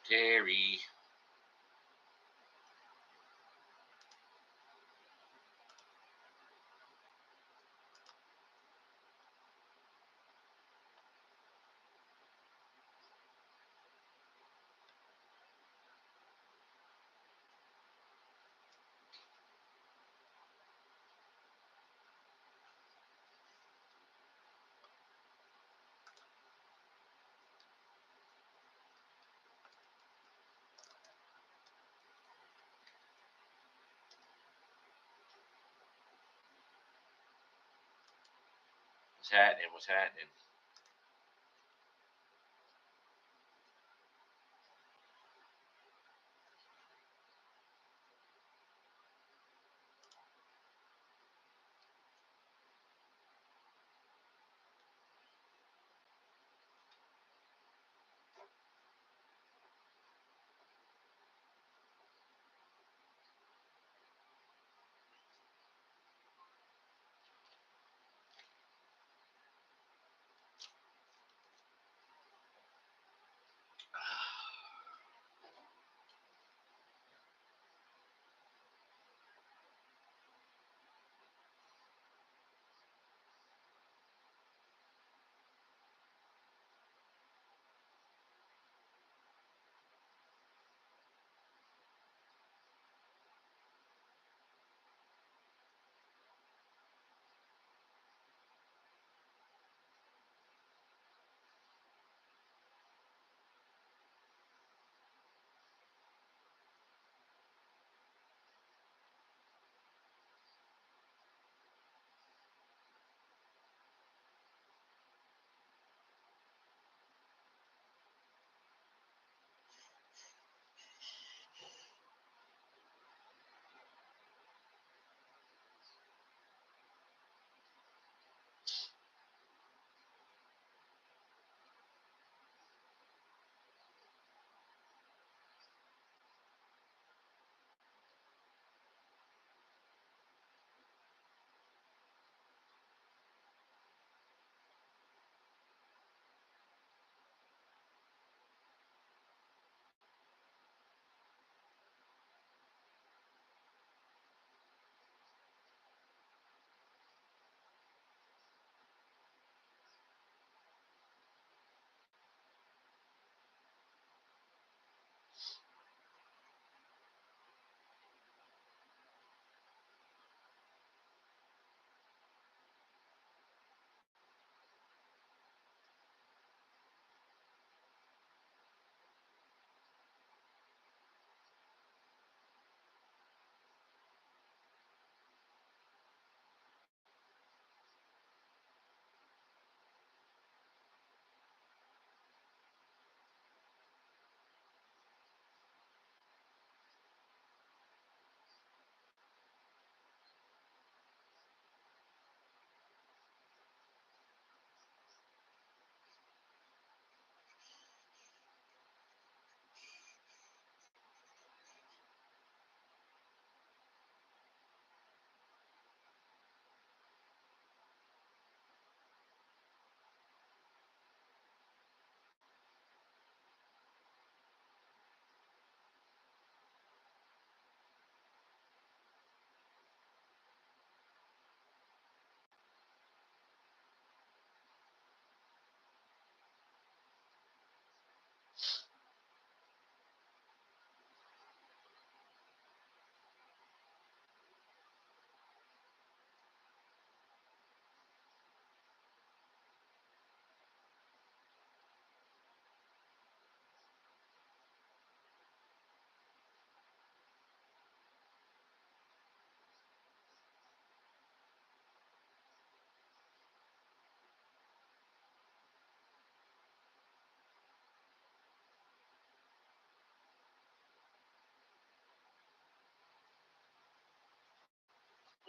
Terry. What's happening? What's happening?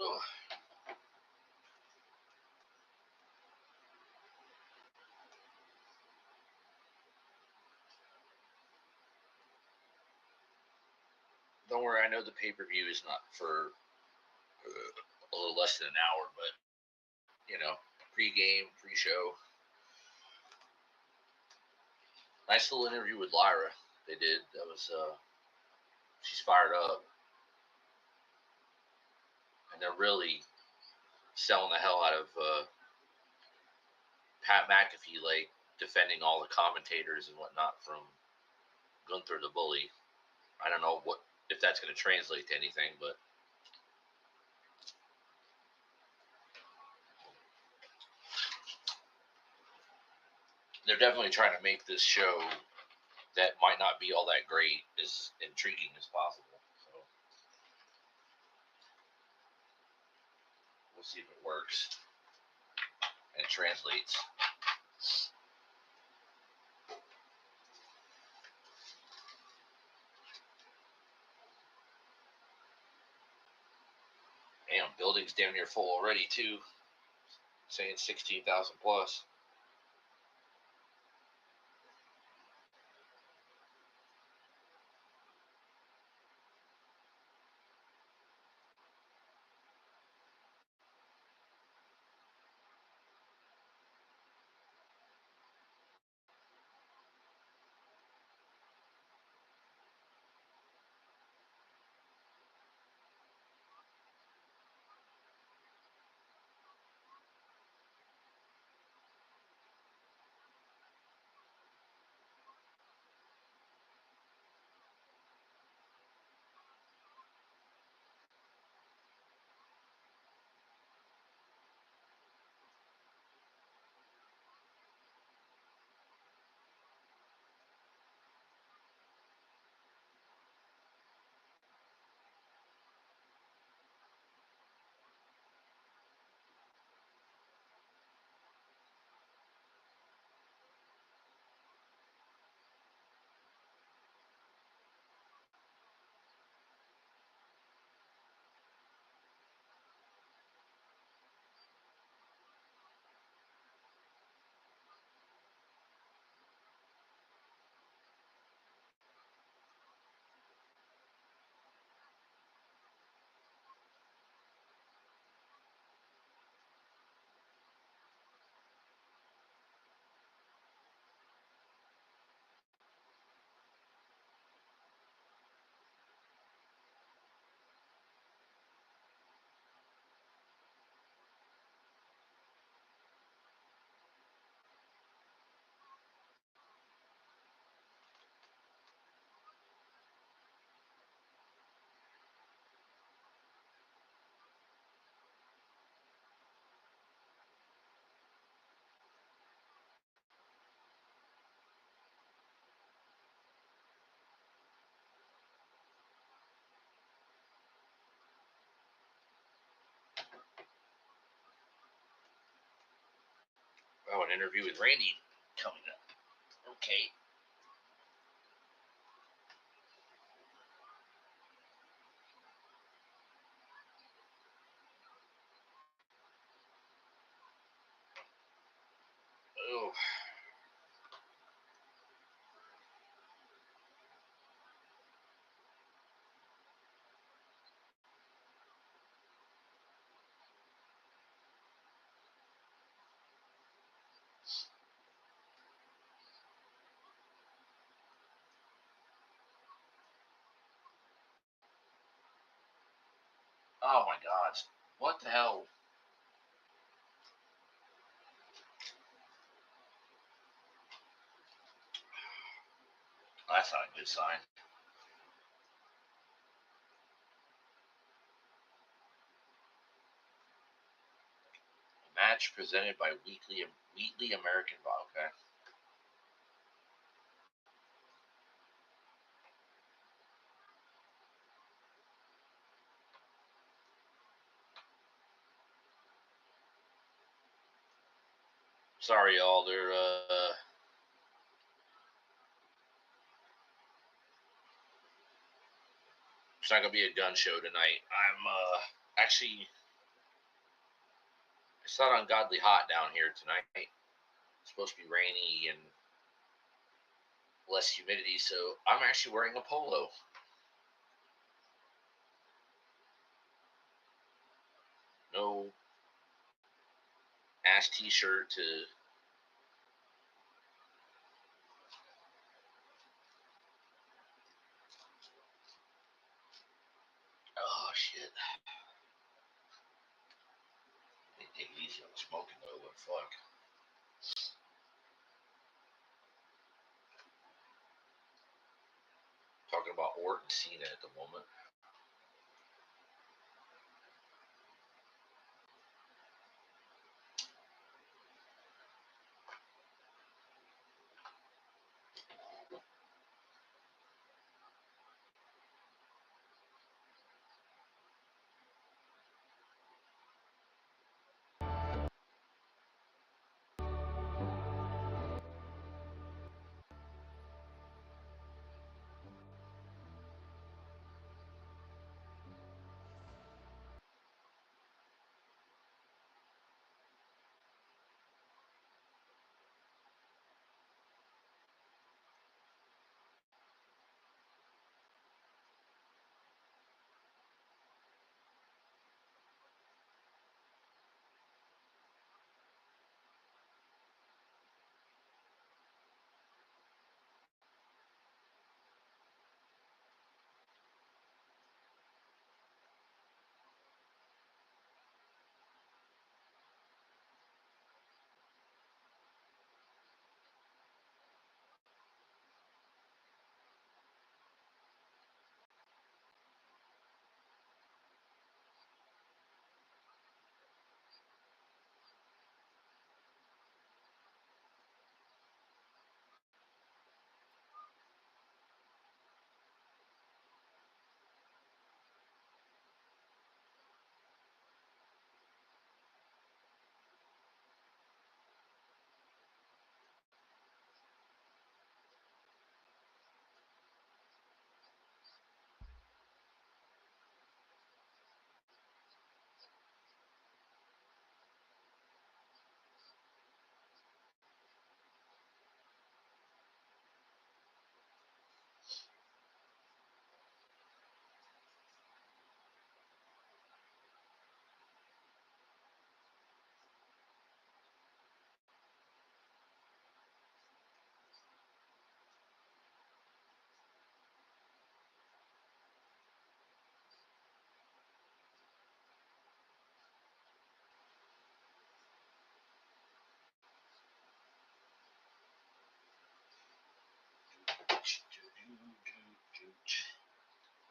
Oh. Don't worry, I know the pay-per-view is not for a little less than an hour, but, pre-game, pre-show. Nice little interview with Lyra. They did. That was she's fired up, and they're really selling the hell out of Pat McAfee, like defending all the commentators and whatnot from Gunther the Bully. I don't know what if that's going to translate to anything, but they're definitely trying to make this show that might not be all that great as intriguing as possible. So we'll see if it works and translates. Damn, building's damn near full already too. Saying 16,000 plus. Oh, an interview with Randy coming up. Okay. Oh. Oh my God. What the hell? That's not a good sign. Match presented by Wheatley American Vodka. Okay. Sorry, y'all. It's not gonna be a gun show tonight. I'm actually. It's not ungodly hot down here tonight. It's supposed to be rainy and less humidity, so I'm actually wearing a polo. No ass t-shirt to Oh shit. They take it easy on the smoking though, but fuck. Talking about Orton Cena at the moment.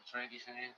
What's Randy saying?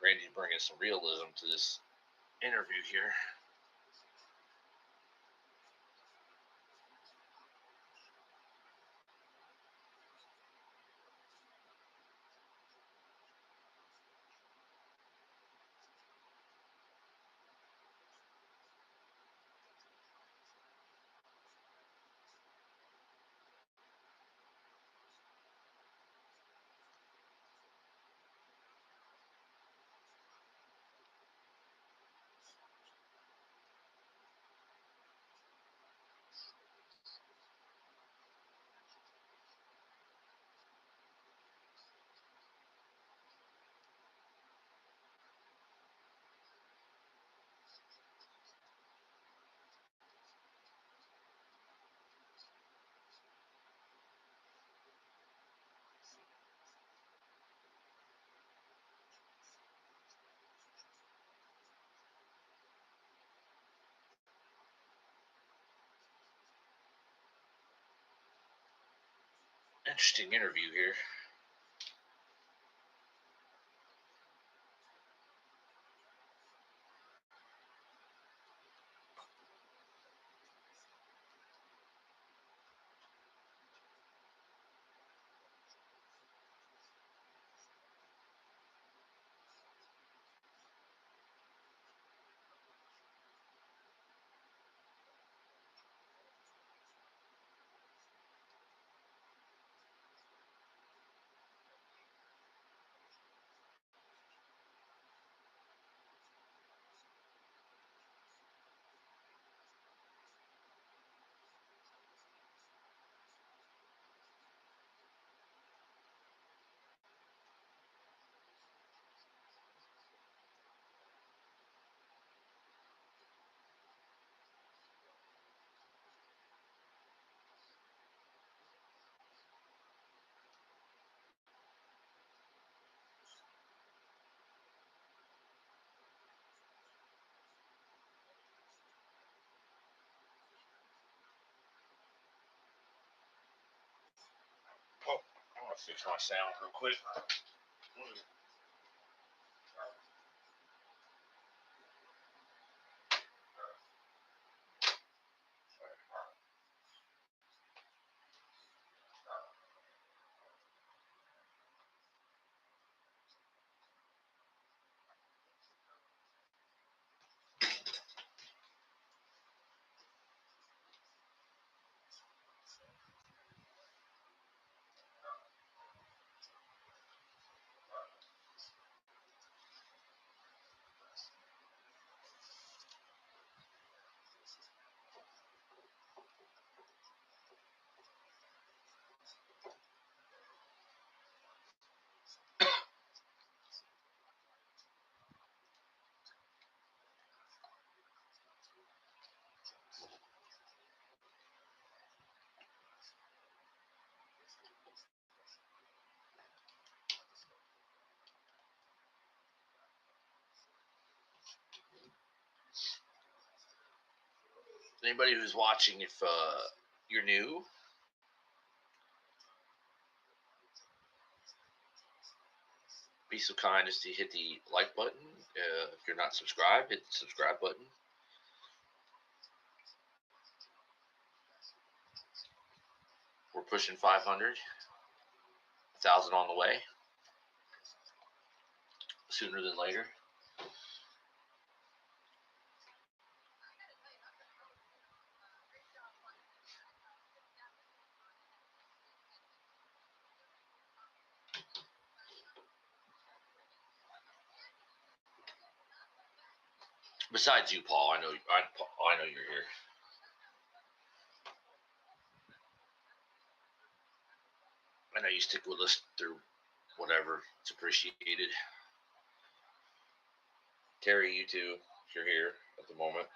Randy's bringing some realism to this interview here. Interesting interview here. Oh, I want to fix my sound real quick. Anybody who's watching, if you're new, be so kind as to hit the like button. If you're not subscribed, hit the subscribe button. We're pushing 500, 1,000 on the way. Sooner than later. Besides you, Paul, I know you're here. I know you stick with us through whatever. It's appreciated. Terry, you too, if you're here at the moment.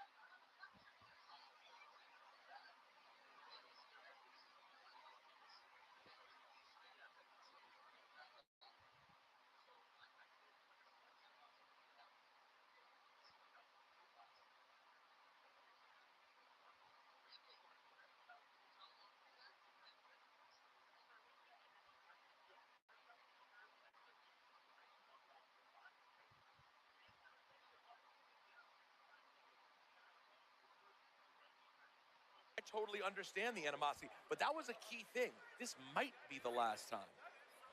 I totally understand the animosity, but that was a key thing. This might be the last time.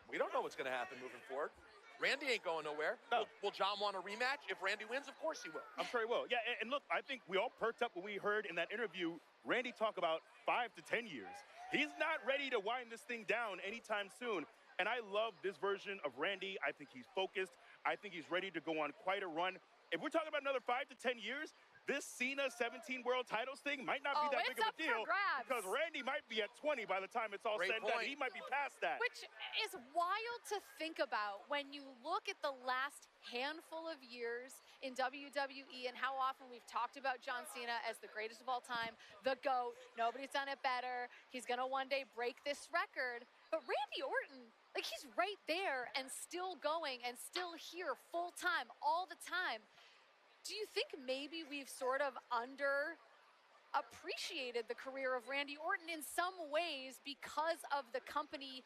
We don't know what's going to happen moving forward. Randy ain't going nowhere. No. Will John want a rematch? If Randy wins, of course he will. I'm sure he will. Yeah, and look, I think we all perked up when we heard in that interview Randy talk about 5 to 10 years. He's not ready to wind this thing down anytime soon. And I love this version of Randy. I think he's focused. I think he's ready to go on quite a run. If we're talking about another 5 to 10 years, this Cena 17 world titles thing might not be that big of a deal because Randy might be at 20 by the time it's all said and done. He might be past that. Which is wild to think about when you look at the last handful of years in WWE and how often we've talked about John Cena as the greatest of all time, the GOAT. Nobody's done it better. He's going to one day break this record. But Randy Orton, like, he's right there and still going and still here full time all the time. Do you think maybe we've sort of underappreciated the career of Randy Orton in some ways because of the company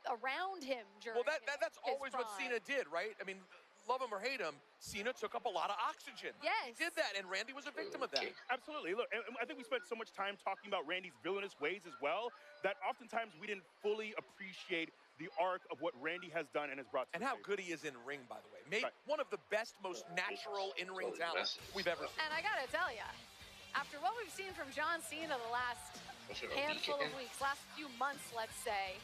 around him during that's his always what prime. Cena did, right? I mean, love him or hate him, Cena took up a lot of oxygen. Yes. He did that, and Randy was a victim of that. Absolutely. Look, and I think we spent so much time talking about Randy's villainous ways as well that oftentimes we didn't fully appreciate the arc of what Randy has done and has brought to And the how table. good he is in ring, by the way. Maybe Right. one of the best, most natural in-ring talents we've ever seen. And I gotta tell you, after what we've seen from John Cena the last handful of weeks, last few months, let's say,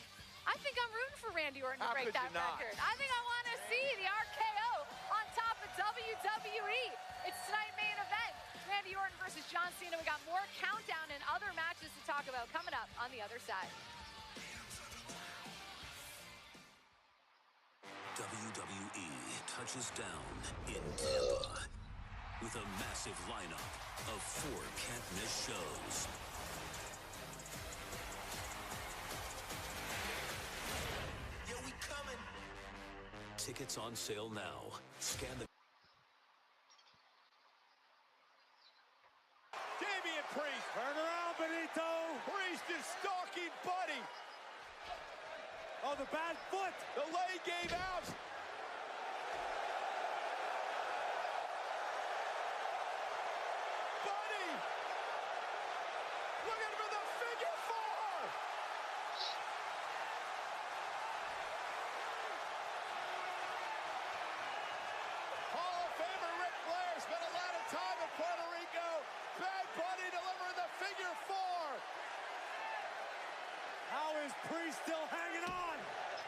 I think I'm rooting for Randy Orton to How break could that you not? record. I think I want to see the RKO on top of WWE. It's tonight main event. Randy Orton versus John Cena. We got more countdown and other matches to talk about coming up on the other side. WWE touches down in Tampa with a massive lineup of 4 can't-miss shows. Yeah, we coming. Tickets on sale now. Scan the Damian Priest. Turn around, Benito. Priest is stalking Buddy. Oh, the bad foot. The leg gave out. Buddy. Looking for the figure 4. Hall of Famer Ric Flair spent a lot of time in Puerto Rico. Bad Bunny delivering the figure 4. How is Priest still hanging on?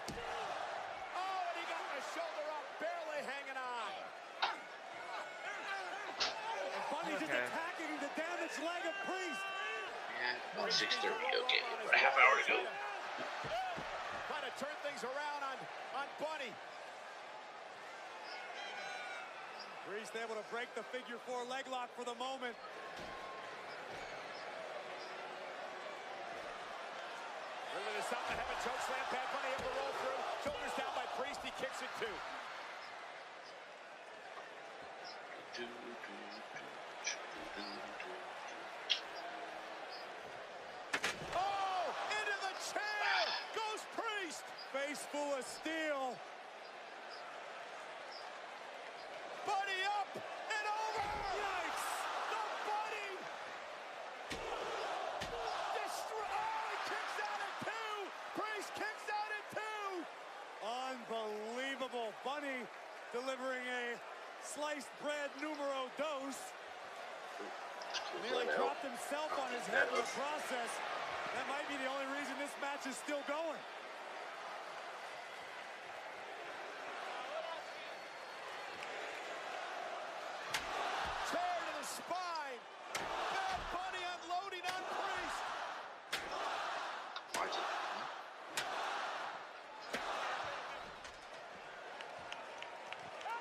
Oh, and he got the shoulder up, barely hanging on. And Bunny just attacking the damaged leg of Priest. Yeah, about 6:30. Okay, about a half hour to go. Trying to turn things around on Bunny. Priest able to break the figure 4 leg lock for the moment. Really to something to have a choke slam. Bad Bunny able to roll through. Shoulders down by Priest. He kicks it too. Oh, into the chair goes Priest. Face full of steel. Buddy up and over. Yikes. The Buddy. He kicks out at 2. Priest kicks out at 2. Unbelievable. Bunny delivering a sliced bread numero dos. Nearly dropped himself on his head in the process. That might be the only reason this match is still going. Tear to the spine. Bad Bunny unloading on Priest.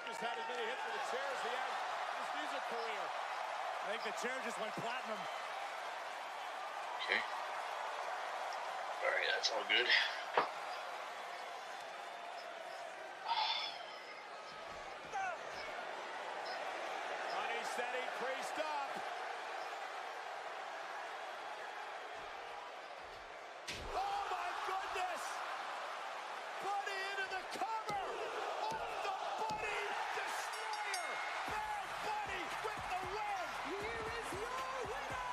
Just had as many hits with the chair as he had in his music career. I think the chair just went platinum. Okay. All right, that's all good. Bunny setting Priest up. Oh my goodness! Bunny into the cover! Off the Bunny Destroyer! Bad Bunny with the win! Here is your winner!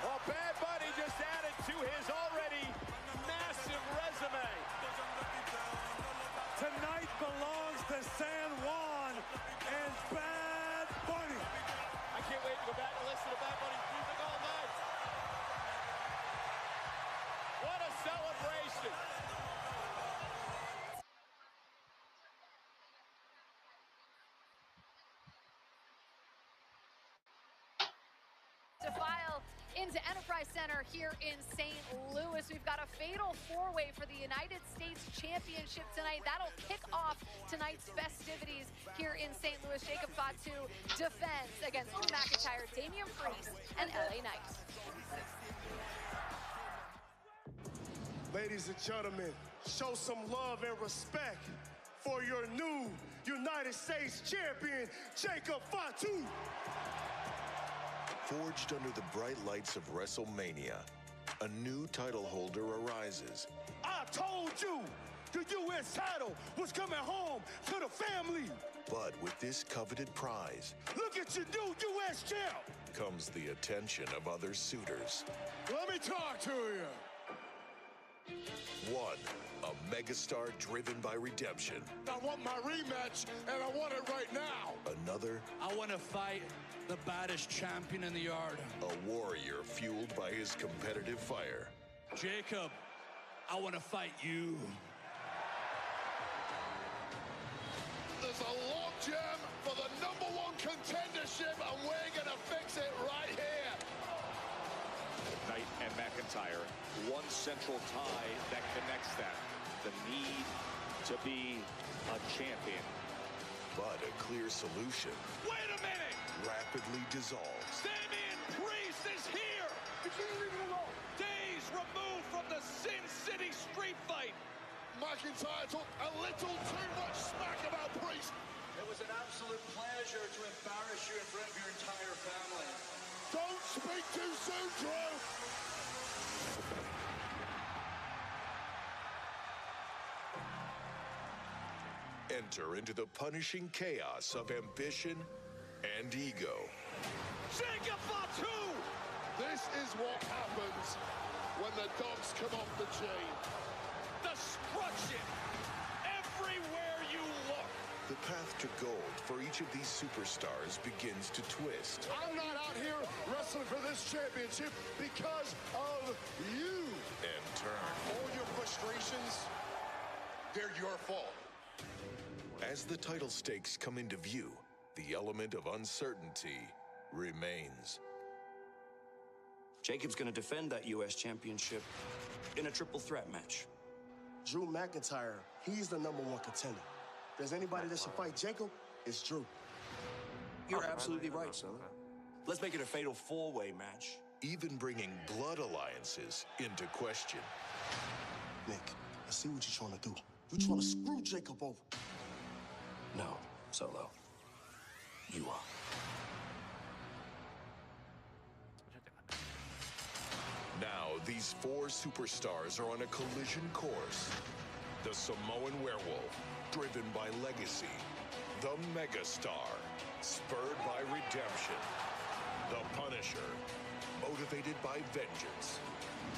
Well, Bad Bunny just added to his already massive resume. Tonight belongs to San Juan and Bad Bunny. I can't wait to go back and listen to Bad Bunny's music all night. What a celebration. To file into Enterprise Center here in St. Louis. We've got a fatal 4-way for the United States Championship tonight. That'll kick off tonight's festivities here in St. Louis. Jacob Fatu defends against Drew McIntyre, Damian Priest, and LA Knight. Ladies and gentlemen, show some love and respect for your new United States champion, Jacob Fatu. Forged under the bright lights of WrestleMania, a new title holder arises. I told you the U.S. title was coming home to the family. But with this coveted prize Look at your new U.S. champ. comes the attention of other suitors. Let me talk to you. One, a megastar driven by redemption. I want my rematch, and I want it right now. Another, I want to fight the baddest champion in the yard. a warrior fueled by his competitive fire. Jacob, I want to fight you. There's a logjam for the #1 contendership, and we're going to fix it right here. Knight and McIntyre, one central tie that connects them. The need to be a champion. But a clear solution Wait a minute! rapidly dissolves. Damian Priest is here! Days removed from the Sin City street fight. McIntyre took a little too much smack about Priest. It was an absolute pleasure to embarrass you in front of your entire family. Don't speak too soon, Drew. Enter into the punishing chaos of ambition and ego. Jacob Fatu! This is what happens when the dogs come off the chain. Destruction! Everywhere you look! The path to gold for each of these superstars begins to twist. I'm not out here wrestling for this championship because of you. And turn. All your frustrations, they're your fault. As the title stakes come into view, the element of uncertainty remains. Jacob's going to defend that U.S. championship in a triple threat match. Drew McIntyre, he's the #1 contender. If there's anybody that should fight Jacob, it's Drew. You're absolutely right, son. Let's make it a fatal four-way match. Even bringing blood alliances into question. Nick, I see what you're trying to do. You're trying to screw Jacob over. No, Solo. You are. Now, these four superstars are on a collision course. The Samoan Werewolf, driven by legacy. The Megastar, spurred by redemption. The Punisher, motivated by vengeance.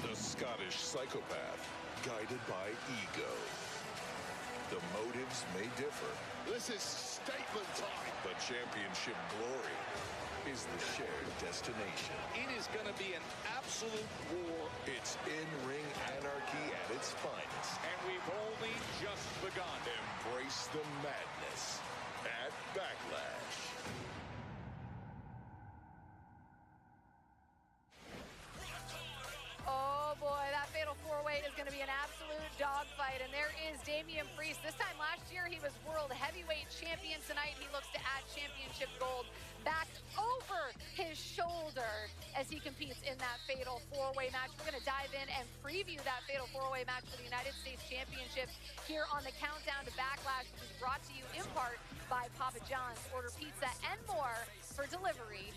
The Scottish Psychopath, guided by ego. The motives may differ. This is statement time. But championship glory is the shared destination. It is going to be an absolute war. It's in-ring anarchy at its finest. And we've only just begun. Embrace the madness at Backlash. Oh boy, that fatal four-way is going to be an absolute dogfight. And there is Damian Priest. This time last year, he was world heavyweight champion. Tonight, he looks to add championship gold back over his shoulder as he competes in that fatal four-way match. We're going to dive in and preview that fatal four-way match for the United States Championship here on the Countdown to Backlash, which is brought to you in part by Papa John's. Order pizza and more for delivery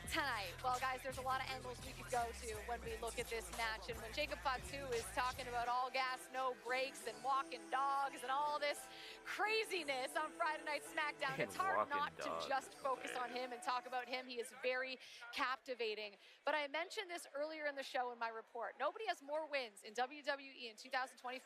tonight. Well, guys, there's a lot of angles we could go to when we look at this match. And when Jacob Fatu is talking about all gas, no brakes, and walking dogs and all this craziness on Friday Night SmackDown, it's hard not to just focus on him and talk about him. He is very captivating. But I mentioned this earlier in the show in my report. Nobody has more wins in WWE in 2025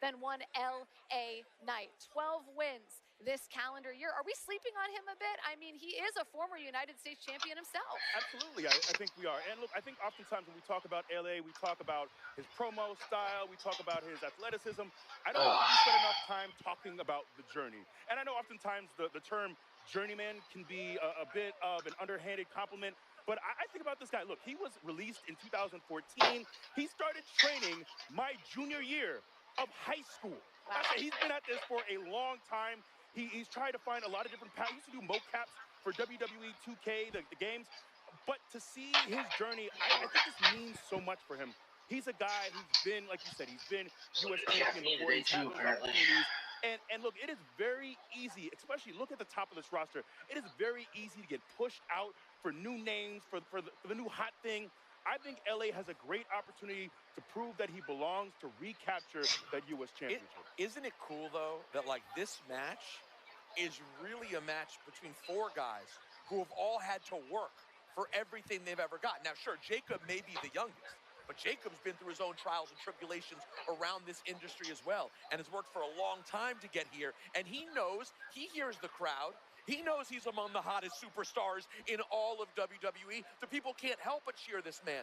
than one LA Knight. 12 wins this calendar year. Are we sleeping on him a bit? I mean, he is a former United States champion himself. Absolutely, I think we are. And look, I think oftentimes when we talk about LA, we talk about his promo style, we talk about his athleticism. I don't think we spend enough time talking about the journey. And I know oftentimes the term journeyman can be a bit of an underhanded compliment, but I think about this guy. Look, he was released in 2014. He started training my junior year of high school. Wow. He's been at this for a long time. He's tried to find a lot of different paths. He used to do mocaps for WWE 2K, the games. But to see his journey, I think this means so much for him. He's a guy who's been, like you said, he's been U.S. Caffeine champion before. today He's had too, those apparently. opportunities. And look, it is very easy, especially look at the top of this roster. It is very easy to get pushed out for new names, for the new hot thing. I think LA has a great opportunity to prove that he belongs to recapture that U.S. championship. Isn't it cool, though, that, like, this match is really a match between 4 guys who have all had to work for everything they've ever got. Now, sure, Jacob may be the youngest, but Jacob's been through his own trials and tribulations around this industry as well, and has worked for a long time to get here. And he knows, he hears the crowd. He knows he's among the hottest superstars in all of WWE. The people can't help but cheer this man.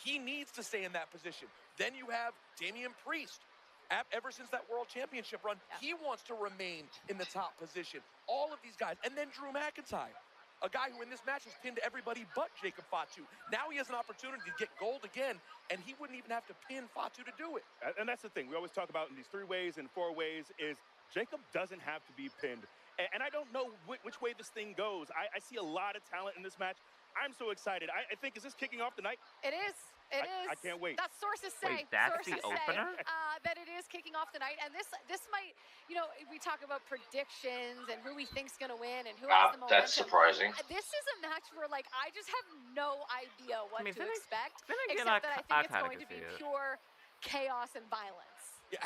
He needs to stay in that position. Then you have Damian Priest. Ever since that World Championship run, he wants to remain in the top position. All of these guys. And then Drew McIntyre, a guy who in this match has pinned everybody but Jacob Fatu. Now he has an opportunity to get gold again, and he wouldn't even have to pin Fatu to do it. And that's the thing. We always talk about in these 3 ways and 4 ways is Jacob doesn't have to be pinned. And I don't know which way this thing goes. I see a lot of talent in this match. I'm so excited. I think, is this kicking off tonight? It is. It is. I can't wait. That's sources say. Wait, that's sources the opener? Say, that it is kicking off tonight. And this might, you know, we talk about predictions and who we think's going to win and who has the momentum. That's surprising. This is a match where, like, I just have no idea what to expect, again, except that I think it's kinda going to can be see it. pure chaos and violence. Yeah,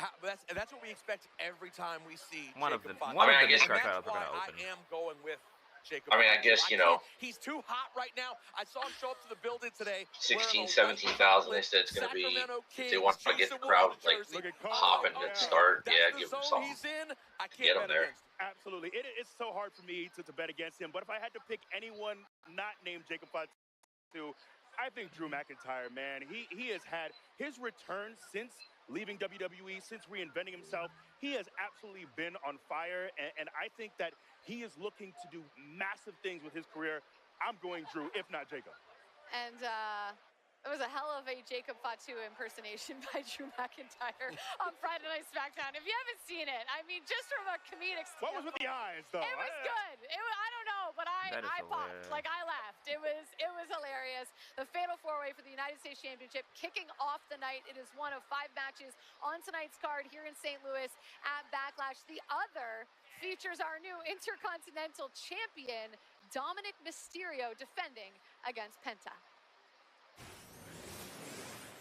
that's what we expect every time we see One of Jacob the Fatu. one of I the guess- big And titles that's are why gonna I open. am going with Jacob I mean, I Fatu. guess, you know, he's too hot right now. I saw him show up to the building today. 16, 17,000. They said it's going to be, if they want to get the crowd like hopping and start, give him something. He's in. I can't Get him bet there. against. Absolutely. It's so hard for me to bet against him. But if I had to pick anyone not named Jacob Fatu, I think Drew McIntyre, man. He has had his return since leaving WWE, since reinventing himself. He has absolutely been on fire. And I think that he is looking to do massive things with his career. I'm going Drew, if not Jacob. And it was a hell of a Jacob Fatu impersonation by Drew McIntyre on Friday Night SmackDown. If you haven't seen it, I mean, just from a comedic standpoint. What was with the eyes, though? It was good. I don't know, but I popped. hilarious. Like, I laughed. It was hilarious. The Fatal 4-Way for the United States Championship kicking off the night. It is one of 5 matches on tonight's card here in St. Louis at Backlash. The other features our new Intercontinental Champion, Dominic Mysterio, defending against Penta.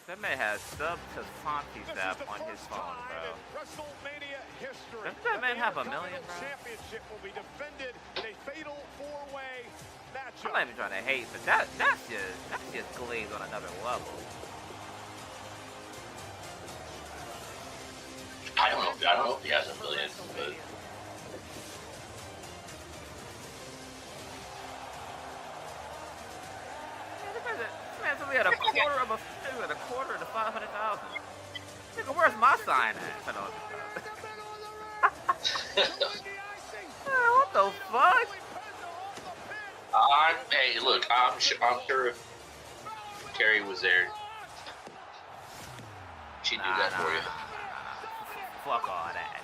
That man has sub to Santi's app on his phone, bro. WrestleMania history. Doesn't that man have a million, bro? Championship will be defended in a fatal 4-way matchup. I'm not even trying to hate, but that's just glazed on another level. I don't know if he has a million, but Man, somebody had a quarter to 500,000. Nigga, where's my sign at? What the fuck? hey, look, I'm sure if Carrie was there, she'd do that for you. Fuck all that.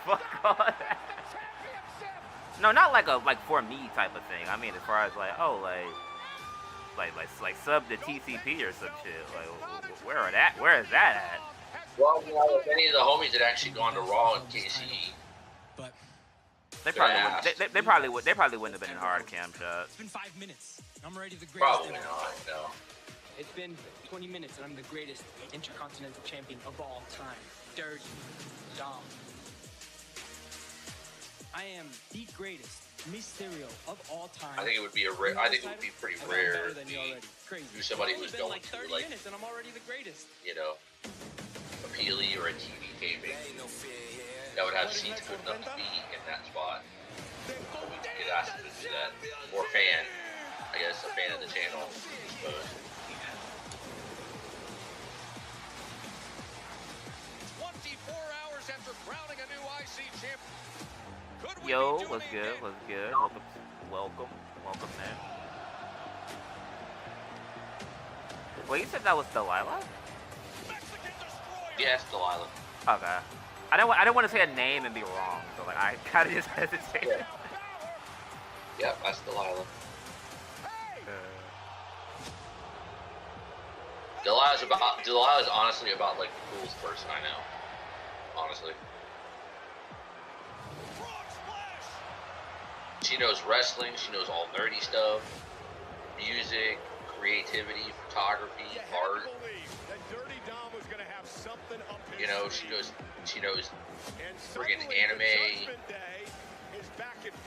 Fuck all that. No, not like for me type of thing. I mean, as far as like sub to TCP or some shit. Like, where is that at? Well, you know, if any of the homies had actually gone to Raw and KC, But They probably wouldn't have been in hard cam shots. it's been 5 minutes. I'm already the greatest. probably not. No. It's been 20 minutes and I'm the greatest Intercontinental Champion of all time. Dirty Dom. I am the greatest Mysterio of all time. I think it would be pretty rare to somebody who's going like 30 to like, minutes and I'm already the greatest. you know, a Peely or a TV taping that would have seats good enough to be in that spot. We could ask them to do that. Or fan, I guess, a fan of the channel, I suppose. 24 hours after crowning a new IC champion. Could we Yo, be doing what's it good? again? What's good? Welcome, man. Wait, you said that was Delilah? Yes, Delilah. Okay. I don't want to say a name and be wrong, so like I kind of just hesitated. Yep, that's Delilah. Delilah's honestly about like the coolest person I know. Honestly. She knows wrestling. She knows all nerdy stuff, music, creativity, photography, art. You know, she knows friggin' anime,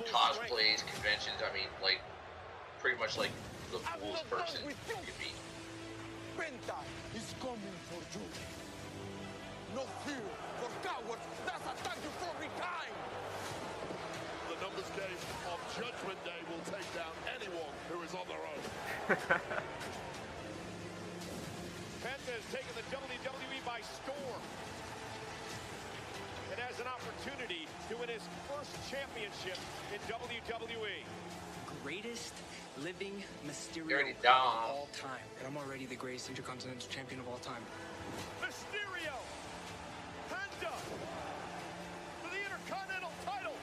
cosplays, conventions. I mean, like, pretty much like the coolest person you could be. Penta is coming for you. No fear for cowards that attack you from behind. The numbers game of Judgment Day will take down anyone who is on their own. Penta has taken the WWE by storm. It has an opportunity to win his first championship in WWE. Greatest living Mysterio Dirty of Dom. all time. And I'm already the greatest Intercontinental Champion of all time. Mysterio! Penta! For the Intercontinental title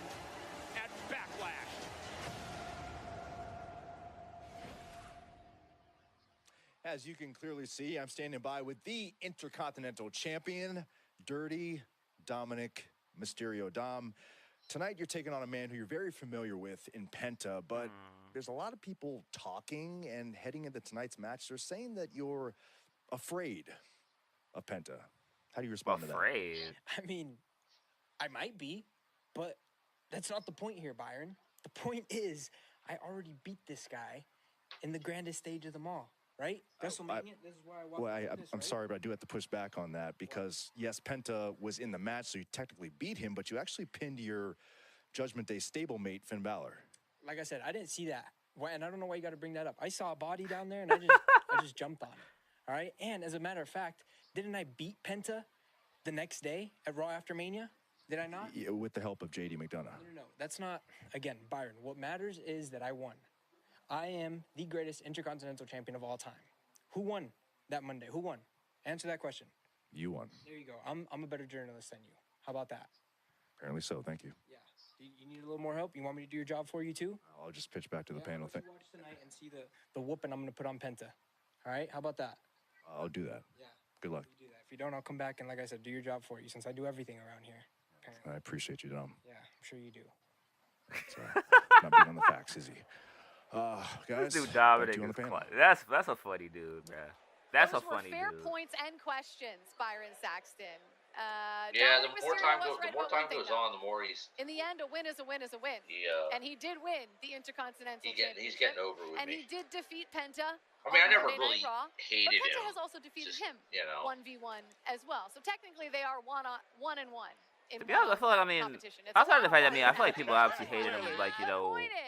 at Backlash. As you can clearly see, I'm standing by with the Intercontinental Champion, Dirty Dominic Mysterio. Dom, tonight you're taking on a man who you're very familiar with in Penta, but there's a lot of people talking and heading into tonight's match. They're saying that you're afraid of Penta. How do you respond to that? Afraid? I mean, I might be, but that's not the point here, Byron. The point is, I already beat this guy in the grandest stage of them all, right? WrestleMania, this is where I walked I'm sorry, but I do have to push back on that because, yes, Penta was in the match, so you technically beat him, but you actually pinned your Judgment Day stablemate, Finn Balor. Like I said, I didn't see that. And I don't know why you got to bring that up. I saw a body down there, and I just jumped on it. All right? And as a matter of fact, didn't I beat Penta the next day at Raw after Mania? Did I not? Yeah, with the help of JD McDonough. No. That's not, again, Byron. What matters is that I won. I am the greatest Intercontinental Champion of all time. Who won that Monday? Who won? Answer that question. You won. There you go. I'm a better journalist than you. How about that? Apparently so. Thank you. Yeah. You need a little more help? You want me to do your job for you too? I'll just pitch back to the panel. Watch tonight and see the whooping I'm going to put on Penta. All right? How about that? I'll do that. Yeah. Good luck. You do that. If you don't, I'll come back and, like I said, do your job for you since I do everything around here. Apparently. I appreciate you, Dom. Yeah, I'm sure you do. It's, not big on the facts, is he? Guys, This dude Dominic back to you on is the panel. that's a funny dude, man. That's Those a funny were fair dude. points and questions, Byron Saxton. Yeah, Dominic the more Mysterio time was right about one thing, goes though. on, the more he's. In the end, a win is a win is a win. Yeah. And he did win the Intercontinental Championship. He's getting over with and me. he did defeat Penta. I mean, I never Monday really Night Raw, hated but Penta him. has also defeated Just, him, you know. 1v1 as well. So technically, they are one and one. To be honest, I feel like, outside of the fact that, I feel like people obviously hated him, like,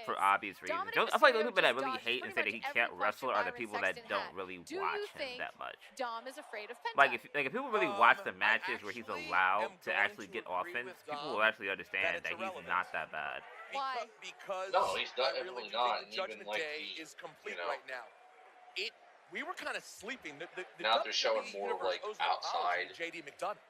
for obvious reasons. I feel like the people that really hate and say that he can't wrestle are the people that don't really watch him that much. Dom is afraid of Penta. Like, if people really watch the matches where he's allowed to actually get offense, people will actually understand that he's not that bad. Why? Because No, he's not- I really definitely do not, think the and Judgment even, like, Day the- is complete you know. right now. We were kind of sleeping. The Now they're showing WWE more, universe like, owes an apology outside to JD McDonough.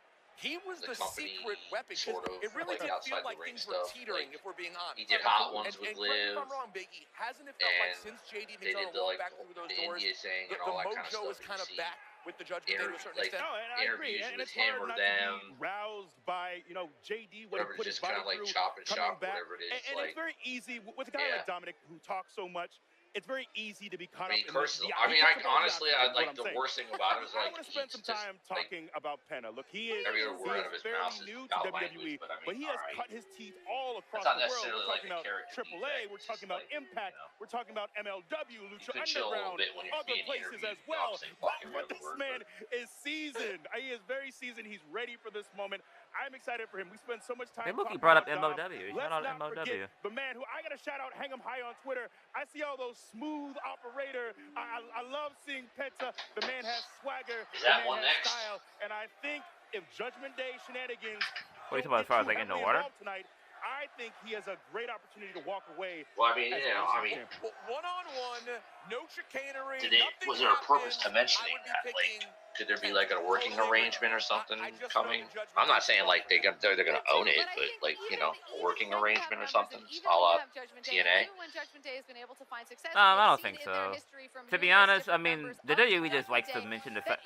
He was the company, secret weapon because sort of, it really like, did outside feel the like ring things were stuff. teetering, Like, if we're being honest. he did Hot Ones with Correct me if Liv, I'm wrong, Biggie. Hasn't it felt like and since JD they did McDonough the, walked like, back through those the doors, India thing the and all that kind of mojo stuff. is kind of You see back with the Judgment Day to a certain like, extent? No, and I agree. interviews And with it's him hard or not them, to be roused by, JD when he whatever, put his just kind body of like through chop and coming shop, back. whatever it is. And like, it's very easy with a guy Yeah. like Dominic who talks so much. It's very easy to be caught I up mean, in personally, the I mean, he talks about honestly, the I options, is like what the I'm worst thing about him is I like want to spend he's some just time like talking about Penta. Look, he is every word out of his fairly mouth is new to foul WWE, language, but I mean, he has alright. cut his teeth all across That's not the world. necessarily We're like talking a about character AAA, defect, we're it's talking just about like, Impact, we're talking about MLW, Lucha could chill a little Underground, bit when you're other being places interviewed, as well. saying But fucking every this word, man is seasoned. He is very seasoned. He's ready for this moment. I'm excited for him. We spend so much time Hey, look, he talking brought up about Dom. MLW. Let's Shout out not MLW. forget the man who I got to shout out, hang him high on Twitter. I see all those smooth operator. I love seeing Penta. The man has swagger. Is The that man one has next? style. And I think if Judgment Day shenanigans What are you talking don't about as far get as, like, too in the heavily water? involved tonight, I think he has a great opportunity to walk away. Well, I mean, as you know, I mean, champion. One-on-one, no chicanery, was there a purpose to mentioning that? Like, Could there be like a working arrangement or something coming? I'm not saying like they're gonna own it, but like a working arrangement or something, a la TNA. I don't think so. To be honest, I mean, the WWE just likes to mention the fact.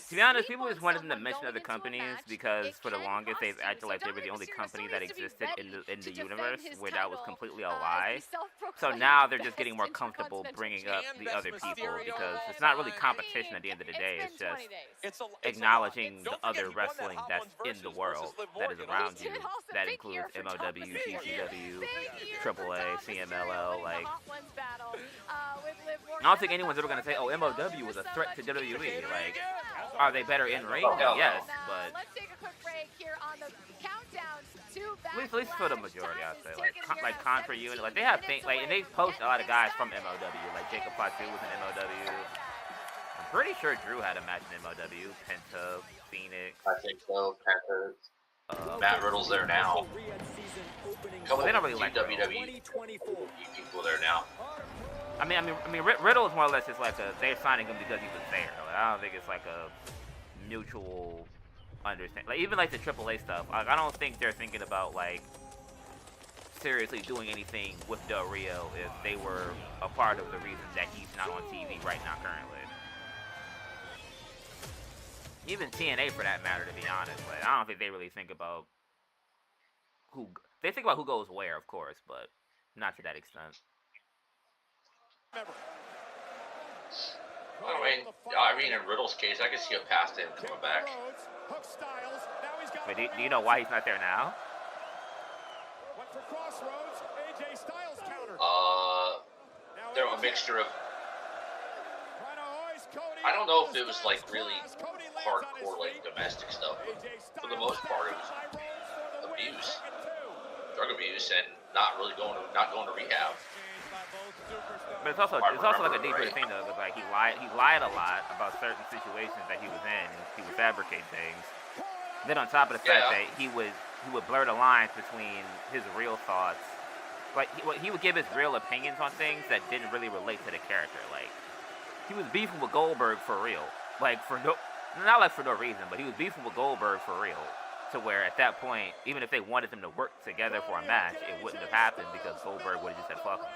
To be honest, people just wanted them to mention other companies because for the longest they've acted like they were the only company that existed in the universe, where that was completely a lie. So now they're just getting more comfortable bringing up the other people because it's not really competition at the end of the day. It's just acknowledging the other wrestling that's in the world that is around you. That includes MLW, GCW, AAA, CMLL, like. I don't think anyone's ever going to say, oh, MLW was a threat to WWE. Like, are they better in ring? Yes, but at least for the majority, I'd say. Like Contra Unit, like they have things, like, and they post a lot of guys from MLW. Like Jacob Fatu was in MLW. I'm pretty sure Drew had a match in MLW. Penta, Phoenix. I think so. Penta. Matt Riddle's there now. Well, they don't really like WWE people there now. I mean, Riddle is more or less just like they're signing him because he was there. Like, I don't think it's like a mutual understanding. Like even like the AAA stuff, like, I don't think they're thinking about like seriously doing anything with Del Rio if they were a part of the reason that he's not on TV right now currently. Even TNA for that matter, to be honest. Like, I don't think they really think about who they think about who goes where, of course, but not to that extent. I mean, in Riddle's case, I can see a path to him coming back. Wait, do you know why he's not there now? They're a mixture of. I don't know if it was like really hardcore like domestic stuff, but for the most part it was abuse, drug abuse, and not going to rehab. But it's also like a deeper thing though, because like he lied a lot about certain situations that he was in, and he would fabricate things. Then on top of the fact that he would blur the lines between his real thoughts, like he would give his real opinions on things that didn't really relate to the character. Like he was beefing with Goldberg for real, like not like for no reason, but he was beefing with Goldberg for real. To where at that point, even if they wanted them to work together for a match, it wouldn't have happened because Goldberg would have just said fuck him.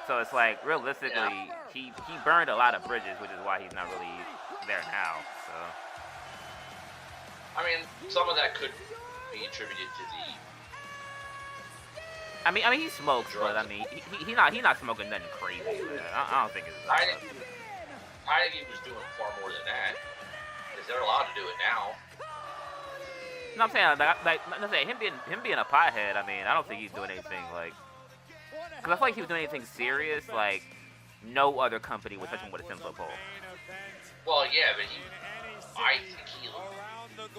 So it's like realistically, he burned a lot of bridges, which is why he's not really there now. So I mean, some of that could be attributed to the. I mean he smokes, but I mean he's not smoking nothing crazy. I don't think it's. I think he was doing far more than that. Because they're allowed to do it now. No, I'm saying him being a pothead. I mean, I don't think he's doing anything like. Because I feel like he was doing anything serious, like no other company would touch him with a 10-foot pole. Well, yeah, but I think he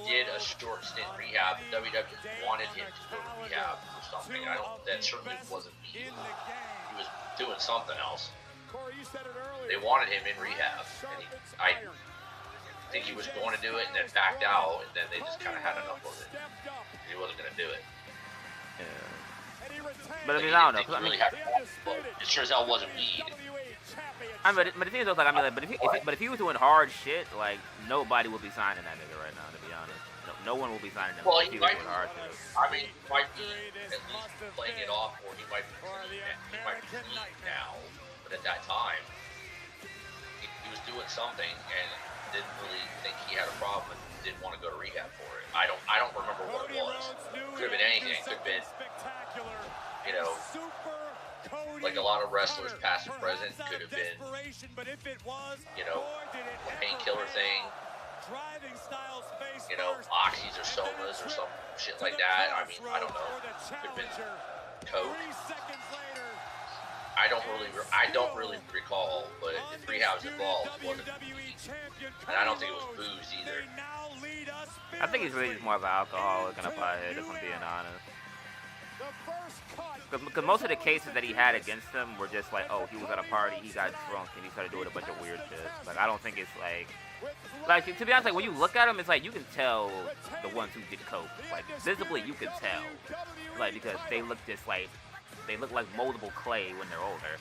did a short stint in rehab. WWE wanted him to go to rehab or something. That certainly wasn't me. He was doing something else. They wanted him in rehab, and I think he was going to do it and then backed out, and then they just kind of had enough of it. He wasn't going to do it. Yeah. But I mean, I don't know. It sure as hell wasn't weed. I mean, but the thing is, like, but if he was doing hard shit, like nobody would be signing that nigga right now. To be honest, no one will be signing him. Well, if he was doing hard shit. I mean, he might be at least playing it off, or he might be clean now. But at that time, he was doing something and didn't really think he had a problem and didn't want to go to rehab for it. I don't remember what it was. Could have been anything. Could have been, like a lot of wrestlers, past and present. Could have been, a painkiller thing. Oxys or somas or some shit like that. I mean, I don't know. Could have been coke. I don't really recall, but if rehab's involved, it wasn't weed. And I don't think it was booze either. I think he's really just more of an alcoholic and a pothead, if I'm being honest. Because most of the cases that he had against him were just like, oh, he was at a party, he got drunk, and he started doing a bunch of weird shit. Like, I don't think it's like to be honest, like when you look at them, it's like you can tell the ones who did coke. Like visibly, you can tell, like because they look just like. They look like moldable clay when they're older.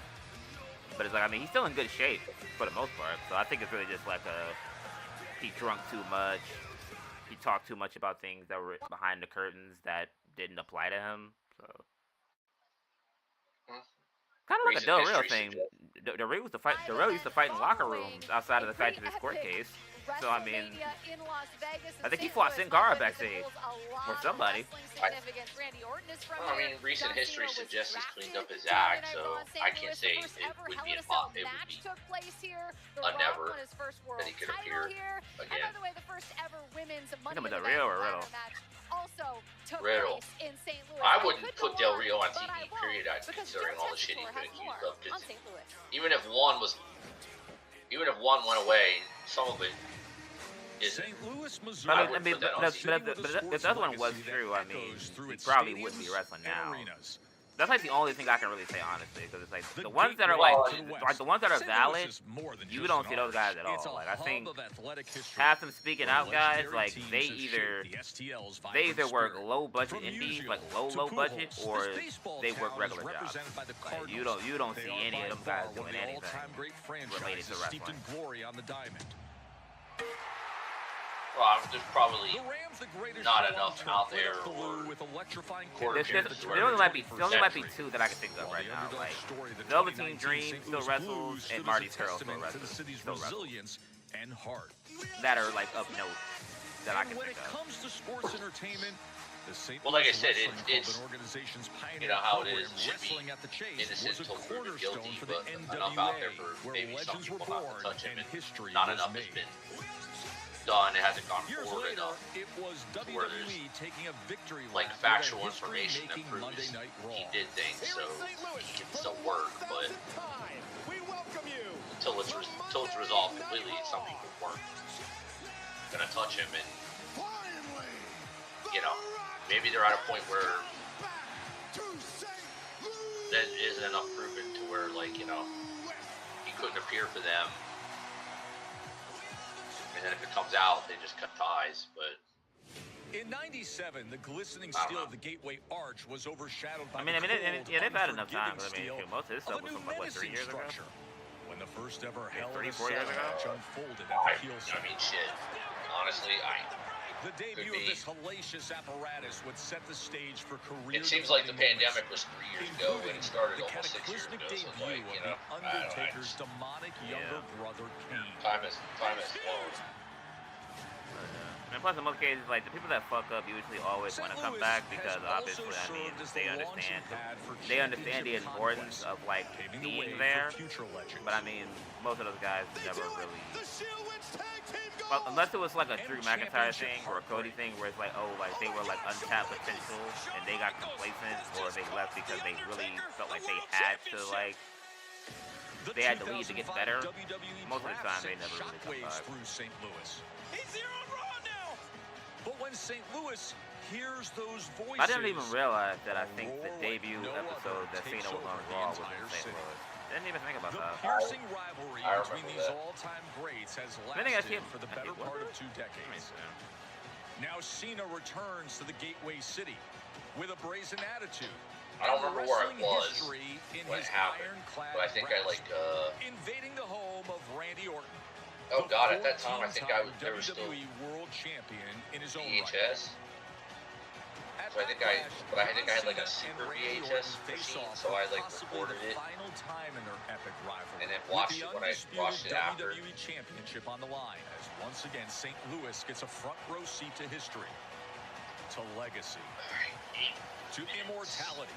But it's like, I mean, he's still in good shape for the most part. So I think it's really just like he drunk too much. He talked too much about things that were behind the curtains that didn't apply to him. So kind of like a Del Rio thing. Del Rio used to fight. Del Rio used to fight in locker rooms outside of the fact of his court case. So I mean, I think he fought Sin Cara backstage or somebody. I mean, recent history suggests he's cleaned up his act, so I can't say it would be a never that he could appear again. With Del Rio or Riddle? Riddle. I wouldn't put Del Rio on TV, period, considering all the shit he's been accused of. Because even if one went away, some of it isn't. St. Louis, Missouri. I mean, if the other one was true, I mean, he probably wouldn't be wrestling now. That's like the only thing I can really say honestly, because it's like the ones that are like the ones that are valid, you don't see those guys at all. Like I think half them speaking out guys, like they either work low budget indies, like low budget, or they work regular jobs. Like, you don't see any of them guys doing anything related to wrestling. Well, there's probably not enough out there. There only might be two that I can think of right now. Like Velveteen Dream still wrestles, and Marty Scurll still wrestles. That are like of note that I can think of. Well, like I said, it's you know how it is. It should be innocent until proven guilty, but enough out there for maybe some people not to touch him, and not enough has been done. It hasn't gone forward enough where there's like factual information that proves he did things, so he can still work, but until it's resolved completely, some people weren't gonna touch him, and you know, maybe they're at a point where that isn't enough proven to where, like, you know, he couldn't appear for them. And then if it comes out, they just cut ties, but... In '97, the glistening steel of the Gateway Arch was overshadowed by they've had enough time. I mean, most of this stuff was from, like, what, 3 years ago? When the first ever Hell 3, 4 years ago? Unfolded at the heel I mean, shit. Honestly, the debut of this hellacious apparatus would set the stage for career. It seems like the pandemic was 3 years ago when it started, almost 6 years ago. So it's like, you know, Undertaker's demonic younger brother Kane. Time has flown. And plus, in most cases, like the people that fuck up usually always want to come back because obviously, I mean, they understand the importance of like being there. But I mean, most of those guys never really. Well, unless it was like a Drew McIntyre thing or a Cody thing, where it's like, oh, like they were like untapped potential and they got complacent, or they left because they really felt like they had to like. They had to leave to get better. Most of the time, they never really come back. St. Louis. He's here on Raw now. But when St. Louis hears those voices, I didn't even realize that. I think the debut episode that Cena was on Raw was in St. Louis. Didn't even think about that. The piercing rivalry between these all-time greats has lasted for the better part of 2 decades. Now Cena returns to the Gateway City with a brazen attitude. I don't remember where it was when it happened, but I think I like invading the home of Randy Orton. Oh God! At that time, I think there was still World Champion in his own VHS. So I think I had like a super VHS machine, so I like recorded it and then watched it when I watched it after. WWE Championship on the line as once again St. Louis gets a front row seat to history, to legacy, to immortality.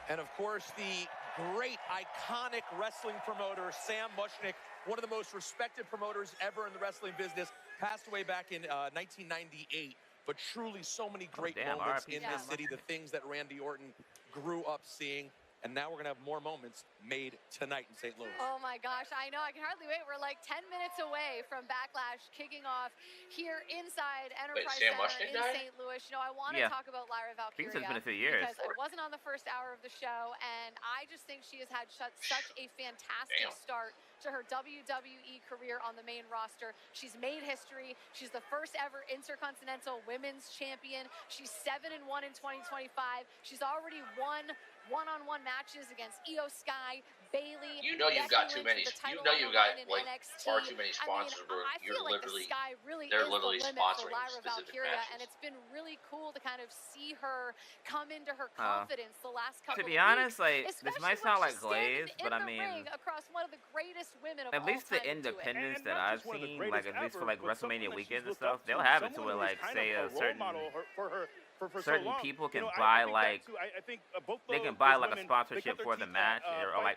And of course, the great, iconic wrestling promoter, Sam Muchnick, one of the most respected promoters ever in the wrestling business, passed away back in 1998. But truly, so many great moments in this city, the things that Randy Orton grew up seeing. And now we're going to have more moments made tonight in St. Louis. Oh, my gosh. I know. I can hardly wait. We're like 10 minutes away from Backlash kicking off here inside Enterprise Center in St. Louis. You know, I want to talk about Lyra Valkyria. It's been a few years. Because I wasn't on the first hour of the show, and I just think she has had such a fantastic start to her WWE career on the main roster. She's made history. She's the first ever Intercontinental Women's Champion. She's 7-1 in 2025. She's already won one-on-one matches against Io Sky, Bailey. You know you've got too many. You know you've got like far too many sponsors. Where I you're feel like literally, the sky really they're is literally the limit for sponsoring Lyra specific Valkyria, matches. and it's been really cool to kind of see her come into her confidence the last couple To be of honest, weeks, like this might sound like glazed, but I mean, across one of the greatest women of at least the independents that I've seen, like at least for like WrestleMania weekends and stuff, they'll have it to where like say a certain people can buy like they can buy like a sponsorship for the match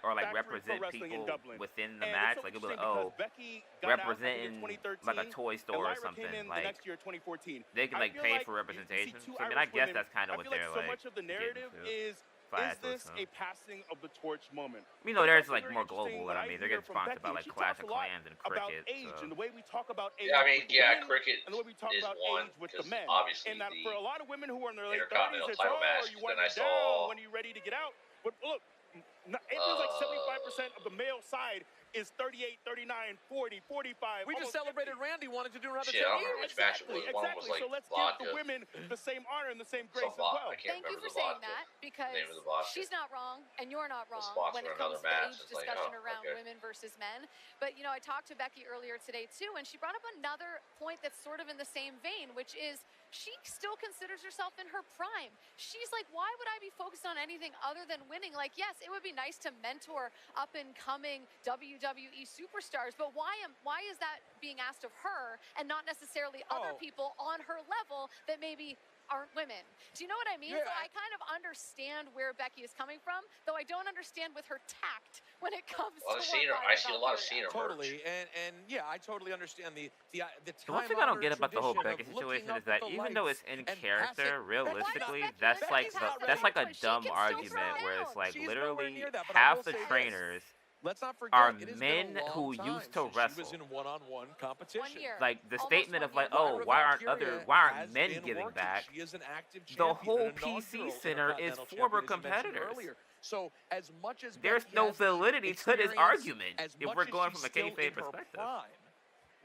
or like represent people within the match. Like it'll be like, representing like a toy store or something. Like they can like pay for representation. So I mean, I guess that's kind of what they're like. Much of the narrative is this a passing of the torch moment? You know, there's like more global, and I mean, they're getting sponsored by like Clash of Clans and about cricket. age So. and the way we talk about age. Yeah, I mean, yeah, cricket and the way we talk is about one age with the because men. obviously And that the for a lot of women who are in their late 30s, Intercontinental it's title are match. you Then winding I saw down? When are you ready to get out? But look, it feels like 75% of the male side is 38, 39, 40, 45. We just celebrated 50. Randy wanted to do another 10 Shit, I don't years. remember which match it was. One of them was like So let's vodka. give the women the same honor and the same grace as well. I can't Thank you remember for the saying vodka. that, because Name of the vodka. she's not wrong and you're not wrong when it sponsor comes to another the match. age It's like, discussion oh, around okay. women versus men. But, you know, I talked to Becky earlier today, too, and she brought up another point that's sort of in the same vein, which is she still considers herself in her prime. She's like, why would I be focused on anything other than winning? Like, yes, it would be nice to mentor up-and-coming WWE superstars, but why is that being asked of her and not necessarily other people on her level that maybe aren't women? Do you know what I mean? Yeah, so I kind of understand where Becky is coming from, though I don't understand with her tact when it comes to Cena. I see a lot of Cena Totally, and yeah, I totally understand the One thing I don't get about the whole Becky situation is that even though it's in character, realistically, that's like a dumb argument where it's like literally half the trainers are men who used to wrestle. She was in one-on-one competition. Like the statement of like, oh, why aren't men giving back? She is an active The champion, whole an inaugural PC center is Intercontinental former champion, as you mentioned competitors. earlier. So as much as There's Becky no has the validity to this experience, argument as if much we're as going she's from a still kayfabe in her perspective. prime,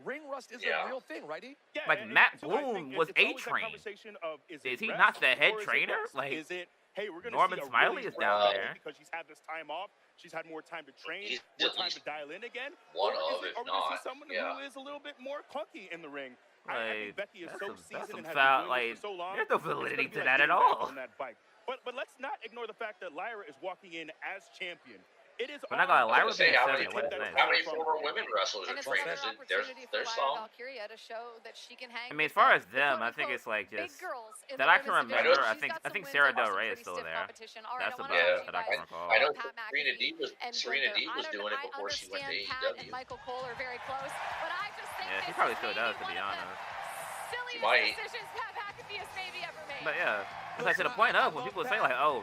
ring rust is Yeah. a real thing, righty? Yeah, Like and Matt too, I think Bloom was it's always that A-Train. conversation of, Is he rest not the head or is it trainer? rest? Like, is it, hey, we're gonna Norman see a Smiley really is down great there. because she's had this time off, she's had more time to train, He's more at time least to dial in again. one or of, is it, if are we gonna see not, someone yeah. who is a little bit more clunky in the ring? I Like, think Becky is so seasoned and has foul, been doing like, this for so long. there's no it's gonna validity be to like that at getting back all. on that bike. But let's not ignore the fact that Lyra is walking in as champion. It is But not gonna lie, I was gonna say, how many Lyra's former women wrestlers And are it's trainers? another There's opportunity for Lyra some. Valkyria to show that she can hang I mean, as with far the as them, I think it's like big just girls in that the I can women's remember. division. I think She's got some Sarah wins Del over some Rey is pretty still stiff there. competition. All right, That's I about wanna it talk that I to can you guys recall. I know Pat Serena McAfee D was and Serena D Gunther. was doing it I before she went to understand Pat and AEW. Michael Cole are very close, but I just think Yeah, she this probably is still maybe does, to be one of the honest. silliest might. decisions Pat McAfee has maybe ever made. But yeah, it's like to the point of when people say like, oh,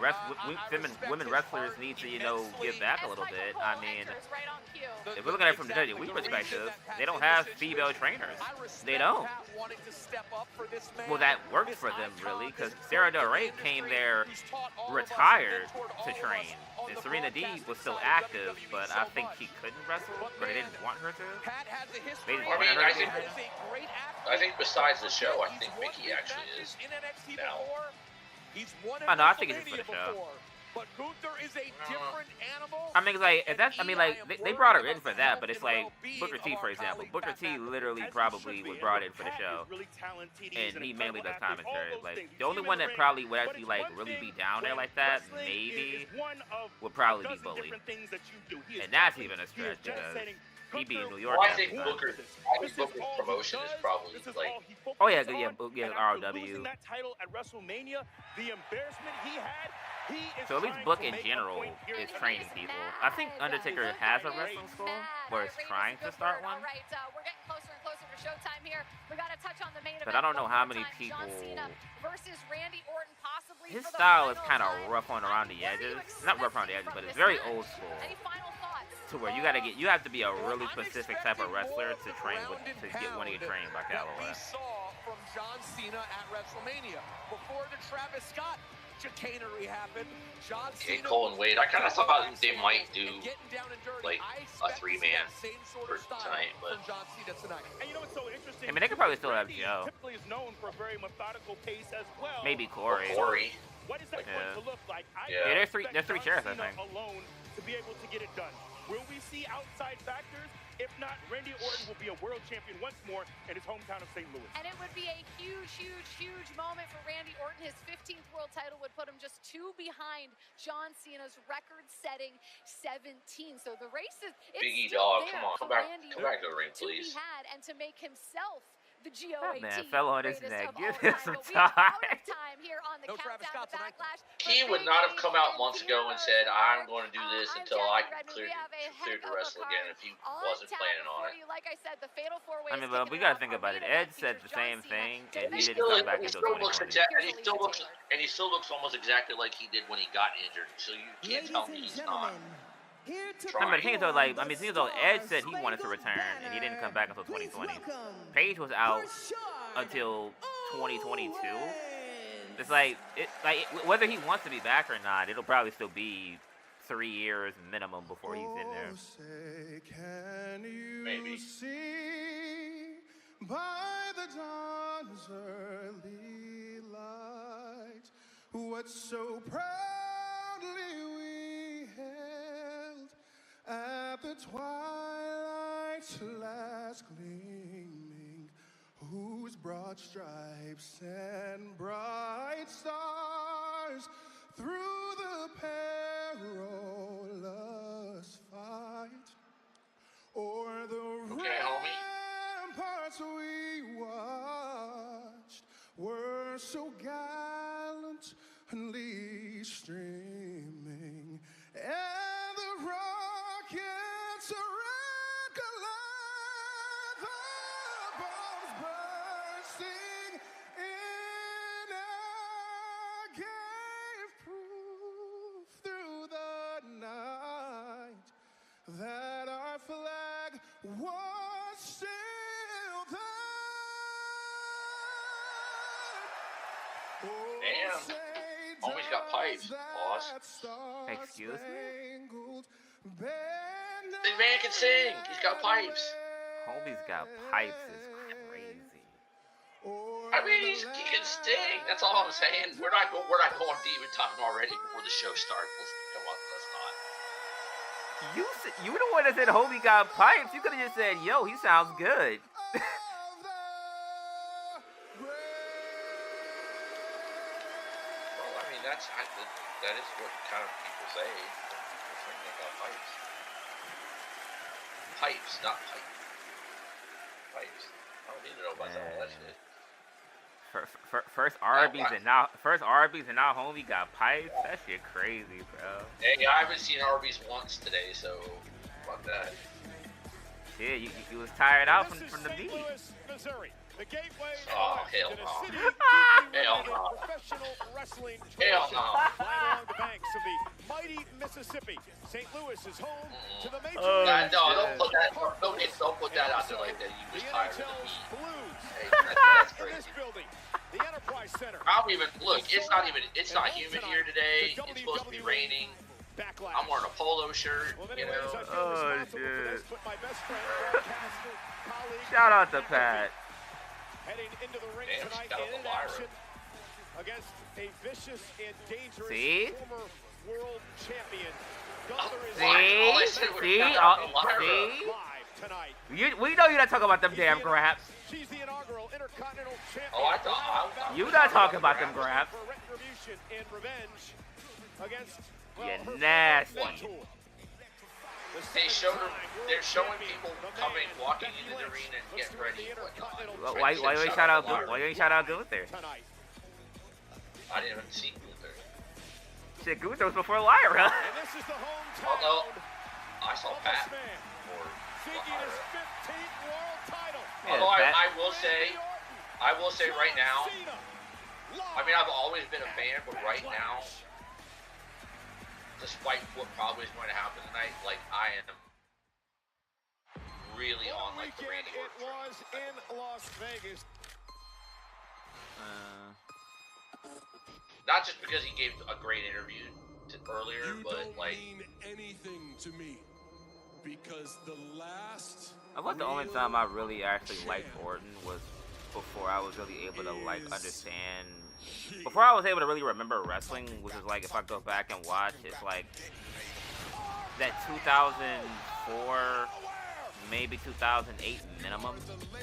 women wrestlers need to, you know, give back a little bit. I mean, if we're looking at it from the WWE perspective, they don't have female trainers. They don't. Well, that worked for them really, because Sarah Del Rey came there retired to train, and Serena D was still active, but I think she couldn't wrestle, or they didn't want her to. They didn't want her to. I think besides the show, I think Mickey actually is now. Oh no, I think it's just for the show. But Gunther is a different animal. I mean, like, if that's, I mean, like, they brought her in for that, but it's like Booker T, for example. Booker T literally probably was brought in for the show, and he mainly does commentary. Like, the only one that probably would actually, like, really be down there like that, maybe, would probably be Bully. And that's even a stretch, because he be in New York. Well, I think Booker's promotion is probably, like... Oh, yeah, ROW. That title at WrestleMania, the embarrassment he had. So at least Book in general is training people. I think Undertaker has a wrestling school, or is trying to start one. We're getting closer and closer to showtime here. We got to touch on the main event. But I don't know how many people. John Cena versus Randy Orton, possibly. His style is kind of rough on around the edges. Not rough around the edges, but it's very old school. Any final thoughts? To where you have to be a really specific type of wrestler to train with, to want to get trained by Callaway. We saw from John Cena at WrestleMania before the Travis Scott chicanery happened. John Cena, Cole and Wade. I kind of thought they might do like a 3-man for tonight, but John Cena tonight. And you know what's so interesting? I mean, they could probably still have Joe. Typically is known for a very methodical pace as well. Maybe Corey. What is that going to look like? There's three chairs, I Cena think. alone to be able to get it done. Will we see outside factors? If not, Randy Orton will be a world champion once more in his hometown of St. Louis. And it would be a huge, huge, huge moment for Randy Orton. His 15th world title would put him just 2 behind John Cena's record-setting 17. So the race is Biggie still dog, there come on, for come Randy back to the ring, to be please. had and to make himself the GO18 Man, fell on his greatest neck. of Give all him time. some But we are out time. of time here on the No Travis countdown Scott to tonight. Backlash. He would not have come out months ago and said, I'm going to do this until I can clear to wrestle again if he wasn't planning on it. Like I said, the Fatal 4-Way. I mean, but we gotta think about it. Ed said the same thing, and he didn't Still, come back he until still looks 2020. and he still looks almost exactly like he did when he got injured. So you can't tell me he's not. I mean, the thing is though, like, the thing is though, Ed said he wanted to return, and he didn't come back until 2020. Paige was out until 2022. It's like, whether he wants to be back or not, it'll probably still be 3 years minimum before he's in there. Say, can you Maybe. see by the dawn's early light what so proudly we held at the twilight's last gleaming, whose broad stripes and bright stars through the perilous fight o'er the ramparts we watched were so gallantly streaming, and the rockets red-glare, the bombs bursting in air gave proof through the night that our flag was still there. Damn. Homie's got pipes. Boss. Excuse me? This man can sing. He's got pipes. Homie's got pipes is crazy. I mean, he can sing. That's all I'm saying. We're not going demon time already before the show starts. Come on, let's not. You the one that said homie got pipes. You could have just said, yo, he sounds good. Well, I mean, that is what kind of people say. They got pipes. Pipes, not pipe. Pipes. I don't need to know about all that shit. First Arby's and now homie got pipes. That shit crazy, bro. Hey, I haven't seen Arby's once today, so fuck that. Yeah, you was tired out from the beat. Missouri, the gateway Oh, hell to the no. city Hell no. professional wrestling Hell tradition. no. Right along the banks of the mighty Mississippi, St. Louis is home to the major No, league. don't put that. Don't put that out there like that. You was The tired of the NHL's beat. Blues Hey, that's in this crazy. building, the Enterprise Center. I don't even look. It's not humid here today. It's supposed to be raining. Backlash. I'm wearing a polo shirt. Well, You many ways I know. feel responsible for this, but my best friend, broadcaster, colleague, Shout out to Pat. heading into the ring Damn, tonight shout out in to Lyra. action against a vicious and dangerous See? former world champion. See? Live tonight. We know you're not talking about them damn graps. She's the inaugural Intercontinental Champion. Oh, I thought. You not talking about them graps. For retribution and revenge against You nasty. They're showing people coming, walking into the arena and getting ready and whatnot. Why you ain't shout out Gunther? I didn't even see Gunther. Shit, Gunther was before Lyra. And this is the hometown. Although I saw of Pat. this man, Or seeking his 15th world title. Yeah, although Pat. I will say right now, I mean I've always been a fan, but right now, despite what probably is going to happen tonight, like I am really on like the Randy It Orton was in Las Vegas. Not just because he gave a great interview earlier, but like mean anything to me because the last I thought the only time I really actually liked Orton was before I was really able to like understand. Before I was able to really remember wrestling, which is like if I go back and watch, it's like that 2004, maybe 2008 minimum.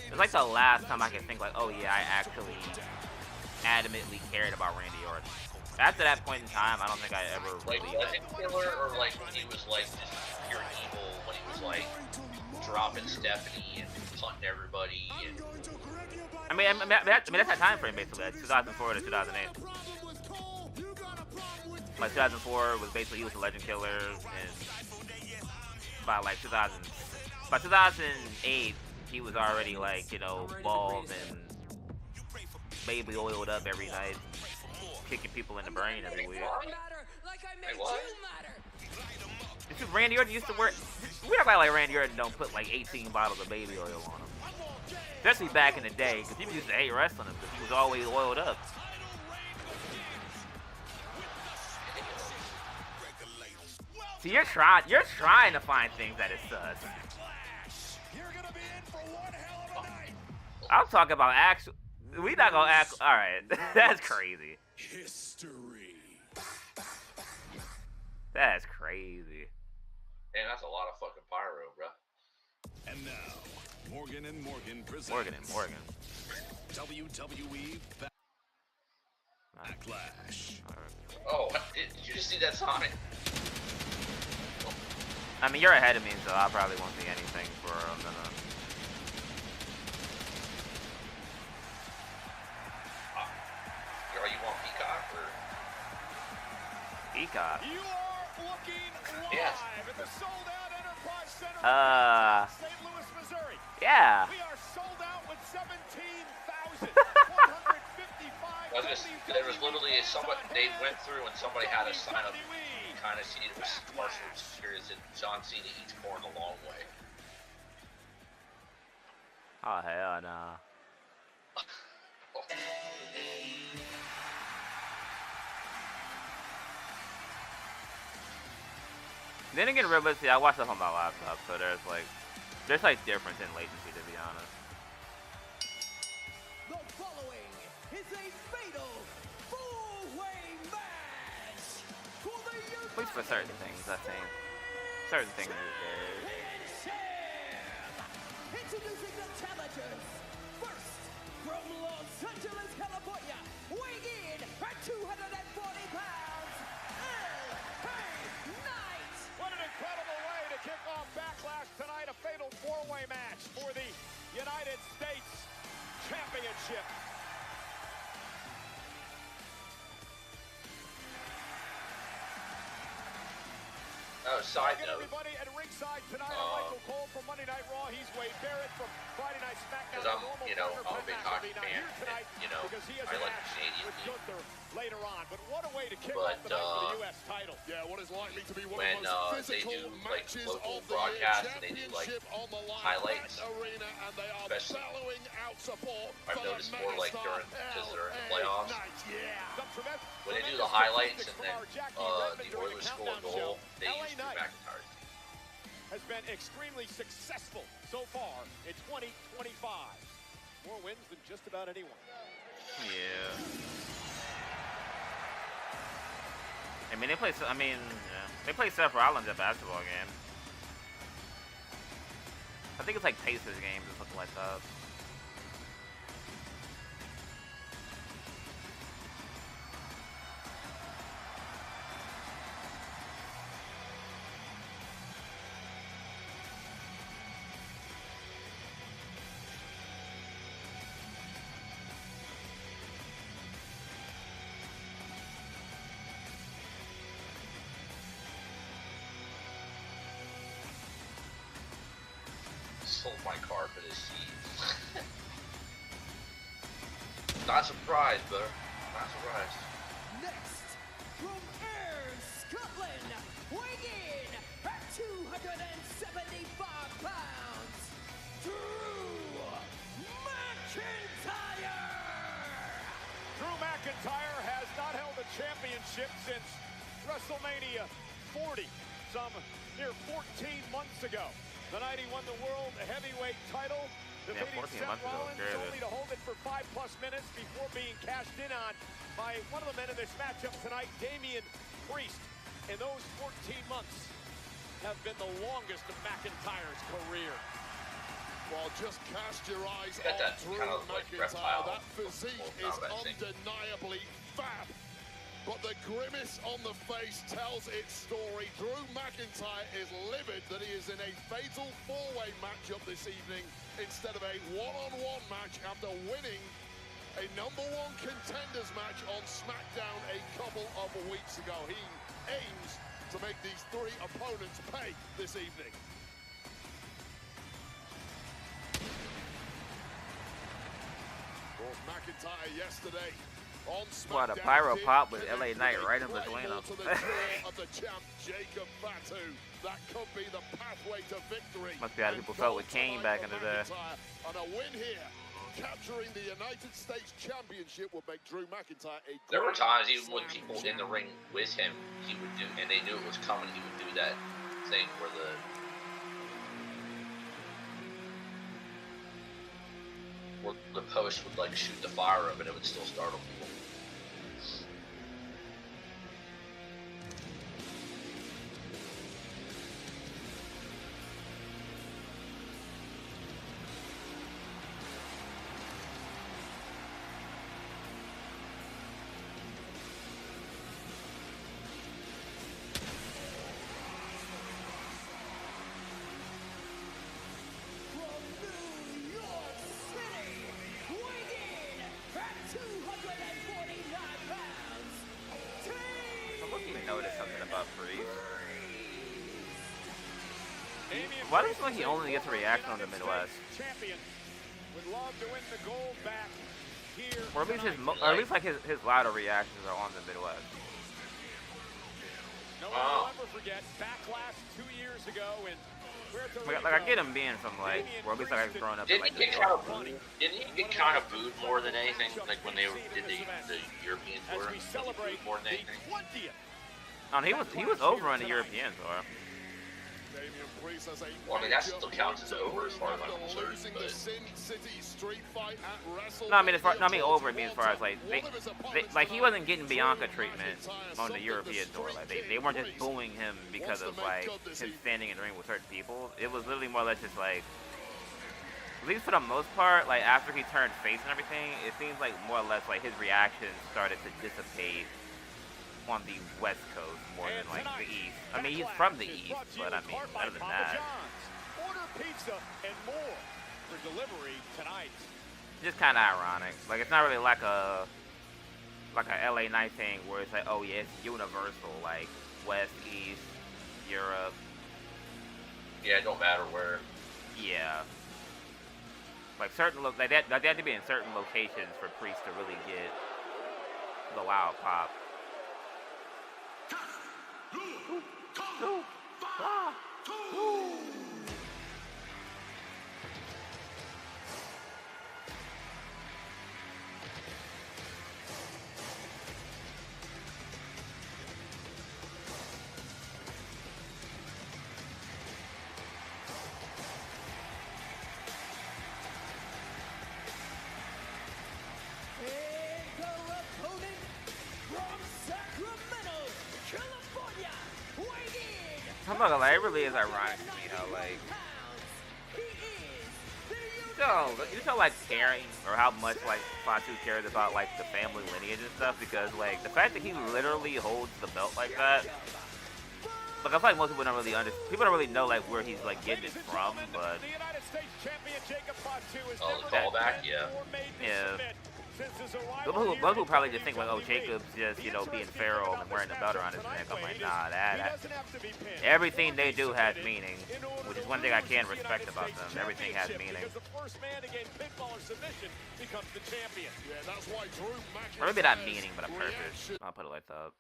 It's like the last time I can think like, oh yeah, I actually adamantly cared about Randy Orton. After that point in time, I don't think I ever like really Legend Killer, or like when he was like just pure evil, when he was like dropping Stephanie and punting everybody. And I mean that's that time frame basically, like 2004 to 2008. Like 2004 was basically he was a Legend Killer, and by 2008 he was already like, you know, bald and baby oiled up every night, kicking people in the brain every week. This is Randy Orton used to wear. We act like Randy Orton don't put like 18 bottles of baby oil on him. Especially back in the day, because people used to hate wrestling him because he was always oiled up. See, you're trying to find things that is sus. I'm talking about actual. We not gonna act. All right, that's crazy. History. That's crazy. Man, that's a lot of fucking pyro, bro. And now, Morgan and Morgan presents Morgan. WWE Backlash. Oh, did you just see that Sonic? I mean, you're ahead of me, so I probably won't see anything for a minute. Are you on Peacock or? Peacock. You are looking live yes. at the Sold Out Enterprise Center in St. Louis, Missouri. Yeah. We are sold out with 17,155. There was literally somebody they went through and somebody had to sign up. Kind of see it was partial securities that John Cena eats corn a long way. Oh hell no. Then again, realistically, I watched stuff on my laptop, so there's like difference in latency, to be honest. The following is a fatal four-way match for the At least for certain things, I think. Certain things are good. Introducing the challengers. First, from Los Angeles, California, weighing in at 240 pounds, Knight. What an incredible way to kick off Backlash tonight. A fatal four-way match for the United States Championship. Oh, side note. Everybody at ringside tonight, Michael Cole from Monday Night Raw. He's Wade Barrett from Friday Night SmackDown. Because I'm a big hockey fan, and, I like the Canadian league. Later on, but what a way to kick off the night for the U.S. title. Yeah, what is likely to be one when of the most they physical do like matches local of the broadcasts and they do like on the line highlights, arena, and they are especially bellowing out support I've noticed more like during because they're in the playoffs. When they do the highlights and then the Oilers score a goal, they use Drew McIntyre. Has been extremely successful so far in 2025. More wins than just about anyone. Yeah. I mean, they play Seth Rollins at basketball games. I think it's like Pacers games or something like that. Sold my car for this seat. Not surprised, brother. Not surprised. Next, from Ayr, Scotland, weighing in at 275 pounds, Drew McIntyre! Drew McIntyre has not held a championship since WrestleMania 40, some near 14 months ago. The night he won the World Heavyweight title Yeah, 14 months ago. Only to hold it for 5+ minutes before being cashed in on by one of the men in this matchup tonight, Damian Priest. And those 14 months have been the longest of McIntyre's career. Well, just cast your eyes Got on that Drew kind of like McIntyre. reptile That physique is undeniably fab. But the grimace on the face tells its story. Drew McIntyre is livid that he is in a fatal four-way matchup this evening instead of a one-on-one match after winning a #1 contenders match on SmackDown a couple of weeks ago. He aims to make these 3 opponents pay this evening. Well, McIntyre yesterday on SmackDown. What a pyro pop with LA Knight right in between them. To the jaw of the champ, Jacob Fatu. That could be the pathway to victory. Must be how people felt with Kane back in the day. On a win here, capturing the United States Championship would make Drew McIntyre a. There were times even with people in the ring with him, he would do, and they knew it was coming. He would do that thing where the post would like shoot the fire up, and it would still startle people. Why does it look like he only gets a reaction on the Midwest? Or at least his louder reactions are on the Midwest. No one will ever forget Backlash 2 years ago and like I get him being from like, or at least like I've grown up in like Didn't he get kind of booed more than anything? Like when they did the European tour, he booed more than anything. Oh, he was over on the European tour. Well, I mean, that still counts as over as far as I'm concerned. No, I mean, over. I mean, as far as like, like he wasn't getting Bianca treatment on the European tour. Like they weren't just booing him because of like him standing in the ring with certain people. It was literally more or less just like, at least for the most part, like after he turned face and everything, it seems like more or less like his reactions started to dissipate on the West Coast more than like the East. I mean, he's from the East, but I mean, other than that, order pizza and more for delivery tonight. Just kind of ironic. Like it's not really like a LA Knight thing where it's like, oh yeah, it's universal, like West, East, Europe. Yeah, it don't matter where. Yeah. Like certain they had to be in certain locations for Priest to really get the loud pop. I'm not gonna lie, it really is ironic to me how like you know like caring or how much like Fatu cares about like the family lineage and stuff, because like the fact that he literally holds the belt like that, like I feel like most people don't really know like where he's like getting it from, but the callback, yeah. Most people probably just think like, oh, Jacob's just, you know, being Pharaoh and wearing the belt around his neck. I'm like, nah, that everything they do has meaning, which is one thing I can respect about them. Everything has meaning. Or maybe not meaning, but a purpose. I'll put it like that.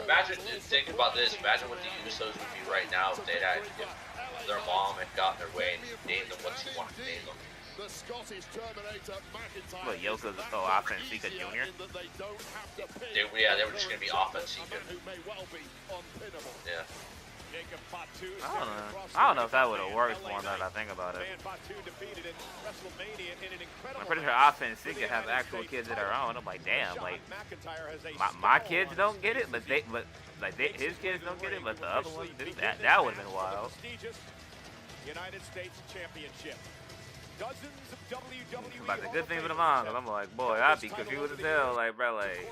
Imagine, think about this, imagine what the Usos would be right now if they'd had, if their mom had gotten their way and named them what she wanted to name them. The Scottish Terminator McIntyre. What, Yoko's Offense Sika Jr.? They were just going to be Offense Sika. Yeah. I don't know if that would have worked for him now that I think about it. I'm pretty sure Asuka and Sika have actual kids of their own. I'm like, damn, like my kids don't get it, but his kids don't get it, but the other ones do. That would have been wild. United States Championship. Dozens of WWE About the good thing for the mom, I'm like, boy, I'd be confused as hell. Like, bro, like,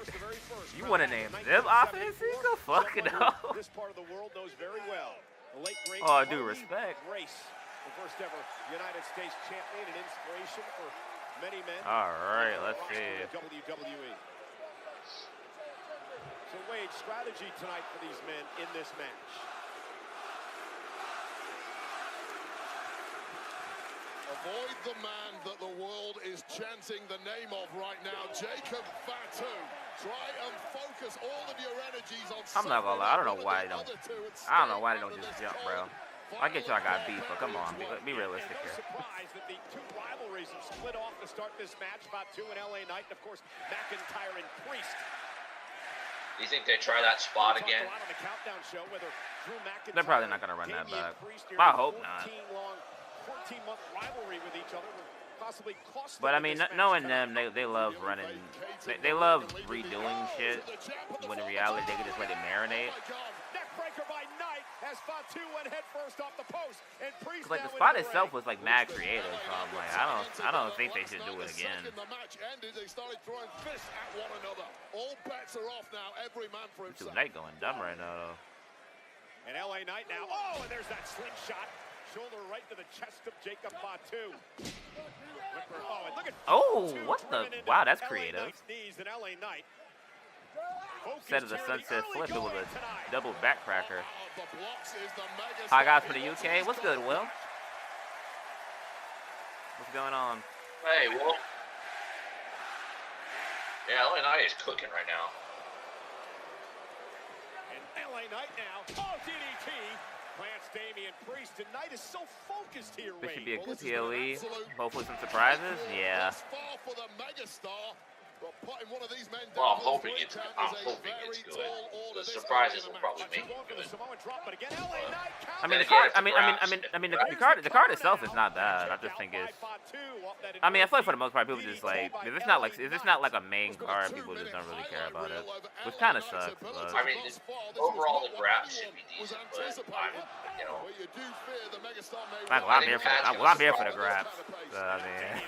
you want to name them Asuka and Sika? Fuck no. This part of the world knows very well. The late great Oh, I do respect. Grace, the first ever United States champion and inspiration for many men. All right, let's see. WWE. So Wade, strategy tonight for these men in this match. Avoid the man that the world is chanting the name of right now, Jacob Fatu. Try and focus all of your energies on. I'm not gonna lie, I don't know why they don't just jump, bro. I get y'all got beef, but come on, be realistic here. Surprised that the two rivalries have split off to start this match. Fatu and LA Knight, and of course McIntyre and Priest. Do you think they try that spot again? They're probably not gonna run that back. I hope not. 14-month rivalry with each other would possibly cost. But I mean, knowing them, they love running. They love redoing shit. When in reality, they can just let it marinate. Neckbreaker by Knight as Fatu went head first off the post, and Priest. Like the spot itself was like mad creative, so I'm like, I don't think they should do it again. The match ended. They started throwing fists at one another. All bets are off now. Every man for himself. Knight going dumb right now, though. And LA Knight now. Oh, and there's that slingshot. Shoulder right to the chest of Jacob Fatu. Oh, and look at what the? Wow, that's creative. Instead of the sunset flip, it was a double backcracker. Hi guys for the UK. What's good, Will? What's going on? Hey, Will. Yeah, LA Knight is cooking right now. And LA Knight now. Oh, DDT. Plants Damian Priest, and Knight is so focused here. This should be a good PLE. Hopefully some surprises. Yeah. Well, I'm hoping it's good. The surprises will probably make it good. I mean, the card itself is not bad. I just think it's. I mean, I feel like for the most part, people just like if it's not like a main card, people just don't really care about it, which kind of sucks. But. I mean, overall the graph should be decent, but I'm here for the grabs. I mean,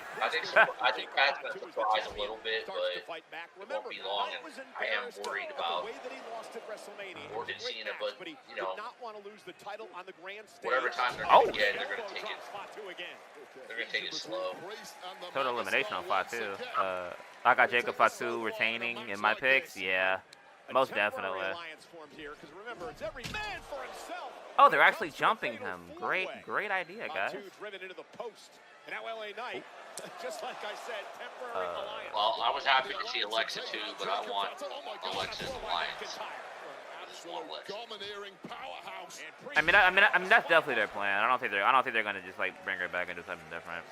I think Pat's gonna surprise a little bit, but it won't be long, and I am worried about Orton Cena, but whatever time they're gonna get, they're gonna take it. They're gonna take it slow. Total elimination on Fatu. I got Jacob Fatu retaining in my picks. Yeah, most definitely. Oh, they're actually jumping him. Great idea, guys. And now LA Knight, just like I said, temporary alliance. Well, I was happy to see Alexa too, but I want Alexa's alliance. I mean, that's definitely their plan. I don't think they're gonna just like bring her back into something different.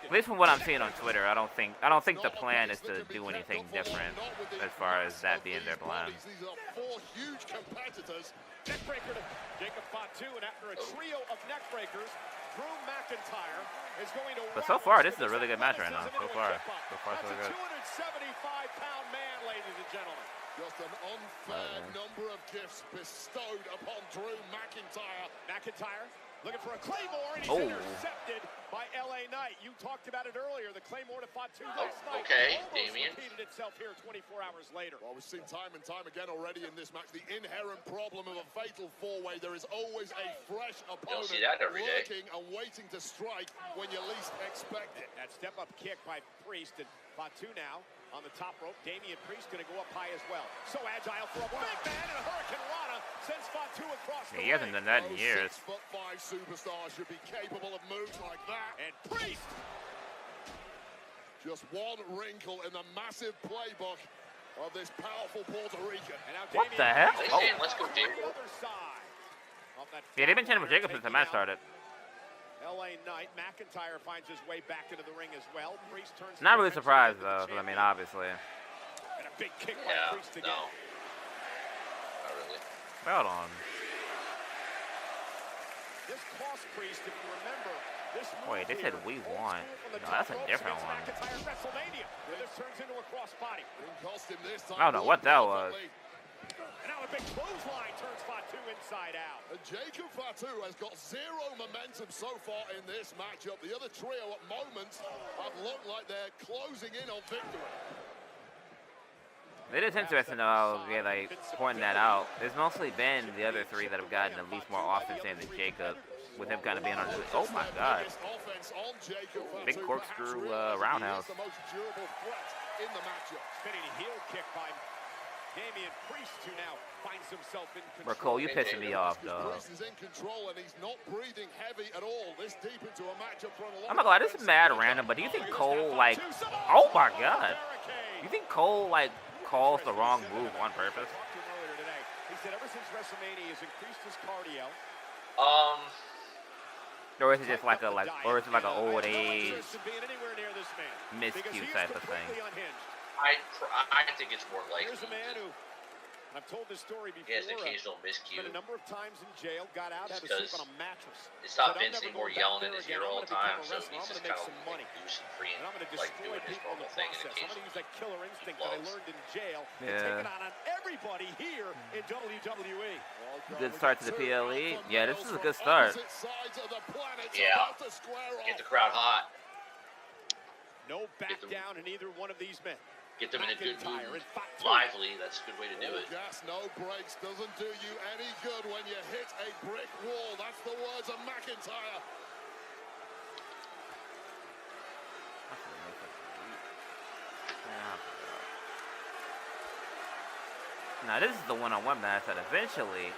At least from what I'm seeing on Twitter, I don't think the plan is to do anything different as far as that being their plan. These are four huge competitors. Neckbreaker to Jacob Fatu, and after a trio of neckbreakers, Drew McIntyre is going to. But so far, this is a really good match right now. So far, so good. 275-pound man, ladies and gentlemen. Just an unfair number of gifts bestowed upon Drew McIntyre. McIntyre looking for a Claymore, and he's intercepted by LA Knight. You talked about it earlier, the Claymore to Fatu last night. Okay, Damien. Repeated itself here 24 hours later. Well, we've seen time and time again already in this match the inherent problem of a fatal four-way. There is always a fresh opponent lurking and waiting to strike when you least expect it. That step-up kick by Priest, and Fatu now on the top rope. Damian Priest going to go up high as well. So agile for a big man, and a Hurricane Rana sends Fatu across the ring. He hasn't done that in years. 6'5" superstar should be capable of moves like that. And Priest! Just one wrinkle in the massive playbook of this powerful Puerto Rican. What the heck? Oh. Let's go, Jacob. Yeah, they've been chanting for Jacob since the match started. LA Knight, McIntyre finds his way back into the ring as well. Priest turns. Not really surprised though, because I mean, obviously. And a big kick by Priest again. No. Not really. Hold on. This cross priest, if you remember, this Wait, they said we won. No, that's a different one. This turns into a crossbody. I don't know what that was. And now a big clothesline turns Fatu inside out. And Jacob Fatu has got zero momentum so far in this matchup. The other trio at moments have looked like they're closing in on victory. It is interesting though, yeah, like pointing that out. It's mostly been the other three that have gotten at least more offense in than Jacob, with him kind of being on the. Oh my God! Big corkscrew roundhouse. Spinning heel kick by Damian Priest, who now finds himself in control. Bro, Cole, you pissing me off, though. Priest is in control and he's not breathing heavy at all. This deep into a matchup for a lot. I'm not gonna lie, this is mad random, but do you think Cole like? Oh my God! You think Cole like calls the wrong move on purpose? He said ever since WrestleMania he's increased his cardio. Or is it just like or is it like an old age miscue type of thing? I think it's more likely. Here's a man who, I've told this story before. He has an occasional miscue. Spent a number of times in jail, got out, had to sleep on a mattress. It's not Vince anymore yelling in his ear all the time, so he's just kind of like loose and free and like doing his normal thing. And I'm going to use that killer instinct that I learned in jail and Yeah. take it on everybody here in WWE. Good start to the PLE. Yeah, this is a good start. Yeah, get the crowd hot. No back down in either one of these men. Get them in a good mood. Lively, that's a good way to do it. Gas, no brakes doesn't do you any good when you hit a brick wall. That's the words of McIntyre. Now this is the one-on-one match that eventually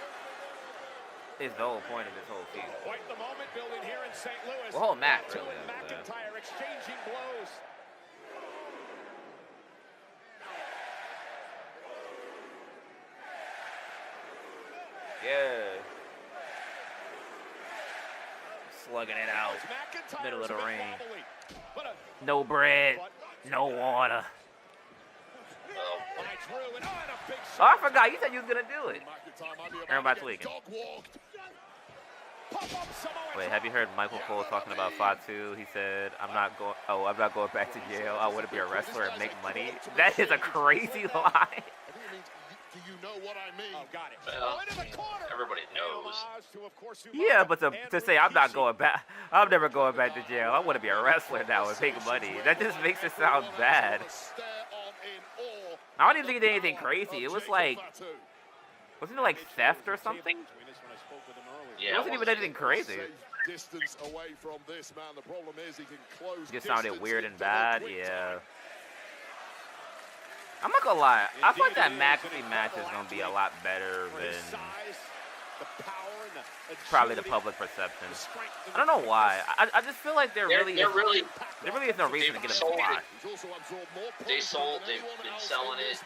is the whole point of this whole feud. Quite the moment building here in St. Louis. The whole match, really. McIntyre exchanging blows. Yeah. Slugging it out. Middle of the ring. No bread. No water. Oh, I forgot. You said you was going to do it. Everybody tweaking. Wait, have you heard Michael Cole talking about Fatu? He said, I'm not going back to jail. I want to be a wrestler and make money. That is a crazy lie. Do you know what I mean? Oh, got it. Well, everybody knows. Yeah, but to say I'm not going back, I'm never going back to jail. I want to be a wrestler now and make money. That just makes it sound bad. I don't even think he did anything crazy. It was like, wasn't it like theft or something? Yeah, it wasn't even anything crazy. Distance away from this man. The problem is he can close. Just sounded weird and bad. Yeah. I'm not gonna lie. I thought that McAfee match is gonna be a lot better than probably the public perception. I don't know why. I just feel like there really is no reason to get him squashed. They've been selling it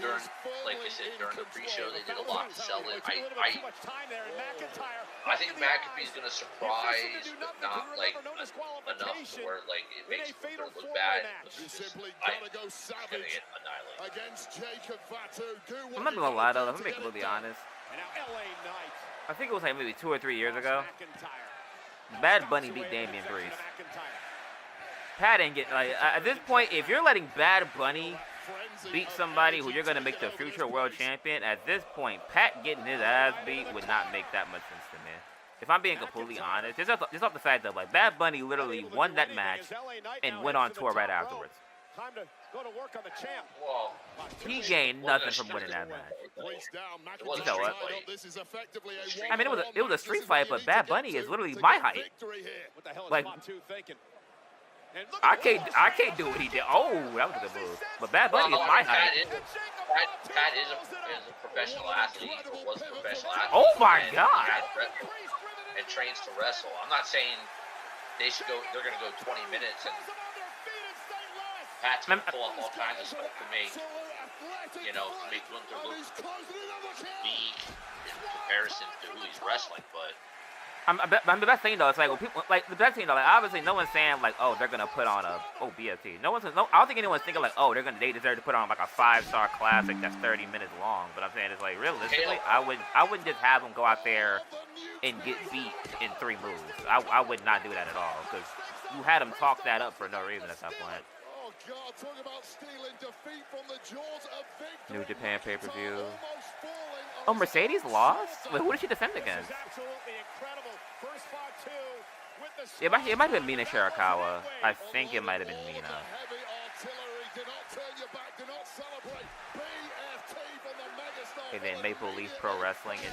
during, like I said, during the pre-show. They did a lot to sell it. I think McAfee's gonna surprise, but not like enough where like it makes it look bad. He's gonna get annihilated. I'm not gonna lie though. Let me be completely honest. I think it was like maybe 2 or 3 years ago. Bad Bunny beat Damian Priest. Pat ain't getting like at this point. If you're letting Bad Bunny beat somebody who you're gonna make the future world champion, at this point, Pat getting his ass beat would not make that much sense to me. If I'm being completely honest, just off the fact that like Bad Bunny literally won that match and went on tour right afterwards. Time to go to work on the champ. Whoa. He gained nothing from winning that match. You know what? I mean, it was a street fight, but Bad Bunny is literally my height. Like, I can't do what he did. Oh, that was a good move. But Bad Bunny is my height. Pat is a professional athlete, or was a professional athlete. Oh my God! And trains to wrestle. I'm not saying they should go. They're going to go 20 minutes and Pat's going to pull up all kinds of stuff to make Gunther look weak in comparison to who he's wrestling. But the best thing though, it's like when people like the best thing though, like obviously no one's saying like, oh, they're gonna put on a BFT. I don't think anyone's thinking like, oh, they deserve to put on like a 5-star classic that's 30 minutes long. But I'm saying it's like realistically, I wouldn't just have them go out there and get beat in 3 moves. I would not do that at all because you had them talk that up for no reason at that point. Oh God, talk about stealing defeat from the jaws of victory. New Japan pay-per-view. Oh, Mercedes lost? Wait, who did she defend against? It might have been Mina Shirakawa. I think it might have been Mina. And then Maple Leaf Pro Wrestling in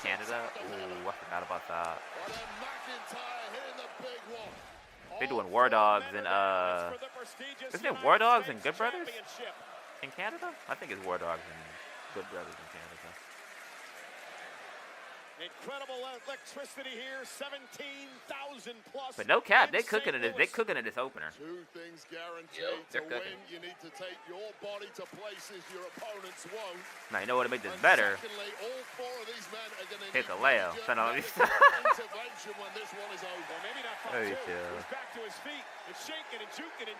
Canada. Ooh, I forgot about that. They're doing War Dogs and isn't it War Dogs and Good Brothers in Canada? I think it's War Dogs and Good Brothers in Canada. Incredible electricity here, 17,000 plus. But no cap, they cooking in this opener. 2 things guaranteed. They're to cooking. win, you need to take your body to places your opponents won't. Now you know what to make this better. Secondly, all 4 of these men are going to Pick a Leo. intervention when this one is over. Well, maybe not Oh, Fatu. yeah. He's back to his feet. It's shaking and juking and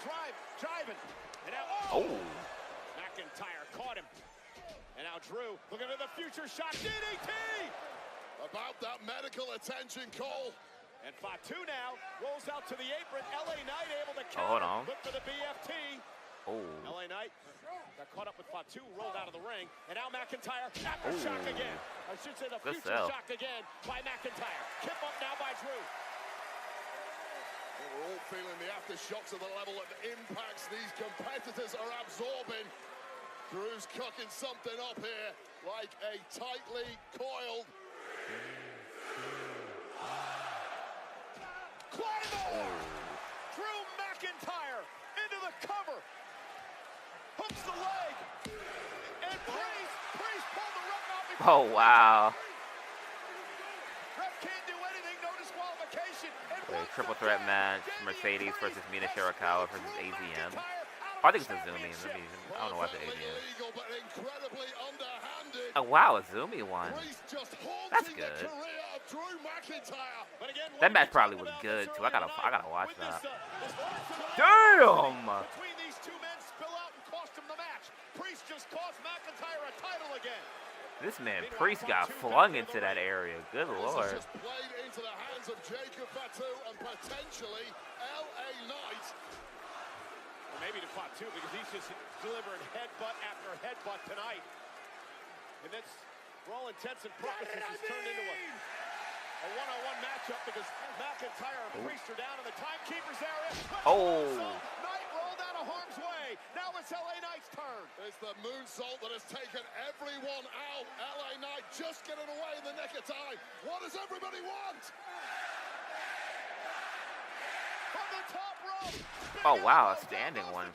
driving. And now, McIntyre caught him. And now Drew looking at the future shot. DDT! About that medical attention, Cole. And Fatu now rolls out to the apron. LA Knight able to count. Hold on. Look for the BFT. Oh. LA Knight got caught up with Fatu, rolled out of the ring. And now McIntyre, aftershock again. I should say the Good future sell. shock again by McIntyre. Kip up now by Drew. We're all feeling the aftershocks of the level of impacts these competitors are absorbing. Drew's cooking something up here like a tightly coiled. Claymore! Drew McIntyre into the cover. Hooks the leg. And Priest pulled the ref out before. Oh wow. Ref can't do anything, no disqualification. Wait, triple threat match: Mercedes versus Mina Shirakawa versus AZM. I think it's Azumi. I don't know why it's AZM. Oh wow, Azumi won. That's good. That match probably was good too. I gotta watch that. Damn! Between these 2 men spill out and cost him the match. Priest just cost McIntyre a title again. This man Priest got flung into that area. Good lord. Just played into the hands of Jacob Fatu and potentially LA Knight. Or maybe to Fatu because he's just delivering headbutt after headbutt tonight. And that's, for all intents and purposes, has turned into a one-on-one matchup because McIntyre and Priest are down in the timekeeper's area. Oh. Knight rolled out of harm's way. Now it's LA Knight's turn. It's the moonsault that has taken everyone out. LA Knight just getting away in the nick of time. What does everybody want? From the top rope. Oh wow, a standing one.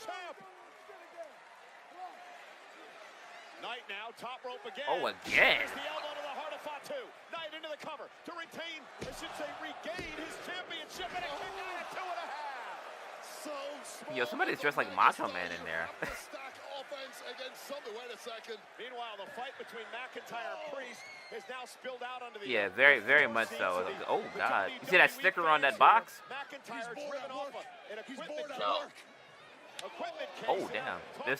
Knight now, top rope again. Oh, again. The elbow to the heart of Fatu. Knight into the cover to retain, I should say regain his championship, and a kick out at 2.5. So smart. Yo, somebody's dressed like Macho Man in there. Stack offense against something. Wait a second. Meanwhile, the fight between McIntyre and Priest has now spilled out onto the Yeah, very much so. Oh god. You see that sticker on that box? McIntyre driven off an equipment case. Oh damn. This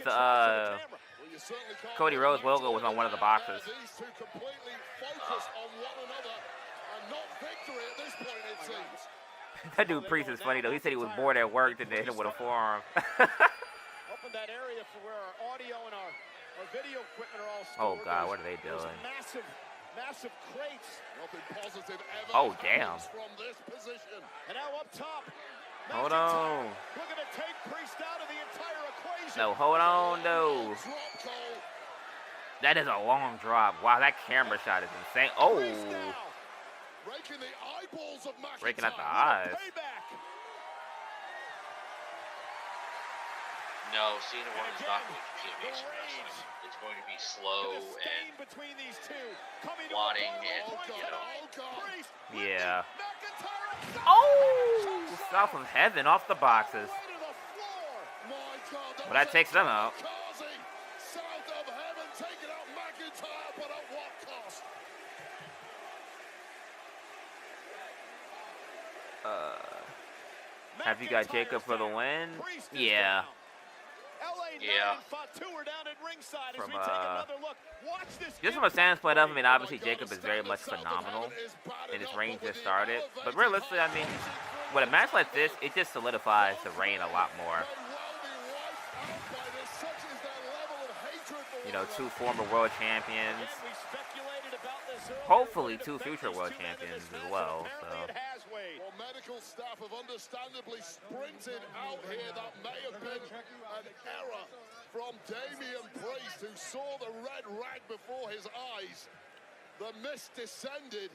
Cody Rhodes logo was on one of the boxes. These 2 completely focused on one another and not victory at this point, it seems. That dude Priest is funny though. He said he was bored at work and they hit him with a forearm. Open that area for where our audio and our video equipment are all stored. Oh god, what are they doing? Massive crates. Nothing positive ever Oh damn. from this position. And now up top. Hold on. Looking to take Priest out of the entire equation. No, hold on, no. That is a long drop. Wow, that camera shot is insane. Oh. Raking the eyeballs of McIntyre. Breaking out the eyes. No, Cena is not going to be amazing wrestling. It's going to be slow and wanting and, Yeah. Oh! South of Heaven off the boxes. But that takes them out. South of Heaven taking out McIntyre, but at what cost? Have you got Jacob for the win? Yeah. Yeah. From just from a standpoint of, I mean, obviously Jacob is very much phenomenal, and his reign just started. But realistically, I mean, with a match like this, it just solidifies the reign a lot more. You know, 2 former world champions. Hopefully 2 future world champions as well. So. Well, medical staff have understandably sprinted out here. That may have been an error from Damian Priest, who saw the red rag before his eyes. The mist descended,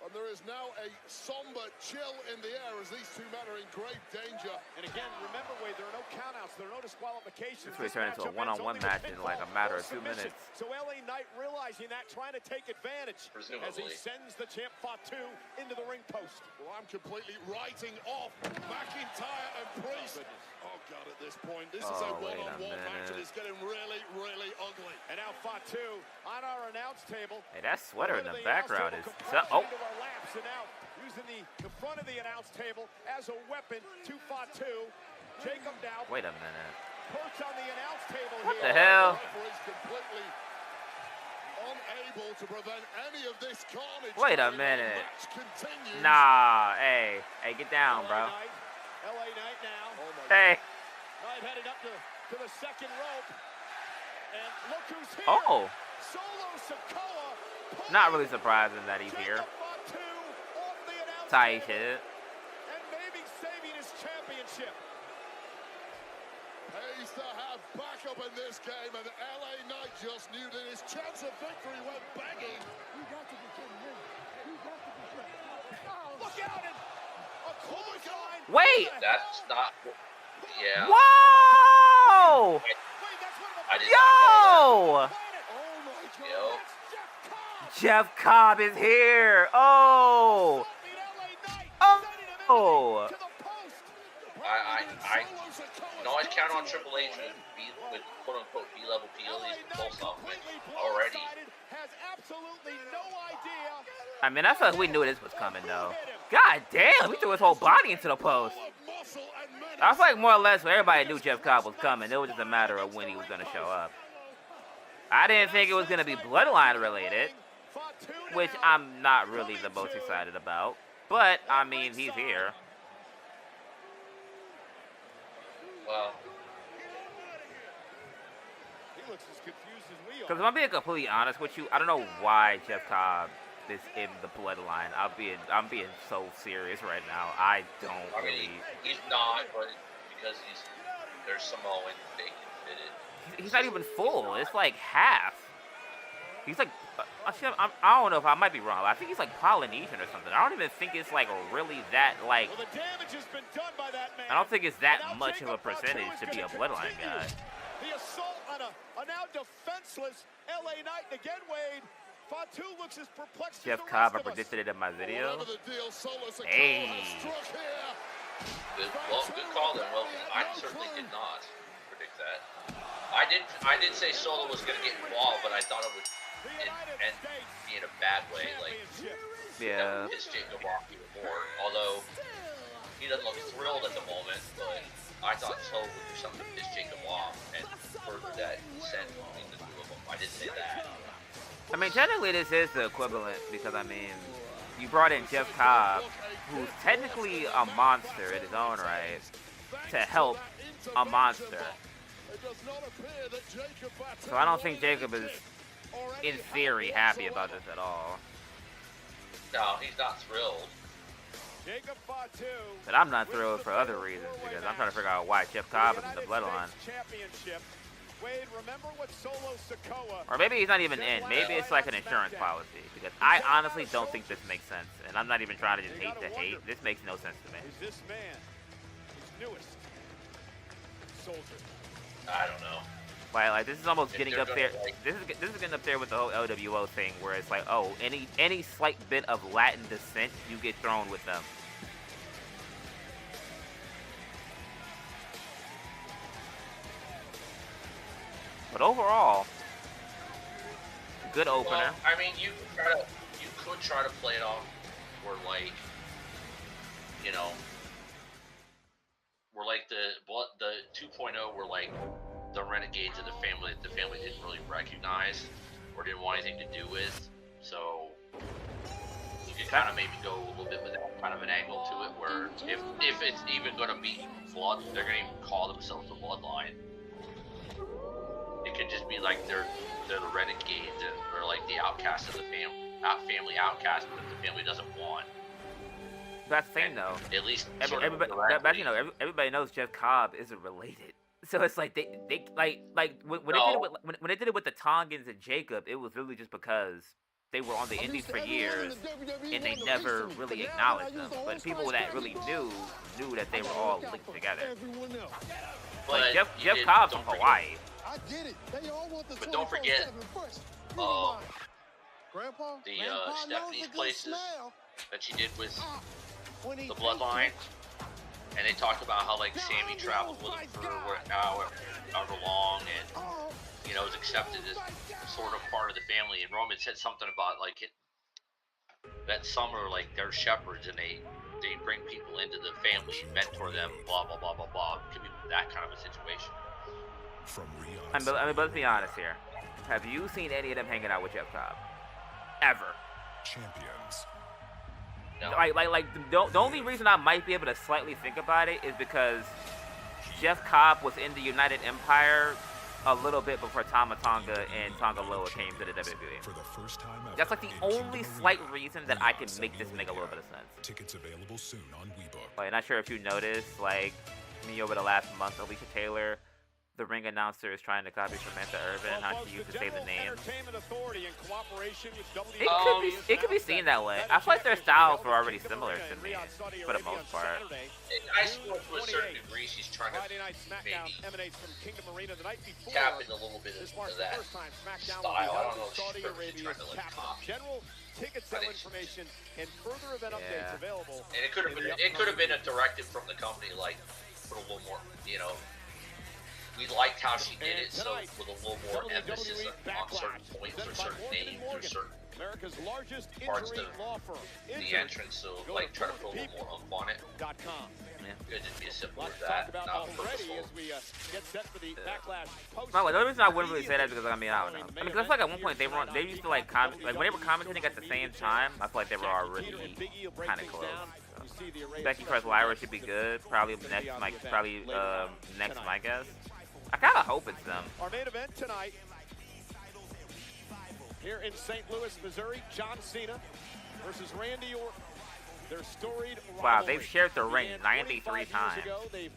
and there is now a somber chill in the air as these two men are in great danger. And again, remember, Wade, there are no countouts, there are no disqualifications. This will turn into a one-on-one match in like a matter of 2 minutes. So LA Knight realizing that, trying to take advantage as he sends the champ Fatu into the ring post. Well, I'm completely writing off McIntyre and Priest. Oh, God, at this point, this is a one-on-one match, and it's getting really, really ugly. And now Fatu on our announce table. Hey, that sweater in the background is... Oh. Laps and now using the front of the announce table as a weapon to Fatu. Jacob now. Wait a minute. Perched on the announce table what here. The hell? Completely unable to prevent any of this carnage. Wait a minute. Nah, hey, get down, bro. LA Knight now. Hey. Knight headed up to the second rope. And look who's here. Oh. Solo Sikoa. Not really surprising that he's here. Tight shit. And maybe saving his championship. Pays to have backup in this game, and LA Knight just knew that his chance of victory went begging. You got to be kidding me. You got to be kidding me. Oh, look out! And a clothesline. Wait! That's not... Yeah. Whoa! Yo! Yo. Jeff Cobb is here. Oh. Oh. I can always count on Triple H with quote unquote B-level PLEs to pull something already. I mean, I feel like we knew this was coming though. God damn, he threw his whole body into the post. I feel like more or less everybody knew Jeff Cobb was coming. It was just a matter of when he was going to show up. I didn't think it was going to be Bloodline related, which I'm not really the most excited about. But, I mean, he's here. Well, he looks as confused as we are. Because if I'm being completely honest with you, I don't know why Jeff Cobb is in the Bloodline. I'm being so serious right now. I mean, he's not, but because there's Samoan, they can fit it. He's not even full. It's like half. He's like, I don't know if I might be wrong. I think he's like Polynesian or something. I don't even think it's like really that like. Well, the damage has been done by that man. I don't think it's that much of a percentage to be a Bloodline guy. The assault on a now defenseless LA Knight, and again, Wade. Fatu looks as perplexed as Jeff Cobb, I predicted it in my video. Hey. Good call then. Well, I certainly did not predict that. I did say Solo was going to get involved, but I thought it would and be in a bad way, like piss Jacob off even more. Although he doesn't look thrilled at the moment, but I thought Solo would do something to piss Jacob off and further that descent between the two of them. I did say that. I mean, technically this is the equivalent because, I mean, you brought in Jeff Cobb, who's technically a monster in his own right, to help a monster. So I don't think Jacob is, in theory, happy about this at all. No, he's not thrilled. But I'm not thrilled for other reasons because I'm trying to figure out why Jeff Cobb is in the Bloodline. Wade, remember what Solo Sikoa. Or maybe he's not even in. Maybe it's like an insurance policy. Because I honestly don't think this makes sense. And I'm not even trying to just hate to hate. This makes no sense to me. Is this man his newest soldier? I don't know. Like this is almost getting up there. This is getting up there with the whole LWO thing where it's like, oh, any slight bit of Latin descent, you get thrown with them. But overall, good opener. Well, I mean, you could try to play it off where like you know, were like the 2.0 were like the renegades of the family that the family didn't really recognize or didn't want anything to do with. So you could kind of maybe go a little bit with that kind of an angle to it, where if it's even going to be blood, they're going to even call themselves the Bloodline. It could just be like they're the renegades or like the outcasts of the family outcast that the family doesn't want. That's the thing, though. At least everybody knows Jeff Cobb isn't related. So it's like they like when they did it with the Tongans and Jacob, it was really just because they were on the Indies for years and they never really acknowledged them. But people that really knew that they were all linked together. Like Jeff Cobb's from Hawaii. I get it. They all want the but don't forget Grandpa, Stephanie's places that she did with the Bloodline, and they talked about how like Sammy traveled with him for however long, and you know was accepted as sort of part of the family. And Roman said something about like that summer, like they're shepherds and they bring people into the family, mentor them, blah blah blah blah blah. It could be that kind of a situation. I mean, let's be honest here. Have you seen any of them hanging out with Jeff Cobb? Ever? Champions. No. Like the only reason I might be able to slightly think about it is because Jeff Cobb was in the United Empire a little bit before Tama Tonga and Tonga Loa came to the WWE. For the first time ever, that's like the only slight reason that I can make this make a little bit of sense. Tickets available soon on WeBook. Like, not sure if you noticed, like me over the last month, Alicia Taylor, the ring announcer, is trying to copy Samantha Irvin, how she used to say the name. It could be seen that way. I feel like their styles were already similar to me, for the most part. I suppose to a certain degree she's trying to maybe tap in a little bit of that style. I don't know if she's perfectly trying to like copy. Ticket sale information and further event updates available. And it could have been a directive from the company, like put a little more, you know. We liked how she did it, so with a little more emphasis on certain points or certain names or certain parts of the entrance, so like try to put a little more oomph on it. Could just be as simple as that, not purposeful. No, the only reason I wouldn't really say that is because I don't know. I mean, because I feel like at one point they used to like when they were commentating at the same time, I feel like they were already kind of close. So. Becky vs. Lyra should be good. Probably next, my guess. I kind of hope it's them. Our main event tonight, here in St. Louis, Missouri, John Cena versus Randy Orton. Their storied rivalry. Wow, they've shared the ring 93 times. Ago, they've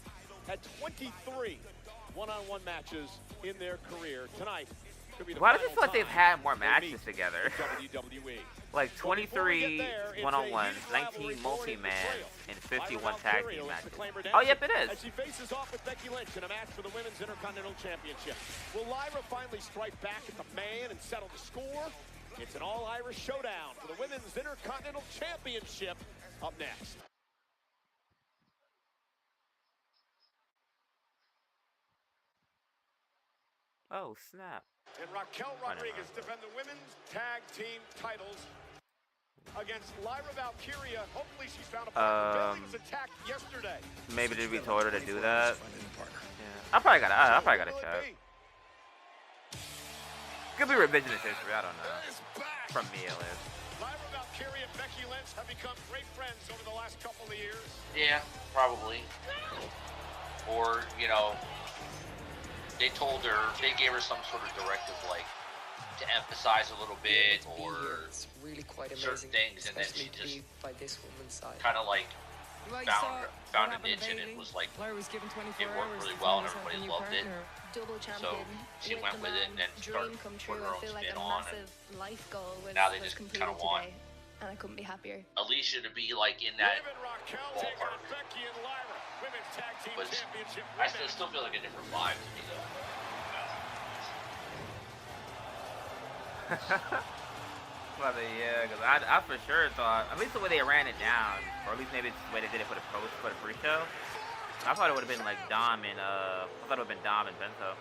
had 23 one-on-one matches in their career. Tonight could be the Why does it feel like they've had more matches together? WWE. Like 23 one-on-ones, 19 multi-mans, and 51 tag team matches. Oh, yep, it is. As she faces off with Becky Lynch in a match for the Women's Intercontinental Championship. Will Lyra finally strike back at the man and settle the score? It's an all-Irish showdown for the Women's Intercontinental Championship up next. Oh, snap. And Raquel Rodriguez defend the women's tag team titles against Lyra Valkyria. Hopefully she's found a partner. Bayley was attacked yesterday. Maybe did we told her to do that? Yeah. I probably gotta check. Could be revisionist history, I don't know. From me at least. Lyra Valkyria and Becky Lynch have become great friends over the last couple of years. Yeah, probably. Or, you know, they gave her some sort of directive, like, to emphasize a little bit, or really quite certain things, and then she just kind of like found a niche, and it was like, it worked really well, and everybody loved it. So she went with it, and then started putting her own spin on, and now they just kind of want and I couldn't be happier. Alicia to be like in that ballpark. But I still feel like a different vibe to me though. Well, yeah, because I for sure thought, at least the way they ran it down, or at least maybe it's the way they did it for the pre-show, I thought it would have been like Dom and Bento.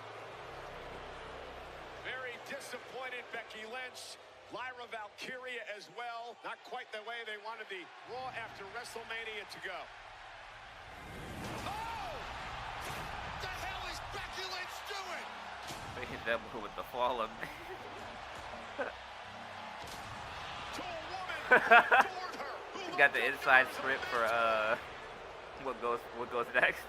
Very disappointed Becky Lynch Lyra Valkyria as well. Not quite the way they wanted the Raw after WrestleMania to go. Oh! The hell is Becky Lynch doing? They hit that with the fall of got the inside script for what goes next.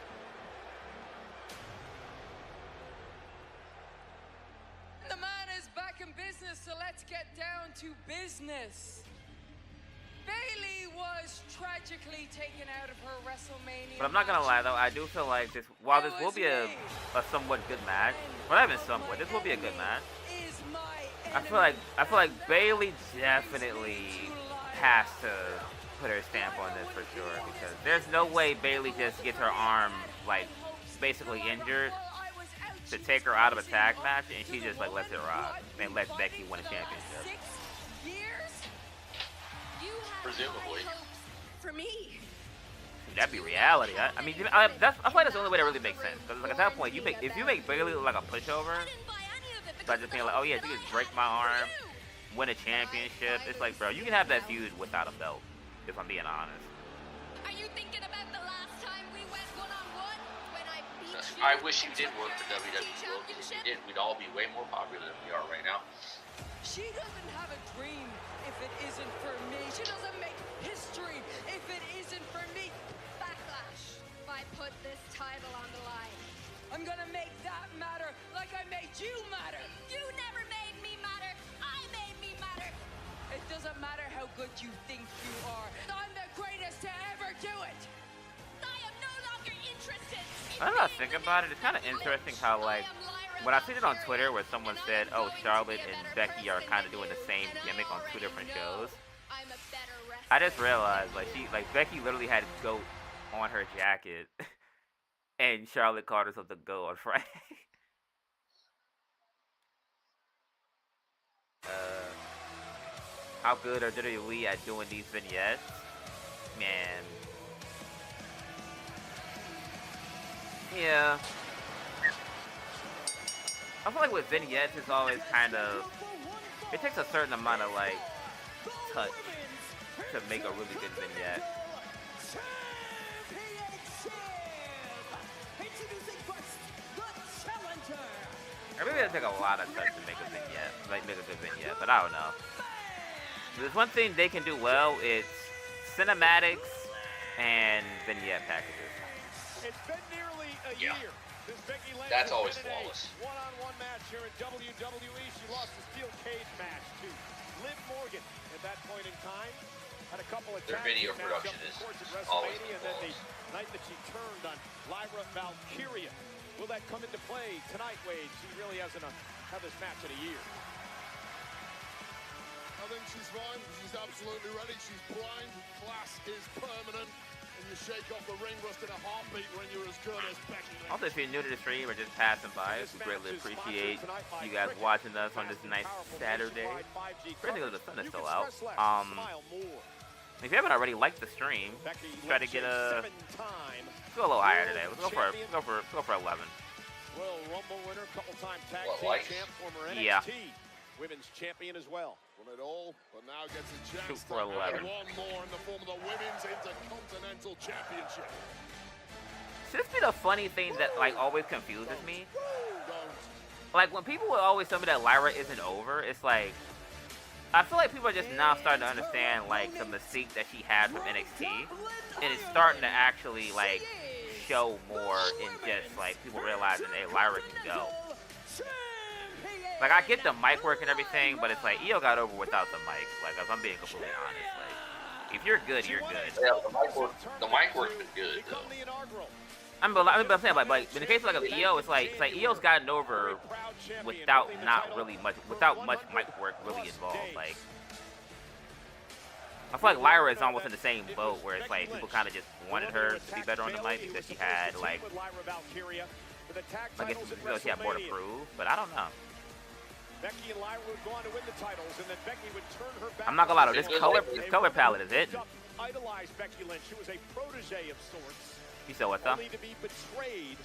The man is back in business, so let's get down to business. Bayley was tragically taken out of her WrestleMania. But I'm not gonna lie though, I do feel like this. While this will be a somewhat good match, but not even somewhat, this will be a good match. I feel like Bayley definitely has to put her stamp on this for sure, because there's no way Bayley just gets her arm like basically injured to take her out of a tag match and she just like lets it rock and lets Becky win a championship. 6 years? Presumably. For me. That'd be reality. I mean, I feel like that's the only way that really makes sense. Because like at that point, if you make Bayley look like a pushover, by just being like, oh yeah, she just break my arm, win a championship, it's like, bro, you can have that feud without a belt. If I'm being honest. Are you thinking about the last time we went one-on-one when I beat you? I wish you did work for WWE. If you did, we'd all be way more popular than we are right now. She doesn't have a dream if it isn't for me. She doesn't make history if it isn't for me. Backlash. If I put this title on the line, I'm gonna make that matter like I made you matter. You never made me matter. I made me matter. It doesn't matter how good you think you are. I'm the greatest to ever do it. I am no longer interested. I don't know, think about it. It's kind of interesting how, like, when I seen it on Twitter where someone said, oh, Charlotte and Becky are kind of doing the same gimmick on 2 different shows, I just realized, like, Becky literally had GOAT on her jacket, and Charlotte called herself the GOAT on Friday. How good are WWE at doing these vignettes? Man. Yeah. I feel like with vignettes, it's always kind of... It takes a certain amount of, like, touch to make a really good vignette. I maybe it'll take a lot of touch to make a vignette, like make a good vignette, but I don't know. There's one thing they can do well, it's cinematics and vignette packages. It's been nearly a year since Becky Lynch That's always flawless. One-on-one match here in WWE. She lost the steel cage match to Liv Morgan at that point in time. Had a couple of their video production is always and then the night that she turned on Lyra Valkyria. Will that come into play tonight, Wade? She really hasn't had this match in a year. I think she's fine. She's absolutely ready. She's blind. Class is permanent. And you shake off the ring rust in a heartbeat when you're as good as Becky Lynch. Also, if you're new to the stream or just passing by, we greatly appreciate you guys watching us on this nice Saturday. Apparently the sun is still out. If you haven't already liked the stream, try to get a... Let's go a little higher today. Let's go for 11. Well, Rumble winner, couple-time tag team champ, former NXT women's champion as well. Won it all, but now gets a chance Shoot for 11. one more in the form of the Women's Intercontinental Championship. Should this be the funny thing that like always confuses me? Like when people will always tell me that Lyra isn't over, it's like I feel like people are just now starting to understand like the mystique that she had from NXT, and it's starting to actually like show more in just like people realizing, hey, Lyra can go. Like I get the mic work and everything, but it's like Io got over without the mic. Like if I'm being completely honest, like if you're good, you're good. Yeah, the mic work's been good though. I'm saying like in the case of like Io, it's like Io's gotten over without much mic work really involved. Like I feel like Lyra is almost in the same boat where it's like people kind of just wanted her to be better on the mic because she had like I guess she had more to prove, but I don't know. Becky and Lyra would go on to win the titles, and then Becky would turn her back. I'm not gonna lie, this color palette is it. Idolized Becky Lynch, who was a protege of sorts. You said what's up? Only to be betrayed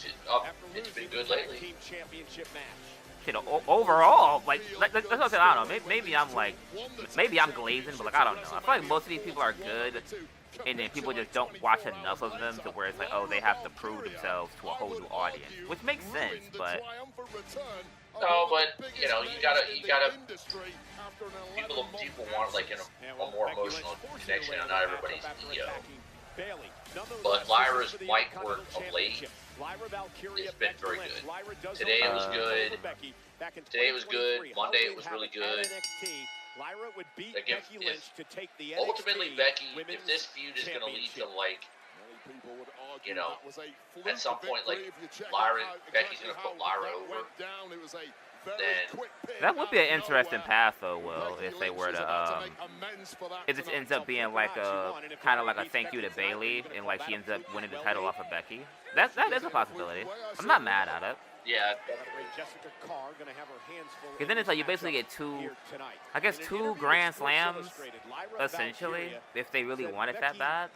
it's been good lately. Team championship match. shit, overall, like, that's what I'm saying. I don't know. Maybe I'm like, maybe I'm glazing, but like, I don't know. I feel like most of these people are good, and then people just don't watch enough of them to where it's like, oh, they have to prove themselves to a whole new audience, which makes sense, but. No, but you know, you gotta. People want like a more emotional connection. Not everybody's ego. But Lyra's mic work of late has been very good. Today it was good. Today it was good. Monday it was really good. Ultimately, Becky, if this feud is going to lead to like, you know, at some point like Becky's going to put Lyra over, then that would be an interesting path, though, Will, if they were to, if it ends up being like a, kind of like a thank you to Bayley, and like she ends up winning the title off of Becky. That is a possibility. I'm not mad at it. Yeah. Because then it's like you basically get two Grand Slams, essentially, if they really want it that bad.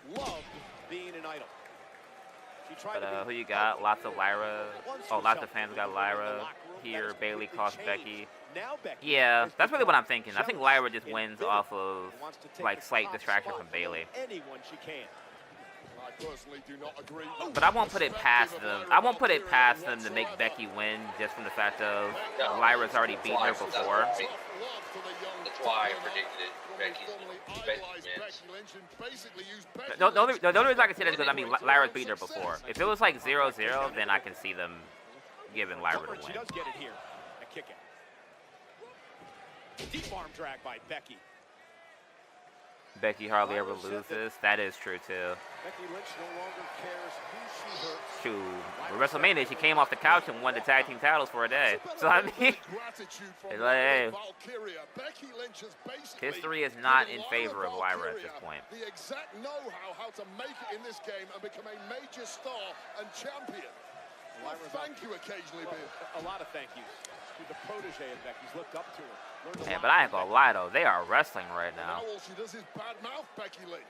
But who you got? Lots of Lyra. Oh, lots of fans got Lyra. Here, Bayley cost Becky. Yeah, that's really what I'm thinking. I think Lyra just wins off of like slight distraction from Bayley. But I won't put it past them. I won't put it past them to make Becky win just from the fact of Lyra's already beaten her before. That's why I predicted Becky wins. The only reason I can say that is because, I mean, Lyra's beaten her before. If it was like 0-0, then I can see them giving Lyra the win. She does get it here. A kick out. Deep arm drag by Becky. Becky hardly ever loses. That is true too. Becky Lynch no longer cares who she hurts. Shoot, with WrestleMania, she came off the couch and won the tag team titles for a day. So I mean, it's like, hey, history is not in favor of Lyra at this point. The exact know-how how to make it in this game and become a major star and champion. Thank you occasionally, Bill. A lot of thank yous. To the protege of Becky's looked up to her. Yeah, but I ain't gonna lie though, they are wrestling right now.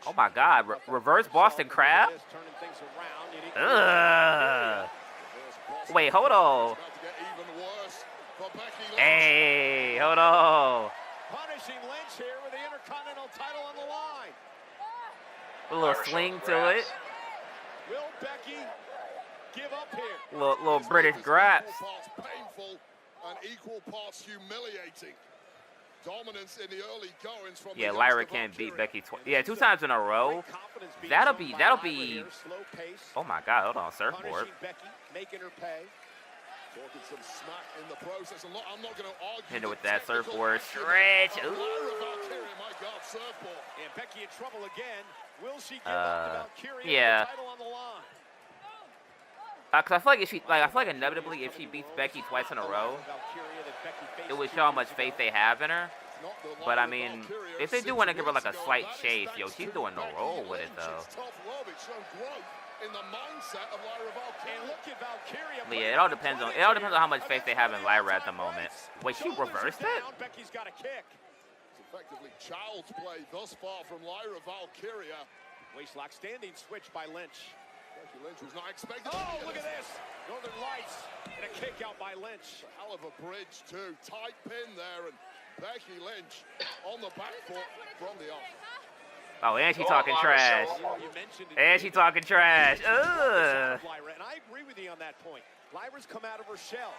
Oh my God, reverse Boston Crab? Ugh. Wait, hold on. Hey, hold on. Punishing Lynch here with the Intercontinental title on the line. A little swing to it. Will Becky give up here? Little British graps. Painful and equal parts humiliating. Dominance in the early goings from yeah, Lyra can't beat Becky twice. Yeah, 2 times in a row. That'll be. Oh my God! Hold on, surfboard. Becky, making her pay. Talking some smack in the process. I'm not going to argue. Hit her with that surfboard stretch. Ooh. My God, surfboard. And Becky in trouble again. Will she give up to Valkyria yeah. the title on the line? Cause I feel like inevitably if she beats Becky twice in a row, it would show how much faith they have in her. But I mean, if they do want to give her like a slight chase, yo, she's doing no roll with it though. But yeah, it all depends on how much faith they have in Lyra at the moment. Wait, she reversed it? Becky's got a kick. It's effectively child's play thus far from Lyra Valkyria. Waistlock standing switch by Lynch. Becky Lynch was not expecting. Oh, look at this! Northern Lights and a kick out by Lynch. Hell of a bridge too. Tight pin there, and Becky Lynch on the back foot from the off. Oh, and she talking trash. And she talking trash. Ugh. And I agree with you on that point. Lyra's come out of her shell.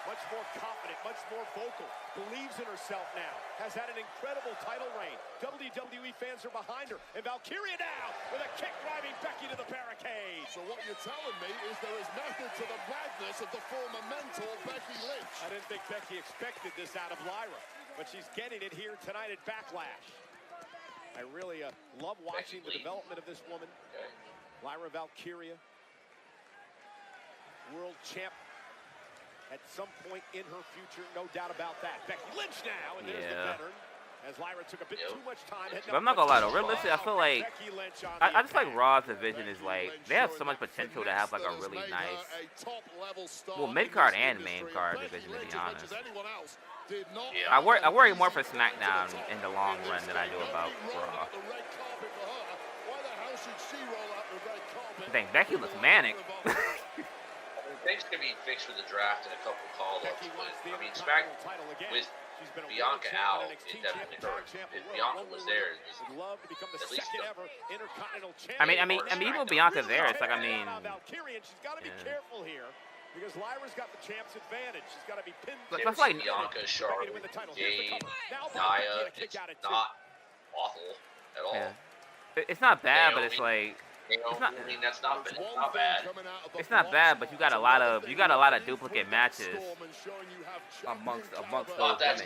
Much more confident, much more vocal, believes in herself now, has had an incredible title reign. WWE fans are behind her, and Valkyria now with a kick driving Becky to the barricade. So what you're telling me is there is method to the madness of the former mentor, Becky Lynch. I didn't think Becky expected this out of Lyra, but she's getting it here tonight at Backlash. I really love watching the development of this woman. Lyra Valkyria, world champ. At some point in her future, no doubt about that. Becky Lynch now, and there's the veteran. As Lyra took a bit too much time. But I'm not gonna lie though, realistically, I feel like I just like Raw's division is like they have so much potential to have like a really nice, well, mid card and main card division to be honest. Yeah. I worry more for SmackDown in the long run than I do about Raw. Why the hell should she roll out the red carpet? Dang, Becky looks manic. things can be fixed with the draft and a couple call-ups, but I mean, with Bianca out, it definitely hurts. If Bianca was there, at least I mean, even with Bianca there, it's like, I mean, she's got to be careful here because Lyra's got the champ's advantage. She's got to be pinned. That's like Bianca, Charlotte, Jade, Nia. It's not awful at all. Yeah. It's not bad, but it's like. It's not, I mean, that's not bad. It's not bad, but you got a lot of duplicate matches amongst those women.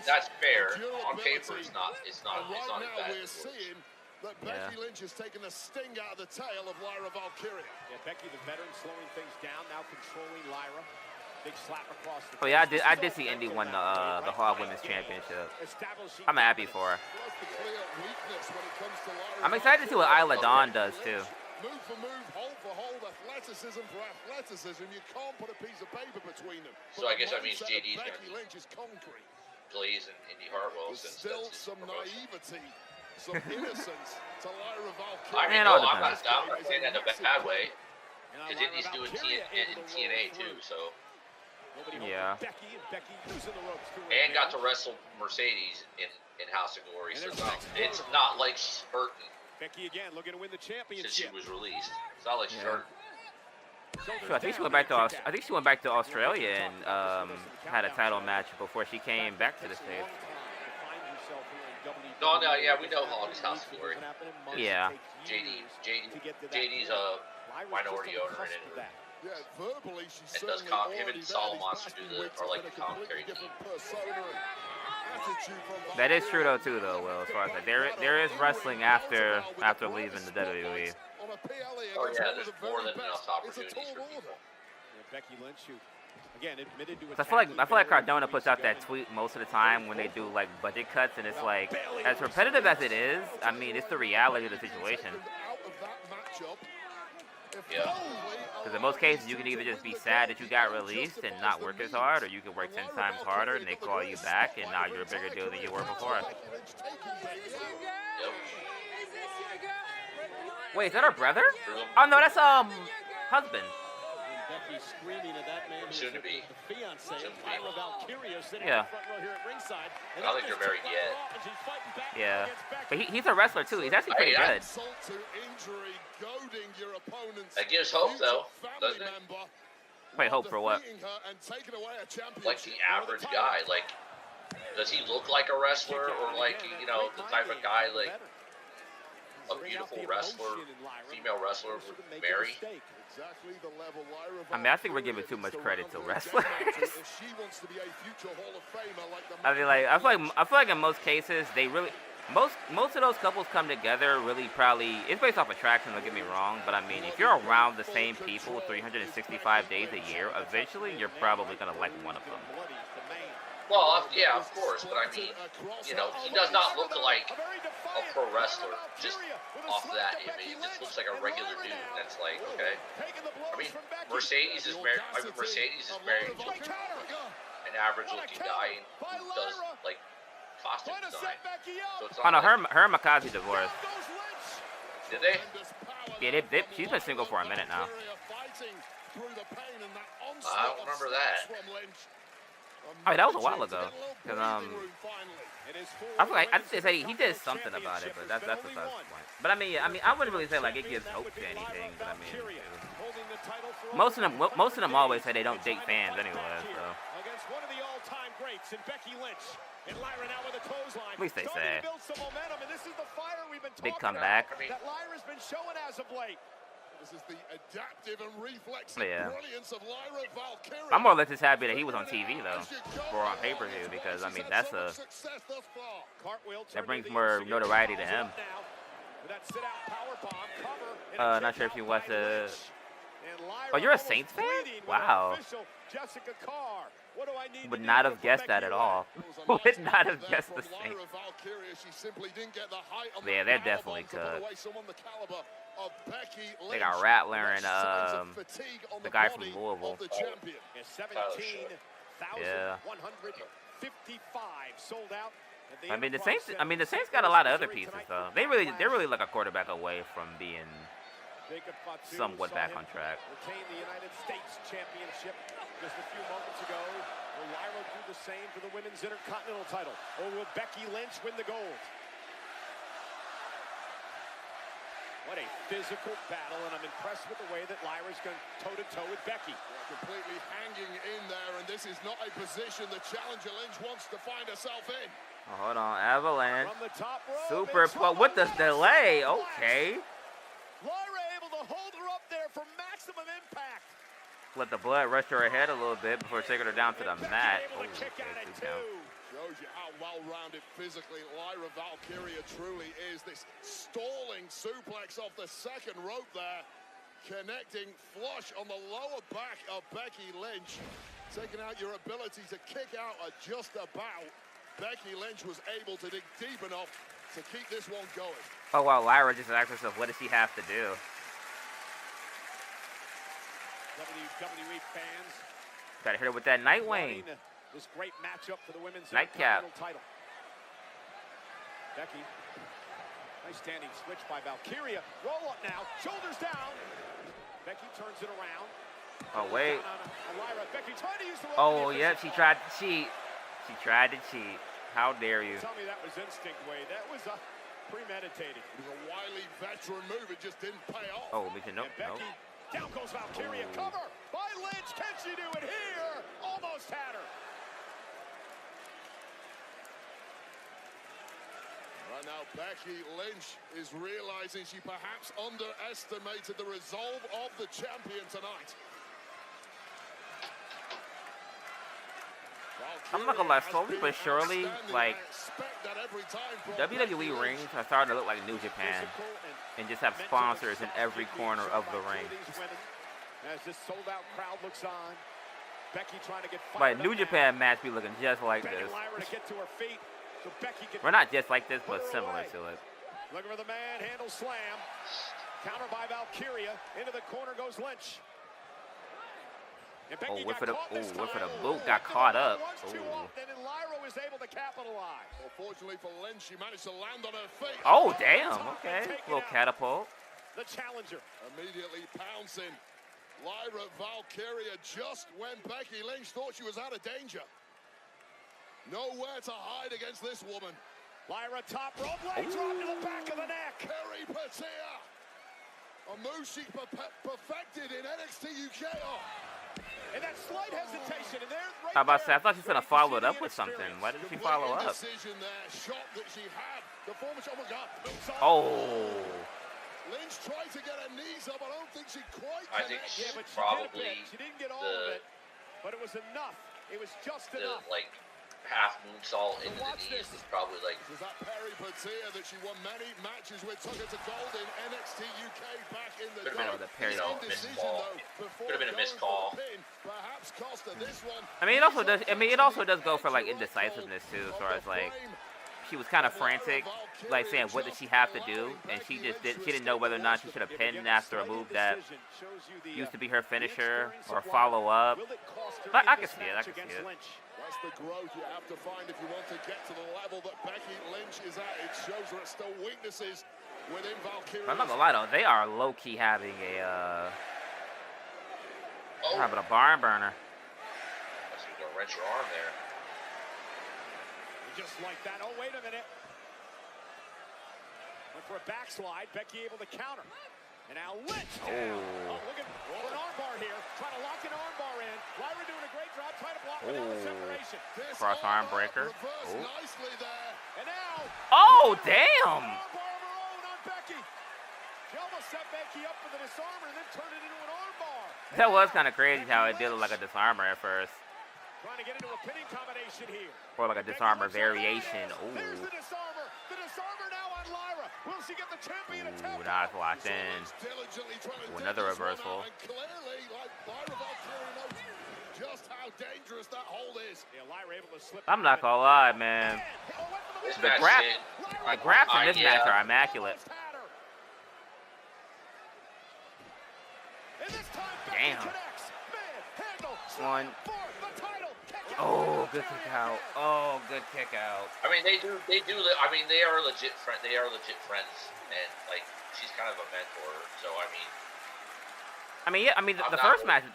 That's fair. On paper, it's not as bad. That Becky Lynch has taken the sting out of the tail of Lyra Valkyria. Yeah, Becky, the veteran, slowing things down, now controlling Lyra. Big slap across the. Oh yeah, I did see Indy won the Hall Women's Championship. I'm happy for her. I'm excited to see what Isla Dawn does too. Move for move, hold for hold, athleticism for athleticism. You can't put a piece of paper between them. So I guess that means JD's going Becky Lynch is concrete. Blaze and Indy Hartwell. Still some naivety, some innocence to Lyra Valkyria. I mean, no, I'm not saying that in a bad way. Because Indy's doing TNA too, so. Yeah. And got to wrestle Mercedes in House of Glory, so it's not like she's hurting. Becky again looking to win the championship. Since she was released, it's not like she's hurting. Sure, I think she went back to Australia and had a title match before she came back to the States. No, yeah, we know Hog's House of Glory. Yeah. JD's a minority owner in it. Yeah, verbally, she's and does him and Solomonster are like the commentary team. That is true though too though, Will, as far as that. There is wrestling after leaving the WWE. Oh yeah, there's more than enough opportunities for people. Becky Lynch, who again admitted to I feel like Cardona puts out that tweet most of the time when they do like budget cuts, and it's like, as repetitive as it is, I mean, it's the reality of the situation. Yeah. Because in most cases, you can either just be sad that you got released and not work as hard, or you can work 10 times harder and they call you back and now you're a bigger deal than you were before. Wait, is that her brother? Oh no, that's husband. Soon to be. Yeah. I don't think they're married yet. Yeah. But he's a wrestler too. He's actually pretty good. That gives hope though, doesn't it? Wait, hope for what? Like the average guy. Like, does he look like a wrestler or like, you know, the type of guy like a beautiful wrestler, female wrestler would marry? I mean, I think we're giving too much credit to wrestlers. I mean, like, I feel like in most cases they really, most of those couples come together really probably. It's based off attraction. Don't get me wrong, but I mean, if you're around the same people 365 days a year, eventually you're probably gonna like one of them. Well, yeah, of course, but I mean, you know, he does not look like a pro wrestler just off that image. He just looks like a regular dude. That's like, okay. I mean, Mercedes is married. Mercedes is married to an average-looking guy who does like costume design. So it's not her and Makazi divorced. Did they? Yeah, she's been single for a minute now. I don't remember that. I mean, that was a while ago. Cause I feel like I just say he did something about it, but that's the point. But I mean, I wouldn't really say like it gives hope to anything. But I mean, most of them always say they don't date fans anyway. So. Against one of the all-time greats in Becky Lynch. And Lyra now with a clothesline. At least they say. Big comeback. That Lyra's been showing as of late. This is the adaptive and reflexive brilliance of Lyra Valkyria. I'm more or less just happy that he was on TV though, or on pay-per-view, because I mean that brings more notoriety to him. Not sure if you watched the. Oh, you're a Saints fan? Wow. Would not have guessed that at all. Would not have guessed the Saints. Yeah, they're definitely cooked. They got Rattler and the guy from Louisville. Yeah. I mean the Saints got a lot of other pieces though. They're really like a quarterback away from being somewhat back on track. Retained the United States Championship just a few moments ago. Will Lyra do the same for the Women's Intercontinental title? Or will Becky Lynch win the gold? What a physical battle, and I'm impressed with the way that Lyra's gone toe-to-toe with Becky. Completely hanging in there, and this is not a position the challenger Lynch wants to find herself in. Oh, hold on, Avalanche. From the top rope, Super with the delay. Okay. Lyra able to hold her up there for maximum impact. Let the blood rush to her head a little bit before taking her down to the mat. Oh, kick out at 2. Shows you how well-rounded physically Lyra Valkyria truly is. This stalling suplex off the second rope there, connecting flush on the lower back of Becky Lynch. Taking out your ability to kick out at just about. Becky Lynch was able to dig deep enough to keep this one going. Oh, wow, Lyra just asked herself, what does she have to do? WWE fans. Gotta hit her with that Nightwing. This great matchup for the Women's Nightcap title. Becky, nice standing switch by Valkyria. Roll up now, shoulders down. Becky turns it around. Oh, wait. On Lyra. Becky trying to use the oh, yeah, she tried to cheat. She tried to cheat. How dare you? Tell me that was instinct, Wade. That was premeditated. It was a wily veteran move. It just didn't pay off. Oh, we can nope. Becky, down goes Valkyria. Cover by Lynch. Can she do it here? Almost had her. Right now, Becky Lynch is realizing she perhaps underestimated the resolve of the champion tonight. I'm not gonna lie, slowly but surely, like, WWE rings are starting to look like New Japan and just have sponsors in every corner of the ring. As this sold-out crowd looks on, Becky trying to get like New Japan match be looking just like this. To get to her feet, so Becky can We're not just like this, but similar to it. Looking for the manhandle slam. Counter by Valkyria. Into the corner goes Lynch. Oh, whip for the boot, got caught up. Too often, and Lyra was able to capitalize. Well, fortunately for Lynch, she managed to land on her feet. Oh, damn, okay. Little catapult. The challenger. Immediately pouncing. Lyra Valkyria just when Becky Lynch thought she was out of danger. Nowhere to hide against this woman. Lyra top rope, leg drop to the back of the neck. Kerry Patia. A move she perfected in NXT UK. Oh. And that slight hesitation, and there, right How about that? I thought she was gonna follow it up with something. Why didn't she follow up? Decision there, shot that she had. The former, oh my God. Oh. Lynch tried to get her knees up. I don't think she quite. I think yeah, but she didn't get all of it, but it was enough. It was just enough. Like half moonsault into the knees is probably like. Was that Perry Patia that she won many matches with? Took her to gold in NXT UK back in the day. Could have been a missed call. Could have been a missed call. Perhaps cost her this one. I mean, it also does. I mean, it also does go for like indecisiveness too, as far as like she was kind of frantic, like saying what did she have to do, and she just did. She didn't know whether or not she should have pinned after a move that used to be her finisher or follow up. But I can see it. I can see it. That's the growth you have to find if you want to get to the level that Becky Lynch is at. It shows there are still weaknesses within Valkyria. I'm not gonna lie though, they are low-key having a having a barn burner. That's gonna wrench your arm there. Just like that. Oh, wait a minute. Went for a backslide. Becky able to counter. And now Lynch down. Oh, looking for an armbar here. Trying to lock an armbar in. Lyra doing a great job trying to block without the separation. Cross arm breaker. Nicely there. And now. Oh, damn. Armbar of her own on Becky. She almost set Becky up for the disarmer and then turned it into an armbar. That was kind of crazy how it did look like a disarmer at first. Trying to get into a pinning combination here. Or like a disarmer variation. Ooh. There's the disarmer. The disarmer now on Lyra. Will she get the champion a tap? Now it's locked in. Ooh, another reversal. And clearly, like Lyra Valkyria knows just how dangerous that hold is. Yeah, Lyra able to slip. I'm not gonna lie, man. The graphs in this match are immaculate. Damn. One. Oh, good kick out. Oh, good kick out. I mean, they do. I mean, they are legit friends, and like she's kind of a mentor. So I mean, yeah. I mean, the first match was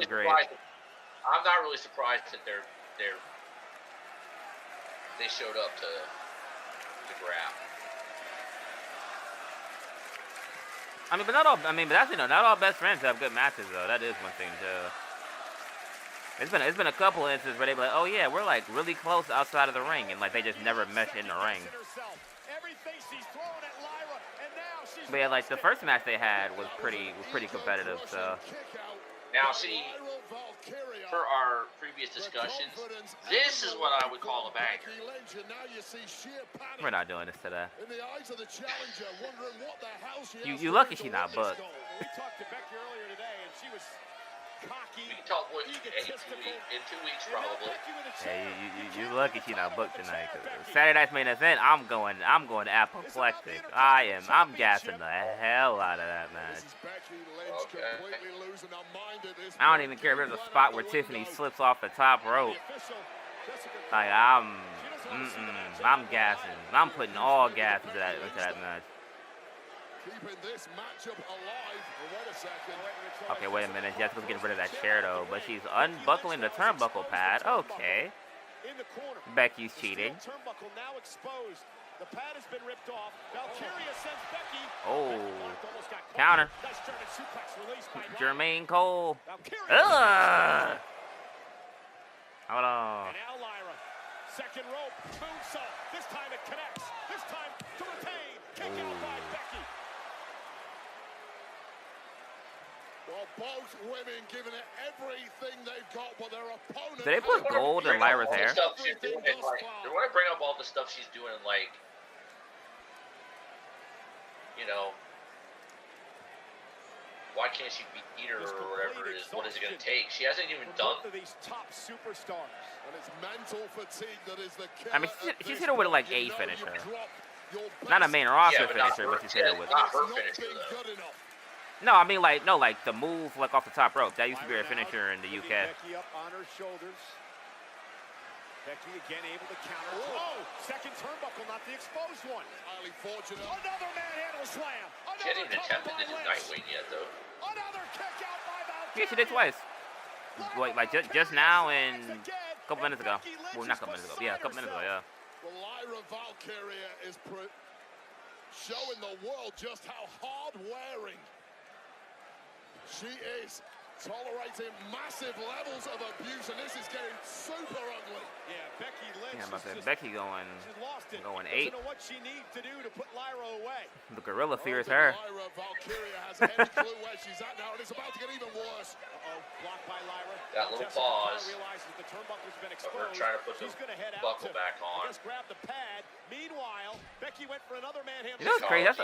great. I'm not really surprised that they showed up to grab. I mean, but not all. I mean, but that's not all best friends have good matches though. That is one thing too. It's been a couple instances where they be like, oh yeah, we're like really close outside of the ring, and like they just never mesh in the ring. But yeah, like the first match they had was pretty competitive. So now, see, for our previous discussions, this is what I would call a banger. We're not doing this today. You lucky she not booked. We talked to Becky earlier today, and she was cocky. We can talk in 2 weeks probably. Hey, you lucky she not booked tonight. Saturday night's main event, I'm going apoplectic. I'm gassing the hell out of that match. Okay. I don't even care if there's a spot where Tiffany slips off the top rope. Like I'm gassing. I'm putting all gas into that match. Keeping this matchup alive. Wait a second. Okay, wait a minute. Jessica's getting rid of that chair though, but she's unbuckling the turnbuckle pad. Okay. Becky's cheating. Turnbuckle now exposed. The pad has been ripped off. Valkyria sends Becky. Oh. Counter. Nice German suplex released by Jermaine Cole. Ugh. Hold on. And now Lyra. Second rope. Moonsault. This time it connects. This time to retain. Kick out by Becky. Well, both women giving it everything they've got, but their opponent. Did they put gold in Lyra's hair? They want to bring up all the stuff she's doing, like, you know, why can't she beat her or whatever it is? What is it going to take? She hasn't even done. These top superstars, and it's mental fatigue that is the killer. I mean, she's hit her with like a finisher, not a main roster finisher, but she's hit her with. Not her finisher though. No, I mean like the move like off the top rope. That used to be her finisher in the UK. Becky up on her shoulders. Becky again able to counter. Whoa! Second turnbuckle, not the exposed one. Highly fortunate. Another manhandle slam. She hasn't even attempted to do Nightwing yet, though. Another kick out by Valkyria. Yeah, she did twice. Like just now and a couple minutes ago. Well, not a couple minutes ago. Yeah, a couple minutes ago. Yeah. Well, Lyra Valkyria is showing the world just how hard-wearing she is, tolerating massive levels of abuse, and this is getting super ugly. Yeah, Becky Lynch. Yeah, I'm about to say Becky going 8. Know what she needs to do to put Lyra away. The gorilla fears her. Lyra Valkyria has any clue where she's at now, and it's about to get even worse. Blocked by Lyra. That little pause. Realizes the turnbuckle's been We're exposed. trying to put the buckle back on. Just grab the pad. Meanwhile, Becky went for another manhandle. You know what's crazy?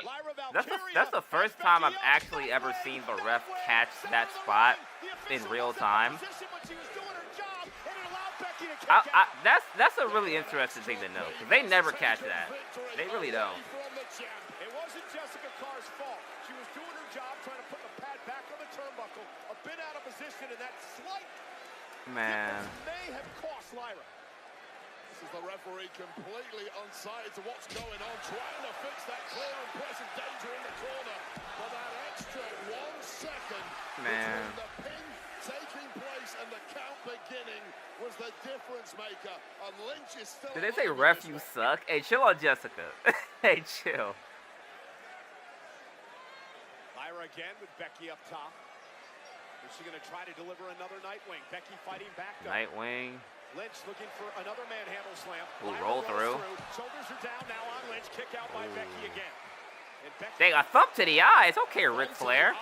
That's the first time I've actually ever seen the ref catch that spot in real time. That's a really interesting thing to know, because they never catch that. They really don't. It wasn't Jessica Carr's fault. She was doing her job, trying to put the pad back on the turnbuckle, a bit out of position, and that slight may have cost Lyra. This is the referee completely unsighted to what's going on, trying to fix that clear and present danger in the corner. For that extra 1 second between the pin taking place and the count beginning was the difference maker. And Lynch is still. Did they say ref you suck? Hey, chill on Jessica. Hey, chill. Lyra again with Becky up top. Is she going to try to deliver another Nightwing? Becky fighting back. Nightwing. Lynch looking for another manhandle slam. Ooh, roll through. Shoulders are down now on Lynch. Kick out by Becky again. They got thump to the eye. It's okay, Ric Flair.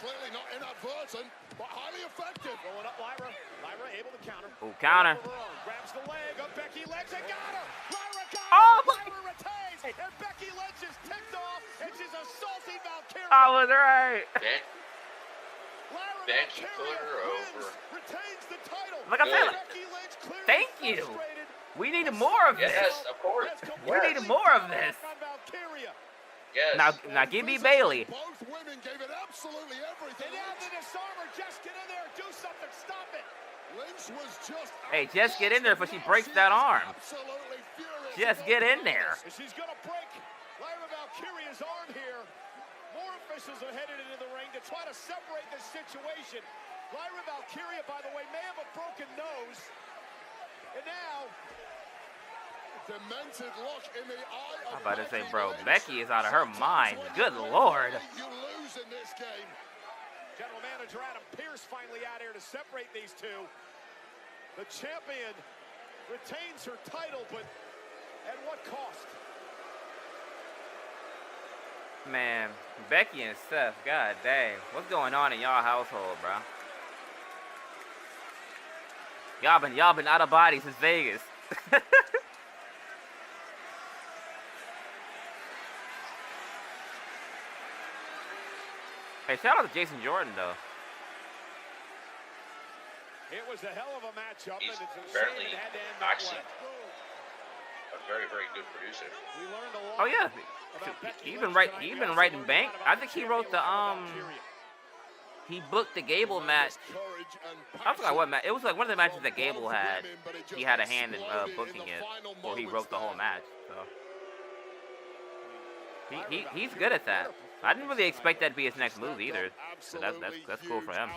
Clearly not inadvertent, but highly effective. Going up Lyra. Lyra able to counter. Ooh, counter. Grabs the leg of Becky Lynch and got her. Lyra got her. Oh my! Lyra retains, and Becky Lynch is ticked off, and she's assaulting Valkyria. I was right. Becky put her over. Retains the title. Like I said, thank you. We need more of this. Yes, of course. We need more of this. Yes. Now give me Bailey. Both women gave it absolutely everything. And now the disarmer, just get in there, do something, stop it. Hey, just get in there before she breaks that arm. Just get in there. She's going to break Lyra Valkyria's arm here. More officials are headed into the ring to try to separate this situation. Lyra Valkyria, by the way, may have a broken nose. And now, demented look in the eye of I'm about to say, bro, Becky is out of her mind. Good Lord. You lose in this game. General Manager Adam Pearce finally out here to separate these two. The champion retains her title, but at what cost? Man, Becky and Seth, god dang. What's going on in y'all household, bro? Y'all been out of body since Vegas. Hey, shout out to Jason Jordan, though. It was a hell of a matchup. He's and it's apparently had to end actually that way. a very, very good producer. We learned a lot Oh yeah, about Becky he Lynch been tonight. he We been also writing learned bank. a lot I think he wrote the he booked the Gable match. I forgot what match. It was like one of the matches that Gable had. He had a hand in booking it, or he wrote the whole match. So he's good at that. I didn't really expect that to be his next move either. So that's cool for him.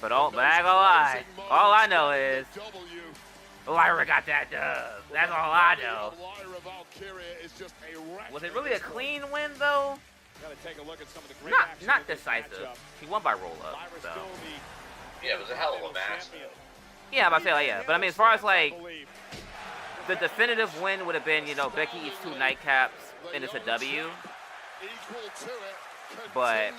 But I ain't gonna lie. All I know is Lyra got that dub. That's all I know. Was it really a clean win though? Not decisive. He won by roll up. So. Yeah, it was a hell of a match. Yeah, I'm about to say, like, yeah. But I mean, as far as like the definitive win would have been, you know, Becky eats 2 nightcaps and it's a W. But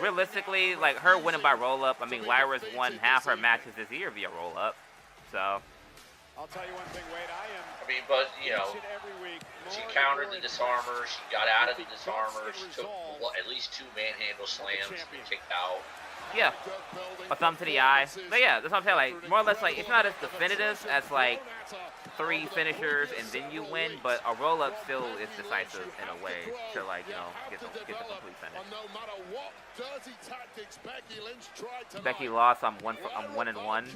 realistically, like her winning by roll up, I mean, Lyra's won half her matches this year via roll up. So. I'll tell you one thing, Wade. I mean, but you know, she countered the disarmor. She got out of the disarmor. She took at least 2 manhandle slams and kicked out. Yeah, a thumb to the eye. But yeah, that's what I'm saying. Like more or less, like it's not as definitive as like 3 finishers and then you win, but a roll up still is decisive in a way to like get the complete finish. Becky lost. I'm 1 and 1.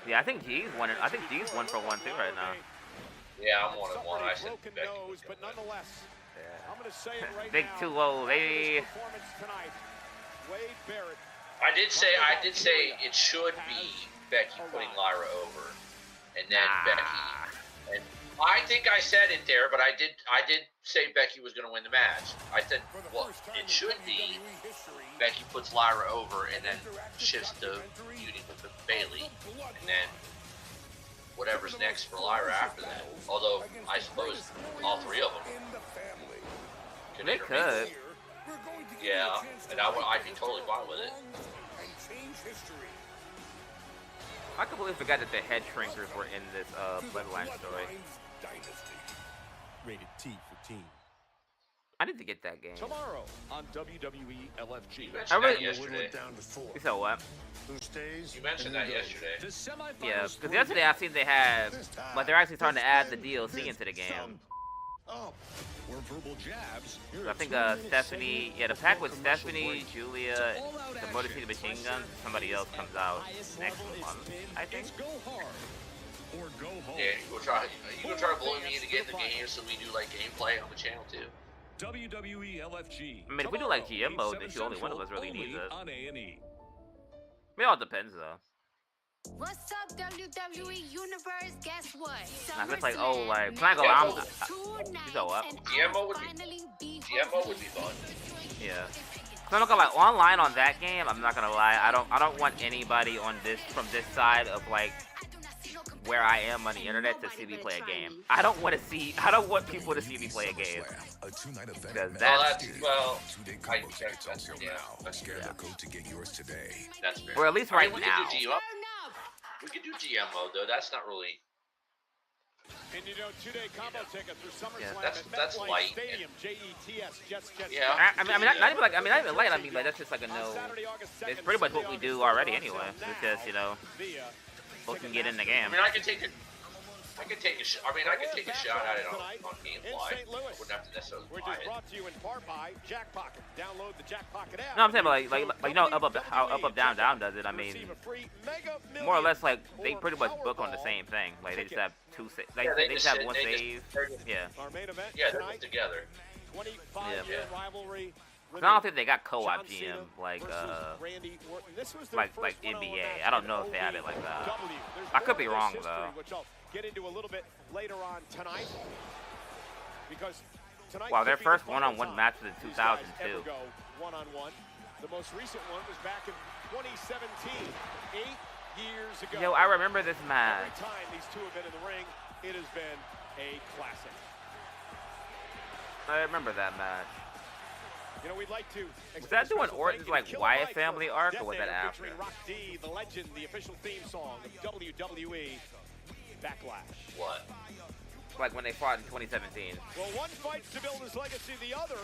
Yeah, I think G's 1. I think G's 1 for 1 too right now. Yeah, I'm 1 and 1. I said Becky. But nonetheless, I'm going to say it right Big now. 2-0, baby. I did say it should be Becky putting Lyra over, and then Becky. And I think I said it there, but I did say Becky was going to win the match. I said, well, it should be Becky puts Lyra over and then shifts to feuding with Bayley, and then whatever's next for Lyra after that. Although I suppose all 3 of them they could. Yeah, and I'd be totally fine with it. I completely forgot that the head shrinkers were in this Bloodline story. Rated T for teen. I need to get that game. Tomorrow on WWE LFG. You mentioned that yesterday. You said what? You mentioned that yesterday. Yeah, because yesterday I seen they had, but they're actually starting to add the DLC into the game. Or verbal jabs. So I think Stephanie, the pack with Stephanie, Julia, the Motor City Machine Guns, somebody else comes out next month, I think. Or go home. Yeah, you go try to blow me into getting the game so we do like gameplay on the channel too. WWE LFG. I mean, if we do like GM mode, then only one of us really needs it. On A&E. It all depends though. What's up, WWE Universe? Guess what? If it's like, oh, like, can I go out? You know what? GMO would be fun. Yeah. So I'm not gonna lie, online on that game, I'm not gonna lie, I don't want anybody on this from this side of like where I am on the internet to see me play a game. I don't want people to see me play a game. Because that's fair. Or at least right now. We could do GM mode though. That's not really. And you know, 2-day combo tickets for SummerSlam that's at light. Stadium, Jets. Yeah. I mean, not even light. I mean, like that's just like a no. It's pretty much what we do already anyway. It's just we can get in the game. I mean, I can take it. I could take a shot. I mean, I could take a shot at it on GameFly. I wouldn't have to necessarily Which buy is it. brought to you in part by Jack Pocket. Download the Jack Pocket app. No, I'm saying, but you know, how up, down, down does it. I mean, more or less, like they pretty much book on the same thing. Like they just have two, they just have one save. Yeah. Yeah, they're put together. 25-year rivalry. I don't think they got co-op GM like NBA. I don't know if they have it like that. I could be wrong though. Which I'll get into a little bit later on tonight. Because tonight, wow, their first one-on-one match was in 2002. Go one-on-one. The most recent one was back in 2017, 8 years ago. Yo, I remember this match. Every time these two have been in the ring, it has been a classic. I remember that match. You know, we'd like to. Was that doing Orton's like Wyatt family arc, or was that after? Rock D, the legend, the official theme song of WWE Backlash. What? Like when they fought in 2017. Well, one fights to build his legacy, the other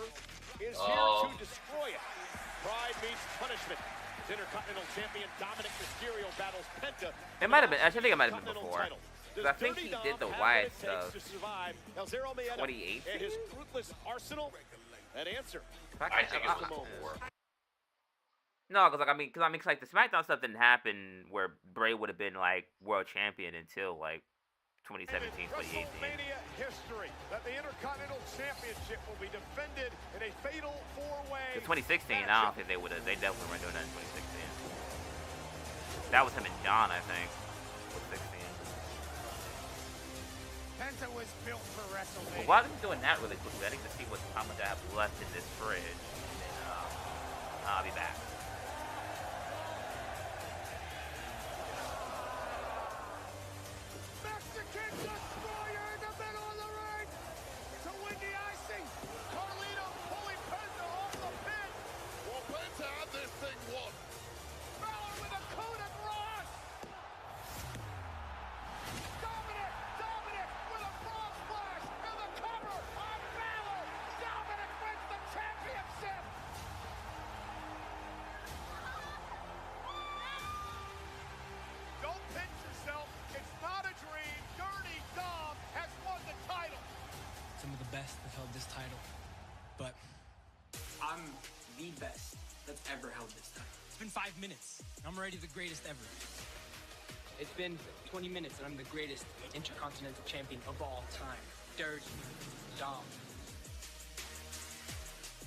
is here to destroy it. Pride meets punishment. His Intercontinental Champion Dominic Mysterio battles Penta. It might have been. I think it might have been before. I think he did the Wyatt stuff. 2018. And his ruthless arsenal. That answer. I think it's before. No, because like the SmackDown stuff didn't happen where Bray would have been like world champion until like 2017, 2018. WrestleMania history that the Intercontinental Championship will be defended in a fatal four-way. In 2016, I don't think they would have. They definitely weren't doing that in 2016. That was him and John, I think. Was 16. Penta was built for WrestleMania. But while I'm doing that really quickly, I need to see how much I have left in this fridge. And I'll be back. Mexican Destroyer in the middle of the ring to win the icing. Carlito pulling Penta off the pin. Well, Penta had this thing won. Balor with a coup de grace. Dominic with a frog splash and the cover on Balor. Dominic wins the championship. Don't pinch yourself. It's not a dream. Dirty Dom has won the title. Some of the best have held this title, but I'm the best that's ever held this title. It's been 5 minutes. I'm already the greatest ever. It's been 20 minutes and I'm the greatest Intercontinental Champion of all time. Dirty Dom.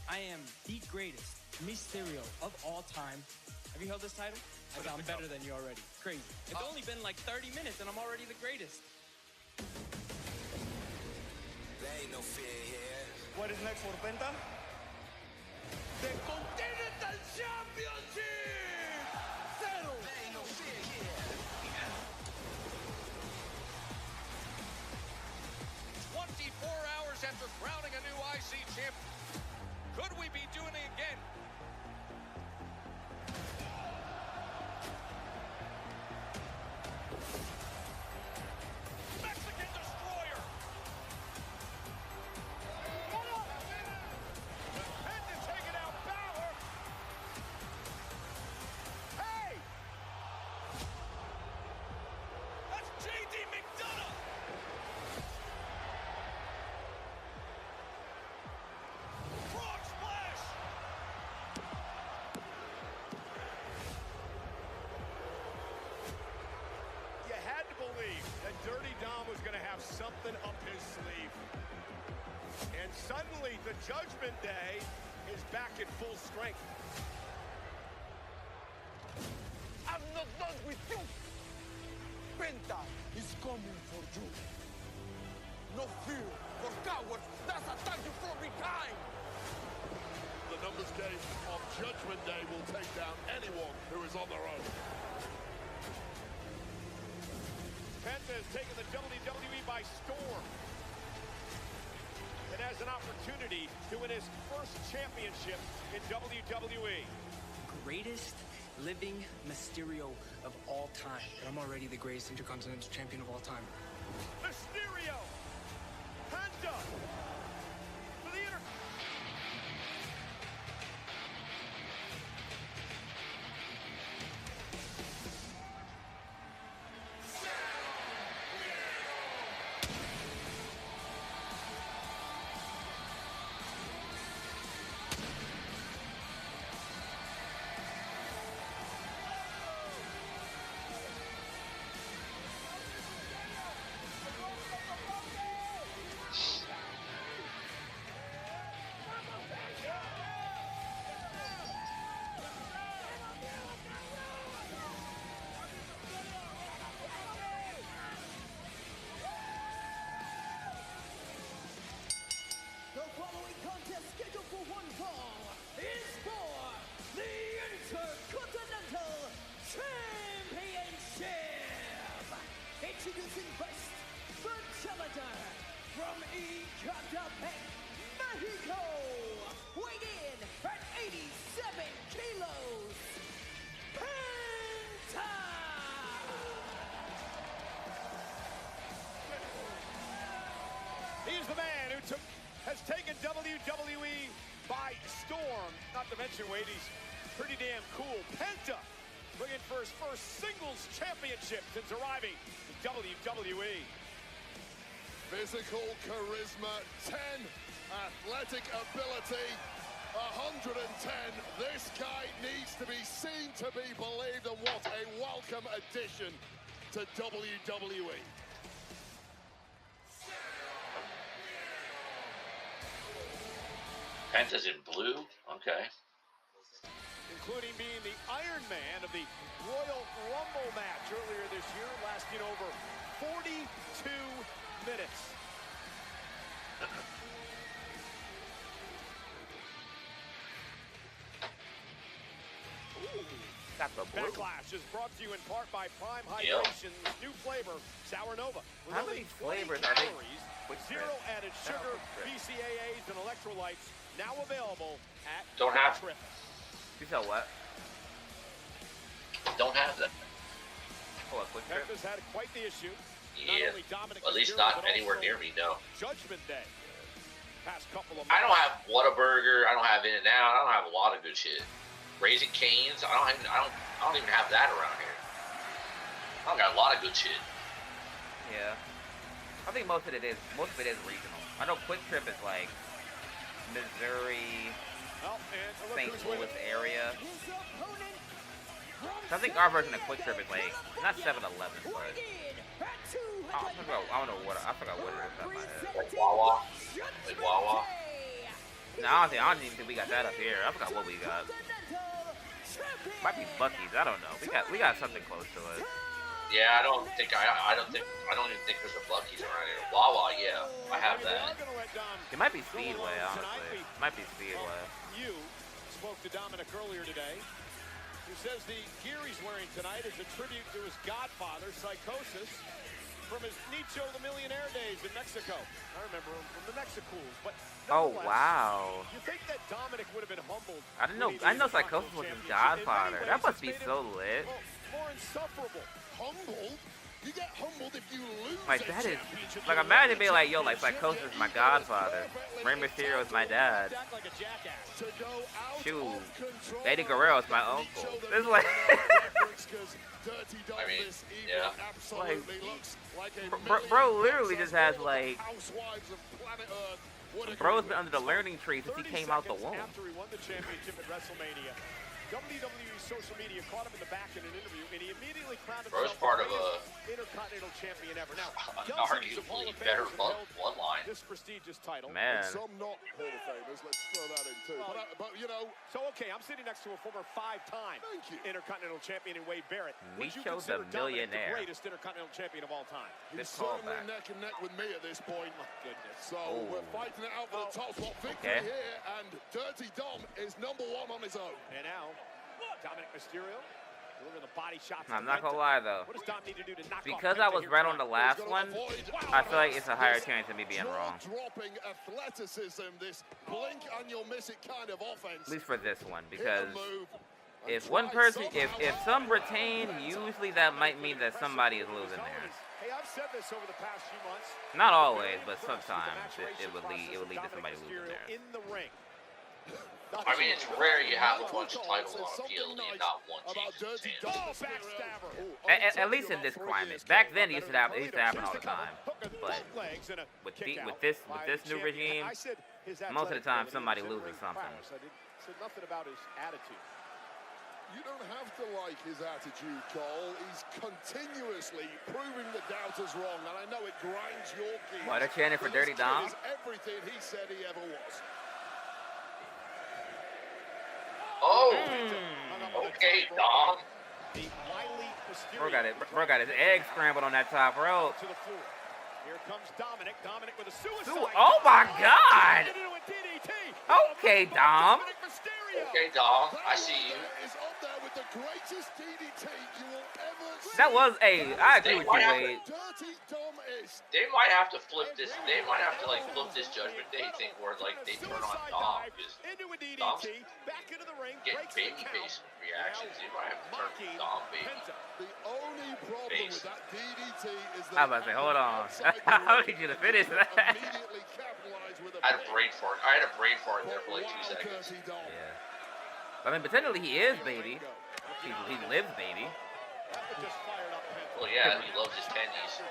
I am the greatest Mysterio of all time. Have you held this title? I'm better than you already. Crazy. It's only been like 30 minutes and I'm already the greatest. There ain't no fear here. What is next for Penta? The Continental Championship! Settle! There ain't no fear here. 24 hours after crowning a new IC champ, could we be doing it again? Mexican Destroyer! Penta taking out Balor! Hey! That's JD McDonough! Frog splash! You had to believe that Dirty Dom was going to have something up his sleeve. And suddenly, the Judgment Day is back at full strength. I'm not done with you. Penta is coming for you. No fear for cowards that attack you from behind. The numbers game of Judgment Day will take down anyone who is on their own. Penta has taken the WWE by storm and has an opportunity to win his first championship in WWE. Greatest living Mysterio of all time. And I'm already the greatest Intercontinental Champion of all time. Mysterio! Penta! For the Introducing first, the challenger from Ecatepec, Mexico, weighing in at 87 kilos, Penta! He's the man who has taken WWE by storm. Not to mention, Wade, he's pretty damn cool. Penta looking for his first singles championship since arriving to WWE. Physical charisma, 10 athletic ability, 110. This guy needs to be seen to be believed, and what a welcome addition to WWE. Penta's in blue? Okay. Including being the Iron Man of the Royal Rumble match earlier this year, lasting over 42 minutes. Got the blue. Backlash is brought to you in part by Prime Hydration's new flavor, Sour Nova. With How only many flavors 20 are they? calories, zero added sugar, BCAAs, and electrolytes. Now available at Don't have. Trip. You tell what? Don't have them. Oh, a quick trip. Memphis had quite the issue. Yeah. Dominic At least Mysterio, not but anywhere also near me, no. Judgment Day. Past couple of I don't months. have Whataburger. I don't have In-N-Out. I don't have a lot of good shit. Raising Cane's. I don't even have that around here. I don't got a lot of good shit. Yeah. I think most of it is regional. I know Quick Trip is like Missouri, St. Louis area. So I think our version of Quick Trip is like not 7-Eleven, but I don't know what I forgot what it is off my head. Like Wawa. Like Wawa. No, I don't even think we got that up here. I forgot what we got. Might be Buc-ee's. I don't know. We got something close to it. Yeah, I don't even think there's a Buc-ee's around here. Wawa, yeah, I have that. It might be Speedway, honestly. Might be Speedway. You spoke to Dominic earlier today, who says the gear he's wearing tonight is a tribute to his godfather, Psychosis, from his Nicho the Millionaire days in Mexico. I remember him from the Mexicools, but Oh, wow. you think that Dominic would have been humbled? I didn't know. I know Psychosis was his godfather. That must be so lit. More insufferable. Humbled? You get humbled if you lose. Like that is like imagine being like, yo, like Psychosis is my godfather. Rey Mysterio is my dad. Shoot, Eddie Guerrero is my uncle. It's like, I mean, yeah. Like, bro literally just has like, bro's been under the learning tree since he came out the womb. After he won the championship at WrestleMania, WWE social media caught him in the back in an interview, and he immediately crowned himself part of the Intercontinental Champion ever. Now, arguably better bloodline. This prestigious title. Man. Some not Hall of Famers, let's throw that in too. But you know. So, okay, I'm sitting next to a former 5-time Intercontinental Champion in Wade Barrett. Nicho the Millionaire. The greatest Intercontinental Champion of all time. He's certainly neck and neck with me at this point. My goodness. So we're fighting it out for the top spot victory here, and Dirty Dom is #1 on his own. And now, Dominic Mysterio. Delivering the body shots. I'm not gonna lie though. What does Dom need to do to knock because off I was right on the last one, I feel like it's a higher chance of me being wrong. Dropping athleticism, this blink and you'll miss it kind of offense. At least for this one, because if one person, if some retain, usually that might mean that somebody is losing theirs. Hey, I've said this over the past few months. Not always, but sometimes it would lead to somebody losing theirs. In the ring. I mean, it's rare you have a bunch of titles on appeal and not one change. At least in this climate. Back then, it used to happen all the time. But with this new regime, most of the time somebody loses something. Said nothing about his attitude. You don't have to like his attitude, Cole. He's continuously proving the doubters wrong, and I know it grinds your gears. Why they're chanting for Dirty Dom? Everything he said he ever was. Oh, okay, Dom. Bro got his egg scrambled on that top rope. Here comes Dominic. Dominic with a suicide. Oh my God! Okay, Dom. Okay, Dom. I see you. That was I agree with you, Wade. They might have to flip this. They might have to like flip this Judgment Day thing where like they turn on Dom because Dom's getting baby face reactions. They might have to turn Dom baby. The only problem with that DDT is that I was about to say, hold on. I need you to finish that. I had a brain fart. I had a brain fart there for like 2 seconds. Yeah. I mean, potentially he is baby. He lives baby. Well, yeah, he loves his tendies.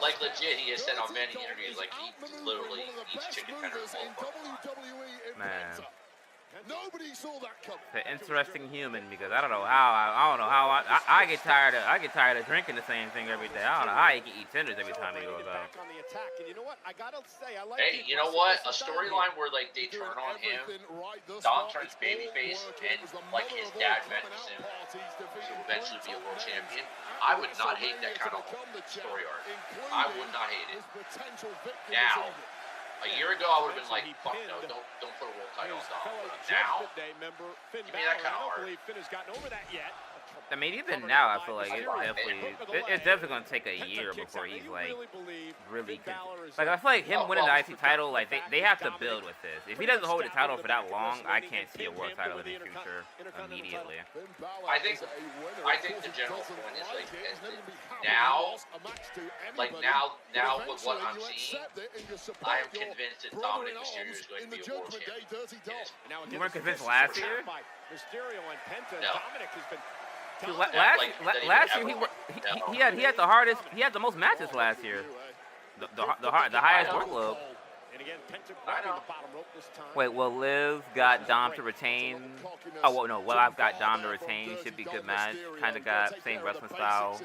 Like legit, he has said on many interviews, like he literally eats chicken tenders all the time. Man. Nobody saw that come. It's an interesting human because I don't know how I get tired of drinking the same thing every day. I don't know how he can eat tenders every time he goes out. Hey, you know what? A storyline where like they turn on him, Dom turns babyface, and like his dad mentions him to eventually be a world champion. I would not hate that kind of story arc. I would not hate it. Now, a year ago, I would have been like, fuck no, don't put a world title on Dom. Now, give me that kind of art. I mean, even now, I feel like it's definitely going to take a year before he's like really. Like I feel like him winning the IC title, like they have to build with this. If he doesn't hold the title for that long, I can't see a world title in the future immediately. I think the general point is like now with what I'm seeing, I am convinced that Dominic Mysterio is going to be a world champion. You weren't convinced last year? No. Last year he had the hardest. He had the most matches last year. The highest workload. Wait, well, Liv got Dom to retain. Oh, well, no. Well, I've got Dom to retain. Should be a good match. Kind of got same wrestling style.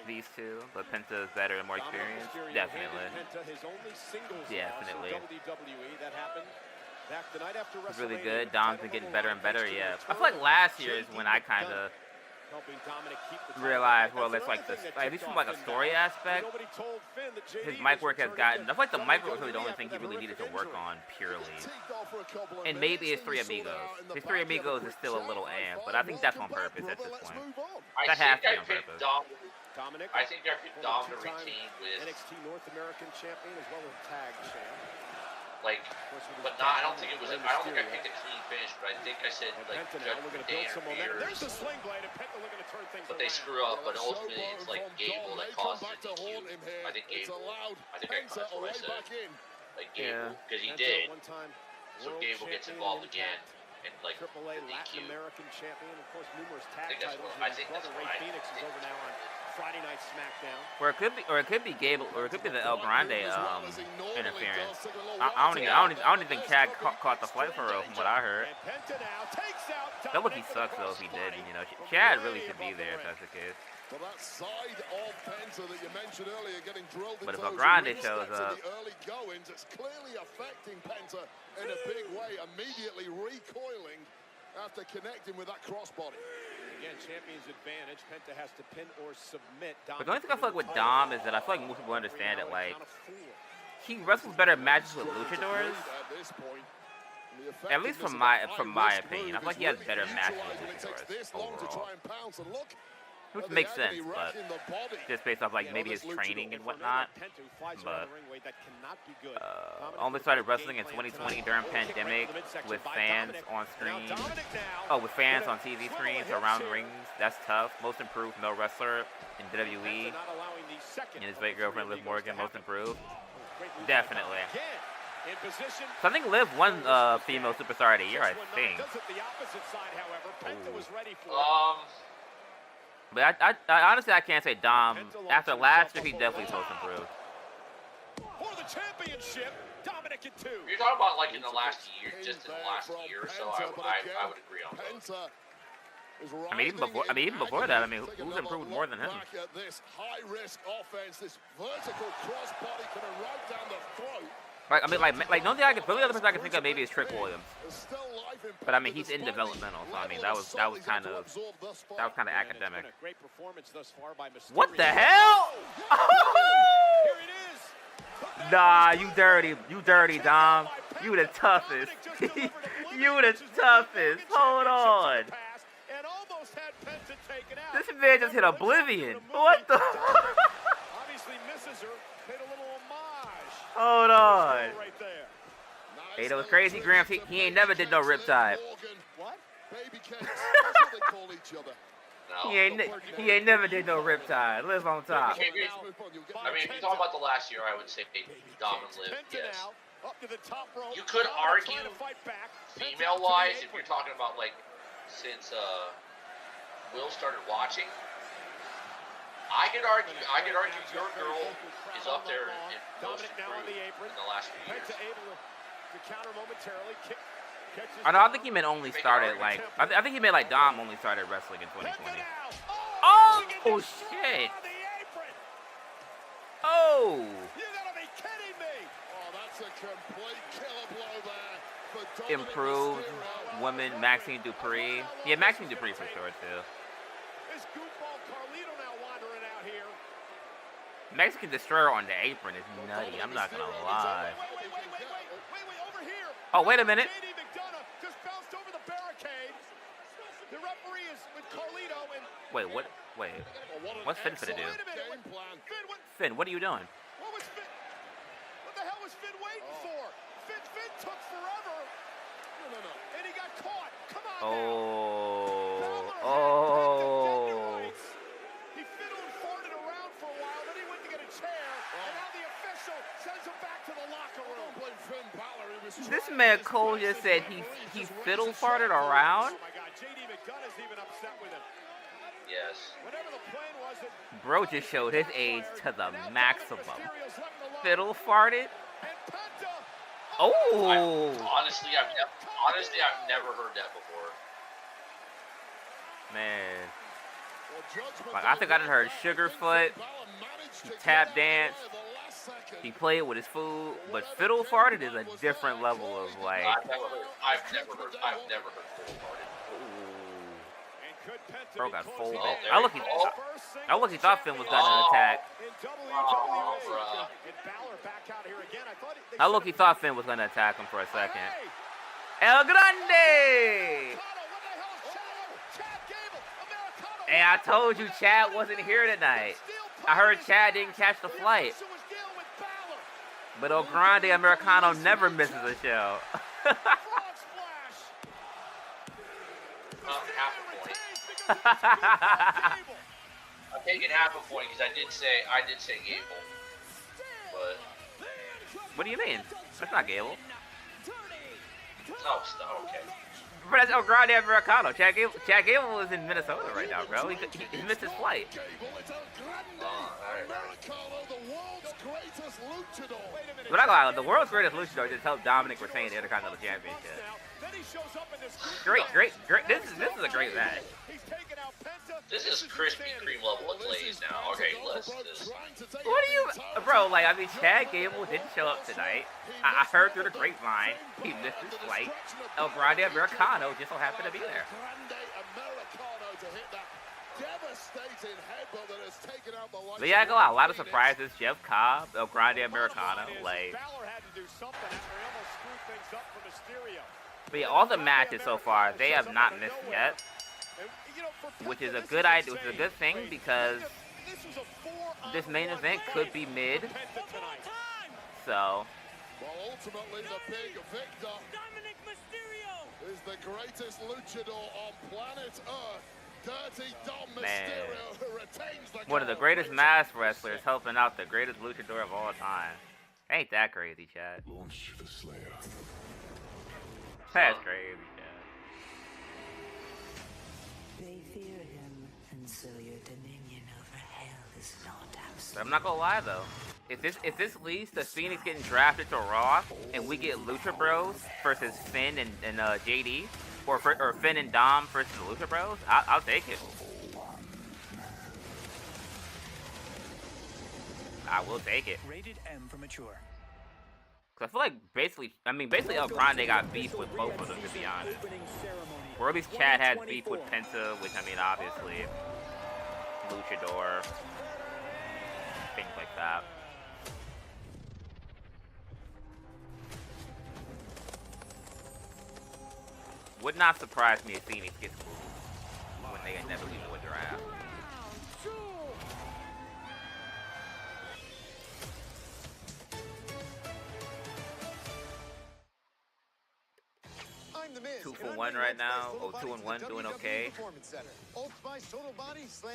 These two, but Penta is better and more experienced. Definitely. Definitely. It's really good. Dom's been getting better and better. Yeah. I feel like last year is when I kind of realized, well, it's like this, at least from like a story aspect, his mic work has gotten. I feel like the mic work was really the only thing he really needed to work on purely. And maybe his Three Amigos. His Three Amigos is still a little but I think that's on purpose at this point. That has to be on purpose. I think I picked Dom to retain with NXT North American champion as well as tag champ. Like, but not. I don't think I picked a clean finish, but I think I said like Judgment Day interferes. But they screw up. But ultimately, it's like Gable that causes it. I think Gable. I think that's what I said. Like Gable, because he did. So Gable gets involved again, and like the DQ. I think that's what I think. Friday Night SmackDown. Or it could be Gable, or it could be the El Grande interference. I don't even think Chad caught the flight for real from what I heard. That would be sucks though if he did. You know, Chad really should be there if that's the case. But that side of Penta that you mentioned earlier getting drilled into if El Grande shows up, the early goings, it's clearly affecting Penta in a big way, immediately recoiling after connecting with that crossbody. Again, champion's advantage. Penta has to pin or submit. But the only thing I feel like with Dom is that I feel like most people understand it. Like, he wrestles better matches with luchadors. At least from my opinion, I feel like he has better matches with luchadors overall. Which makes sense, but just based off like maybe his training and whatnot. But only started wrestling in 2020 during pandemic with fans on screen. Oh, with fans on TV screens around rings. That's tough. Most improved male wrestler in WWE. And his great girlfriend Liv Morgan, most improved. Definitely. So I think Liv won female superstar of the year, I think. But I honestly, I can't say Dom. After last year, he definitely most improved. For the championship, Dominic in 2. You're talking about like in the last year, just in the last year or so. I would agree on both. I mean, even before that, I mean, who's improved more than him? This high-risk offense, this vertical crossbody coming right down the throat Like, I mean, like the only other person I can think of maybe is Trick Williams. But I mean, he's in developmental, so I mean, that was kind of academic. What the hell? Nah, you dirty, Dom. You the toughest. You the toughest. Hold on. This man just hit Oblivion. What the? Obviously misses her. Paid a little homage. Hold on. Hey, that was crazy, Gramps. He ain't never did no Riptide. What? He ain't never did no Riptide. Live on top. I mean, if you talk about the last year, I would say Dom and Liv, yes. You could argue, female-wise, if you're talking about, like, since Will started watching, I could argue your girl is up there in most improved in the last few years. I think he meant only started, like, I think he meant, like, Dom only started wrestling in 2020. Oh, shit. Oh. Improved woman, Maxine Dupree. Yeah, Maxine Dupree for sure, too. Mexican Destroyer on the apron is nutty. I'm not gonna lie. Oh, wait a minute. Wait, what? Wait. What's Finn finna do? Finn, what are you doing? What the hell was Finn waiting for? Finn took forever. No. And he got caught. Come on. Oh. He fiddled and farted around for a while, then he went to get a chair, and now the official sends him back to the locker room. Don't blame Finn Balor. This man Cole just said he fiddle farted around. Oh my God, JD McDonough is even upset with him. Yes. Whatever the plan was, Bro just showed his age to the maximum. Fiddle farted. Oh. Honestly, I've never heard that before. Man. Like, I think I done heard Sugarfoot. He tap dance. He played with his food, but fiddle farted is a different level of like. I've never heard fiddle farted. Bro got folded. I look, he thought Finn was gonna attack. I look, he thought Finn was gonna attack him for a second. El Grande! Hey, I told you Chad wasn't here tonight. I heard Chad didn't catch the flight. But El Grande Americano never misses a show. Half a point. I'm taking half a point because I did say Gable. But what do you mean? That's not Gable. Oh, okay. But that's El Grande Americano. Chad Gable is in Minnesota right now, bro. He missed his flight. But I got the world's greatest luchador just helped Dominic retain the Intercontinental Championship. Great. This is a great match. This is Krispy Kreme level of plays now. Okay, let's just. What do you, bro? Like, I mean, Chad Gable didn't show up tonight. I heard through the grapevine he missed his flight. El Grande Americano just so happened to be there. But yeah, I go out. A lot of surprises. Jeff Cobb, El Grande Americano, like. But yeah, all the matches so far, they have not missed yet, which is a good idea. Which is a good thing because this main event could be mid. So. Well, ultimately, the big victor is the greatest luchador on planet Earth. Dirty Dom Mysterio, who retains the one of the greatest masked wrestlers helping out the greatest luchador of all time. Ain't that crazy, Chad? Launch the Slayer. That's crazy, Chad. They fear him, and so your dominion over hell is not absolute. But I'm not gonna lie though. If this leads to Phoenix getting drafted to Raw and we get Lucha Bros versus Finn and JD, or Finn and Dom versus the Lucha Bros, I'll take it. I will take it. Rated M for mature. I feel like basically El Grande got beef with both of them, to be honest. Or at least Chad had beef with Penta, which I mean, obviously, Luchador, things like that. Would not surprise me if Phoenix gets moved when they inevitably would draft. I'm the Miz, 2 for 1 right now. Oh, 2 and 1, doing okay.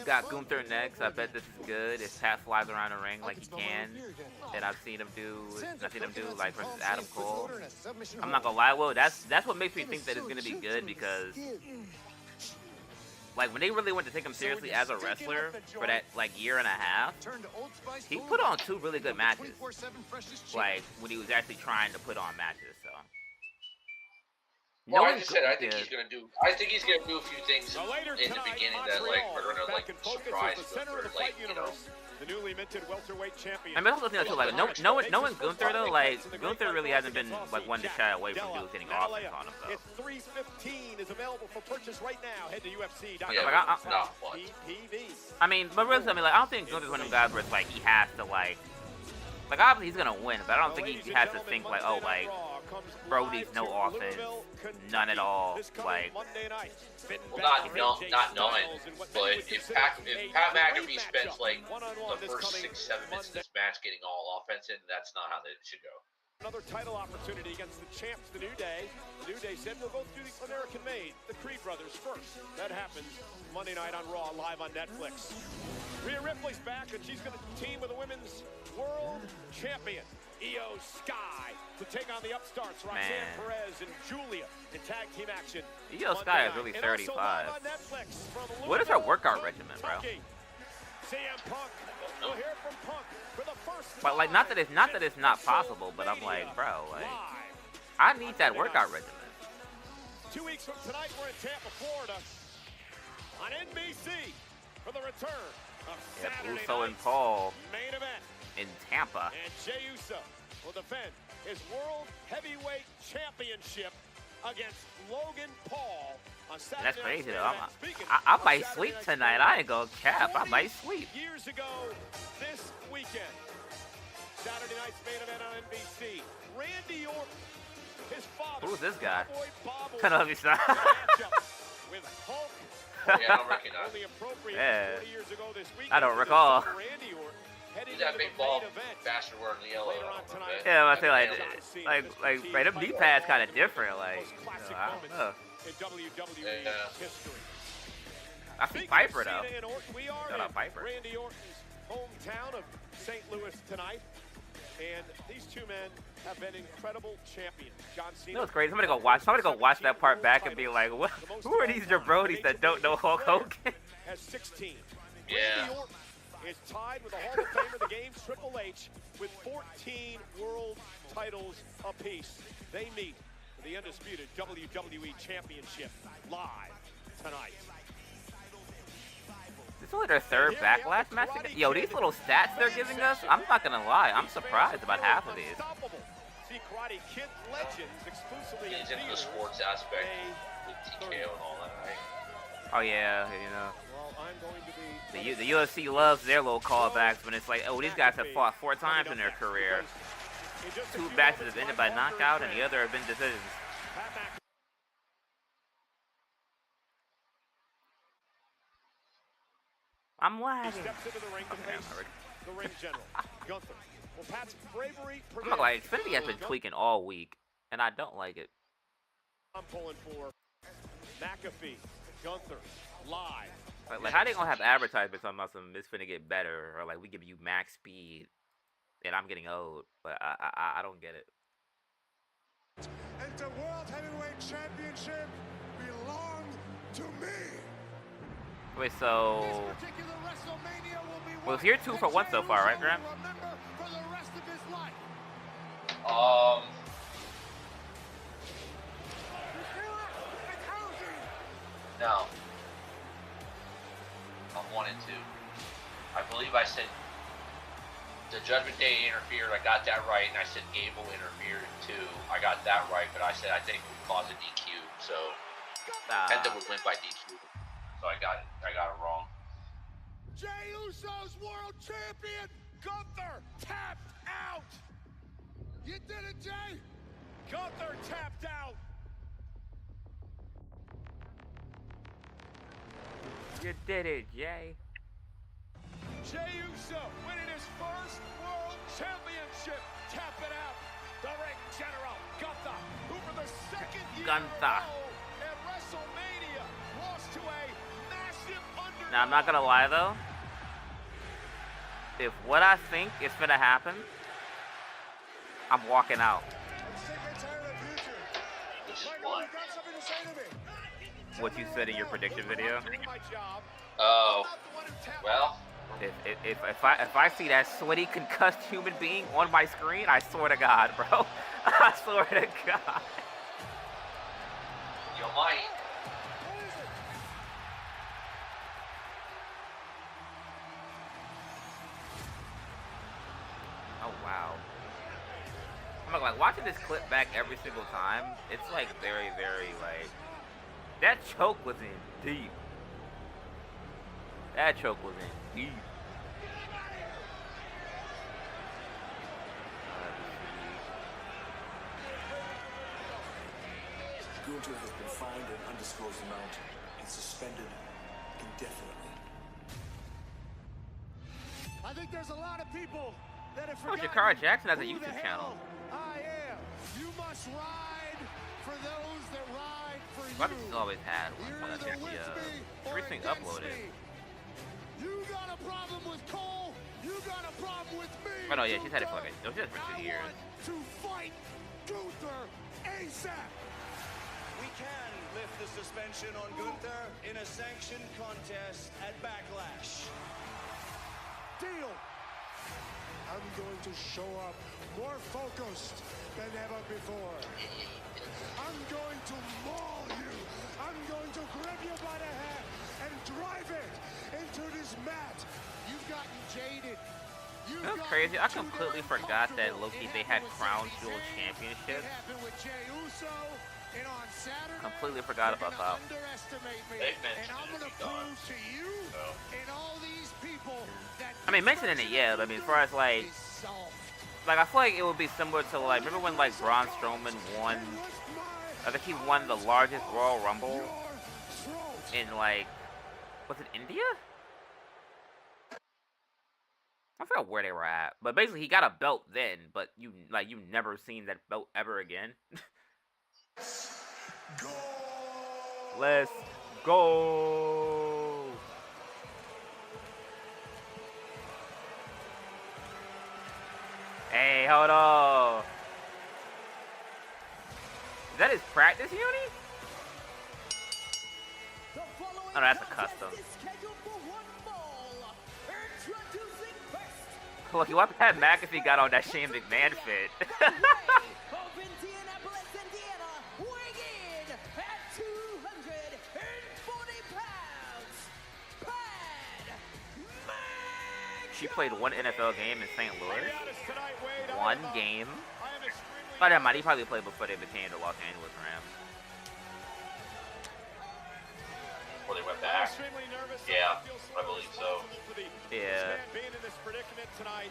Got Gunther next. I bet this is good. If Pat flies around the ring like he can, and I've seen him do like versus Adam Cole. I'm not gonna lie, well, that's what makes me think that it's gonna be good, because like when they really went to take him seriously as a wrestler for that like year and a half, he put on 2 really good matches. Like when he was actually trying to put on matches, so. Well, I just said I think he's gonna do a few things in the beginning that like are gonna like surprise them, or like, you know. The newly minted welterweight champion. I mean, also too, like knowing Gunther though, like Gunther really hasn't been like one to shy away from dudes getting offense on him though. It's 315 is available for purchase right now. Head to UFC.com. Yeah, like, I mean, but really, like I don't think Gunther's one of them guys where it's like he has to like obviously he's gonna win, but I don't think he has to think like, oh, like Brody's no offense, none at all. Like, well, not knowing, but if Pat McAfee spends like the first 6-7 minutes of this match getting all offense in, that's not how it should go. Another title opportunity against the champs, the New Day. The New Day said we'll go through the American-made, the Creed brothers first. That happens Monday night on Raw, live on Netflix. Rhea Ripley's back, and she's going to team with the women's world champion, Io Sky, to take on the upstarts, Roxanne Perez and Julia, in tag team action. Io Sky is really 35. What is her workout regimen, bro? CM Punk. We'll hear from Punk for the first time. But like, not that it's not possible, but I'm like, bro, like, I need that workout regimen. 2 weeks from tonight, we're in Tampa, Florida, on NBC for the return of Saturday Uso and night's Paul main event. In Tampa. And Jey Uso will defend his World Heavyweight Championship against Logan Paul on Saturday. That's crazy though. I might sleep tonight. I ain't gonna cap. I might sleep. Years ago this weekend, Saturday night's main event on NBC. Randy Orton, his father. Who's this guy? I don't know if he's not. With Hulk. Yeah, I don't recognize. Only appropriate 40 years ago this weekend. I don't recall. Randy Orton. He's that big ball bastard wearing the yellow. Yeah, I feel like them knee pads kind of different. Like, I don't know. In WWE history. I see Piper though. We are Shout out Piper. Randy Orton's hometown of St. Louis tonight, and these two men have been incredible champions. John Cena. You know what's crazy? Somebody go watch that part back and be like, what? Who are these jabronis that don't know Hulk Hogan? Has 16. Yeah. Randy Orton is tied with the Hall of Famer of the game, Triple H, with 14 world titles apiece. They meet for the undisputed WWE Championship live tonight. This is only their 3rd Backlash match. Yo, these little stats they're giving us, I'm not gonna lie, I'm surprised about half of these. See Karate Kid legends exclusively He's into the sports aspect with TKO and all that, right? Oh yeah, you know. Well, I'm going to be the UFC loves their little callbacks when it's like, oh, these guys have fought 4 times in their career. 2 matches have ended by knockout, and the other have been decisions. I'm lagging. Steps into the ring to face the ring general, Gunther. Well, Pat's bravery I'm not like, Xfinity has been tweaking all week, and I don't like it. I'm pulling for McAfee, Gunther, live. Like, how they gonna have advertisements talking about some it's finna get better, or like we give you max speed, and I'm getting old, but I don't get it. And the World Heavyweight Championship belonged to me. Wait, so well, here 2 for 1 so far, right, Graham? No. I'm 1 and 2. I believe I said the Judgment Day interfered. I got that right, and I said Gable interfered too. I got that right, but I said I think it would cause a DQ. So Penta would win by DQ. So I got it wrong. Jey Uso's world champion, Gunther, tapped out. You did it, Jey. Gunther tapped out. You did it, Jey. Jey Uso winning his first world championship. Tap it out. The ring general, Gunther, who for the second year in a row at WrestleMania lost to a massive underdog. Now, I'm not gonna lie though. If what I think is gonna happen, I'm walking out. What you said in your prediction video? Oh, well. If I see that sweaty, concussed human being on my screen, I swear to God, bro. I swear to God. You might. Oh wow. I'm like watching this clip back every single time. It's like very, very like that choke was in deep. That choke was in deep. Gunther has been fined an undisclosed amount and suspended indefinitely. I think there's a lot of people that have Oh, forgotten Shakara Jackson has a who the YouTube hell channel. I am. You must ride for those that ride for you. Well, this has always had one, but I think the recently uploaded. You got a problem with Cole. You got a problem with me. Oh no, yeah, she's had it for like it was just for 2 years. To fight Gunther ASAP. We can lift the suspension on Gunther in a sanctioned contest at Backlash. Deal. I'm going to show up more focused than ever before. I'm going to maul you. I'm going to grab you by the hair and drive it into this mat. You've gotten jaded. That's crazy. I completely forgot that Loki they had Crown Jewel Championships. Completely forgot about that. I mean, mentioning it, yeah. But I mean, as far as like I feel like it would be similar to like, remember when like Braun Strowman won? I think he won the largest Royal Rumble in like, was it India? I forgot where they were at, but basically he got a belt then, but you never seen that belt ever again. Let's go. Hey, hold on. Is that his practice uni? Oh, no, that's a custom. Look, what Pat McAfee got on that Shane McMahon fit? She played one NFL game in St. Louis. One game. Oh, never mind. He probably played before they became the Los Angeles Rams. Before they went back. Yeah, I believe so. Yeah. Being in this predicament tonight.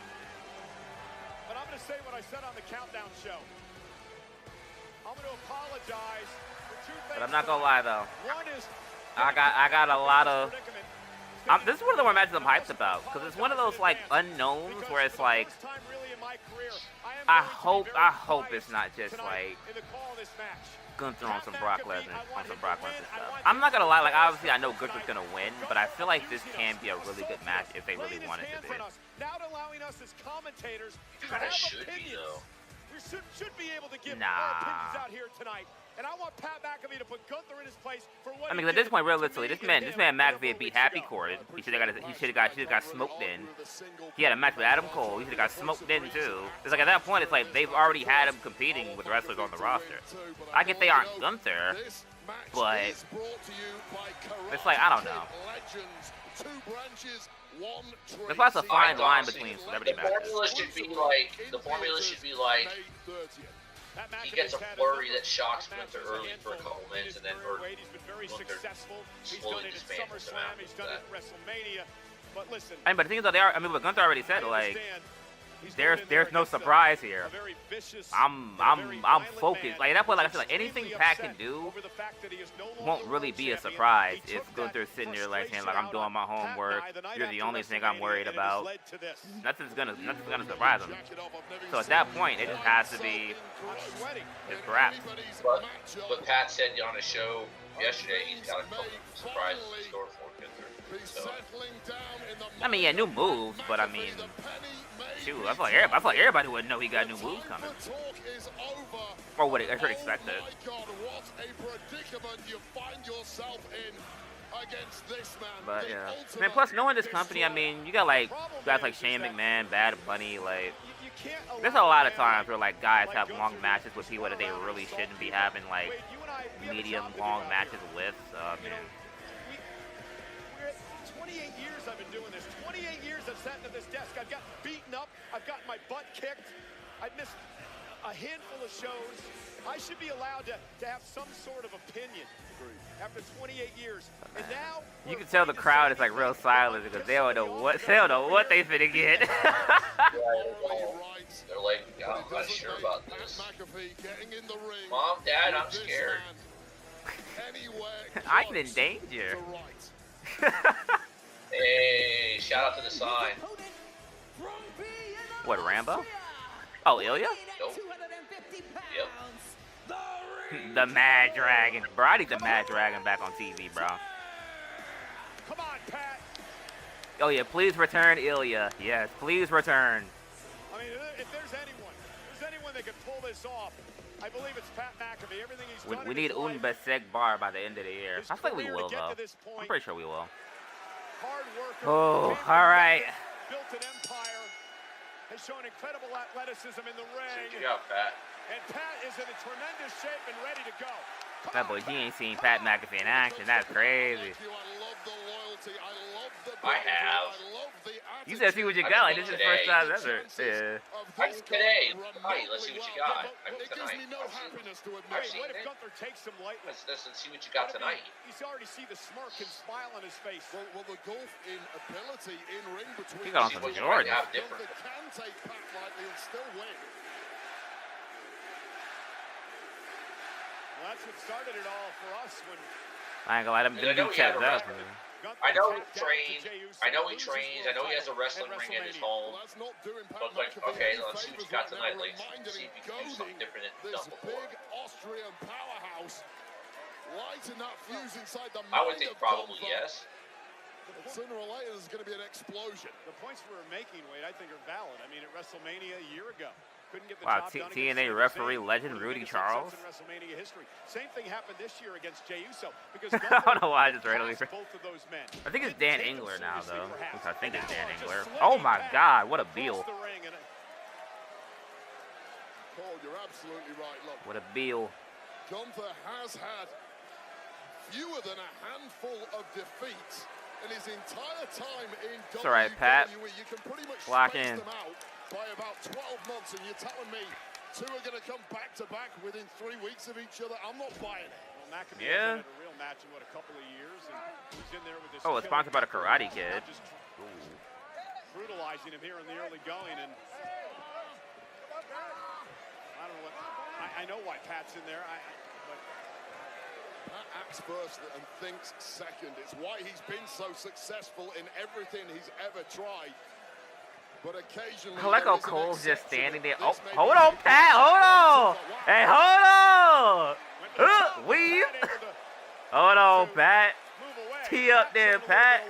But I'm going to say what I said on the countdown show. I'm going to apologize for 2 things. But I'm not gonna lie though. One is I got a lot of. This is one of the more matches I'm hyped about because it's one of those like unknowns where it's like. I hope it's not just like Gunther on some Brock Lesnar stuff. I'm not gonna lie, like obviously I know Gunther's gonna win, but I feel like this can be a really good match if they really wanted to be. Now allowing us as commentators to Kinda have should opinions. be though. We should be able to give our opinions out here tonight. And I want Pat McAfee to put Gunther in his place for what I mean, at this point, realistically, this man McAfee beat Happy Court. He should have got smoked in. He had a match with Adam Cole. He should have got smoked in too. It's like at that point, it's like they've already had him competing with wrestlers on the roster. I get they aren't Gunther, but it's like, I don't know. That's why it's a fine line between celebrity matches. The formula should be like he gets a flurry that shocks Gunther early for a couple minutes, and then Gunther slowly dismantles him after that. But the thing is that what Gunther already said, like, there's no surprise here. I'm focused. Like, at that point, like I said, like, anything Pat can do won't really be a surprise if Gunther's sitting there like saying, like, I'm doing my homework. You're the only thing I'm worried about. Nothing's gonna surprise him. So at that point, it just has to be just crap. But Pat said on his show yesterday he's got a couple of surprises in store for Gunther. So. I mean, yeah, new moves, but I mean, shoot, I feel like everybody would know he got new moves coming. Or would I should expect it. But yeah, I mean, plus knowing this company, I mean, you got like guys like Shane McMahon, Bad Bunny, like. There's a lot of times where like guys have long matches with people that they really shouldn't be having like medium long matches with. So I mean. 28 years I've been doing this. 28 years I've sat at this desk. I've gotten beaten up. I've gotten my butt kicked. I've missed a handful of shows. I should be allowed to have some sort of opinion after 28 years. And now you can tell the crowd is like real silent because they don't know what they finna get. They're like, I'm not sure about this. Mom, Dad, I'm scared. I'm in danger. Hey, shout out to the sign. What, Rambo? Oh, Ilya? Nope. Yep. The Mad Dragon. Bro, I need the Mad Dragon back on TV, bro. Come on, Pat. Oh, yeah, please return Ilya. Yes, please return. I mean, if there's anyone that can pull this off, I believe it's Pat McAfee. Everything he's done. We need Unbeseg Bar by the end of the year. I think we will, though. I'm pretty sure we will. Oh, all right. Built an empire, has shown incredible athleticism in the ring. Check it out, Pat. And Pat is in a tremendous shape and ready to go. That boy, he ain't seen Pat McAfee in action. That's crazy. I have. You said see what you got. Like, this is the first time ever. Yeah. Today. Tonight, let's see what you got. I mean, tonight. I've seen What if it. Gunther takes him lightly? Let's see what you got tonight. He's already see the smirk and smile on his face. Well, the gulf in ability in ring between He got on some Jordan. Gunther can take Pat lightly and still win. Well, that's what started it all for us when. I ain't gonna let him do check that. I know he trained. I know he trains. I know he has a wrestling ring in his home. But like, okay, let's see what you got tonight. Like, see if you can do something different than you've done before. Austrian powerhouse. Lighting that fuse inside the I would think probably yes. But sooner or later, there's going to be an explosion. The points we're making, Wade, I think are valid. I mean, at WrestleMania a year ago. Wow, TNA referee legend Rudy Charles. Same thing happened this year against Jey Uso because I don't know why I just randomly. both of those men. I think it's Dan Engler now, though. I think it's Dan Engler. Oh my God, what a Beal! Paul, you're absolutely right. Look, what a Beal! Gunther has had fewer than a handful of defeats in his entire time in WWE. It's all right, Pat. You can pretty much lock space in. them out by about 12 months, and you're telling me two are going to come back to back within 3 weeks of each other? I'm not buying it. Well, McAfee yeah. had a real match in a couple of years, and he's in there with this. Oh, it's sponsored by the Karate Kid. Brutalizing him here in the early going, and I don't know what. I know why Pat's in there. But Pat acts first and thinks second. It's why he's been so successful in everything he's ever tried. But occasionally, I like how Cole's just standing there. Oh, hold on, Pat. Hold on. Hey, hold on. Weave. Hold on, Pat. Tee up there, Pat.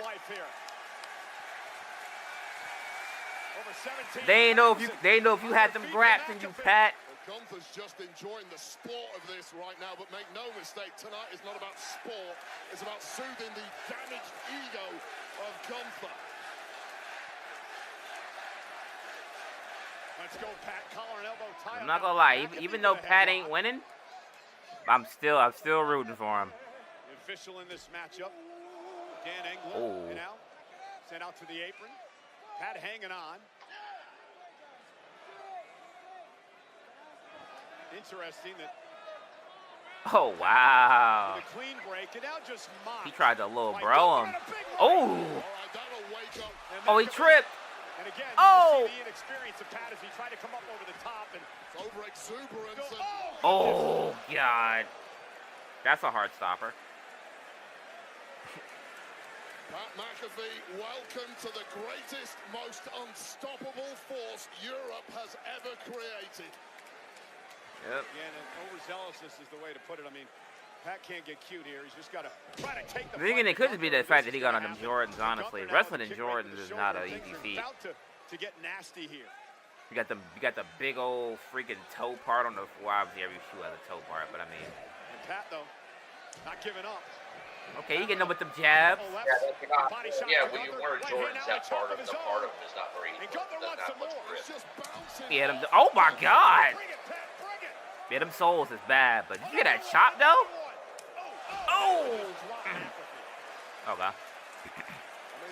They ain't know if you had them graps in you, Pat. Gunther's just enjoying the sport of this right now, but make no mistake, tonight is not about sport. It's about soothing the damaged ego of Gunther. Let's go, Pat. Collar and elbow tie. I'm not gonna lie, even though Pat ain't winning, I'm still rooting for him. The official in this matchup, Dan England, Oh. and out, sent out to the apron. Pat hanging on. Interesting that. Oh wow. The clean break, and now just He tried to little bro him. Oh. Oh, he tripped. And again, oh. you see the inexperience of Pat as he tried to come up over the top and over exuberance. Oh God. That's a hard stopper. Pat McAfee, welcome to the greatest, most unstoppable force Europe has ever created. Yep. Again, and overzealousness is the way to put it. I mean, Pat can't get cute here. He's just got to try to take the. I think it could just be the fact that he got on them Jordans. Honestly, wrestling in Jordans is not an easy feat. To get nasty here. You got the big old freaking toe part on the. Well, obviously every shoe has a toe part, but I mean. And Pat though, not giving up. Okay, you getting them with them jabs. Yeah, when you wear Jordans, that part of them is not very. Doesn't have much grip. Get him. Oh my God. Get him soles is bad, but you get that chop though. Oh. Okay.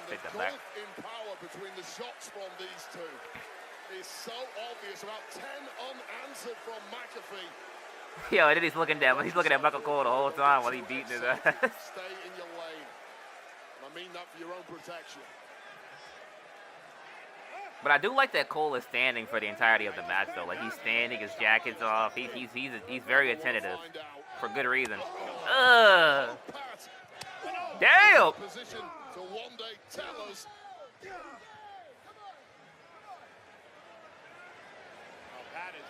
The gulf in power between the shots from these two is so obvious. About 10 unanswered from McAfee. Yo, and then he's looking at Michael Cole the whole time while he beating his ass. Stay in your lane. I mean that for your own protection. But I do like that Cole is standing for the entirety of the match, though. Like, he's standing, his jacket's off. He's very attentive for good reason. Damn! Position to one day tell us. Pat is.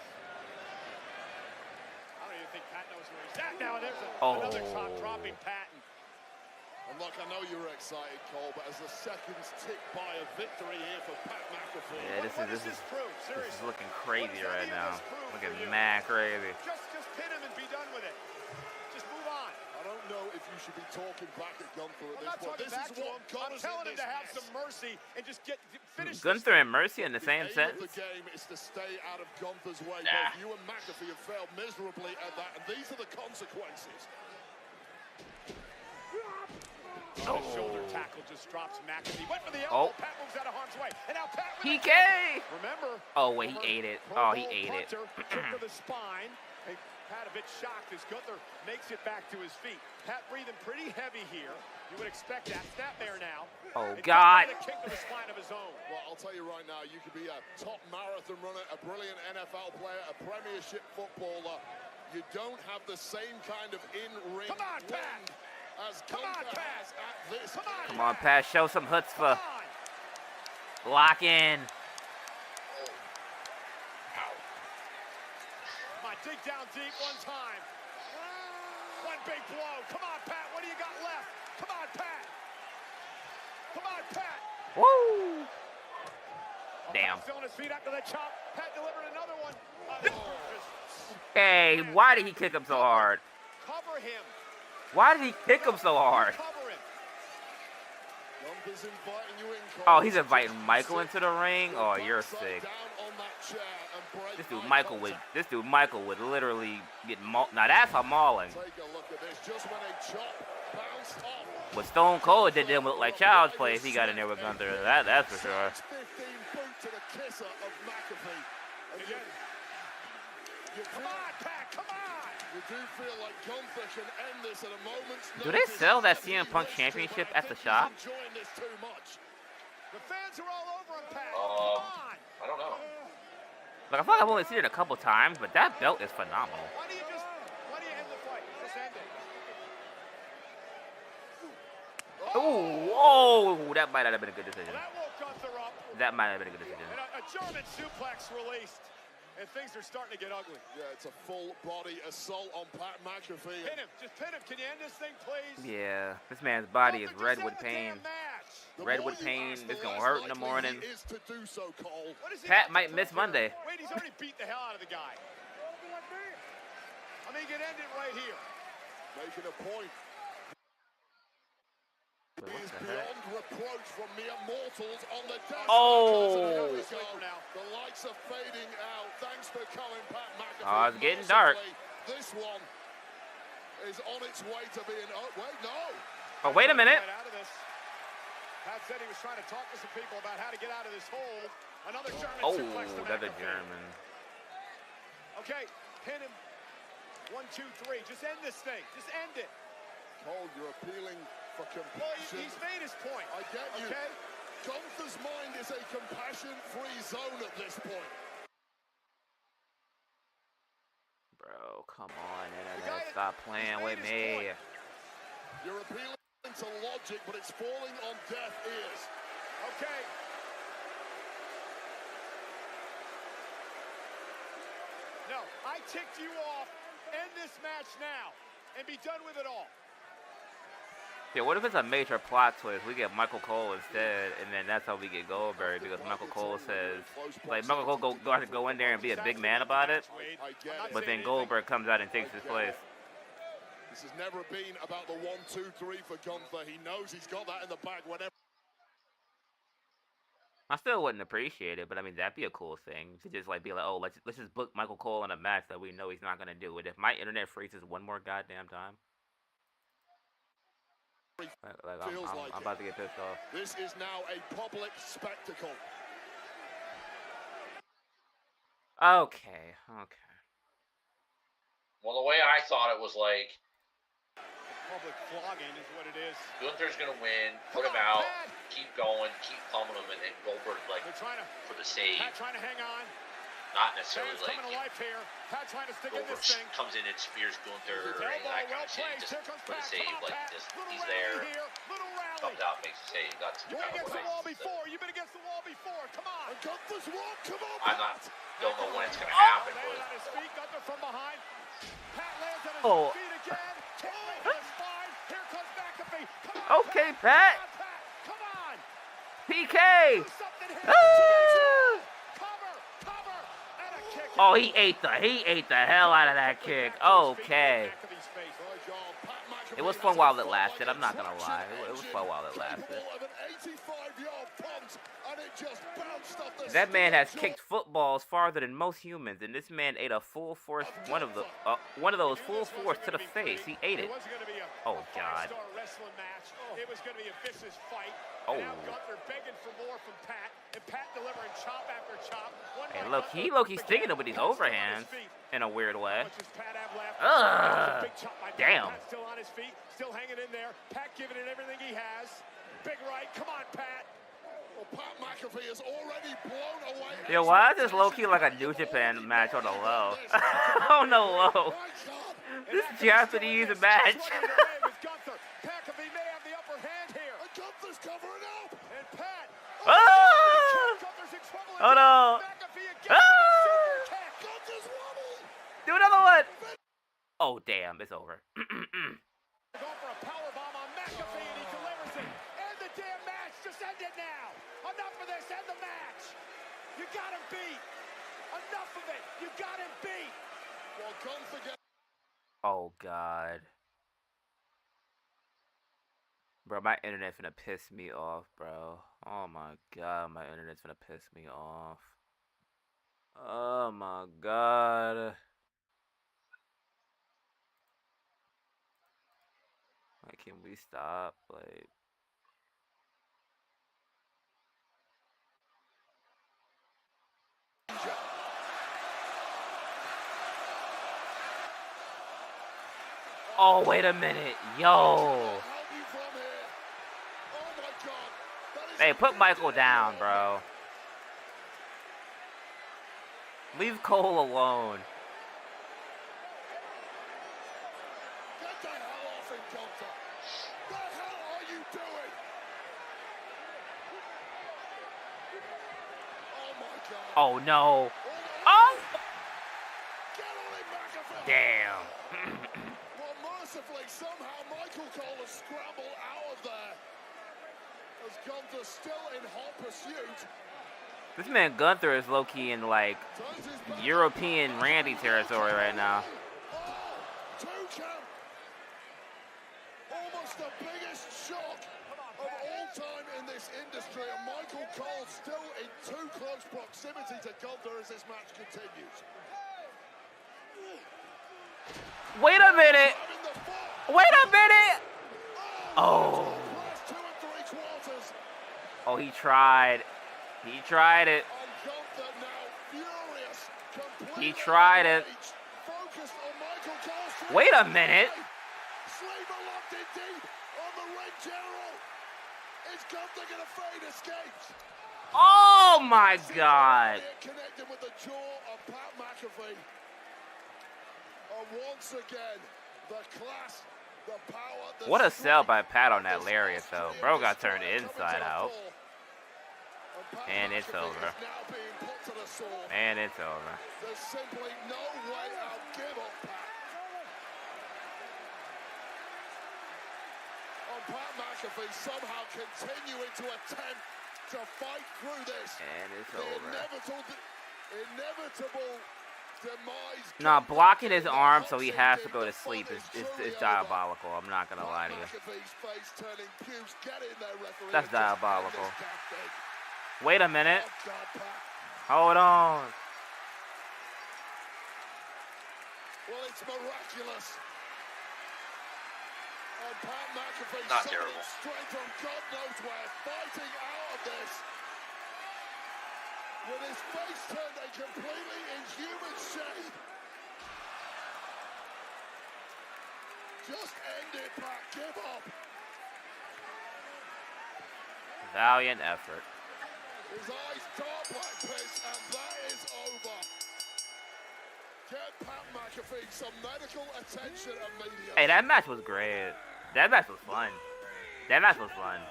I don't even think Pat knows where he's at now. There's another shot dropping Pat. And look, I know you're excited, Cole, but as the seconds tick by, a victory here for Pat McAfee. Yeah, this is looking crazy right now. Looking mad crazy. Just pin him and be done with it. Just move on. I don't know if you should be talking back at Gunther at this point. This is what I'm telling him to have some mercy and just finish. Gunther and Mercy in the same sentence. The game is to stay out of Gunther's way. Both you and McAfee have failed miserably at that, and these are the consequences. Shoulder tackle just drops McAfee. Went for the elbow. Pat moves out of harm's way. And now Pat with PK! Remember. Oh, wait, he ate it. Oh, he ate it. Kick to the spine. And Pat a bit shocked as Gunther makes it back to his feet. Pat breathing pretty heavy here. You would expect that. Snapmare now. Oh, God. A kick to the spine of his own. Well, I'll tell you right now, you could be a top marathon runner, a brilliant NFL player, a premiership footballer. You don't have the same kind of in-ring Come on, Pat! As Gunther has at this. Come on, Pat, show some chutzpah. Lock in. Dig down deep one time. One big blow. Come on, Pat. What do you got left? Come on, Pat. Come on, Pat. Woo! Damn. Still on his feet after that chop. Pat delivered another one. Hey, why did he kick him so hard? Cover him. Why did he kick him so hard? Cover him. Oh, he's inviting Michael into the ring. Oh, you're sick. This dude Michael would literally get mauled. Now that's a mauling. What Stone Cold did didn't look like child's play if he got in there with Gunther. That's for sure. Come on, Pat, come on! You do feel like Gunther can end this at a moment's notice. Do they sell that CM Punk championship at the shop? Enjoying this too much. The fans are all over him, Pat. Come on! I don't know. Like, I feel like I've only seen it a couple times, but that belt is phenomenal. Why do you end the fight? Just end it. Oh, that might not have been a good decision. That woke Gunther up. That might have been a good decision. And a German suplex released. And things are starting to get ugly. Yeah, it's a full body assault on Pat McAfee. Pin him. Just pin him. Can you end this thing, please? Yeah, this man's body is red with pain. Red with pain. It's going to hurt in the morning. Pat might miss Monday. Wait, he's already beat the hell out of the guy. I mean, he can end it right here. Making a point. He is beyond reproach from mere mortals on the death. Oh! The lights are fading out. Thanks for coming, Pat McAfee. Oh, it's getting dark. This one is on its way to being. Oh, wait, no. Oh, wait a minute. Pat said he was trying to talk to some people about how to get out of this hole. Another German suplex to another McAfee. German. Okay, pin him. 1, 2, 3. Just end this thing. Just end it. Cole, you're appealing for compassion. Well, he's made his point. I get you. Okay? Gunther's mind is a compassion-free zone at this point. Bro, come on, internet. Stop playing with me. You're appealing to logic, but it's falling on deaf ears. Okay. No, I ticked you off. End this match now and be done with it all. Yeah, what if it's a major plot twist? We get Michael Cole instead, and then that's how we get Goldberg, because Michael Cole says, like, Michael Cole go in there and be a big man about it, but then Goldberg comes out and takes his place. This has never been about the 1, 2, 3 for Gunther. He knows he's got that in the bag whenever. I still wouldn't appreciate it, but I mean, that'd be a cool thing to just like be like, oh, let's just book Michael Cole in a match that we know he's not gonna do it. If my internet freezes one more goddamn time, I'm about to get pissed off. This is now a public spectacle. Okay. Well, the way I thought it was like, Public flogging is what it is. Gunther's gonna win, put him out, keep going, keep pummeling him, and then Goldberg for the save. Pat trying to hang on. Not necessarily Fans coming to life here. Pat trying to stick in this thing. Comes in and spears Gunther or any of that kind of shit, just for the save. Like he's there, comes out, makes a save. That's You've been against the wall before. You've been against the wall before. Come on. Gunther's wall. Come on. Don't know when it's gonna happen. Lands on his feet. Gunther from behind. Pat lands on his feet again. Kick right to his spine. Here comes McAfee. Come on. Okay, Pat. Come on. PK. Oh, he ate the hell out of that kick. Okay. It was fun while it lasted. I'm not gonna lie. It was fun while it lasted. That man has kicked footballs farther than most humans, and this man ate a full force one of those full force to the face. He ate it. Oh God. It was going to be a vicious fight. Oh. Now Gunther begging for more from Pat, and Pat delivering chop after chop. Hey, look, he's sticking it with these overhands in a weird way. Ugh. Damn. Pat still on his feet, still hanging in there. Pat giving it everything he has. Big right. Come on, Pat. Well, Pat McAfee is already blown away. Yo, why is this low-key like a New Japan match on the low? On the low. This Japanese match. McAfee may have the upper hand here. And Gunther's covering up. And Pat. Oh no. Do another one. Oh damn, it's over. Going for a powerbomb on McAfee and he delivers it. End the damn match. Just end it now. Enough of this. End the match. You got him beat. Enough of it. You got him beat. Well, Gunther gets. Oh God. Bro, my internet finna piss me off, bro. Oh my God, my internet's finna piss me off. Oh my God. Like, can we stop? Like. Oh, wait a minute. Yo. Hey, put Michael down, bro. Leave Cole alone. Get the hell off him, Gunther. What the hell are you doing? Oh my God. Oh no. Oh! Get on him, McAfee. Damn. Well, mercifully, somehow Michael Cole has scrambled out of there. As Gunther still in hot pursuit. This man Gunther is low-key in, like, European Randy territory right now. Two count. Almost the biggest shock of all time in this industry. And Michael Cole still in too close proximity to Gunther as this match continues. Wait a minute. Wait a minute! Oh. Oh, he tried. He tried it. He tried it. Wait a minute. Oh my God. Connected with the jaw of Pat McAfee. Once again, the class, the power, the What a sell by Pat on that lariat, though. Bro got turned inside out. And it's over. And it's over. There's simply no way I'll give up, Pat. Pat McAfee somehow continuing to attempt to fight through this. And it's over. Inevitable demise. Nah, blocking his arm so he has to go to sleep is diabolical. I'm not gonna lie to you. That's diabolical. Wait a minute. Hold on. Well, it's miraculous. And Pat McAfee not terrible. Straight from God knows where, fighting out of this. With his face turned a completely inhuman shade. Just end it, Pat. Give up. Valiant effort. His eyes dark like piss, and that is over. Get Pat McAfee some medical attention immediately. Hey, that match was great. That match was fun. That match was fun.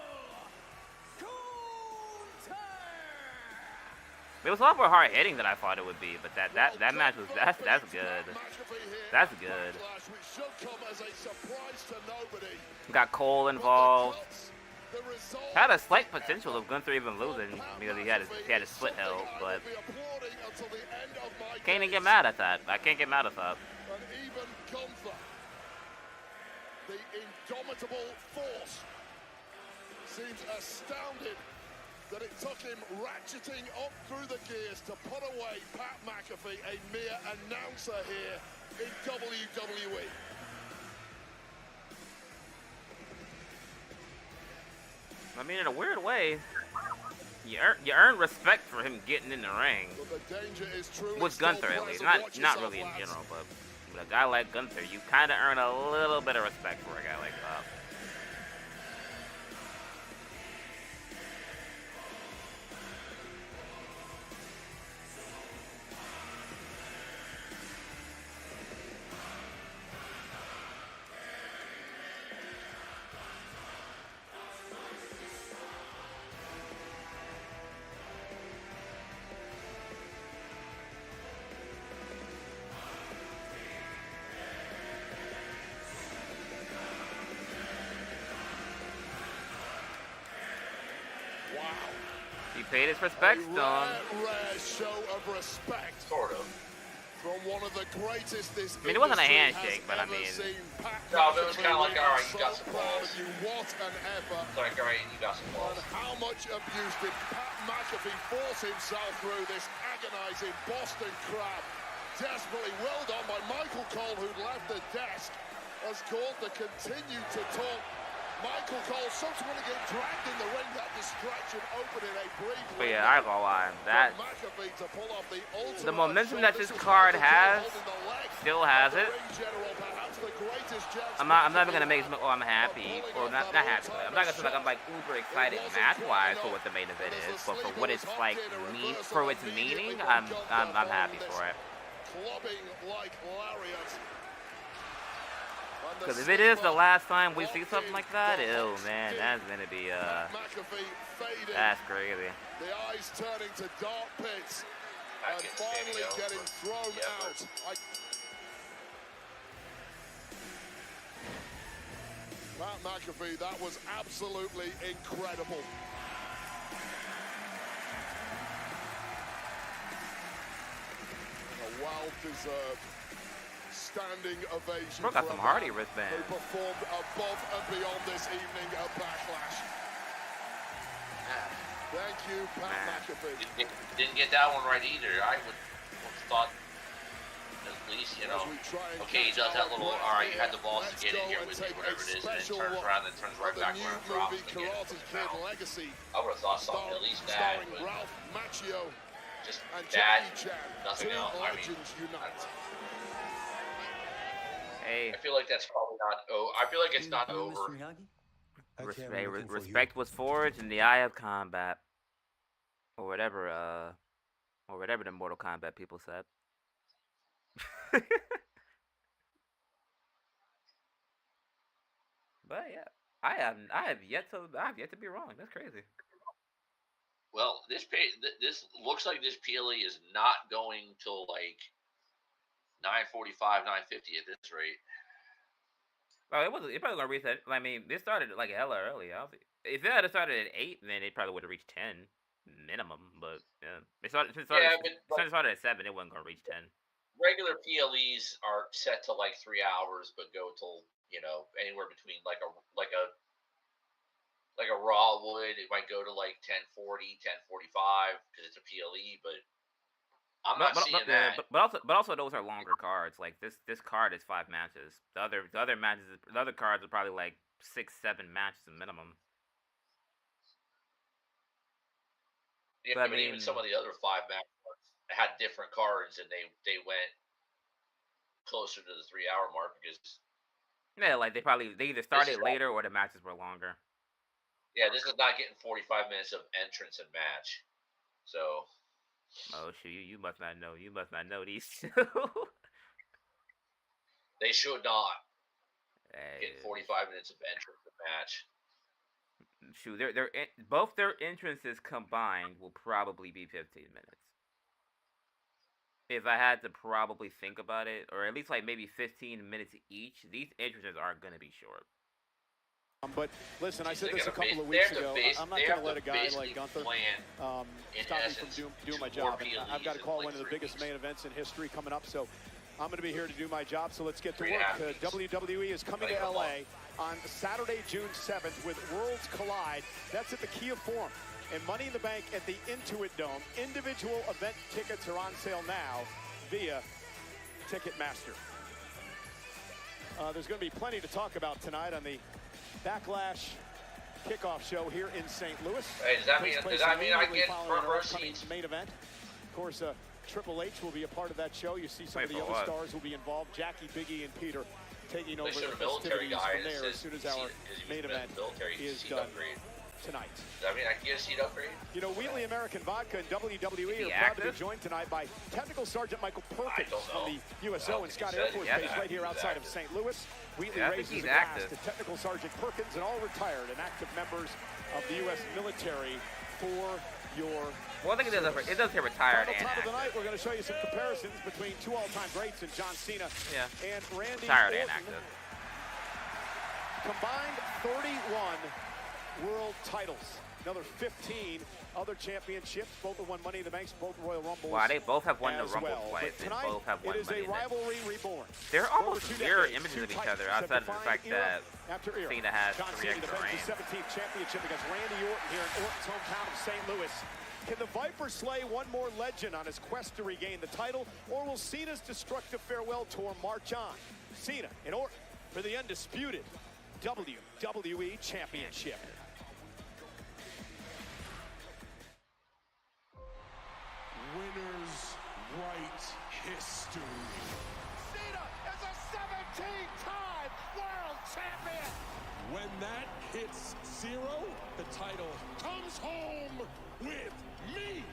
It was a lot more hard hitting than I thought it would be, but that match was that's good. That's good. Got Cole involved. Had a slight potential of Gunther even losing because he had his split held, but can't even get mad at that. I can't get mad at that. And even Gunther, the indomitable force, seems astounded that it took him ratcheting up through the gears to put away Pat McAfee, a mere announcer here in WWE. I mean, in a weird way, you earn respect for him getting in the ring. With Gunther, at least. Not really in general, but with a guy like Gunther, you kind of earn a little bit of respect for a guy like that. He paid his respects to him. Rare show of respect. Sort of. From one of the greatest this I mean, it wasn't a handshake, but I mean... No, but it was kind of like, alright, you got some balls. What an effort. It's like, alright, you got some balls. And how much abuse did Pat McAfee force himself through this agonizing Boston Crab? Desperately well done by Michael Cole, who'd left the desk, as called to continue to talk. Michael Cole subsequently get dragged in the ring, that distraction opening a brief. But yeah, I ain't gonna lie, that the momentum that this card has, still has it. I'm not even gonna make it. Oh, I'm happy, or not happy. I'm not gonna say like I'm like uber excited match-wise for what the main event is, but for what it's like for its meaning, I'm happy for it. Clubbing like lariat. Because if it is the last time we see something like that, oh man, that's gonna be that's crazy. The eyes turning to dark pits and finally getting thrown out. Pat McAfee, that was absolutely incredible. A well-deserved standing ovation. Bro got some Hardy wristbands. Who performed above and beyond this evening at Backlash. Thank you, Pat McAfee. Didn't get that one right either. I would have thought At least, you know, okay, he does that little, alright, you had the balls to get in here with me, whatever it is, and then turns around and turns right back around and drops again. I would have thought something at least bad, but just bad, nothing else. I mean, hey. I feel like that's probably not, I feel like it's not over. Respect was forged in the eye of combat. Or whatever the Mortal Kombat people said. But yeah, I have yet to be wrong. That's crazy. Well, this looks like this PLE is not going till like 9:45, 9:50 at this rate. Oh, it probably gonna reach that. I mean, this started like hella early. If it had started at 8, then it probably would have reached 10 minimum. But yeah, it started at 7. It wasn't gonna reach 10. Regular PLEs are set to like 3 hours, but go till, you know, anywhere between like a Raw would. It might go to like 10:40, 10:45 because it's a PLE, but I'm not seeing that. But also those are longer cards. Like this card is 5 matches. The other cards are probably like 6, 7 matches minimum. Yeah, but even some of the other 5 match cards had different cards, and they went closer to the 3-hour mark because like they either started later or the matches were longer. Yeah, this is not getting 45 minutes of entrance and match. So. Oh shoot! You must not know. You must not know these two. They should not get 45 minutes of entrance and match. Shoot, both their entrances combined will probably be 15 minutes. If I had to probably think about it, or at least like maybe 15 minutes each, these entrances aren't going to be short. But listen, I said this a couple of weeks ago. I'm not going to let a guy like Gunther stop me from doing my job. I've got to call one of the biggest main events in history coming up, so I'm going to be here to do my job. So let's get to work. WWE is coming to LA on Saturday, June 7th with Worlds Collide. That's at the Kia Forum. And Money in the Bank at the Intuit Dome. Individual event tickets are on sale now via Ticketmaster. There's going to be plenty to talk about tonight on the Backlash kickoff show here in St. Louis. Hey, does that mean I get front row seats? Main event. Of course, Triple H will be a part of that show. You see some of the other stars will be involved. Jackie, Biggie, and Peter taking over the festivities from there as soon as our main event is done tonight. Does that mean I can get a seat upgrade? You know, Wheatley American Vodka and WWE are proud to be joined tonight by Technical Sergeant Michael Perkins from the USO and Scott Air Force Base right here outside of St. Louis. Wheatley raises a glass to Technical Sergeant Perkins and all retired and active members of the U.S. military for your. Well, I think it does say retired and top active. Of the night, we're going to show you some comparisons between 2 all-time greats and John Cena and Randy retired Orton. And active. Combined 31 world titles. Another 15 other championships. Both have won Money in the Banks, both Royal Rumbles. Wow, they both have won the Rumble twice. But tonight, both have won it is Money a rivalry reborn. They're almost mirror images of each other, outside of the fact that Cena has John 3 Cena extra defends reigns. the 17th championship against Randy Orton here in Orton's hometown of St. Louis. Can the Viper slay one more legend on his quest to regain the title, or will Cena's destructive farewell tour march on? Cena and Orton for the undisputed WWE Championship. Winners write history. Cena is a 17-time world champion. When that hits 0, the title comes home with me.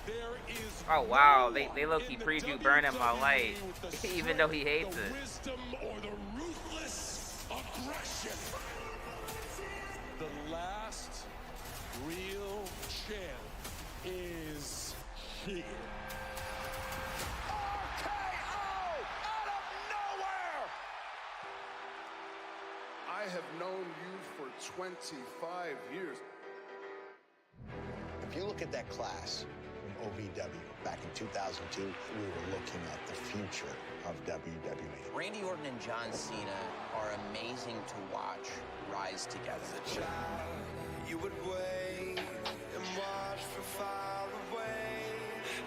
There is oh wow, they low-key preview Burn in My Light, even though he hates it. Wisdom or the ruthless aggression. The last real champ is here. RKO out of nowhere. I have known you for 25 years. If you look at that class from OVW back in 2002, we were looking at the future of WWE. Randy Orton and John Cena are amazing to watch rise together. As a child, you would wait and watch from far away,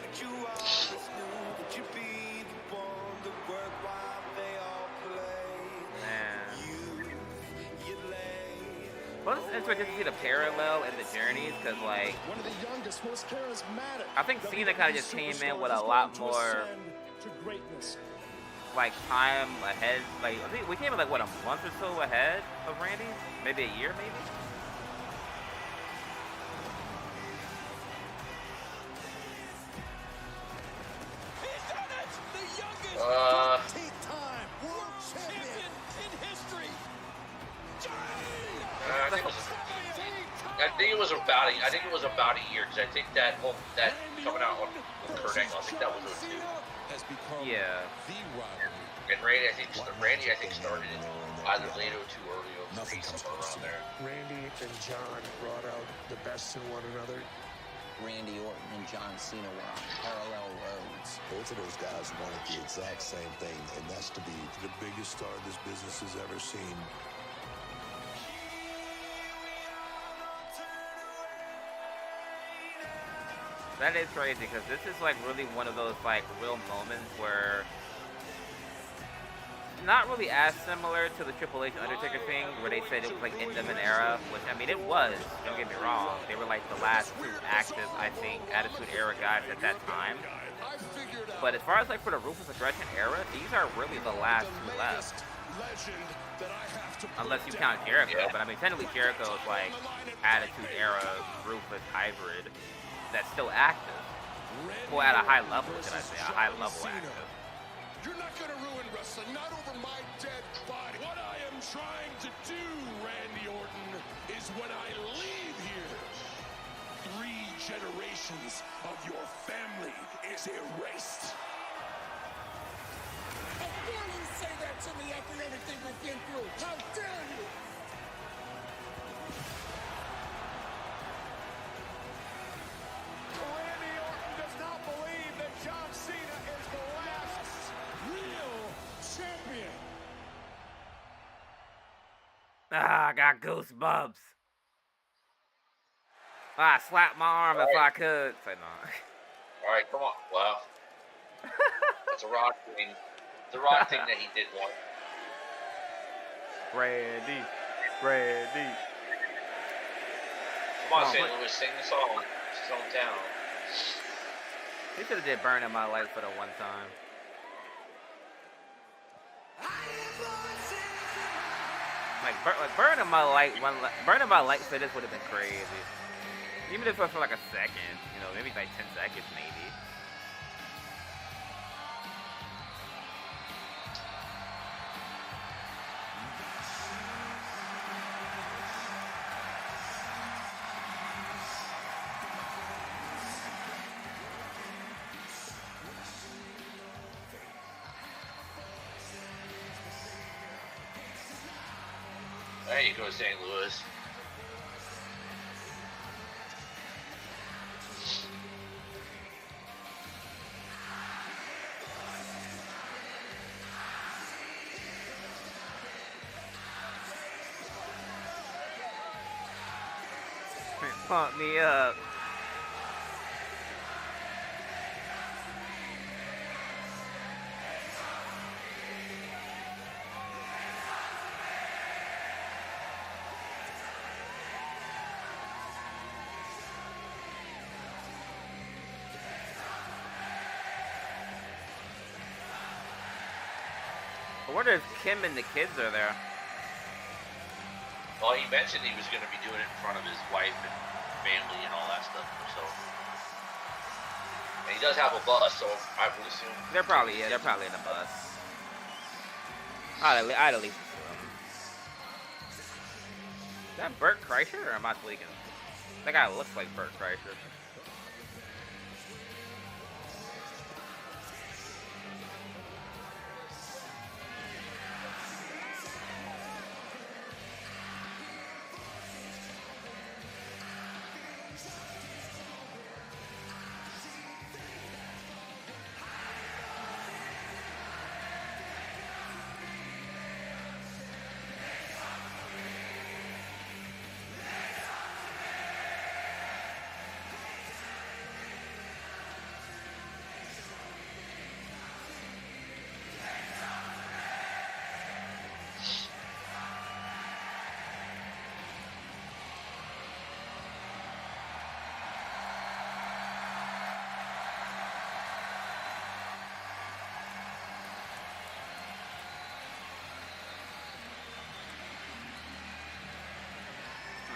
but you always Well, it's interesting to see the parallel in the journeys, because, like, One of the youngest, most charismatic. I think Cena kind of just came in with a lot more, To greatness. like, time ahead. Like, I think we came in, like, what, a month or so ahead of Randy? Maybe a year, maybe? He's done it! The youngest 13th time world champion in history. I think it was about a year, because I think that coming out on Kurt Angle, I think that was 02. Yeah. And Randy, I think started it either late 02 or early 03, somewhere around there. Randy and John brought out the best in one another. Randy Orton and John Cena were on parallel roads. Both of those guys wanted the exact same thing, and that's to be the biggest star this business has ever seen. That is crazy, because this is, like, really one of those, like, real moments where, not really as similar to the Triple H and Undertaker thing, where they said it was, like, end of an era, which, I mean, it was, don't get me wrong. They were, like, the last two active, I think, Attitude Era guys at that time. But as far as, like, for the Ruthless Aggression era, these are really the last two left. Unless you count Jericho, but, I mean, technically Jericho is, like, Attitude Era, Ruthless hybrid that's still active. Well, at a high level, should I say, a high level active. You're not gonna ruin wrestling, not over my dead body. What I am trying to do, Randy Orton, is when I leave here, 3 generations of your family is erased. How dare you say that to me after everything we've been through? How dare you? Randy Orton does not believe that John Cena is the last real champion. Ah, I got goosebumps. Ah, slap my arm if I could. Say no. Alright, come on. Wow. It's a Rock thing. It's a Rock thing that he did want. Randy. Come on, St. Louis, sing the song. It's his hometown. He should have did Burn in My Light for the one time. Like Burn in My Light, Burn in My Light for this would have been crazy. Even if it was for like a second, you know, maybe like 10 seconds maybe. There you go, St. Louis. Pump me up. I wonder if Kim and the kids are there. Well, he mentioned he was going to be doing it in front of his wife and family and all that stuff. So, and he does have a bus, so I would assume They're probably in the bus. I'd at least assume. Is that Bert Kreischer or am I tweaking? That guy looks like Bert Kreischer.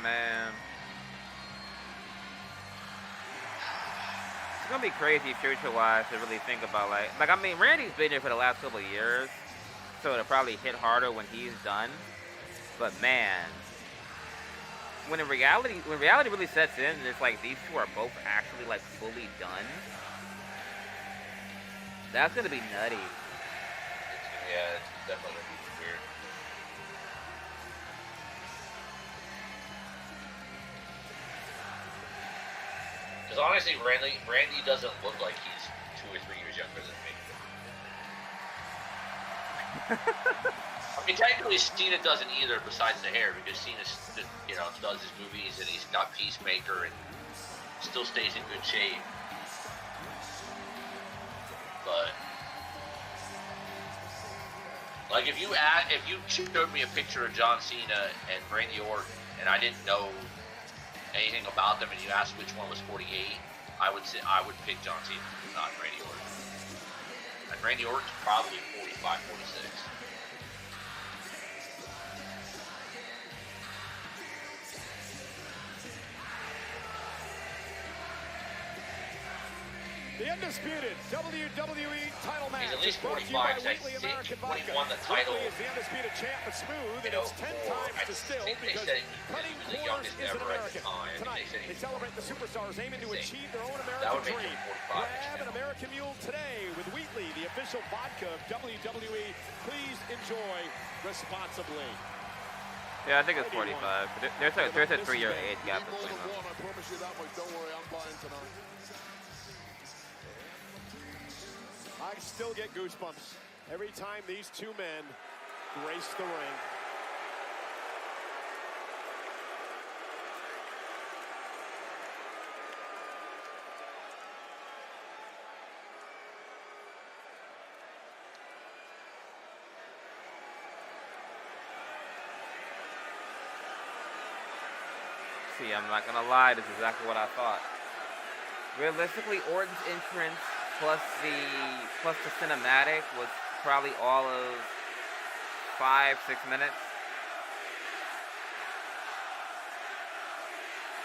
Man. It's gonna be crazy future-wise to really think about, like I mean, Randy's been here for the last couple of years, so it'll probably hit harder when he's done. But man, when reality really sets in, and it's like these two are both actually like fully done. That's gonna be nutty. Yeah, it's definitely gonna be weird. Because honestly, Randy doesn't look like he's 2 or 3 years younger than me. I mean, technically, Cena doesn't either, besides the hair, because Cena, does his movies and he's got Peacemaker and still stays in good shape. But like, if you showed me a picture of John Cena and Randy Orton, and I didn't know anything about them, and you asked which one was 48, I would pick John Cena, not Randy Orton. And Randy Orton's probably 45, 46. The undisputed WWE title match. He's at least 45, when he won the title. Wheatley is the undisputed champ, but Smooth, and it's 10 times distilled because cutting corners is an American. Tonight, they celebrate the superstars aiming to achieve their own American dream. Grab an American Mule today with Wheatley, the official vodka of WWE. Please enjoy responsibly. Yeah, I think it's 45. There's a 3-year age gap between them. I promise you that much. Don't worry, I'm buying tonight. I still get goosebumps every time these two men grace the ring. See, I'm not gonna lie, this is exactly what I thought. Realistically, Orton's entrance plus the cinematic was probably all of 5-6 minutes.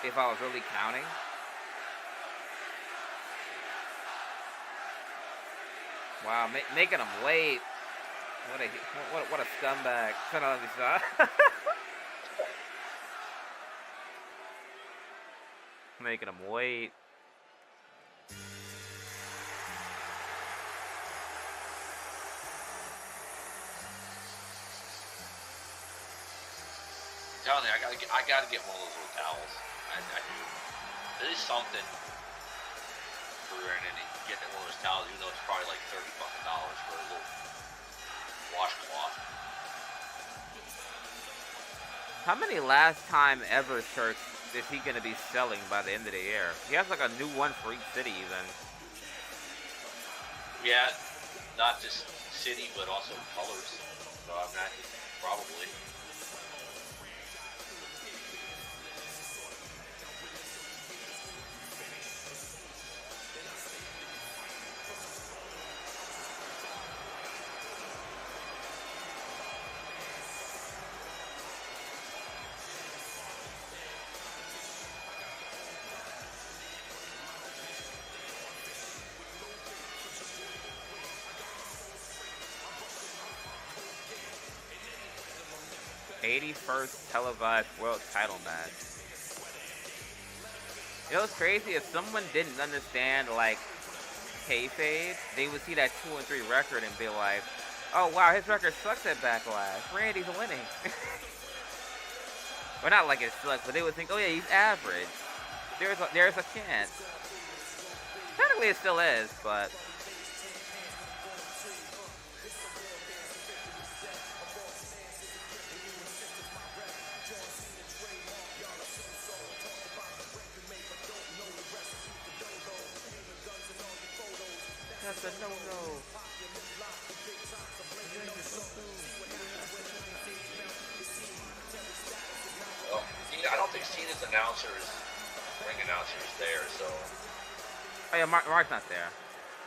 If I was really counting. Wow, making him wait. What a scumbag. Trying to let me stop. Making him wait. I'm telling you, I gotta get one of those little towels. I do. There is something for Randy getting one of those towels, even though it's probably like $30 for a little washcloth. How many last time ever shirts is he gonna be selling by the end of the year? He has like a new one for each city even. Yeah, not just city, but also colors. So I'm not probably. '81st televised world title match. You know what's crazy? If someone didn't understand like kayfabe, they would see that 2-3 record and be like, "Oh wow, his record sucks at Backlash. Randy's winning." Or not like it sucks, but they would think, "Oh yeah, he's average. There's a chance." Technically, it still is, but. That's a no-no. Well, I don't think Cena's ring announcer is there, so. Oh yeah, Mark's not there.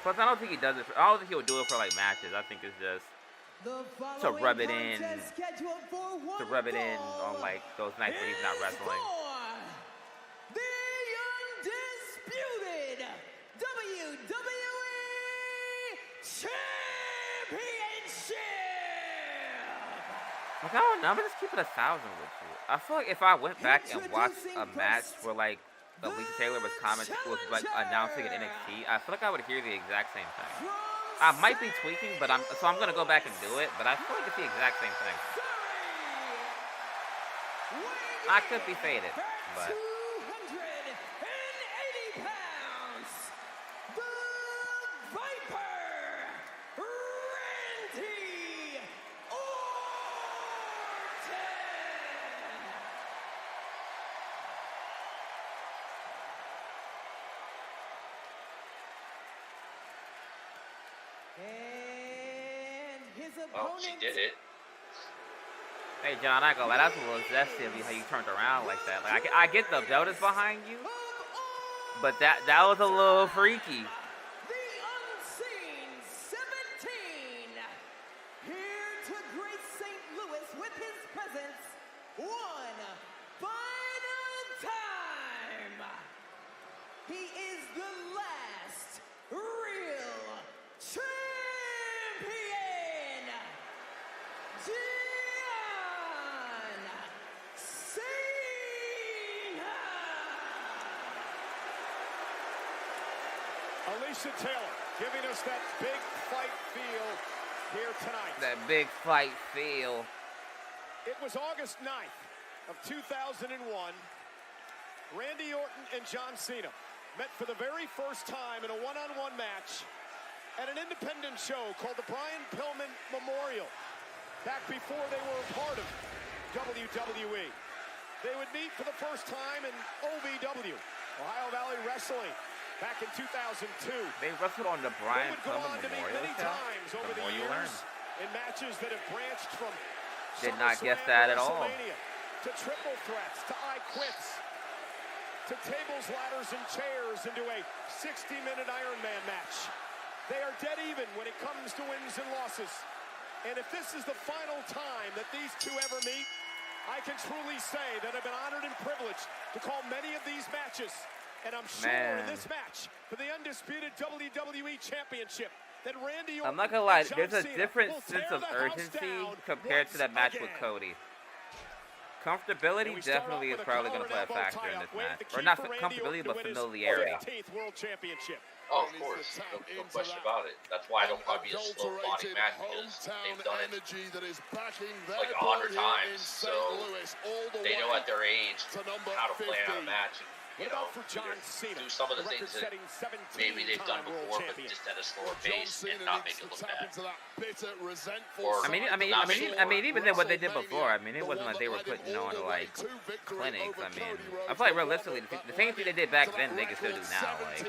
Plus, I don't think he does it. I don't think he would do it for like matches. I think it's just to rub it in on like those nights where he's not wrestling. Like, I don't know, I'm gonna just keep it 1,000 with you. I feel like if I went back and watched a match where like Lisa Taylor was like announcing an NXT, I feel like I would hear the exact same thing. I might be tweaking, but I'm gonna go back and do it, but I feel like it's the exact same thing. I could be faded, but 280 pounds, the Viper, Randy Orton. And his opponent. Oh, she did it. hey John, I go like that's a little zesty of you how you turned around like that. Like I get the belt is behind you, but that was a little freaky. The unseen 17, here to grace St. Louis with his presence one final time. He is the last real champion, John Cena. Alicia Taylor giving us that big fight feel here tonight. That big fight feel. It was August 9th of 2001. Randy Orton and John Cena met for the very first time in a one-on-one match at an independent show called the Brian Pillman Memorial, back before they were a part of WWE. They would meet for the first time in OVW, Ohio Valley Wrestling, back in 2002. They wrestled on the Brian They would go Pillman on to meet Memorial many show. times over the years in matches that have branched from Did not guess SummerSlam that to at all. WrestleMania, to triple threats, to I Quits, to tables, ladders, and chairs, into a 60-minute Iron Man match. They are dead even when it comes to wins and losses. And if this is the final time that these two ever meet, I can truly say that I've been honored and privileged to call many of these matches. And I'm sure in this match for the undisputed WWE Championship that Randy Orton I'm not gonna lie, and John there's a Cena different will sense tear of the house urgency down compared to that once match with again. Cody. Comfortability definitely is probably going to play a factor in this match. Or not comfortability, but familiarity. World Championship. Oh, of course. No question about it. That's why it'll probably be a slow-body match, because they've done it like 100 times. So they know at their age how to plan out a match. And, you know, do some of the things that maybe they've done before, but just at a slower pace and not make it look bad. Or, I mean, even then what they did before, I mean, it wasn't like they were putting on like clinics. I mean, I feel like realistically, the same thing they did back then, they can still do now. Like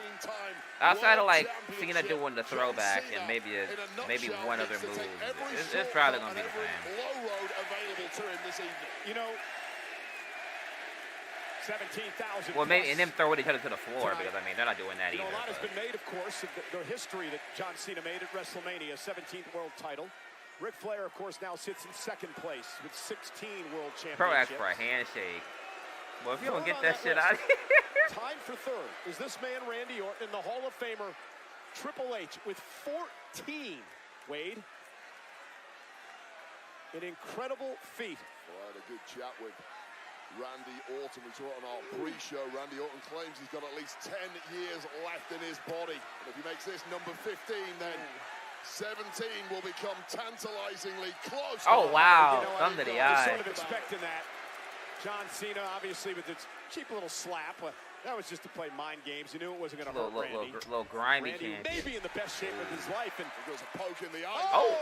outside of like Cena doing the throwback and maybe one other move, it's probably gonna be the same. You know, 17,000. Well, maybe and then throw each other to the floor because I mean they're not doing that either. A lot has been made, of course, of the history that John Cena made at WrestleMania, 17th world title. Ric Flair, of course, now sits in second place with 16 world championships. Pro asked for a handshake. Well, if you don't get that shit out of here. Tied for third is this man, Randy Orton, and the Hall of Famer Triple H with 14. Wade, an incredible feat. Well, I had a good chat with Randy Orton. We saw it on our pre-show. Randy Orton claims he's got at least 10 years left in his body. And if he makes this number 15, then 17 will become tantalizingly close. Oh, wow. You know, Thumb to the I was eye. sort of expecting that. John Cena, obviously, with its cheap little slap. That was just to play mind games. You knew it wasn't going to hurt Randy. Little grimy Randy champion. may be in the best shape of his life. And there goes a poke in the eye. Oh!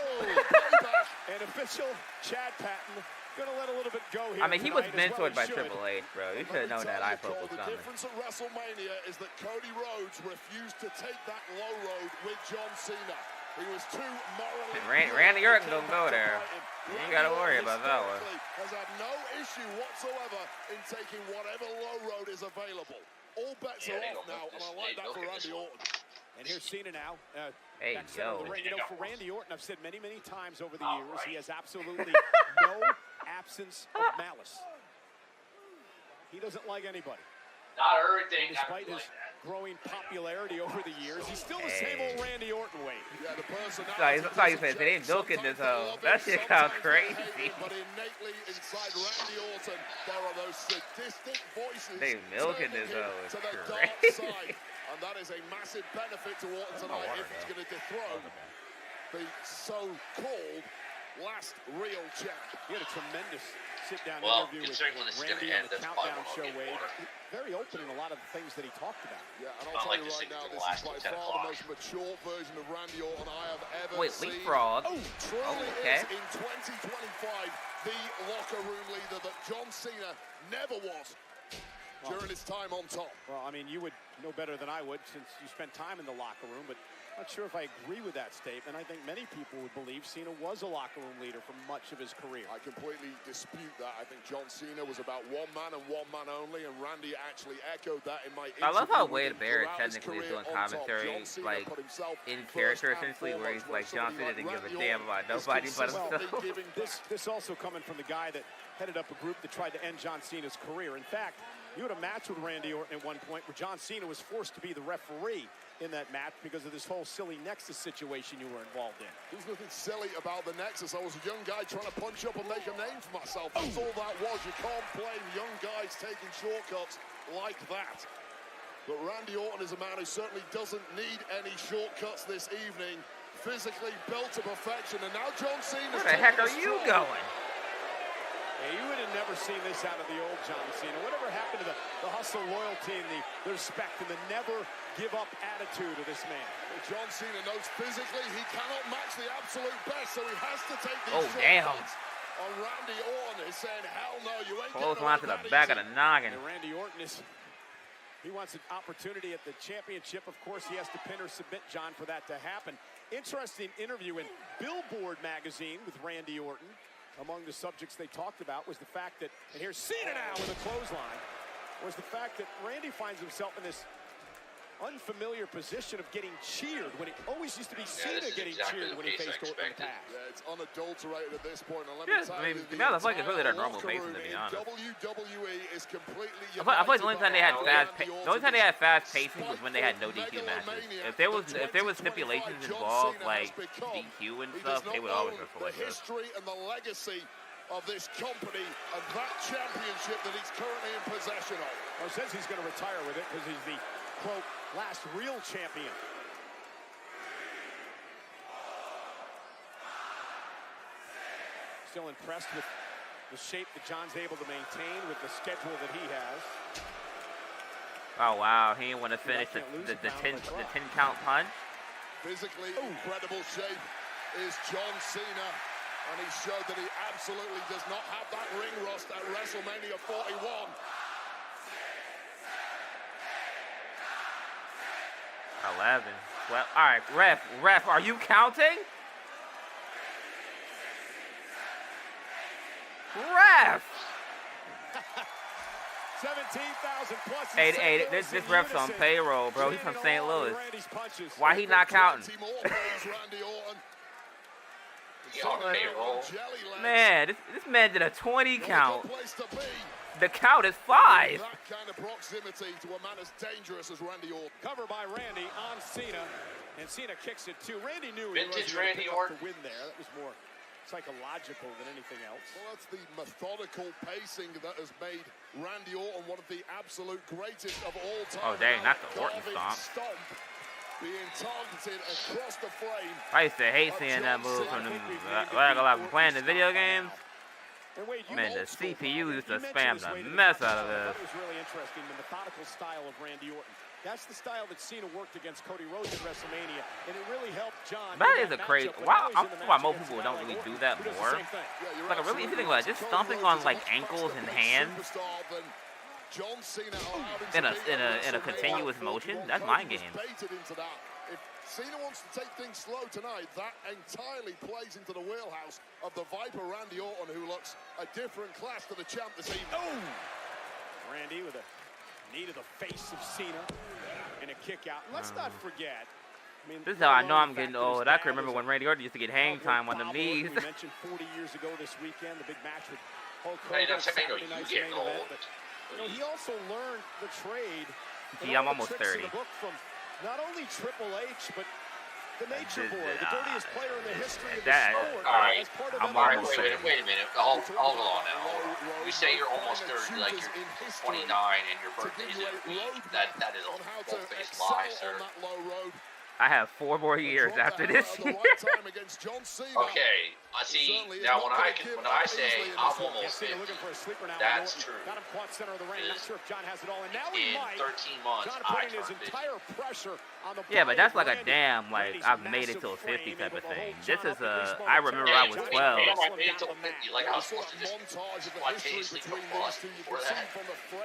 And official Chad Patton going to let a little bit go here. I mean, he was tonight, mentored by should. Triple H, bro. You should have known that eye poke was The coming. difference at WrestleMania is that Cody Rhodes refused to take that low road with John Cena. He was too morally. Randy Orton don't go there. You ain't got to worry about that one. Has had no issue whatsoever in taking whatever low road is available. All bets are off now, and I like that for Randy Orton. And here's Cena now. Hey, yo. You know, for Randy Orton, I've said many, many times over the years, he has absolutely no absence of malice. He doesn't like anybody. Not everything. Despite his growing popularity over the years. He's still the same old Randy Orton, Wade. Yeah, the personality. That's how you say they ain't milking this hoe. That shit sounds crazy. But innately inside Randy Orton, there are those sadistic voices. They milking this hoe. To the dark side. And that is a massive benefit to Orton tonight if he's going to dethrone the so-called last real champ. He had a tremendous sit-down considering interview with when this is Randy gonna on end, the that's Countdown probably Show, when Wade. I'll get Very open in a lot of the things that he talked about. Yeah, and Not I'll like tell you this right thing's now, gonna this last is by till 10 far o'clock. the most mature version of Randy Orton I have ever Wait, seen. leapfrog. Truly okay. is in 2025 the locker room leader that John Cena never was during his time on top. Well, I mean, you would know better than I would since you spent time in the locker room, but I'm not sure if I agree with that statement. I think many people would believe Cena was a locker room leader for much of his career. I completely dispute that. I think John Cena was about one man and one man only, and Randy actually echoed that in my interview. I love how with Wade him Barrett throughout his technically is career doing on top. commentary, John Cena like, put himself in first character, and essentially, where he's foremost, like, John Cena didn't give a damn about nobody but himself. This also coming from the guy that headed up a group that tried to end John Cena's career. In fact, you had a match with Randy Orton at one point where John Cena was forced to be the referee in that match because of this whole silly Nexus situation you were involved in. There's nothing silly about the Nexus. I was a young guy trying to punch up and make a name for myself. That's all that was. You can't blame young guys taking shortcuts like that. But Randy Orton is a man who certainly doesn't need any shortcuts this evening. Physically built to perfection. And now John Cena's Where the heck are you going? Yeah, you would have never seen this out of the old John Cena. Whatever happened to the hustle, loyalty, and the respect, and the never give up attitude of this man? Well, John Cena knows physically he cannot match the absolute best, so he has to take these damn. On Randy Orton is saying, hell no, you ain't Close getting line to the back of the noggin. And Randy Orton he wants an opportunity at the championship. Of course, he has to pin or submit John for that to happen. Interesting interview in Billboard magazine with Randy Orton. Among the subjects they talked about was the fact that, and here's Cena now with a clothesline, was the fact that Randy finds himself in this unfamiliar position of getting cheered when it always used to be Cena getting cheered when he faced Orton in the past. Yeah, it's unadulterated at this point. And let Yeah, me tell I mean, you, to be honest, I feel like it's really their normal pacing, to be honest. WWE is completely I feel like the only time they had fast pacing was when they had no DQ matches. If there was stipulations involved like DQ and stuff, they would always wrestle like this. The history and the legacy of this company and that championship that he's currently in possession of. Well, says he's going to retire with it because he's the, quote, last real champion. Still impressed with the shape that John's able to maintain with the schedule that he has. Oh wow, he didn't want to finish the 10 count punch. Physically incredible shape is John Cena, and he showed that he absolutely does not have that ring rust at WrestleMania 41. 11, 12. All right, ref, are you counting? Ref! 17,000 plus. Hey, this ref's on payroll, bro. He's from St. Louis. Why he not counting? Man, this man did a 20 count. The count is 5. That kind of proximity to a man as dangerous as Randy Orton. Cover by Randy on Cena, and Cena kicks it too. Randy knew Vintage he was Randy Orton to win there. That was more psychological than anything else. Well, that's the methodical pacing that has made Randy Orton one of the absolute greatest of all time. Oh, dang, not the Orton stomp. Being targeted across the frame. I used to hate seeing that move from them. Like playing the video games. Man, the CPU used to spam the mess out of this. That was really interesting, the methodical style of Randy Orton. That's the style that Cena worked against Cody Rhodes at WrestleMania, and it really helped John. That is a crazy. Wow, I don't know why most people don't really do that more. Like, really, if you think about it, just stomping on like ankles and hands in a continuous motion, that's mind games. If Cena wants to take things slow tonight, that entirely plays into the wheelhouse of the Viper Randy Orton, who looks a different class to the champ this evening. Oh! Randy with a knee to the face of Cena and a kick out. Let's not forget. I mean, this is how I know I'm getting old. I can remember when Randy Orton used to get hang time on the knees. We mentioned 40 years ago this weekend, the big match with Hulk Hogan. I know you getting old. But, you know, he also learned the trade Gee, I'm almost 30. Not only Triple H, but the Nature Boy, the dirtiest player in the history of the That- sport. All right. As part of I'm that almost Wait 30. a minute. Hold on now. Hold on. You say you're almost 30, like you're 29 and your birthday's in a week. That is a full-faced lie, sir. I have 4 more years after this year. Okay, see, now when I say I'm almost 50, that's true. Got him caught center of the ring. Not sure if John has it all. And now he In might. 13 months, John I putting his turned 50. entire pressure on the Yeah, but that's like a Randy. damn, like, Randy's I've made it massive till 50 frame type of able to thing. hold This John is up in this I moment. remember Yeah, I was 12. I made it till 50. Like, I was supposed to just spontaneously combust before that.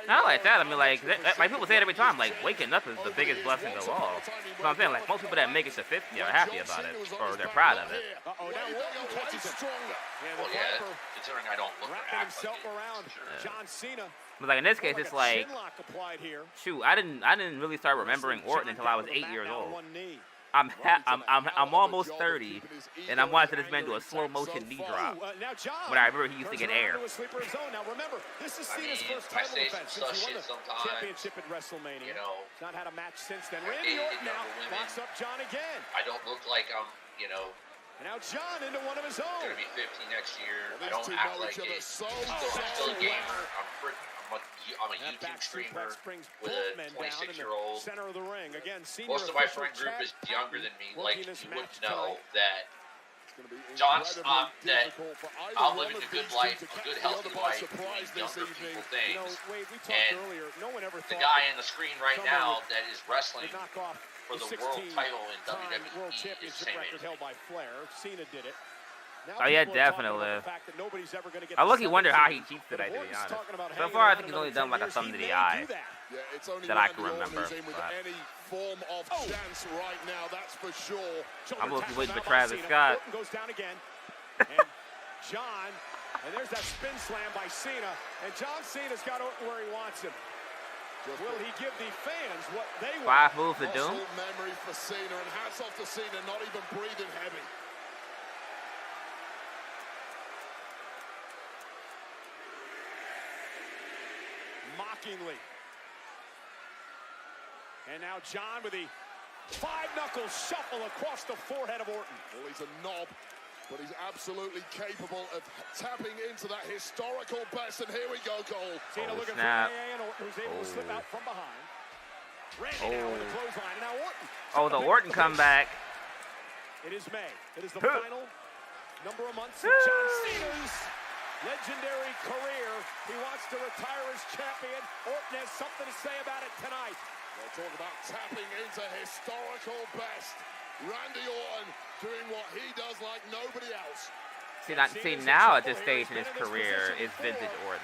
Not like that. I mean, like people say it every time. Like, waking up is the biggest blessing of all. So I'm saying, like, most people that make it to 50 are happy about it, or they're proud of it. Uh-oh, now Orton catches him. Well, yeah, considering I don't look or Wrapping act himself like it. around. John Cena. But like in this case, it's a like, chin lock applied here. shoot, I didn't really start remembering Orton until I was 8 years old. One knee. I'm almost 30, and I'm watching this man do a slow motion knee drop. Now John When I remember he used to get air. turns around into a sleeper zone. Now remember, this is Cena's first I title say defense some since he won shit the sometimes. championship at WrestleMania. You know, He's not had a match since then. I Randy dated Orton now younger women. locks up John again. I don't look like I'm, you know, And now John into one of his own. gonna be 50 next year. I don't act like it. I'm still a gamer. I'm a YouTube streamer with a 26-year-old. Center of the ring again. Most of my friend group is younger than me. Like, you would know that John's that I'm living a good life, a good healthy life, doing younger people things. And the guy in the screen right now that is wrestling for the world title in WWE is the same age. Held by Flair. Cena did it. Oh yeah, definitely. I lucky wonder how he cheats today, to be honest. So far, I think he's only done like a thumb to the eye that I can remember. Any form of chance right now, that's for sure. I'm looking waiting for Travis Scott. Orton goes down again. And John, and there's that spin slam by Cena. And John Cena's got Orton where he wants him. Will he give the fans what they want? 5 moves to doom. Muscle memory for Cena, and hats off to Cena, not even breathing heavy. Mockingly. And now John with the 5-knuckle shuffle across the forehead of Orton. Well, he's a knob, but he's absolutely capable of tapping into that historical best. And here we go, goal. Cena looking snap. for AA, and Orton who's able to slip out from behind. Randy now with the clothesline. And now Orton. Oh, the Orton comeback. It is May. It is the final number of months of John Cena's legendary career. He wants to retire as champion. Orton has something to say about it tonight. We'll talk about tapping into historical best. Randy Orton doing what he does like nobody else. See, now at this stage in his career, it's vintage Orton.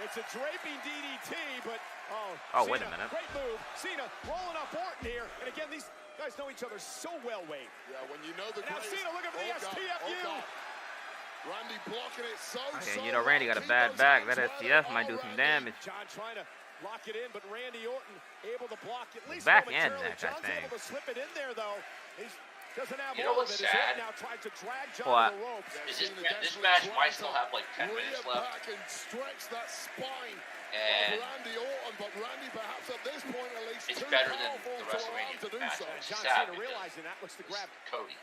It's a draping DDT, but oh, wait a minute. Great move. Cena rolling up Orton here. And again, these guys know each other so well, Wade. Yeah, when you know the now Cena looking for the STFU. Randy blocking it so And you know Randy got a bad back. That STF might do some damage. John trying to lock it in, but Randy Orton able to block at least back end momentarily. neck, I John's think. able to slip it in there, though. He doesn't have You know all of what's it. sad? Now trying to drag John What? to the ropes. Is this match might still have like 10 minutes left. And stretch that spine And of Randy Orton, but Randy perhaps at this point at least it's too better than powerful the to allow WrestleMania him to do match. so. It's John sad Cena because realizing that looks to grab Cody.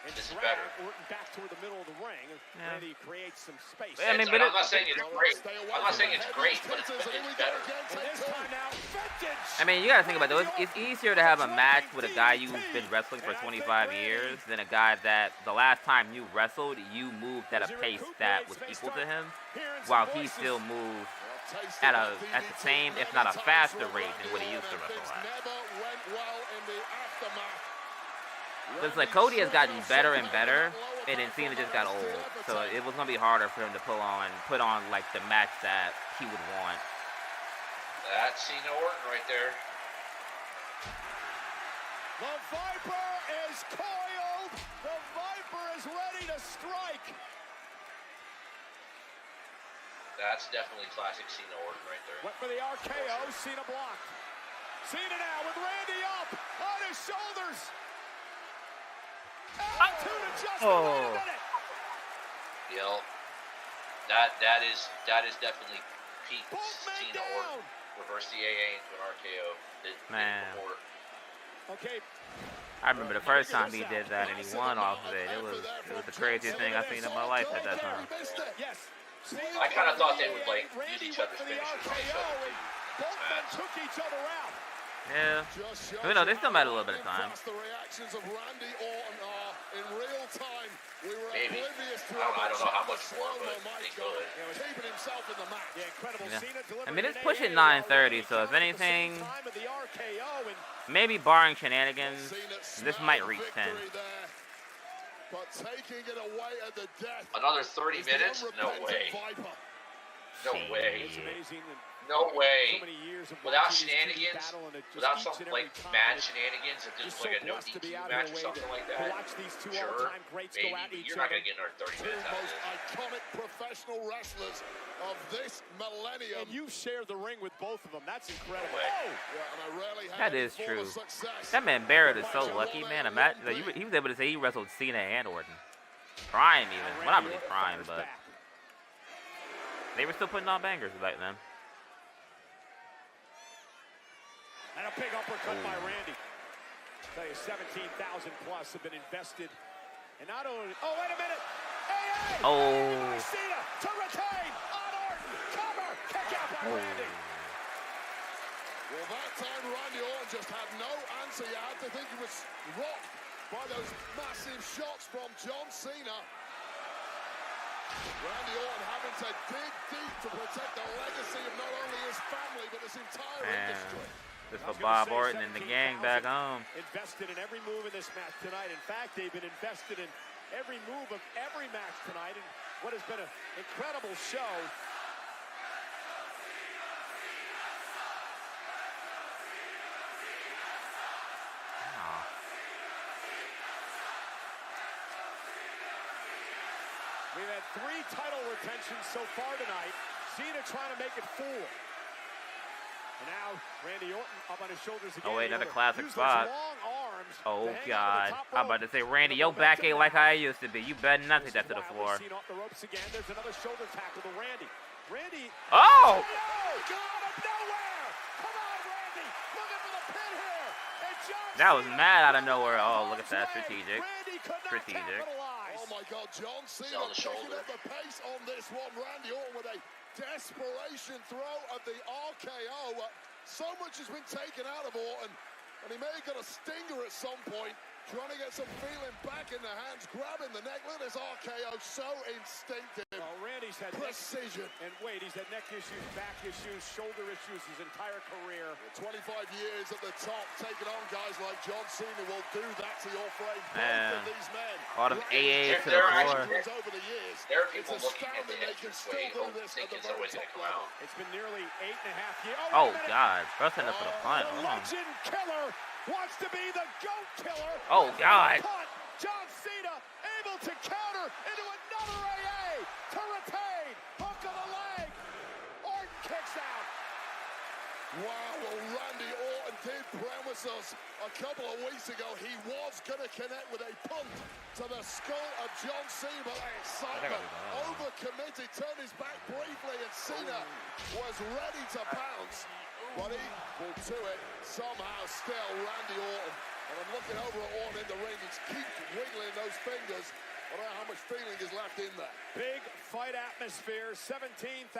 and This is drag better. Orton back toward the middle of the ring. Yeah. Randy creates some space. I mean, I'm but not saying it's great. I'm not saying it's great, but it's better. And this time now, vintage. I mean, you gotta think about it. It's easier to have a match with a guy you've been wrestling for 25 years than a guy that the last time you wrestled, you moved at a pace that was equal to him, while he still moved at the same, if not a faster rate than what he used to wrestle at. Never went well in the aftermath. It's like Cody has gotten better and better, and then Cena just got old. So it was gonna be harder for him to put on like the match that he would want. That's Cena Orton right there. The Viper is coiled. The Viper is ready to strike. That's definitely classic Cena Orton right there. Went for the RKO. Cena blocked. Cena now with Randy up on his shoulders. Attitude adjustment. Wait a minute. Yep. That is definitely peak Cena Orton. reverse the AA into an RKO. Man. Before. Okay. I remember the first time he did that and he won off of it. It was the craziest thing I've seen in my life at that time. Yes. I kind of thought they would like use each other's finishers on each other. Both men took each other out. Yeah. You know, they still had a little bit of time. The reactions of Randy Orton are in real time. We were Maybe. oblivious to I don't know how much more, but they could. keeping himself in the match. Yeah, incredible. Yeah. Cena I mean, it's delivering pushing an 9:30, so if anything, time of the RKO and maybe barring shenanigans, this might reach 10. But taking it away at the death. Another 30 minutes? No way. No way. it's amazing. No way. So many years of Without watching these two shenanigans, battle, and it just without each some and every like time mad it's shenanigans, if there's just like a so no blessed to be DQ out match of or the way something like to that, watch these two sure, all-time greats maybe, go at but each you're not other. going to get another 30 Two minutes out of most this. iconic professional wrestlers of this millennium. And you share the ring with both of them. That's incredible. No way. Yeah, and I rarely That had is any form true. of success. That man Barrett is so lucky, man. Imagine, like, he was able to say he wrestled Cena and Orton. Prime even. Well, not really prime, but they were still putting on bangers back then. And a big uppercut by Randy. Tell you, 17,000 plus have been invested. And not only, oh, wait a minute. AA! Oh. By Cena to retain on Orton. Cover. Kick out by Randy. Well, that time Randy Orton just had no answer. You had to think he was rocked by those massive shots from John Cena. Randy Orton having to dig deep to protect the legacy of not only his family, but this entire industry. This for Bob Orton and the gang back home. Invested in every move in this match tonight. In fact, they've been invested in every move of every match tonight in what has been an incredible show. We've had 3 title retentions so far tonight. Cena trying to make it 4. And now Randy Orton up on his shoulders again. Oh wait, another classic spot. Oh to God, I'm about to say, Randy, your back ain't like how it used to be. You better not take that to the floor. Off the ropes again. There's another shoulder tackle to Randy. Randy. Oh! God of nowhere! Come on, Randy! Looking for the pin here. And John That was Cena mad out of nowhere. Oh, look at that, strategic. Randy could not Strategic. capitalize. Oh my God, John Cena picking up the pace on this one. Randy Orton with a desperation throw at the RKO. So much has been taken out of Orton, and he may have got a stinger at some point, trying to get some feeling back in the hands, grabbing the neck. Look at this RKO, so instinctive. Oh, Randy's had precision. And wait, he's had neck issues, back issues, shoulder issues his entire career. 25 years at the top, taking on guys like John Cena will do that to your frame. Man. Both of these men. All them AAs to the There are floor. Over the years, There are people it's looking at the astounding they can entrance still way, do this at thinking the very someone's going to top come level. out. It's been nearly 8.5 years. Oh God, bro, setting up for the punt. The Hold on. legend killer wants to be the GOAT killer. Oh God. Punt. John Cena able to counter into another AA to retain. Hook of the leg. Orton kicks out. Wow, well, Randy Orton did promise us a couple of weeks ago he was going to connect with a punt to the skull of John Cena. But that excitement, overcommitted, turned his back briefly, and Cena was ready to pounce. But equal to it, somehow still Randy Orton. And I'm looking over at Orton in the ring. He keeps wiggling those fingers. I don't know how much feeling is left in there. Big fight atmosphere. 17,000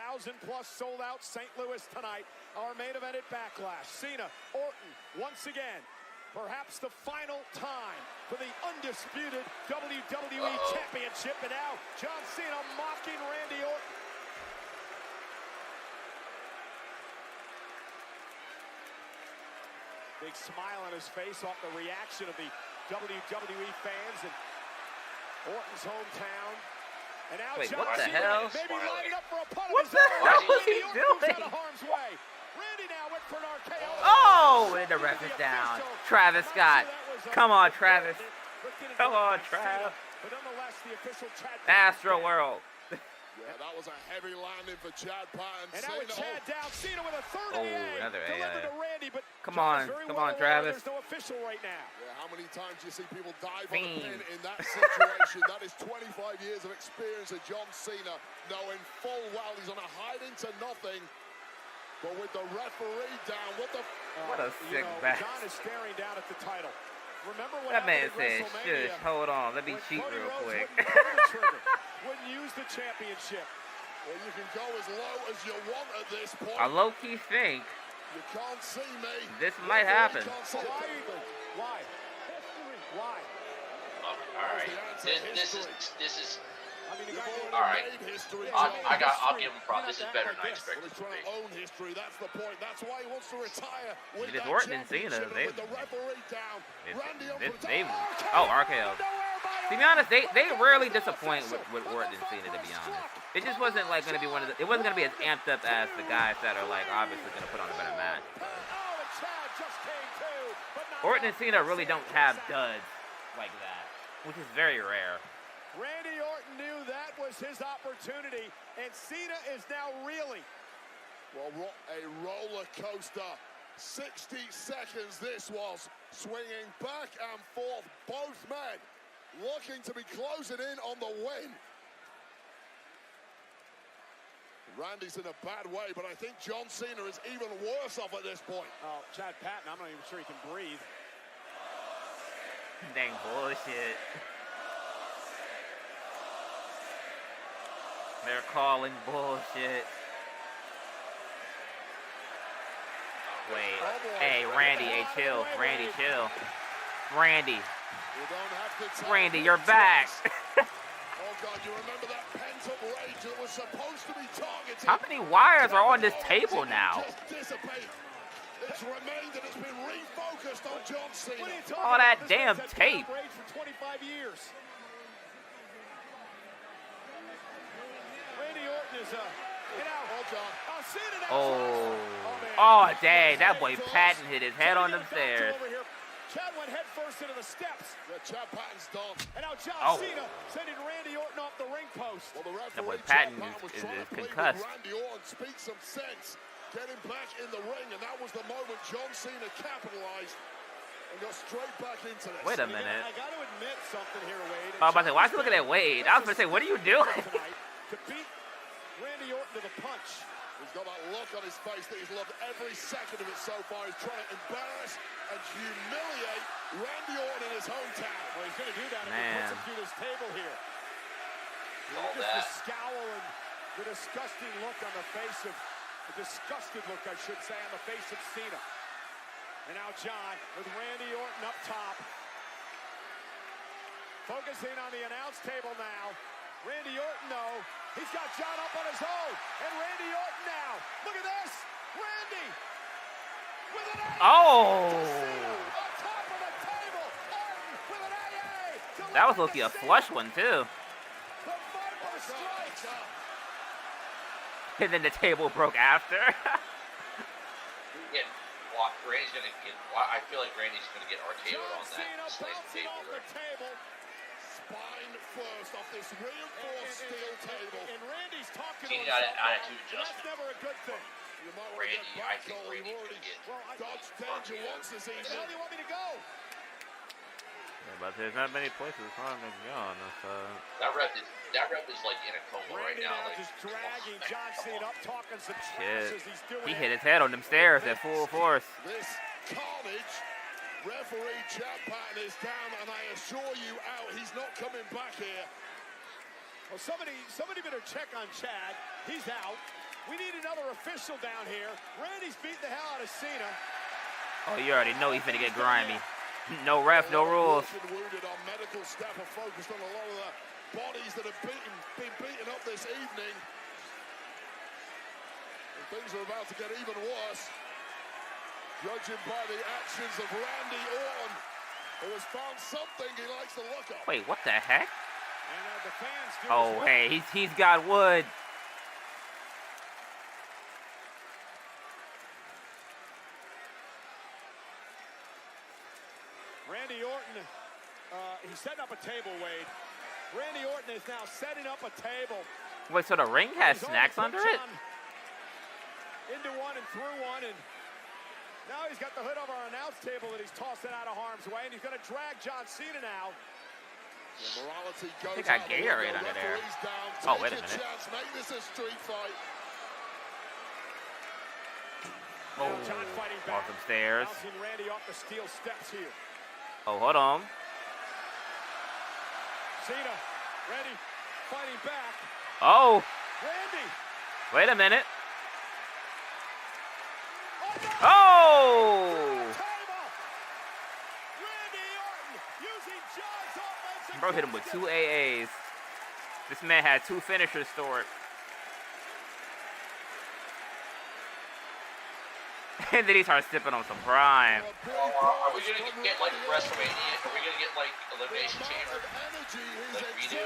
plus sold out St. Louis tonight. Our main event at Backlash. Cena, Orton, once again. Perhaps the final time for the undisputed WWE Championship. And now John Cena mocking Randy Orton. Big smile on his face off the reaction of the WWE fans in Orton's hometown. And now Wait, John what the Cena hell? maybe lining up for a punt What of his the own. hell is he Randy Orton moves doing? out of harm's way. Randy now went for an RKO. Oh, and the ref is down. Travis Scott. Come on, Travis. Come on, Trav. But nonetheless, the official Chad Astro World. Yeah, that was a heavy landing for Chad Patton. And now with Chad down, Cena with a third Oh, AA another delivered AA. to Randy, but Come John on, is very come well on, aware Travis. There's no official right now. Yeah, how many times do you see people dive on Fiend. a pin in that situation? That is 25 years of experience of John Cena, knowing full well he's on a hiding to nothing. But with the referee down, what a sick back. John is staring down at the title. Remember what That man happened said, at shush, WrestleMania hold on, let me when cheat Cody real Rhodes quick. Wouldn't pull the trigger, wouldn't use the championship. Well, you can go as low as you want at this point. I low-key think You can't see me. this might happen. Why? Why? All right. This is. I mean, the guy All right. I'll give him props. This is better than I expected. He's trying to own history. That's the point. That's why he wants to retire with It is that Orton and Cena. championship. With the referee down. Randy up for the RKO. To be honest, they rarely disappoint with Orton and Cena. To be honest, it just wasn't like gonna be one of the. It wasn't gonna be as amped up as the guys that are like obviously gonna put on a better match. Orton and Cena really don't have duds like that, which is very rare. Randy Orton knew that was his opportunity, and Cena is now reeling. Well, a roller coaster. 60 seconds this was, swinging back and forth. Both men looking to be closing in on the win. Randy's in a bad way, but I think John Cena is even worse off at this point. Oh, Chad Patton, I'm not even sure he can breathe. Dang bullshit. They're calling bullshit. Wait. Hey, Randy, hey, chill. Randy, chill. Randy. Randy, you're back. Oh, God, you remember that pent-up rage that was supposed to be targeted? How many wires are on this table now? It's remained and it's been refocused on John Cena. All that damn tape. For 25 years. Randy Orton is Oh, dang, that boy Patton hit his head on them stairs. Chad went head first into the steps. Yeah, Chad Patton's done. And now John Cena sending Randy Orton off the ring post. Well, the that boy referee Patton was is trying to plead with concussed. Randy Orton, speak some sense, get him back in the ring, and that was the moment John Cena capitalized and got straight back into this. Wait a minute. I got to admit something here, Wade. I was about to say, why is he looking at Wade? I was going to say, what are you doing? To beat Randy Orton to the punch. He's got that look on his face that he's loved every second of it so far. He's trying to embarrass and humiliate Randy Orton in his hometown. Well, he's going to do that if he puts him through this table here. Just the scowl and the disgusting look on the face of, the disgusted look, I should say, on the face of Cena. And now John with Randy Orton up top. Focusing on the announce table now. Randy Orton, though, he's got John up on his own. And Randy Orton now. Look at this. Randy with an AA. Oh. On top of the table. Orton with an AA. That was looking a flush one, too. The Viper strikes. And then the table broke after. Randy's gonna get. I feel like Randy's gonna get RKO'd on that sliced table. Spine first off this reinforced steel table. And Randy's talking Cena to got an attitude That's adjustment. never a good thing. Randy, I think Randy's gonna get. Dodge danger once this evening. Where do you want me to go? Yeah, but there's not many places for him to go on this. That rep is like in a coma right now. Like, just dragging John Cena up, talking some shit. trash as he's doing He it. hit his head on them stairs at full force. This carnage. Referee Chad Patton is down, and I assure you, he's not coming back here. Well, somebody better check on Chad. He's out. We need another official down here. Randy's beating the hell out of Cena. Oh, you already know he's gonna get grimy. No ref, no rules. Wounded. Our medical staff are focused on a lot of the bodies that have been beaten up this evening. And things are about to get even worse. Judging by the actions of Randy Orton, who has found something he likes to look at. Wait, what the heck? And the fans do Oh, hey, he's got wood. Randy Orton, he's setting up a table, Wade. Randy Orton is now setting up a table. Wait, so the ring has snacks under it? Into one and through one, and now he's got the hood of our announce table that he's tossing out of harm's way, and he's going to drag John Cena now. The morality goes I think I out. Gatorade under there. Down. Oh, wait a Take minute. chance. Make this a street fight. Now John fighting back. Off some stairs. Bouncing Randy off the steel steps here. Oh, hold on. Cena, Randy fighting back. Oh. Randy. Wait a minute. Oh. Bro hit him with 2 AAs. This man had 2 finishers stored. And then he started sipping on some prime. Are we going to get like WrestleMania? Are we going to get like Elimination Chamber? Like redo,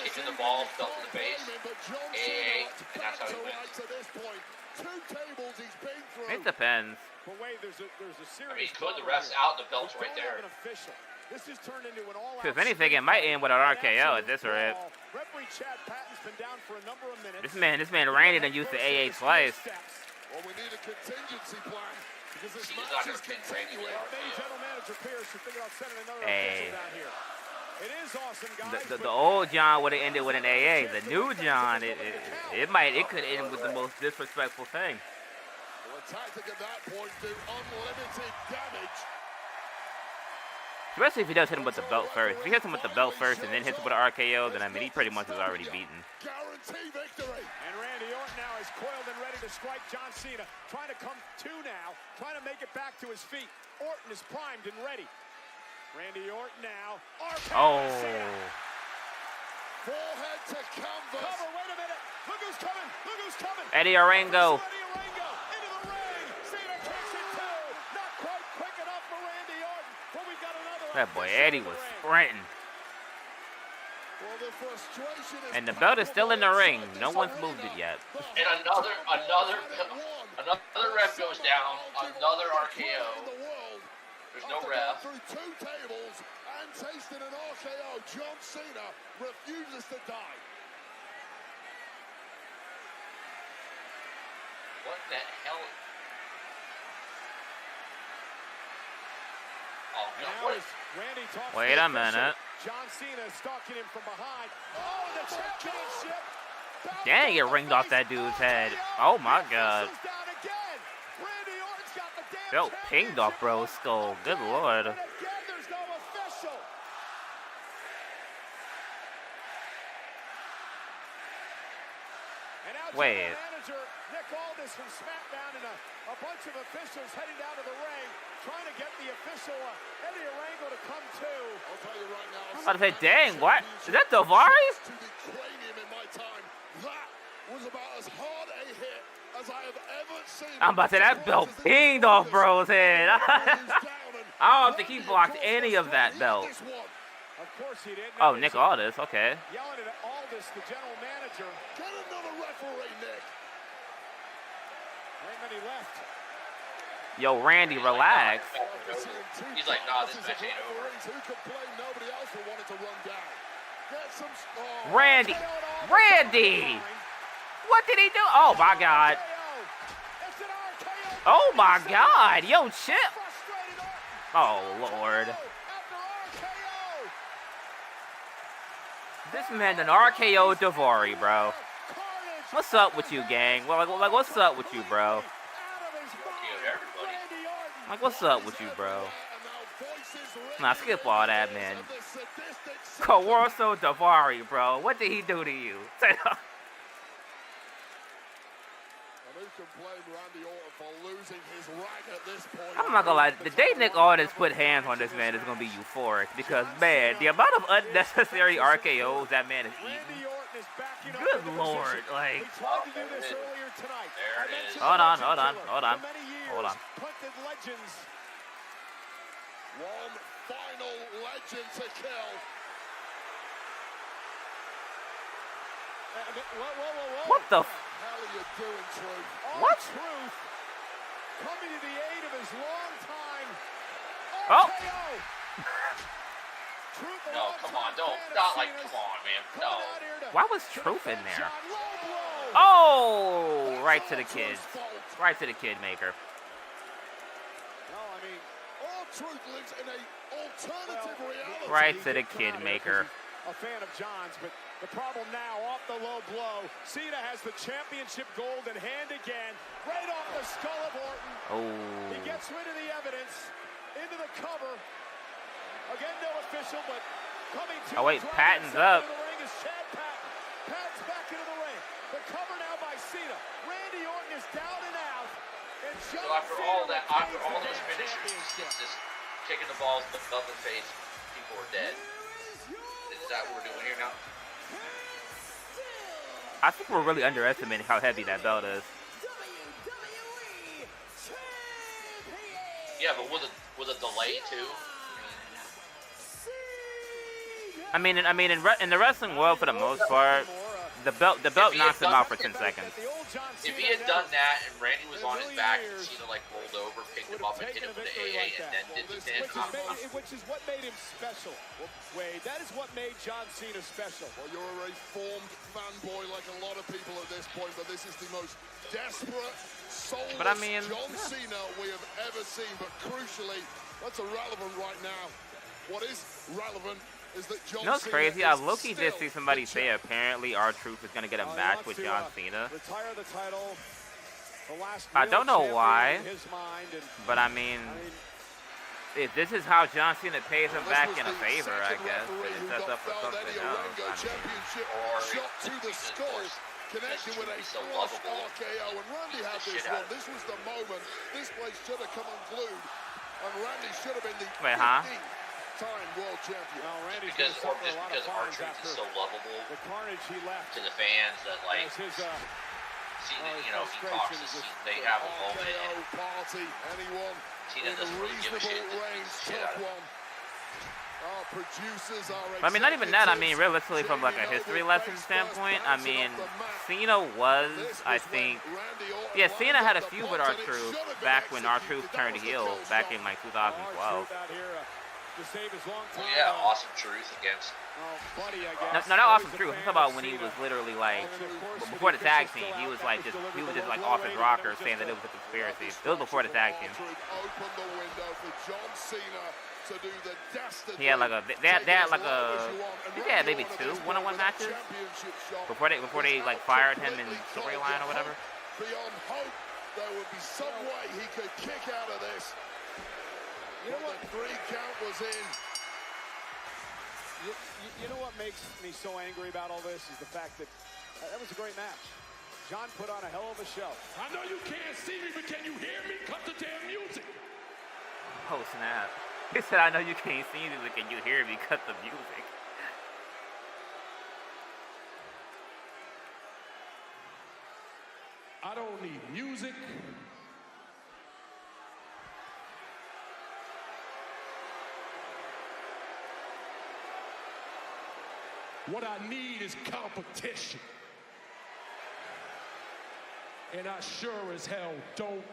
kicking the ball, belt to the face, AA, and that's how he wins. It depends. But wait, there's a I mean, could the refs out, the belt's right there. This has turned into an all-out. If anything, it might end with an RKO at this rate. Referee Chad Patton's been down for a number of minutes. This man Randy done used the AA twice. Well, we need a contingency plan because this He's match not is going to pin Randy with Maybe General Manager Pierce should think about sending another Hey. official down here. It is awesome, guys. The old John would have ended with an AA. The new John, it could end with the most disrespectful thing. Well, a tactic at that point do unlimited damage. Especially if he does hit him with the belt first. If he hits him with the belt first and then hits him with an RKO, then I mean he pretty much is already beaten. Guarantee victory. And Randy Orton now is coiled and ready to strike John Cena. Trying to come to now, trying to make it back to his feet. Orton is primed and ready. Randy Orton now. Oh. Forehead to canvas. Cover, wait a minute. Look who's coming. Look who's coming. Eddie Orango. Eddie Orango into the ring. Cena takes it too. Not quite quick enough for Randy Orton. But we got another. That boy Eddie was sprinting. Well, the frustration is And the belt is still in the ring. No one's moved it yet. And another ref goes down. Another RKO. There's no ref. Through 2 tables and tasting an RKO, John Cena refuses to die. What the hell? Oh, no. What is... Randy talks Wait a minute. John Cena stalking him from behind. Oh, the championship. Dang, it ringed off that dude's head. Oh my god. Belt pinged off bro's skull. Good lord. Wait. Manager Nick Aldis from SmackDown and a bunch of officials heading down to the ring, trying to get the official Eddie Orango to come to. I'll tell you right now. I was about to say, dang, what? Is that Davari? To the cranium in my time. That was about as hard a hit as I have ever seen. I'm about to say, that belt pinged off bro's head. I don't think he blocked any of that belt. Of course he didn't. Oh, Nick Aldis, okay. Yelling at Aldis, the general manager. Get another referee, Nick. Ain't many left. Yo, Randy, relax. He's like, nah, this match ain't over. Who complained nobody else will want it to run down. Get some. Randy! Randy! What did he do? Oh, my God. Oh, my God. Yo, Chip. Oh, Lord. This man an RKO Davari, bro. What's up with you, gang? Well, like, what's up with you, bro? Like, what's up with you, bro? Nah, skip all that, man. Coerso Davari, bro. What did he do to you? I'm not gonna lie, the day Nick Aldis put hands on this man is gonna be euphoric because, man, the amount of unnecessary RKOs that man is eating. Good lord, like. Hold on. One final legend to kill. What the? Hell are you doing, Truth? What? Truth coming to the aid of his long-time Oh. No, come on, not like, come on, man, no. Why was Truth in there? Oh, right to the kid. Right to the kid maker. No, I mean, all Truth lives in a alternative reality. Right to the kid maker. A fan of John's, but The problem now, off the low blow. Cena has the championship gold in hand again. Right off the skull of Orton. Oh. He gets rid of the evidence. Into the cover. Again, no official, but coming to Oh, wait, the Patton's up. into the ring is Chad Patton. Patton's back into the ring. The cover now by Cena. Randy Orton is down and out. And So after all those finishers, just kicking the balls in the face, people are dead. Is that what we're doing here now? I think we're really underestimating how heavy that belt is. Yeah, but with a delay too. I mean, in the wrestling world, for the most part, the belt knocks him out for 10 seconds. If he had done that and Randy was on his back and Cena like rolled over, picked him up and hit him with the AA and then did the pin, which is what made him special. Wade, that is what made John Cena special. Well, you're a reformed fanboy like a lot of people at this point, but this is the most desperate, soulless John Cena we have ever seen. But crucially, that's irrelevant right now. What is relevant is that John You know what's Cena crazy? I is low-key did still see somebody the say apparently R-Truth is going to get a match with John Cena. Retire the title. The last I don't know why, in his mind, and but I mean, if this is how John Cena pays him back in a favor, I guess, it sets up for something else. Shot to the skull, connected with a flush RKO, and Randy had this one. This was the moment. This place should have come unglued, and Randy should have been the 15th-time world champion. No, Randy's because R-Truth is so lovable the carnage he left to the fans that like Cena, you know, he talks to Cena, they have a moment and party, anyone Cena doesn't really give a shit. Shit out of him. Our producers are I mean, not even that. I mean, realistically, from like a history lesson standpoint, I mean, Cena was, I think, yeah, Cena had a feud with R-Truth back when R-Truth turned heel back in like 2012. Well, yeah, Awesome Truth against. No, not Awesome Truth. I'm talking about when he was literally like before the tag team. He was just like off his rocker saying that it was a conspiracy. It was before the tag team. He had like a they had like a I think they had maybe 2 one-on-one matches before they like fired him in storyline or whatever. Beyond hope, there would be some way he could kick out of this. You know what? The 3 count was in. You know what makes me so angry about all this is the fact that that was a great match. John put on a hell of a show. I know you can't see me, but can you hear me? Cut the damn music. Oh snap! He said, "I know you can't see me, but can you hear me? Cut the music." I don't need music. What I need is competition. And I sure as hell don't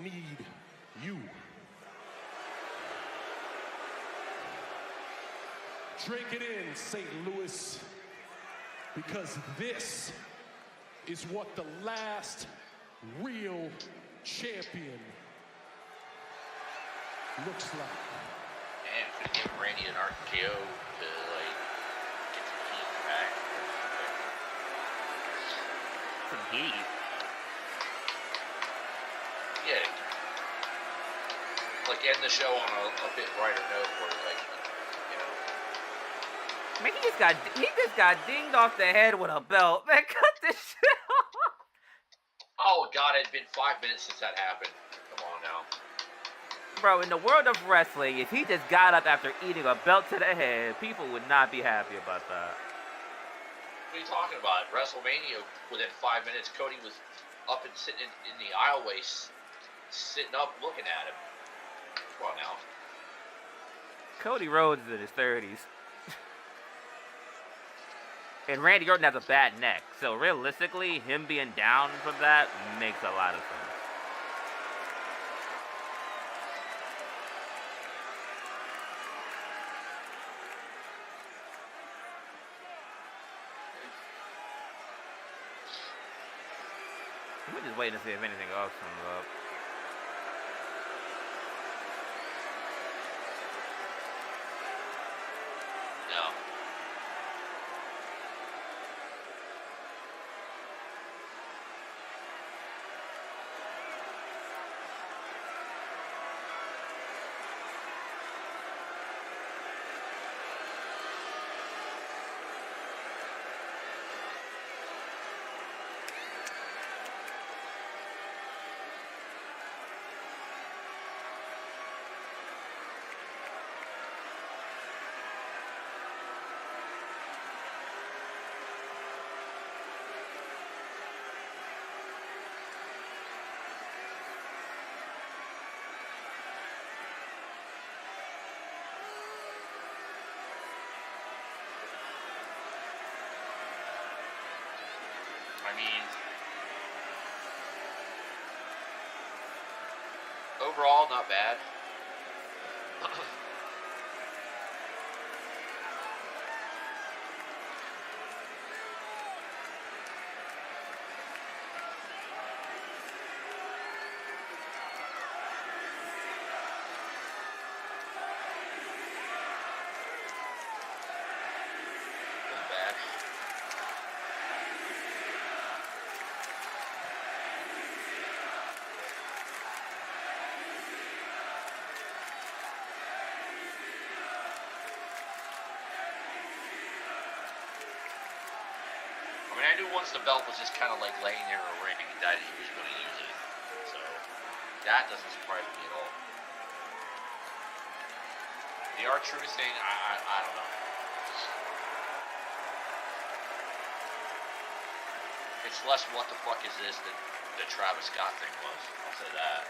need you. Drink it in, St. Louis, because this is what the last real champion looks like. And could give Randy an RKO to like get some heat back. Some heat. Yeah. Like end the show on a bit brighter note where like, you know. I mean, he just got dinged off the head with a belt. Man, cut this shit off. Oh god, it's been 5 minutes since that happened. Come on now. Bro, in the world of wrestling, if he just got up after eating a belt to the head, people would not be happy about that. What are you talking about? WrestleMania, within 5 minutes, Cody was up and sitting in the aisleway, sitting up looking at him. Come on now. Cody Rhodes is in his 30s. And Randy Orton has a bad neck. So realistically, him being down from that makes a lot of sense. We're just waiting to see if anything else comes up. No. mean, overall, not bad. I knew once the belt was just kind of like laying there in a ring that he was going to use it. So that doesn't surprise me at all. The R-Truth thing, I don't know. It's less what the fuck is this than the Travis Scott thing was. I'll say that.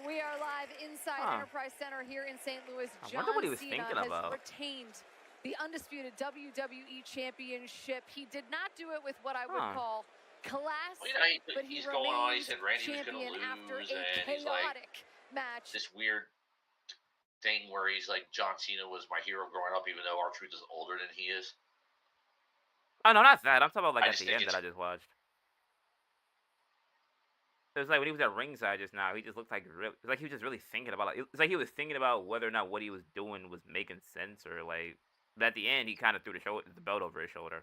We are live inside Enterprise Center here in St. Louis. I wonder what he was Cena thinking has about. retained the undisputed WWE Championship. He did not do it with what I would call class, but he he's going on. He said Randy was champion going to after lose, a and he's like chaotic match. this weird thing where he's like, John Cena was my hero growing up, even though R-Truth is older than he is. Oh no, not that. I'm talking about like I at just the think end that I just watched. It was like when he was at ringside just now. He just looked like it's like he was just really thinking about it. It's like he was thinking about whether or not what he was doing was making sense, or like. But at the end, he kind of threw the belt over his shoulder.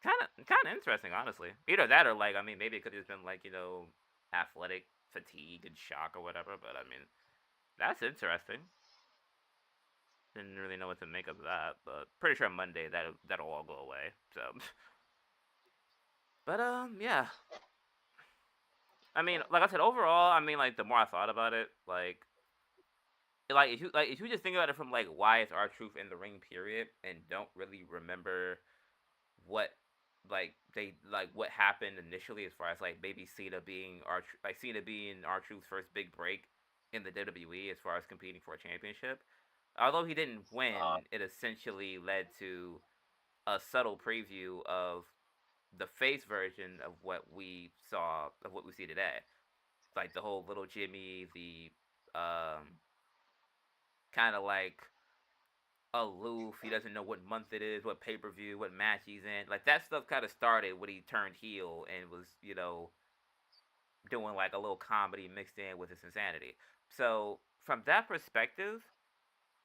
Kind of interesting, honestly. Either that or like, I mean, maybe it could have just been like, you know, athletic fatigue and shock or whatever. But I mean, that's interesting. Didn't really know what to make of that, but pretty sure Monday that'll all go away. So, but yeah. I mean, like I said, overall, I mean, like the more I thought about it, like if you just think about it from like why is R-Truth in the ring, period, and don't really remember what what happened initially as far as like maybe Cena being R-Truth's first big break in the WWE as far as competing for a championship. Although he didn't win, it essentially led to a subtle preview of the face version of what we see today. Like the whole little Jimmy, the kind of like aloof. He doesn't know what month it is, what pay-per-view, what match he's in. Like that stuff kind of started when he turned heel and was, you know, doing like a little comedy mixed in with his insanity. So from that perspective,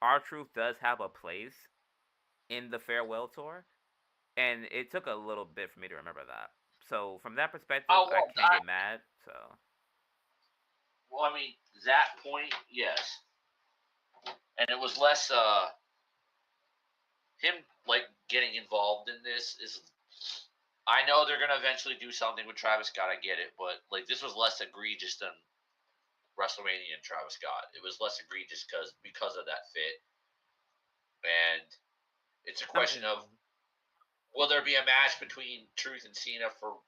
R-Truth does have a place in the farewell tour, and it took a little bit for me to remember that. So from that perspective, I can't get mad. So, well, I mean, that point, yes, and it was less him like getting involved in this is. I know they're gonna eventually do something with Travis Scott. I get it, but like this was less egregious than WrestleMania and Travis Scott. It was less egregious because of that fit, and it's a question of will there be a match between Truth and Cena for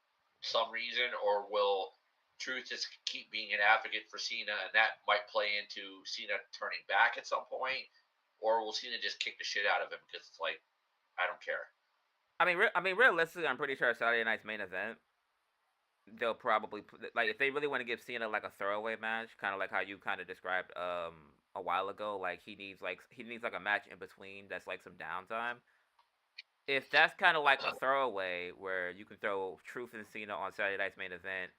some reason, or will Truth just keep being an advocate for Cena, and that might play into Cena turning back at some point, or will Cena just kick the shit out of him because it's like I don't care. I mean, realistically, I'm pretty sure Saturday night's main event, they'll probably like if they really want to give Cena like a throwaway match, kind of like how you kind of described a while ago. Like he needs like a match in between that's like some downtime. If that's kind of like a throwaway where you can throw Truth and Cena on Saturday night's main event,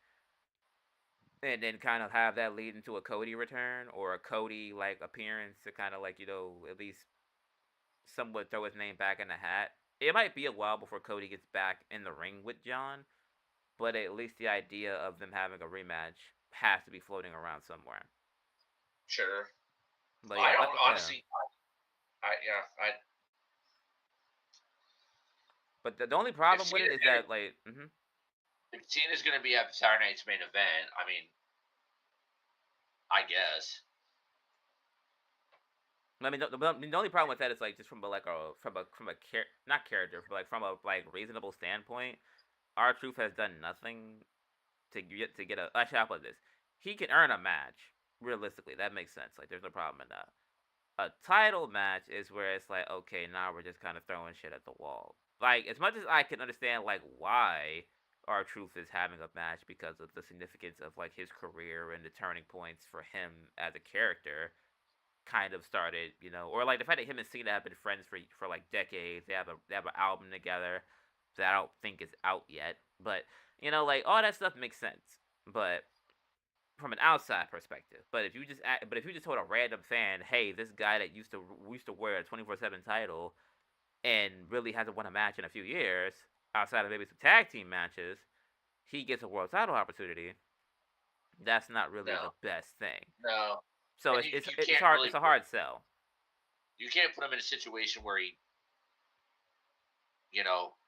and then kind of have that lead into a Cody return or a Cody like appearance to kind of like at least somewhat throw his name back in the hat. It might be a while before Cody gets back in the ring with John, but at least the idea of them having a rematch has to be floating around somewhere. Sure. But I don't honestly. I. But the only problem with it is that if Cena's going to be at Saturday Night's main event, I mean, I guess. I mean, the only problem with that is like just from a not character, but like from a reasonable standpoint, R-Truth has done nothing to get a. Actually, I'll put this: he can earn a match. Realistically, that makes sense. Like, there's no problem in that. A title match is where it's like, okay, now we're just kind of throwing shit at the wall. Like, as much as I can understand like why R-Truth is having a match because of the significance of like his career and the turning points for him as a character kind of started, or like the fact that him and Cena have been friends for like decades. They have an album together that I don't think is out yet, but like all that stuff makes sense. But from an outside perspective, but if you just told a random fan, hey, this guy that used to wear a 24/7 title and really hasn't won a match in a few years, outside of maybe some tag team matches, he gets a world title opportunity. That's not really the best thing. No. So it's hard. It's a hard sell. You can't put him in a situation where he,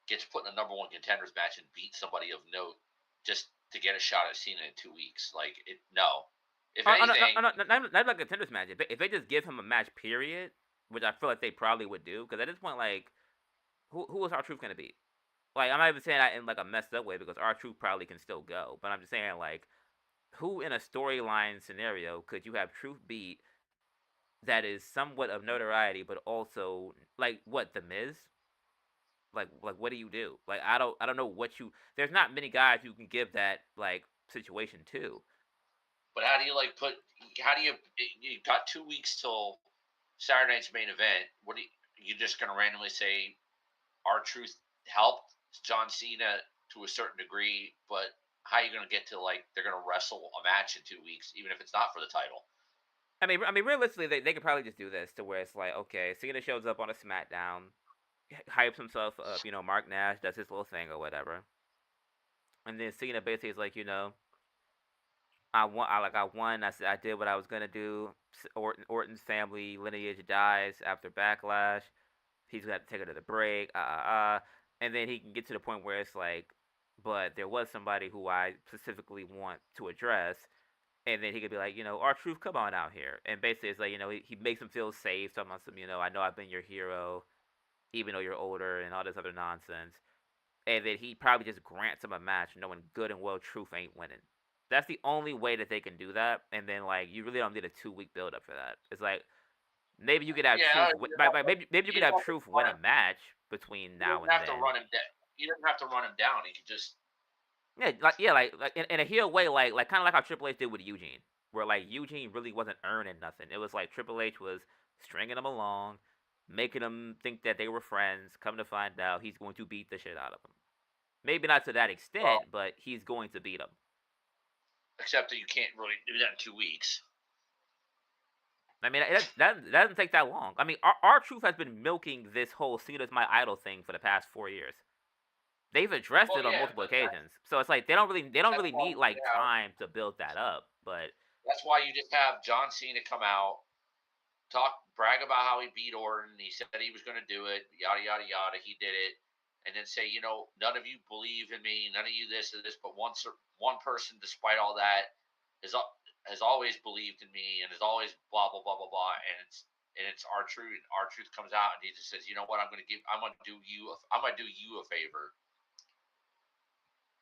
gets put in a number one contenders match and beat somebody of note just to get a shot at Cena in 2 weeks. Like, no. If anything, not like a contenders match. If they just give him a match, period, which I feel like they probably would do, because at this point, like, who is R-Truth gonna beat? Like, I'm not even saying that in like a messed up way, because R-Truth probably can still go, but I'm just saying, like, who in a storyline scenario could you have Truth beat that is somewhat of notoriety, but also like what, The Miz? Like what do you do? Like, I don't know what you. There's not many guys you can give that like situation to. But how do you you got 2 weeks till Saturday Night's main event? What you just gonna randomly say R-Truth helped John Cena to a certain degree, but how are you going to get to, like, they're going to wrestle a match in 2 weeks, even if it's not for the title? I mean, realistically, they could probably just do this to where it's like, okay, Cena shows up on a SmackDown, hypes himself up, Mark Nash does his little thing or whatever, and then Cena basically is like, I won. I did what I was gonna do. Orton's family lineage dies after Backlash. He's got to take it to the break. And then he can get to the point where it's like, but there was somebody who I specifically want to address, and then he could be like, R-Truth, come on out here, and basically it's like, he makes him feel safe, talking about some, I know I've been your hero, even though you're older, and all this other nonsense, and then he probably just grants him a match, knowing good and well Truth ain't winning. That's the only way that they can do that, and then like you really don't need a 2-week build up for that. It's like maybe you could have Truth. Maybe you could have Truth win a match between now and then. You don't have to run him down. He could just like in a heel way, like kind of like how Triple H did with Eugene, where like Eugene really wasn't earning nothing. It was like Triple H was stringing him along, making them think that they were friends. Come to find out, he's going to beat the shit out of him. Maybe not to that extent, but he's going to beat him. Except that you can't really do that in 2 weeks. I mean, that doesn't take that long. I mean, R-Truth has been milking this whole Cena's my idol thing for the past 4 years. They've addressed it on multiple occasions, so it's like they don't really need like time to build that up. But that's why you just have John Cena come out, brag about how he beat Orton. He said he was going to do it, yada yada yada. He did it, and then say, none of you believe in me, none of you this or this, but one person, despite all that, has always believed in me and has always blah blah blah blah blah, and it's R-Truth. And R-Truth comes out and he just says, you know what, I'm gonna do you a favor.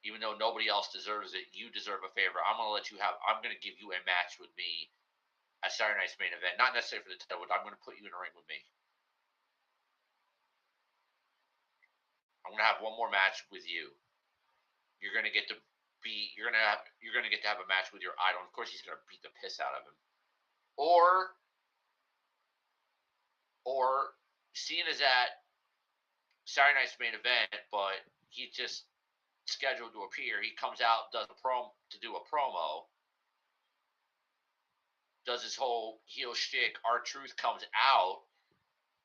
Even though nobody else deserves it, you deserve a favor. I'm going to give you a match with me at Saturday Night's main event. Not necessarily for the title, but I'm going to put you in a ring with me. I'm going to have one more match with you. You're going to get to have a match with your idol. And of course, he's going to beat the piss out of him. Or Cena's at Saturday Night's main event, but he just scheduled to appear. He comes out, does to do a promo, does his whole heel shtick, R-Truth comes out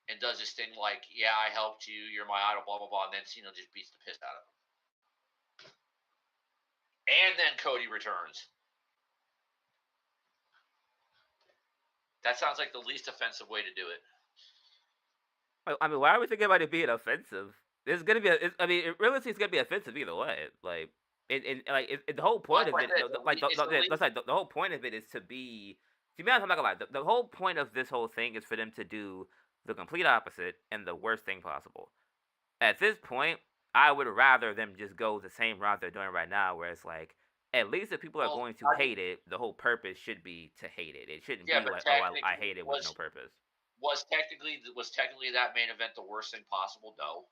and does this thing like, yeah, I helped you, you're my idol, blah, blah, blah, and then Cena just beats the piss out of him. And then Cody returns. That sounds like the least offensive way to do it. I mean, why are we thinking about it being offensive? It's gonna be. Realistically, it's gonna be offensive either way. Like, the whole point of it, the whole point of it is to be. To be honest, I'm not gonna lie. The whole point of this whole thing is for them to do the complete opposite and the worst thing possible. At this point, I would rather them just go the same route they're doing right now, where it's like, at least if people are going to hate it, the whole purpose should be to hate it. It shouldn't be like, oh, I hate it with no purpose. Was technically that main event the worst thing possible? No.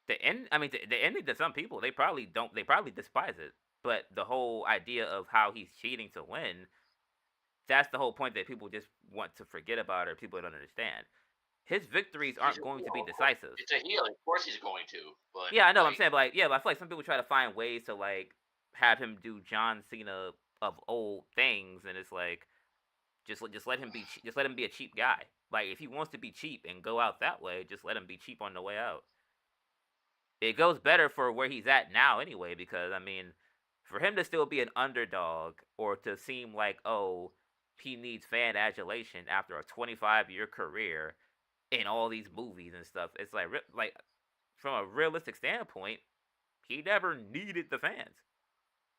The ending to some people, they probably despise it. But the whole idea of how he's cheating to win, that's the whole point that people just want to forget about or people don't understand. His victories aren't going to be decisive. It's a heel. Of course he's going to. But yeah, I know what I'm saying. But I feel like some people try to find ways to like have him do John Cena of old things, and it's like just let him be a cheap guy. Like if he wants to be cheap and go out that way, just let him be cheap on the way out. It goes better for where he's at now anyway, because I mean, for him to still be an underdog or to seem like, oh, he needs fan adulation after a 25-year career in all these movies and stuff, it's like from a realistic standpoint, he never needed the fans.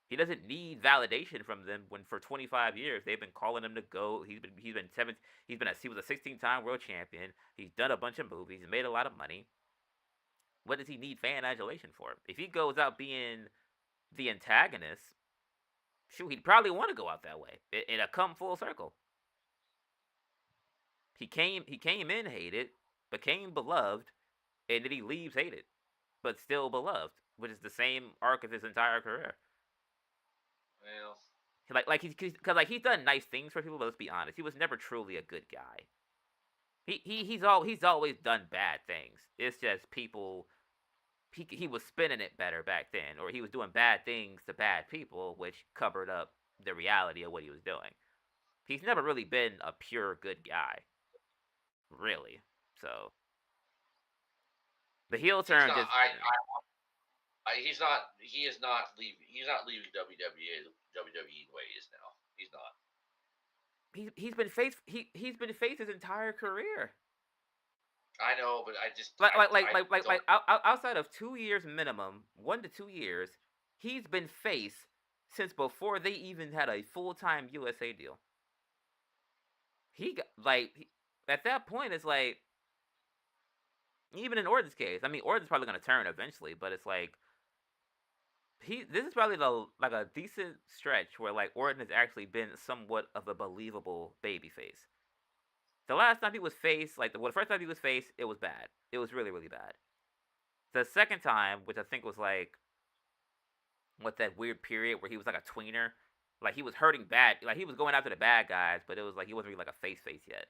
He doesn't need validation from them when for 25 years they've been calling him to go. He was a 16-time world champion. He's done a bunch of movies. He's made a lot of money. What does he need fan adulation for? If he goes out being the antagonist, shoot, he'd probably want to go out that way. It'll come full circle. He came in hated, became beloved, and then he leaves hated, but still beloved, which is the same arc of his entire career. Well, he's done nice things for people, but let's be honest, he was never truly a good guy. He's always done bad things. It's just people. He was spinning it better back then, or he was doing bad things to bad people, which covered up the reality of what he was doing. He's never really been a pure good guy, really. So the heel turn just. He's not leaving WWE the way he is now. He's not. He's been face his entire career. I know, but I just outside of 2 years minimum, 1 to 2 years, he's been face since before they even had a full-time USA deal. He got at that point, it's like, even in Orton's case, I mean, Orton's probably gonna turn eventually, but it's like this is probably a decent stretch where like Orton has actually been somewhat of a believable babyface. The last time he was face, the first time he was face, it was bad. It was really, really bad. The second time, which I think was like, what, that weird period where he was like a tweener, like he was hurting bad, like he was going after the bad guys, but it was like he wasn't really like a face yet.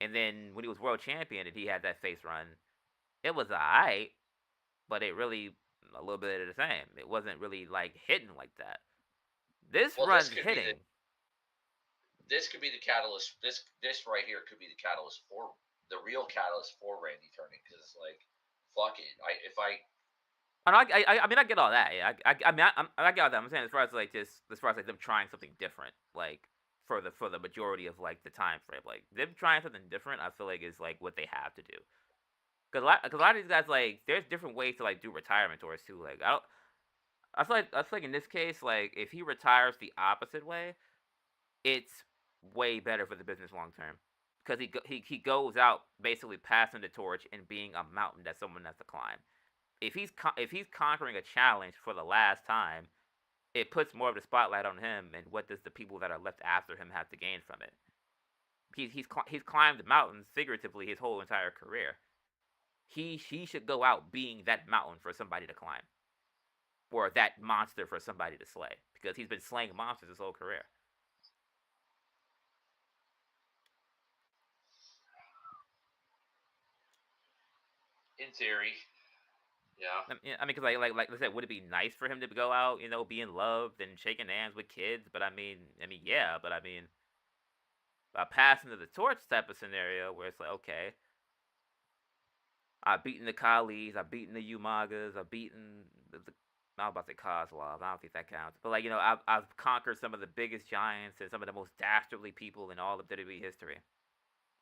And then when he was world champion and he had that face run, it was alright, but it really a little bit of the same. It wasn't really like hitting like that. This run's hitting. This could be the catalyst. This right here could be the catalyst for the real catalyst for Randy turning, because it's like, fuck it. I mean, I get all that. Yeah, I get all that. I'm saying as far as like them trying something different, like for the majority of like the time frame, like them trying something different, I feel like is like what they have to do. Because a lot of these guys, like, there's different ways to like do retirement tours too. Like I feel like in this case, like if he retires the opposite way, it's way better for the business long term, because he goes out basically passing the torch and being a mountain that someone has to climb. If he's conquering a challenge for the last time, it puts more of the spotlight on him, and what does the people that are left after him have to gain from it? He's climbed the mountains figuratively his whole entire career. He should go out being that mountain for somebody to climb, or that monster for somebody to slay, because he's been slaying monsters his whole career. In theory, yeah. I mean, because like I said, would it be nice for him to go out, being loved and shaking hands with kids? But I mean, yeah. But I mean, A passing of the torch type of scenario where it's like, okay, I've beaten the Kalis, I've beaten the Umagas, I've beaten not about the Kozlov, I don't think that counts. But, like, you know, I've conquered some of the biggest giants and some of the most dastardly people in all of WWE history.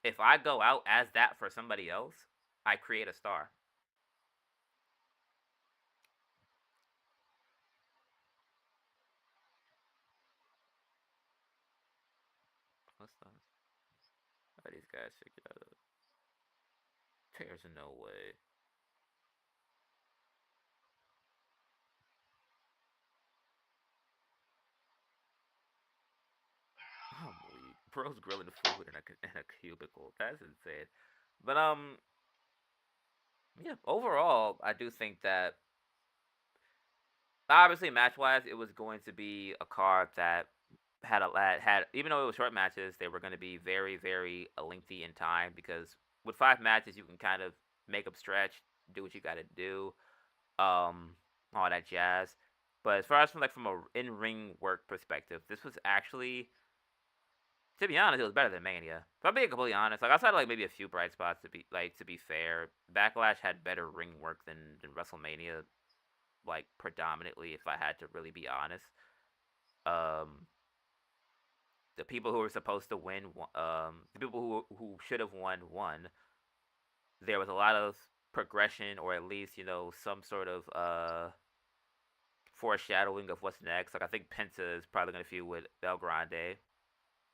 If I go out as that for somebody else, I create a star. What's that? How these guys figure that out? There's no way. I'm weak. Bro's grilling food in a cubicle. That's insane. But yeah. Overall, I do think that obviously match-wise, it was going to be a card that had even though it was short matches, they were going to be very, very lengthy in time because with 5 matches, you can kind of make up stretch, do what you got to do, all that jazz. But as far as from a in-ring work perspective, this was actually, to be honest, it was better than Mania. If I'm being completely honest, like outside of like maybe a few bright spots, to be fair, Backlash had better ring work than WrestleMania, like predominantly. If I had to really be honest, the people who were supposed to win, the people who should have won. There was a lot of progression, or at least some sort of foreshadowing of what's next. Like I think Penta is probably gonna feud with El Grande.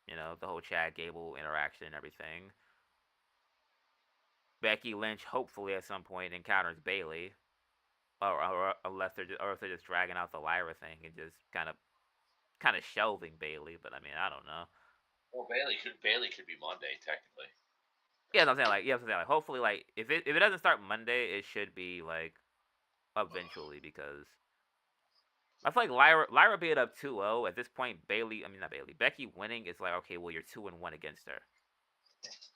The whole Chad Gable interaction and everything. Becky Lynch hopefully at some point encounters Bayley, or unless if they're just dragging out the Lyra thing and just kind of shelving Bayley. But I mean, I don't know. Well, Bayley could be Monday technically. Yeah, I'm saying like hopefully like if it doesn't start Monday, it should be like eventually because I feel like Lyra being up 2-0 at this point. Becky winning is like, okay, well, you're 2-1 against her.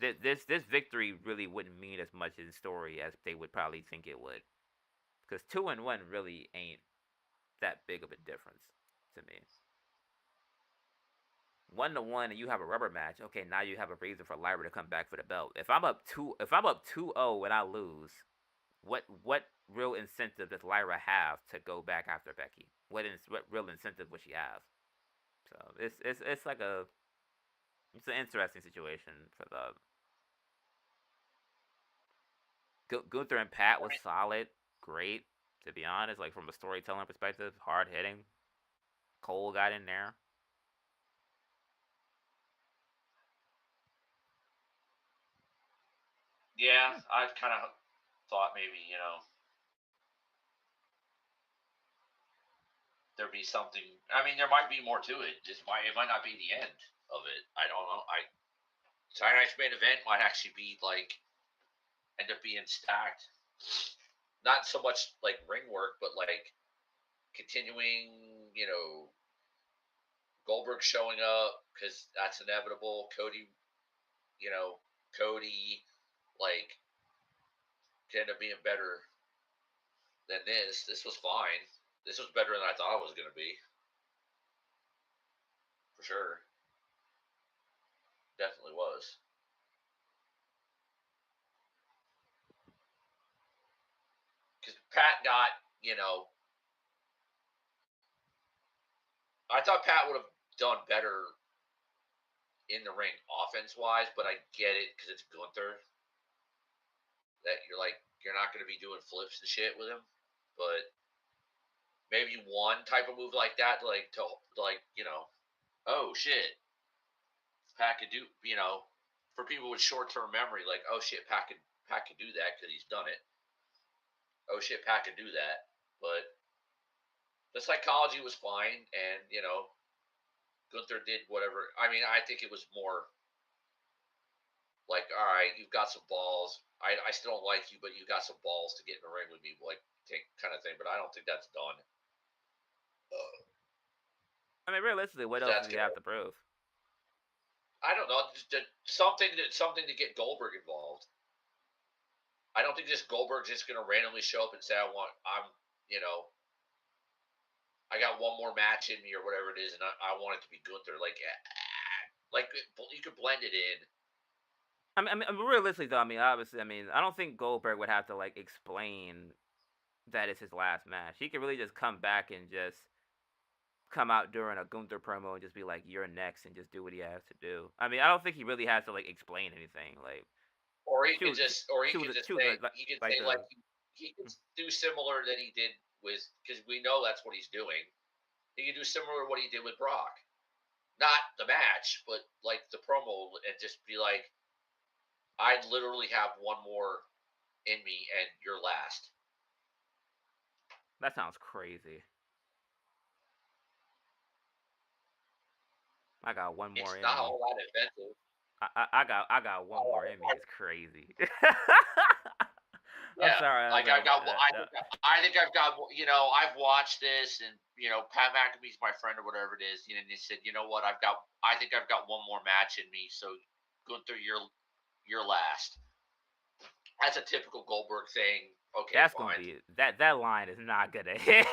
This victory really wouldn't mean as much in story as they would probably think it would, because 2-1 really ain't that big of a difference to me. 1-1 and you have a rubber match. Okay, now you have a reason for Lyra to come back for the belt. If I'm up 2-0 and I lose, what real incentive does Lyra have to go back after Becky? What real incentive would she have? So it's like it's an interesting situation for the Gunther and Pat was solid, great, to be honest. Like from a storytelling perspective, hard hitting. Cole got in there. Yeah, I kind of thought maybe there'd be something. I mean, there might be more to it. It might not be the end of it. I don't know. Saturday Night's main event might actually be like end up being stacked. Not so much like ring work, but like continuing. Goldberg showing up because that's inevitable. Cody, like could end up being better than this. This was fine. This was better than I thought it was going to be. For sure. Definitely was. Because Pat got, I thought Pat would have done better in the ring offense-wise, but I get it because it's Gunther. That you're not going to be doing flips and shit with him. But maybe one type of move like that, oh shit, Pat could do, for people with short-term memory, like, oh shit, Pat could do that because he's done it. Oh shit, Pat could do that. But the psychology was fine, and Gunther did whatever. I mean, I think it was more like, all right, you've got some balls. I still don't like you, but you got some balls to get in the ring with me, like kind of thing. But I don't think that's done. I mean, realistically, what else do you have to prove? I don't know. Just something to get Goldberg involved. I don't think Goldberg's just going to randomly show up and say, I got one more match in me or whatever it is, and I want it to be Gunther. Like, Like, you could blend it in. I mean, realistically though, I mean, obviously, I mean, I don't think Goldberg would have to like explain that it's his last match. He could really just come back and just come out during a Gunther promo and just be like, "You're next," and just do what he has to do. I mean, I don't think he really has to like explain anything. Like, Or he could just say, the, he could do similar that he did with, because we know that's what he's doing. He could do similar to what he did with Brock. Not the match, but like the promo, and just be like, I literally have one more in me, and you're last. That sounds crazy. I got one more in me. It's not all that inventive. I got one more in me. It's crazy. Yeah, I'm sorry. Like I think I've got. I've watched this, and Pat McAfee's my friend or whatever it is. And he said, you know what? I think I've got one more match in me. So Gunther, you're last. That's a typical Goldberg thing. Okay, that's fine. Gonna be that line is not gonna hit.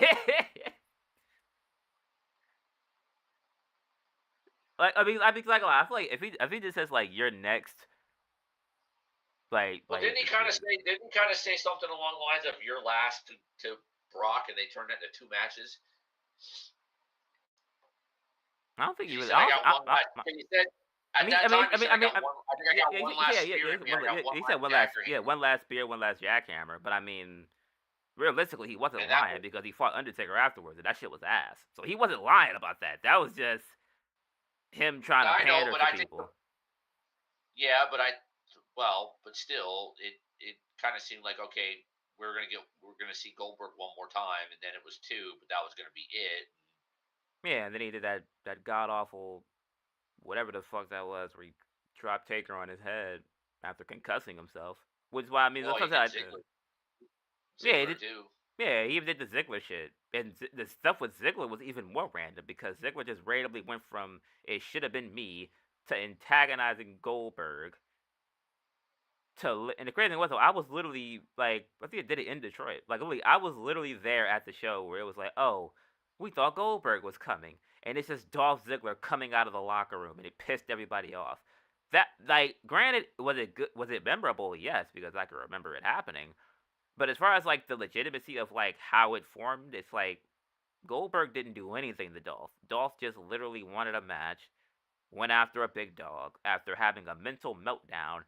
Like, I mean, I feel like if he just says like you're next, didn't he kind of say something along the lines of you're last to Brock, and they turned it into 2 matches? I don't think he really. Said, I got one match. He said at that time, I think I got one last spear. He said one last spear, one last jackhammer. But I mean, realistically, he wasn't lying because he fought Undertaker afterwards, and that shit was ass. So he wasn't lying about that. That was just him trying to pander to people. But still, it kind of seemed like, okay, we're gonna see Goldberg one more time, and then it was 2, but that was gonna be it. Yeah, and then he did that god awful, whatever the fuck that was, where he dropped Taker on his head after concussing himself. Which is why I mean, he did. Yeah, he even did the Ziggler shit, and the stuff with Ziggler was even more random because Ziggler just randomly went from "it should have been me" to antagonizing Goldberg. And the crazy thing was, though, I was literally like, I think I did it in Detroit. Like, literally, I was literally there at the show where it was like, oh, we thought Goldberg was coming, and it's just Dolph Ziggler coming out of the locker room, and it pissed everybody off. That, like, granted, was it good? Was it memorable? Yes, because I can remember it happening. But as far as like the legitimacy of like how it formed, it's like Goldberg didn't do anything to Dolph. Dolph just literally wanted a match, went after a big dog after having a mental meltdown,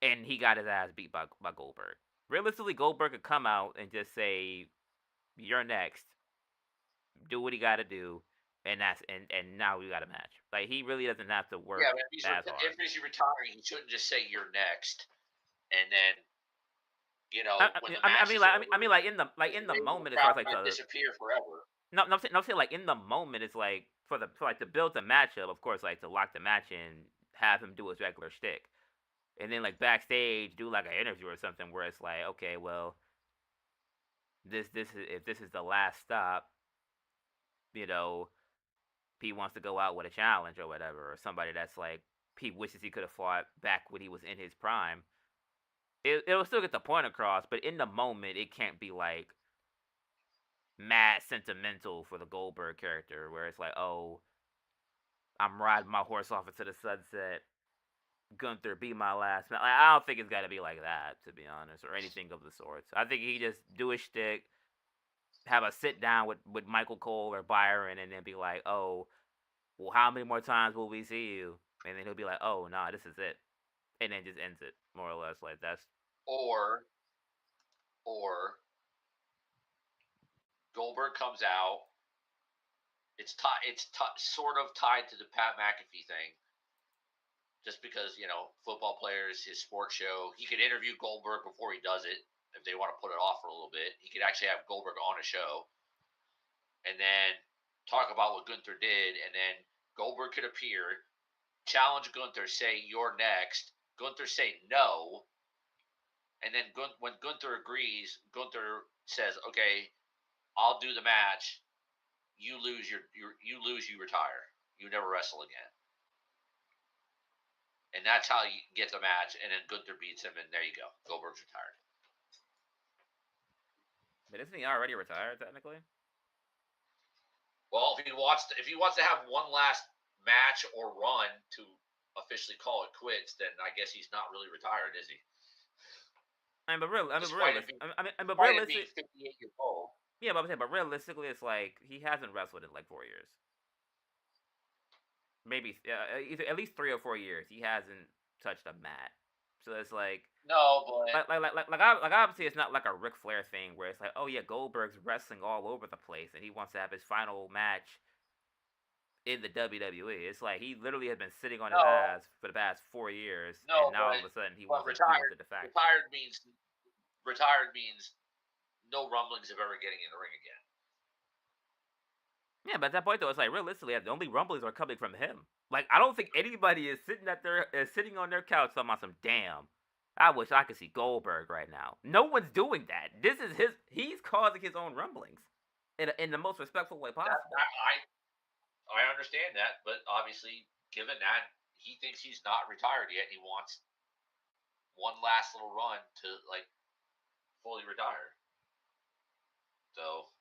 and he got his ass beat by Goldberg. Realistically, Goldberg could come out and just say, "You're next. Do what he got to do," and now we got a match. Like, he really doesn't have to work. Yeah, but if he's retiring, he shouldn't just say "you're next," and then. I mean, like in the moment, it's like to disappear forever. No, I'm saying like in the moment, it's like to build the matchup, of course, like to lock the match in, have him do his regular shtick, and then like backstage do like an interview or something where it's like, okay, well, if this is the last stop, he wants to go out with a challenge or whatever, or somebody that's like he wishes he could have fought back when he was in his prime. It'll still get the point across, but in the moment, it can't be like mad sentimental for the Goldberg character, where it's like, oh, I'm riding my horse off into the sunset. Gunther, be my last man. Like, I don't think it's got to be like that, to be honest, or anything of the sorts. I think he just do his shtick, have a sit down with Michael Cole or Byron, and then be like, oh, well, how many more times will we see you? And then he'll be like, oh, nah, this is it. And then just ends it, more or less. Like, that's... Or Goldberg comes out. It's sort of tied to the Pat McAfee thing. Just because, football players, his sports show, he could interview Goldberg before he does it. If they want to put it off for a little bit, he could actually have Goldberg on a show. And then talk about what Gunther did. And then Goldberg could appear, challenge Gunther, say, "You're next." Gunther say no, and then when Gunther agrees, Gunther says, "Okay, I'll do the match. You lose, you retire. You never wrestle again." And that's how you get the match. And then Gunther beats him, and there you go. Goldberg's retired. But isn't he already retired technically? Well, if he wants to have one last match or run to officially call it quits, then I guess he's not really retired, is he? But realistically, Despite being 58 years old. Yeah, but realistically, it's like he hasn't wrestled in like 4 years. Maybe either at least 3 or 4 years. He hasn't touched a mat. So it's like no, but like obviously it's not like a Ric Flair thing where it's like, oh yeah, Goldberg's wrestling all over the place and he wants to have his final match in the WWE. It's like he literally has been sitting on his ass for the past 4 years, and now all of a sudden he wants to defect. Retired means no rumblings of ever getting in the ring again. Yeah, but at that point though, it's like realistically, the only rumblings are coming from him. Like I don't think anybody is sitting on their couch talking about some damn. I wish I could see Goldberg right now. No one's doing that. This is he's causing his own rumblings in the most respectful way possible. I understand that, but obviously, given that he thinks he's not retired yet, he wants one last little run to like fully retire. So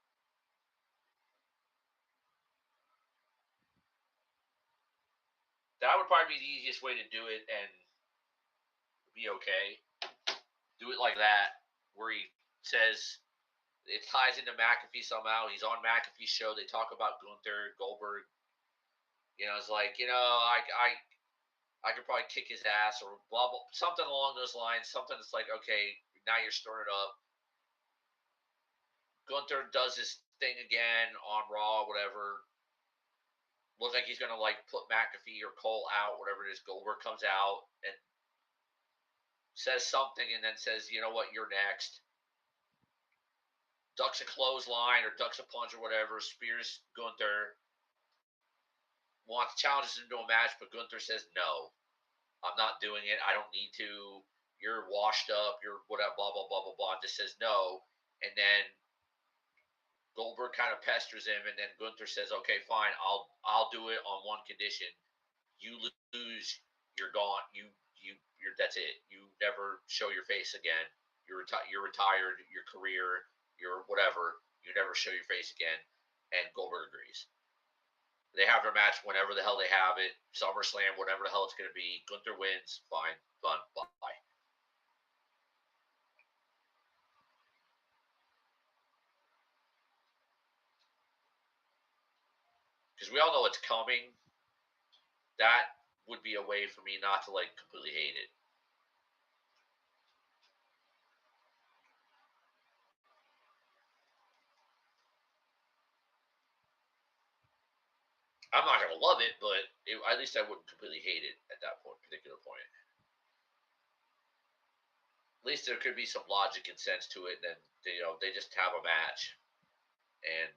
that would probably be the easiest way to do it and be okay. Do it like that, where he says it ties into McAfee somehow. He's on McAfee's show. They talk about Gunther, Goldberg. You know, it's like, you know, I could probably kick his ass or blah, blah, something along those lines. Something that's like, okay, now you're stirring it up. Gunther does his thing again on Raw, whatever. Looks like he's going to, like, put McAfee or Cole out, whatever it is. Goldberg comes out and says something and then says, you know what, you're next. Ducks a clothesline or ducks a punch or whatever. Spears Gunther. Challenges him to a match, but Gunther says, no, I'm not doing it. I don't need to. You're washed up. You're whatever, blah, blah, blah, blah, blah. Just says no. And then Goldberg kind of pesters him, and then Gunther says, okay, fine, I'll do it on one condition. You lose, you're gone. You're that's it. You never show your face again. You're retired, your career, your whatever. You never show your face again. And Goldberg agrees. They have their match whenever the hell they have it. SummerSlam, whatever the hell it's going to be. Gunther wins. Fine. Fun. Bye. Because we all know it's coming. That would be a way for me not to, like, completely hate it. I'm not going to love it, but at least I wouldn't completely hate it at that particular point. At least there could be some logic and sense to it, and then, you know, they just have a match. And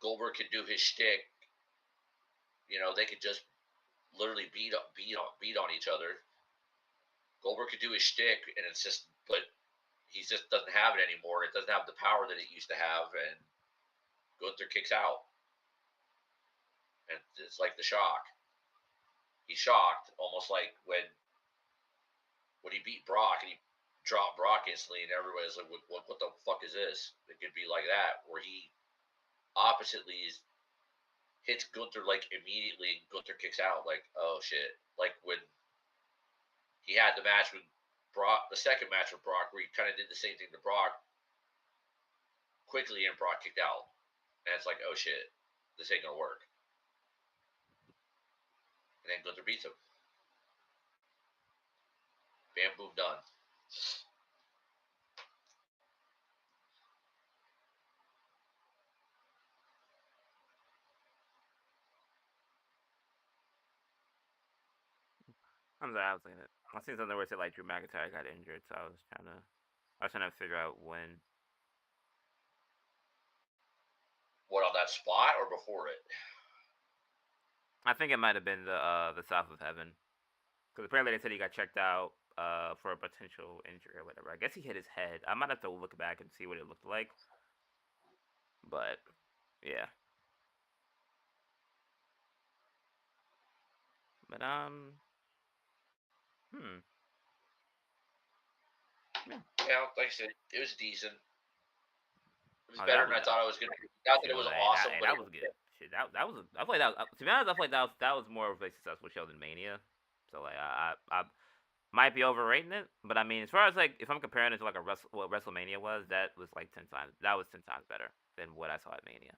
Goldberg can do his shtick. You know, they could just literally beat on each other. Goldberg could do his shtick, and it's just, but he just doesn't have it anymore. It doesn't have the power that it used to have, and Gunther kicks out. And it's like the shock. He's shocked, almost like when he beat Brock and he dropped Brock instantly, and everybody's like, what the fuck is this? It could be like that, where he oppositely hits Gunther like immediately, and Gunther kicks out, like, oh shit. Like when he had the match with Brock, the second match with Brock, where he kind of did the same thing to Brock quickly, and Brock kicked out. And it's like, oh shit, this ain't gonna work. And then Gunther beats him. Bam, boom, done. I was thinking it. I seen something where it said like Drew McIntyre got injured, so I was trying to figure out when. What, on that spot or before it? I think it might have been the South of Heaven, because apparently they said he got checked out for a potential injury or whatever. I guess he hit his head. I might have to look back and see what it looked like. But yeah. But Yeah, like I said, it was decent. It was better than I thought it was going to be. Not that it was awesome, but that was good. shit, that was I feel like that was, to be honest, I feel like that was more of a successful show than Mania. So like I might be overrating it, but I mean, as far as like if I'm comparing it to like what WrestleMania was, that was like 10 times better than what I saw at Mania.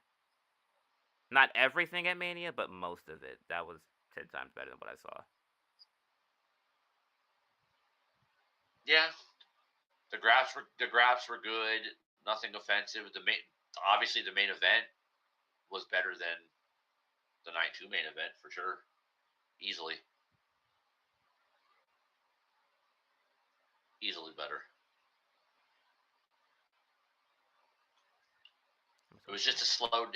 Not everything at Mania, but most of it. That was 10 times better than what I saw. Yeah, the graphs were good. Nothing offensive. Obviously the main event was better than the night 2 main event for sure, easily better. It was just a slower,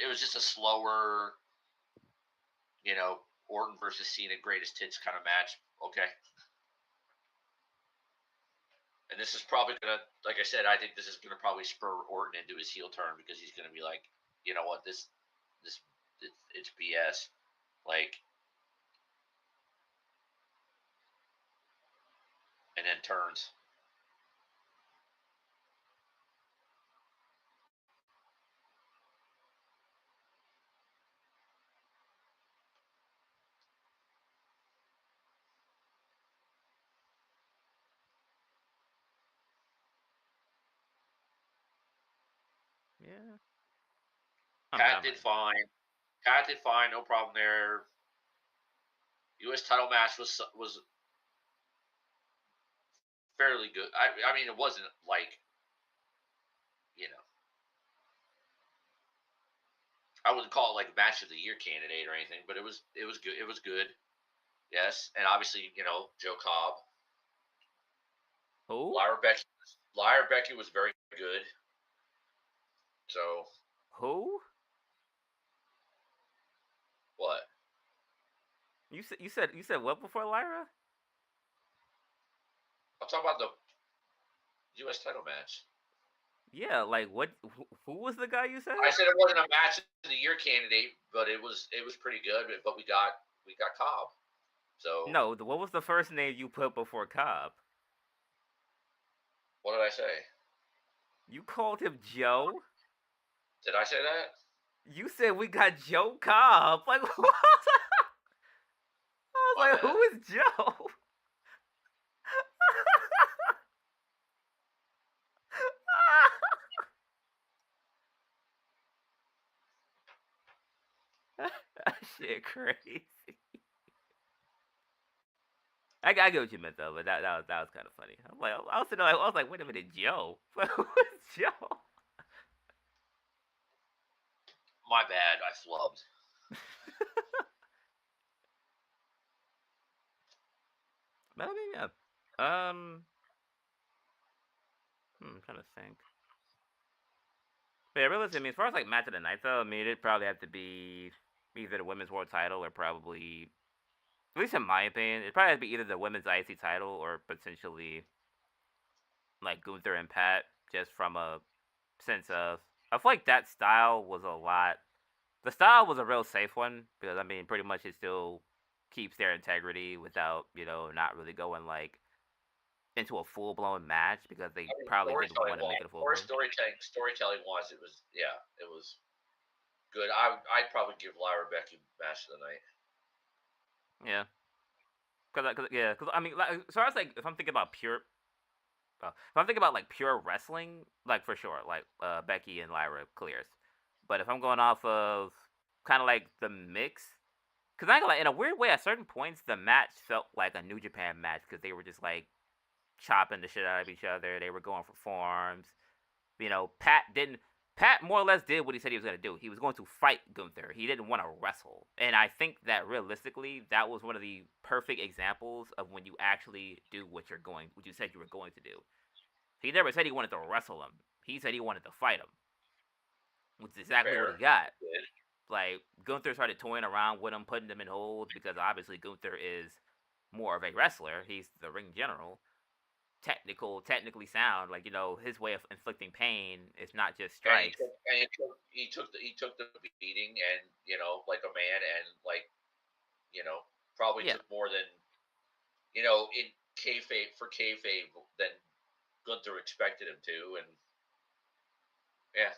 Orton versus Cena greatest hits kind of match. Okay. And this is probably gonna, like I said, I think this is gonna probably spur Orton into his heel turn because he's gonna be like, you know what, it's BS. Like, and then turns. Yeah. Pat did fine. No problem there. U.S. title match was fairly good. I mean, it wasn't like, I wouldn't call it like match of the year candidate or anything, but it was good. It was good. Yes, and obviously, Joe Cobb. Who? Lyra Becky was very good. So. Who? What? You said what before Lyra? I'm talking about the U.S. title match. Yeah, like what? Who was the guy you said? I said it wasn't a match of the year candidate, but it was pretty good. But we got Cobb. So no, what was the first name you put before Cobb? What did I say? You called him Joe. Did I say that? You said we got Joe Cobb. Like what? I was like, who is Joe? That shit crazy. I get what you meant though, but that was kind of funny. I'm like, I was like, wait a minute, Joe. Who is Joe? My bad, I flubbed. But I mean, yeah. I'm trying to think. But yeah, realistically, I mean, as far as like match of the night though, I mean, it'd probably have to be either the women's world title or probably, at least in my opinion, it'd probably have to be either the women's IC title or potentially like Gunther and Pat, just from a sense of, I feel like that style was a lot. The style was a real safe one because I mean, pretty much it still keeps their integrity without not really going like into a full blown match because they probably didn't want to make it a full blown. Storytelling wise, it was good. I'd probably give Lyra Becky match of the night. Yeah. Because I mean, like, so I was like, if I'm thinking about pure wrestling, like for sure, like Becky and Lyra clears. But if I'm going off of kind of like the mix, because I ain't gonna lie, in a weird way, at certain points, the match felt like a New Japan match because they were just like chopping the shit out of each other. They were going for forearms. Pat more or less did what he said he was going to do. He was going to fight Gunther. He didn't want to wrestle. And I think that realistically, that was one of the perfect examples of when you actually do what you said you were going to do. He never said he wanted to wrestle him. He said he wanted to fight him. Which is exactly what he got. Like, Gunther started toying around with him, putting him in holds, because obviously Gunther is more of a wrestler. He's the ring general. Technically sound, like, his way of inflicting pain is not just strikes. And he took the beating, and like a man, and like probably took more than in kayfabe than Gunther expected him to, and yeah.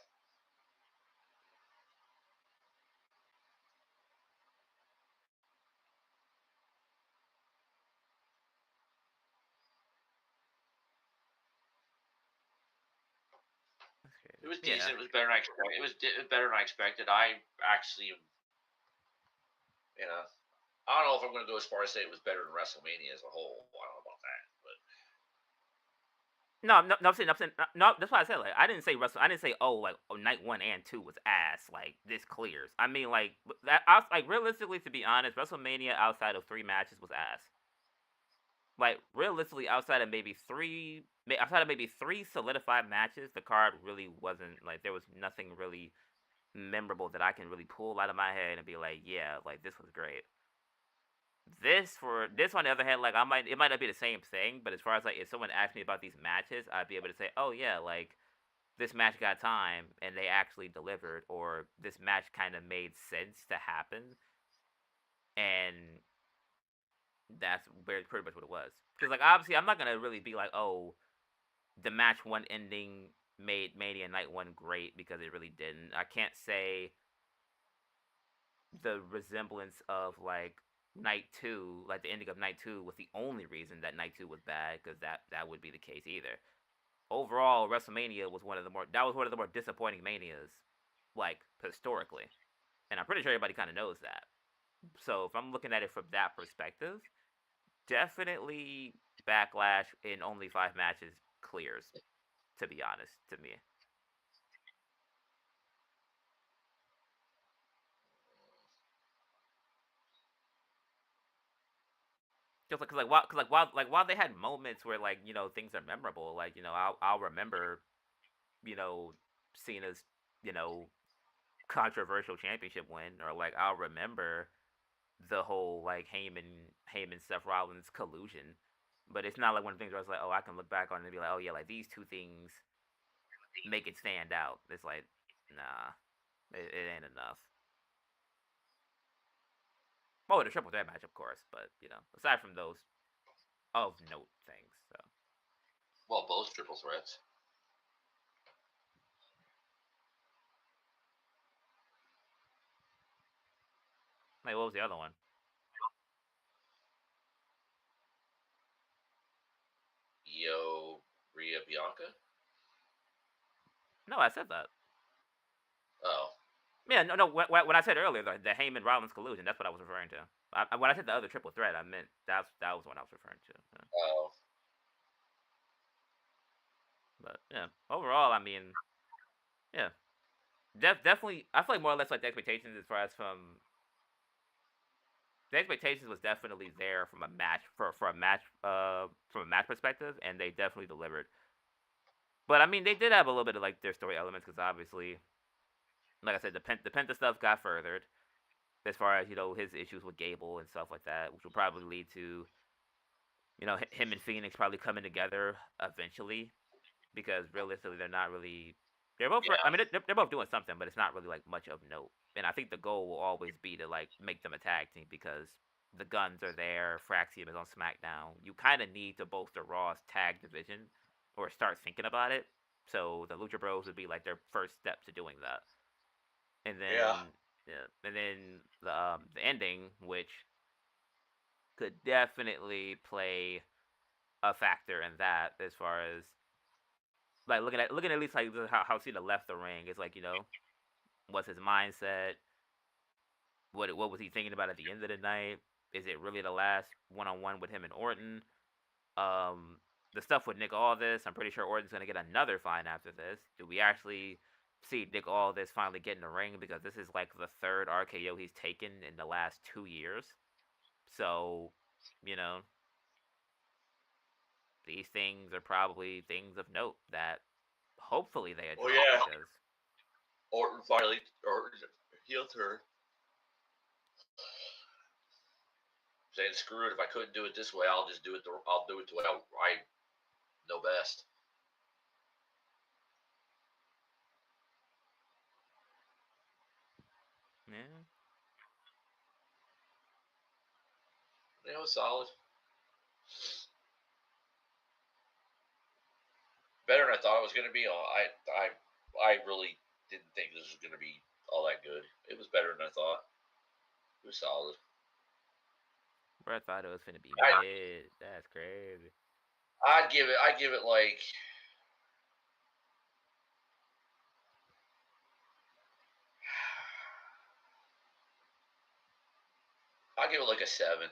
It was Yeah. decent. It was better than I expected. Better than I expected. I actually, I don't know if I'm going to go as far as say it was better than WrestleMania as a whole. I don't know about that, but No, I'm saying, no. That's why I said like I didn't say I didn't say night 1 and 2 was ass. Like this clears. I mean like that. I was, like realistically, to be honest, WrestleMania outside of 3 matches was ass. Like realistically, outside of maybe three solidified matches, the card really wasn't like there was nothing really memorable that I can really pull out of my head and be like, yeah, like this was great. This on the other hand, like it might not be the same thing, but as far as like if someone asked me about these matches, I'd be able to say, oh yeah, like this match got time and they actually delivered, or this match kind of made sense to happen, and that's pretty much what it was. Because like obviously I'm not gonna really be like, oh, the match 1 ending made Mania Night 1 great, because it really didn't. I can't say the resemblance of like Night 2, like the ending of Night 2 was the only reason that Night 2 was bad, because that would be the case either. Overall, WrestleMania was one of the more disappointing Manias, like historically, and I'm pretty sure everybody kind of knows that. So if I'm looking at it from that perspective, definitely Backlash in only 5 matches clears, to be honest, to me. Just while they had moments where like things are memorable, like I'll remember Cena's controversial championship win, or like I'll remember the whole like Heyman Seth Rollins collusion. But it's not like one of the things where I was like, oh, I can look back on it and be like, oh yeah, like these 2 things make it stand out. It's like, nah, it ain't enough. Oh, the triple threat match, of course, but aside from those of note things, so. Well, both triple threats. Like, what was the other one? Io Rhea Bianca? No, I said that. Oh. Yeah, no. When I said earlier the Heyman Rollins collusion, that's what I was referring to. When I said the other triple threat, I meant that was what I was referring to. Yeah. Oh. But yeah, overall, I mean, yeah, definitely. I feel like more or less like the expectations as far as from the expectations was definitely there from a match from a match perspective, and they definitely delivered. But I mean, they did have a little bit of like their story elements, because obviously, like I said, the Penta stuff got furthered as far as his issues with Gable and stuff like that, which will probably lead to him and Phoenix probably coming together eventually, because realistically they're not really. They're both. Yeah. I mean, they're both doing something, but it's not really like much of note. And I think the goal will always be to like make them a tag team, because the Guns are there. Fraxium is on SmackDown. You kind of need to bolster Raw's tag division, or start thinking about it. So the Lucha Bros would be like their first step to doing that. And then and then the ending, which could definitely play a factor in that, as far as like looking at least like how Cena left the ring. It's like what's his mindset? What was he thinking about at the end of the night? Is it really the last one-on-one with him and Orton? The stuff with Nick Aldis, I'm pretty sure Orton's gonna get another fine after this. Do we actually see Nick Aldis finally get in the ring? Because this is like the 3rd RKO he's taken in the last 2 years. So, these things are probably things of note that hopefully they address. Oh yeah. Because Orton finally healed her. Saying screw it, if I couldn't do it this way, I'll just do it. I'll do it the way I know best. Yeah. It was solid. Better than I thought it was going to be. I really didn't think this was going to be all that good. It was better than I thought. It was solid. Bro, I thought it was going to be mid. That's crazy. I'd give it like I'll give it like a 7.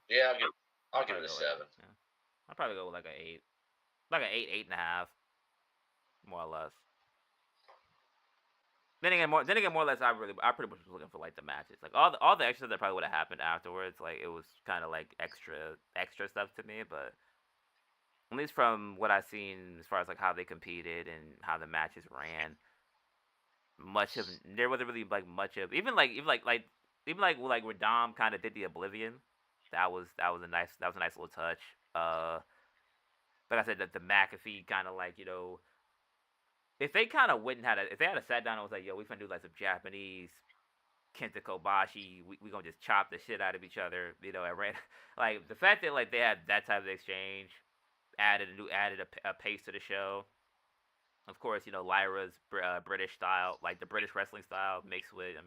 Yeah, I'll give it a 7. Yeah. I'll probably go with like an 8. Like an 8, 8.5. More or less. Then again, more or less, I pretty much was looking for like the matches, like all the extras that probably would have happened afterwards. Like it was kind of like extra stuff to me, but at least from what I've seen as far as like how they competed and how the matches ran, there wasn't really like much of even like where Dom kind of did the Oblivion. That was a nice little touch. Like I said, that the McAfee kind of like if they kind of if they had a sat down and was like, yo, we finna do like some Japanese Kenta Kobashi, we gonna just chop the shit out of each other, and like the fact that like they had that type of exchange added a pace to the show. Of course, Lyra's British style, like the British wrestling style mixed with, of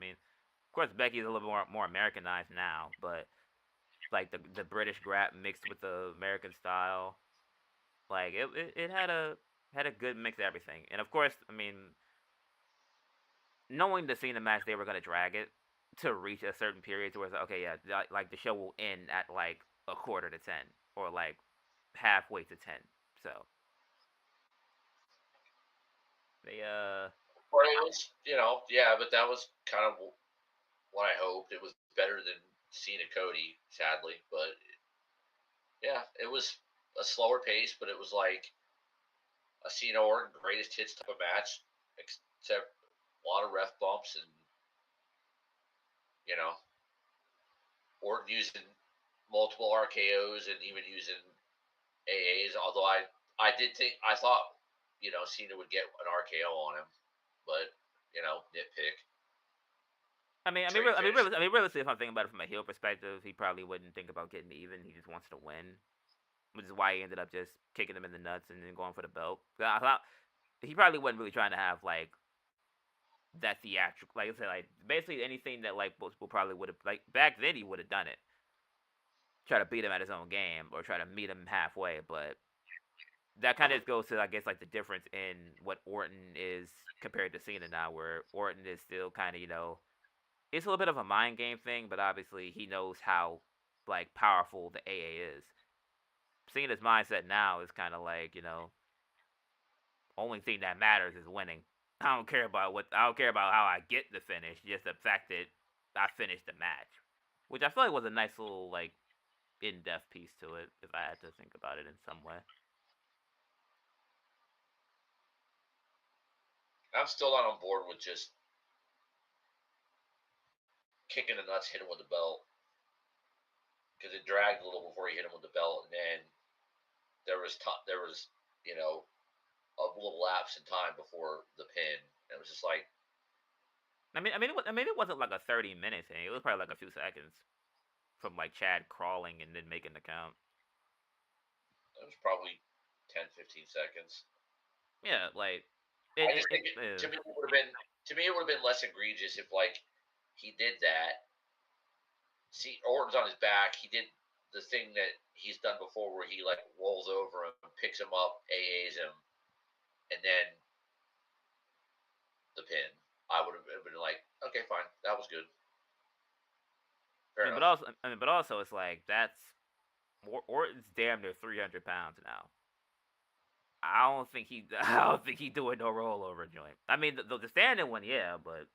course Becky's a little more Americanized now, but like the British grab mixed with the American style, like it had a good mix of everything. And of course, knowing the Cena match, they were gonna drag it to reach a certain period to where it's like, okay, yeah, like the show will end at like 9:45 to 10 or like halfway to 10. So they Or it was, yeah, but that was kind of what I hoped. It was better than Cena Cody, sadly, but yeah, it was a slower pace, but it was like a Cena Orton greatest hits type of match, except a lot of ref bumps and Orton using multiple RKO's and even using AAs. Although I thought Cena would get an RKO on him, but nitpick. Realistically, if I'm thinking about it from a heel perspective, he probably wouldn't think about getting even. He just wants to win, which is why he ended up just kicking him in the nuts and then going for the belt. I thought he probably wasn't really trying to have like that theatrical, like I said, like basically anything that like most people probably would have, like back then he would have done it, try to beat him at his own game or try to meet him halfway. But that kind of goes to, I guess, like the difference in what Orton is compared to Cena now, where Orton is still kind of it's a little bit of a mind game thing, but obviously he knows how like powerful the AA is. Cena's mindset now is kind of like, only thing that matters is winning. I don't care about how I get the finish, just the fact that I finished the match, which I feel like was a nice little like in-depth piece to it, if I had to think about it in some way. I'm still not on board with just kicking the nuts, hit him with the belt, because it dragged a little before he hit him with the belt, and then there was a little lapse in time before the pin. And it was just like, it wasn't like a 30-minute thing. It was probably like a few seconds from like Chad crawling and then making the count. It was probably 10, 15 seconds. Yeah, like to me it would have been less egregious if like he did that. See, Orton's on his back. He did the thing that he's done before, where he like rolls over him, picks him up, AAs him, and then the pin. I would have been like, okay, fine, that was good. Fair enough. But also, it's like that's Orton's damn near 300 pounds now. I don't think he doing no rollover joint. The standing one, yeah, but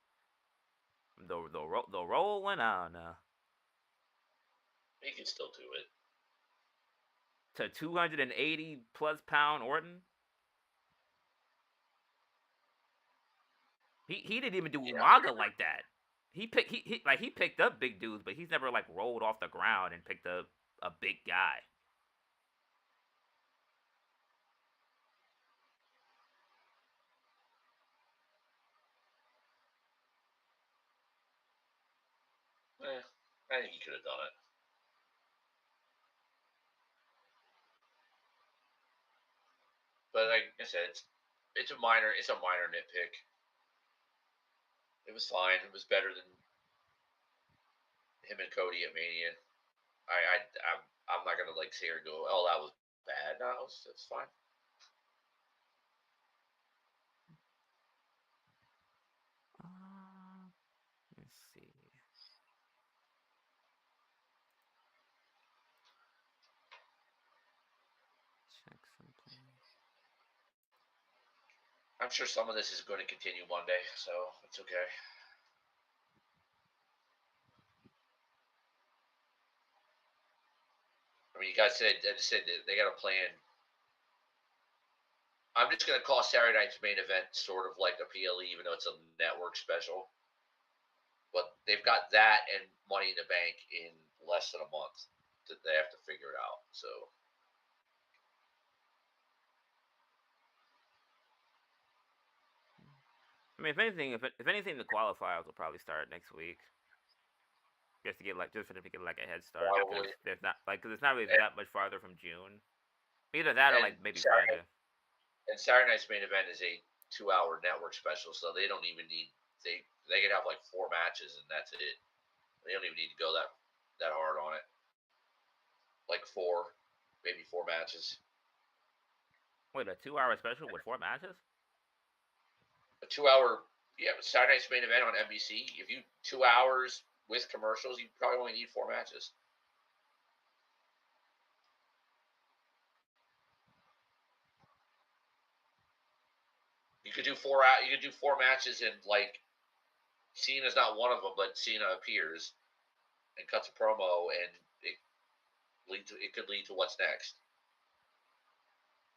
the roll one, I don't know. He can still do it. To 280 plus pound Orton. He didn't even do Umaga like that. He picked up big dudes, but he's never like rolled off the ground and picked up a big guy. I think he could have done it. But like I said, it's a minor nitpick. It was fine. It was better than him and Cody at Mania. I'm not gonna like sit here and go, oh, that was bad. No, it's fine. I'm sure some of this is going to continue Monday, so it's okay. I mean, you guys said they got a plan. I'm just going to call Saturday night's main event sort of like a PLE, even though it's a network special. But they've got that and Money in the Bank in less than a month that they have to figure it out. So. I mean, if anything, the qualifiers will probably start next week. Just for them to get like a head start. Probably. Because it's not really that much farther from June. Either that or like maybe Friday. And Saturday night's main event is a 2-hour network special, so they don't even need they could have like 4 matches and that's it. They don't even need to go that hard on it. Like 4, maybe 4 matches. Wait, a 2-hour special with 4 matches? A 2-hour, Saturday night's main event on NBC. If you 2 hours with commercials, you probably only need 4 matches. You could do 4 matches and like Cena's not one of them, but Cena appears and cuts a promo, and it could lead to what's next.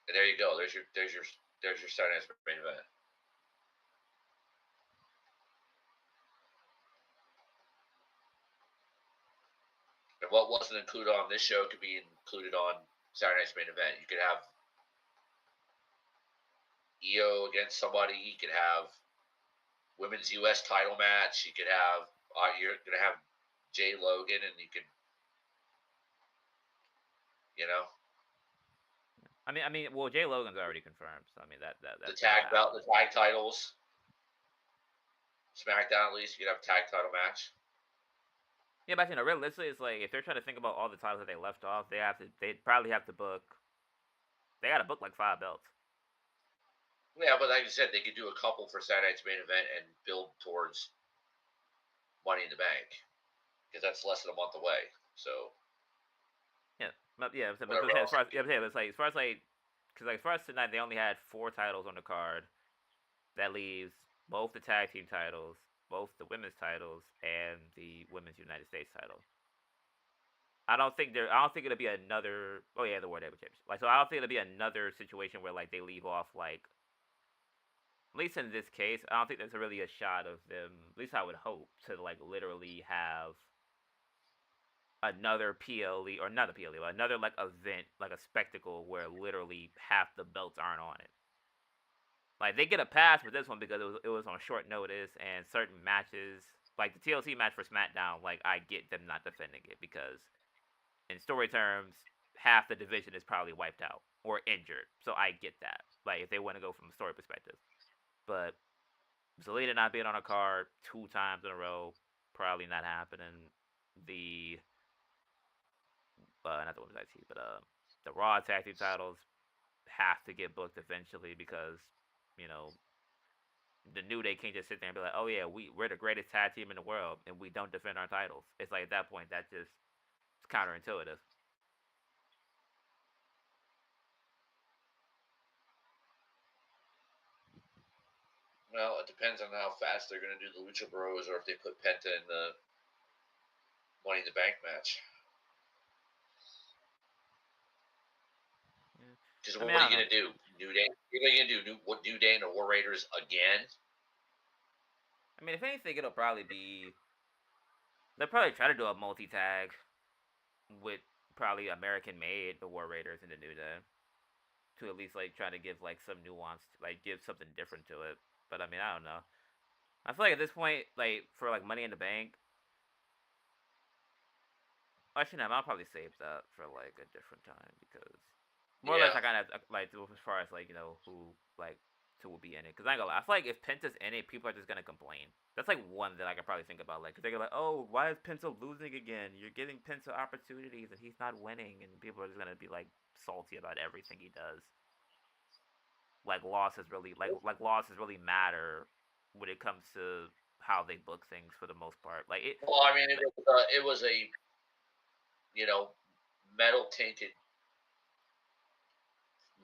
And there you go. There's your Saturday night's main event. And what wasn't included on this show could be included on Saturday night's main event. You could have EO against somebody. You could have women's U.S. title match. You could have you're gonna have Jay Logan, and you could, I mean, well, Jay Logan's already confirmed, so I mean that the tag titles, SmackDown at least you could have a tag title match. Yeah, but realistically, it's like if they're trying to think about all the titles that they left off, they'd probably have to book. They got to book like 5 belts. Yeah, but like I said, they could do a couple for Saturday night's main event and build towards Money in the Bank, because that's less than a month away. So. Yeah, but as far as tonight, they only had 4 titles on the card. That leaves both the tag team titles, both the women's titles, and the women's United States title. I don't think it'll be another. Oh yeah, the World Heavyweight Championship. So I don't think it'll be another situation where they leave off At least in this case, I don't think there's really a shot of them. At least I would hope to literally have another PLE or not a PLE, but another event, a spectacle where literally half the belts aren't on it. They get a pass with this one because it was on short notice, and certain matches, like the TLC match for SmackDown, I get them not defending it because, in story terms, half the division is probably wiped out or injured. So I get that. If they want to go from a story perspective, but Zelina not being on a card 2 times in a row, probably not happening. Not the women's IC, but the Raw tag team titles have to get booked eventually because, the New Day can't just sit there and be like, oh yeah, we're the greatest tag team in the world and we don't defend our titles. It's at that point that just it's counterintuitive. Well, it depends on how fast they're going to do the Lucha Bros, or if they put Penta in the Money in the Bank match. Because what are you going to do? New Day? What are you going to do? New Day and the War Raiders again? I mean, if anything, it'll probably be. They'll probably try to do a multi-tag with probably American-made the War Raiders and the New Day, to at least try to give some nuance, give something different to it. But I mean, I don't know. I feel at this point, for Money in the Bank. Actually, no, I'll probably save that for a different time because more or less I kind of as far as who will be in it, because I ain't gonna lie, I feel if Penta's in it, people are just gonna complain. That's one that I could probably think about, because they're oh, why is Penta losing again? You're giving Penta opportunities and he's not winning, and people are just gonna be salty about everything he does. Losses really matter when it comes to how they book things for the most part. Well, I mean, it was a metal tainted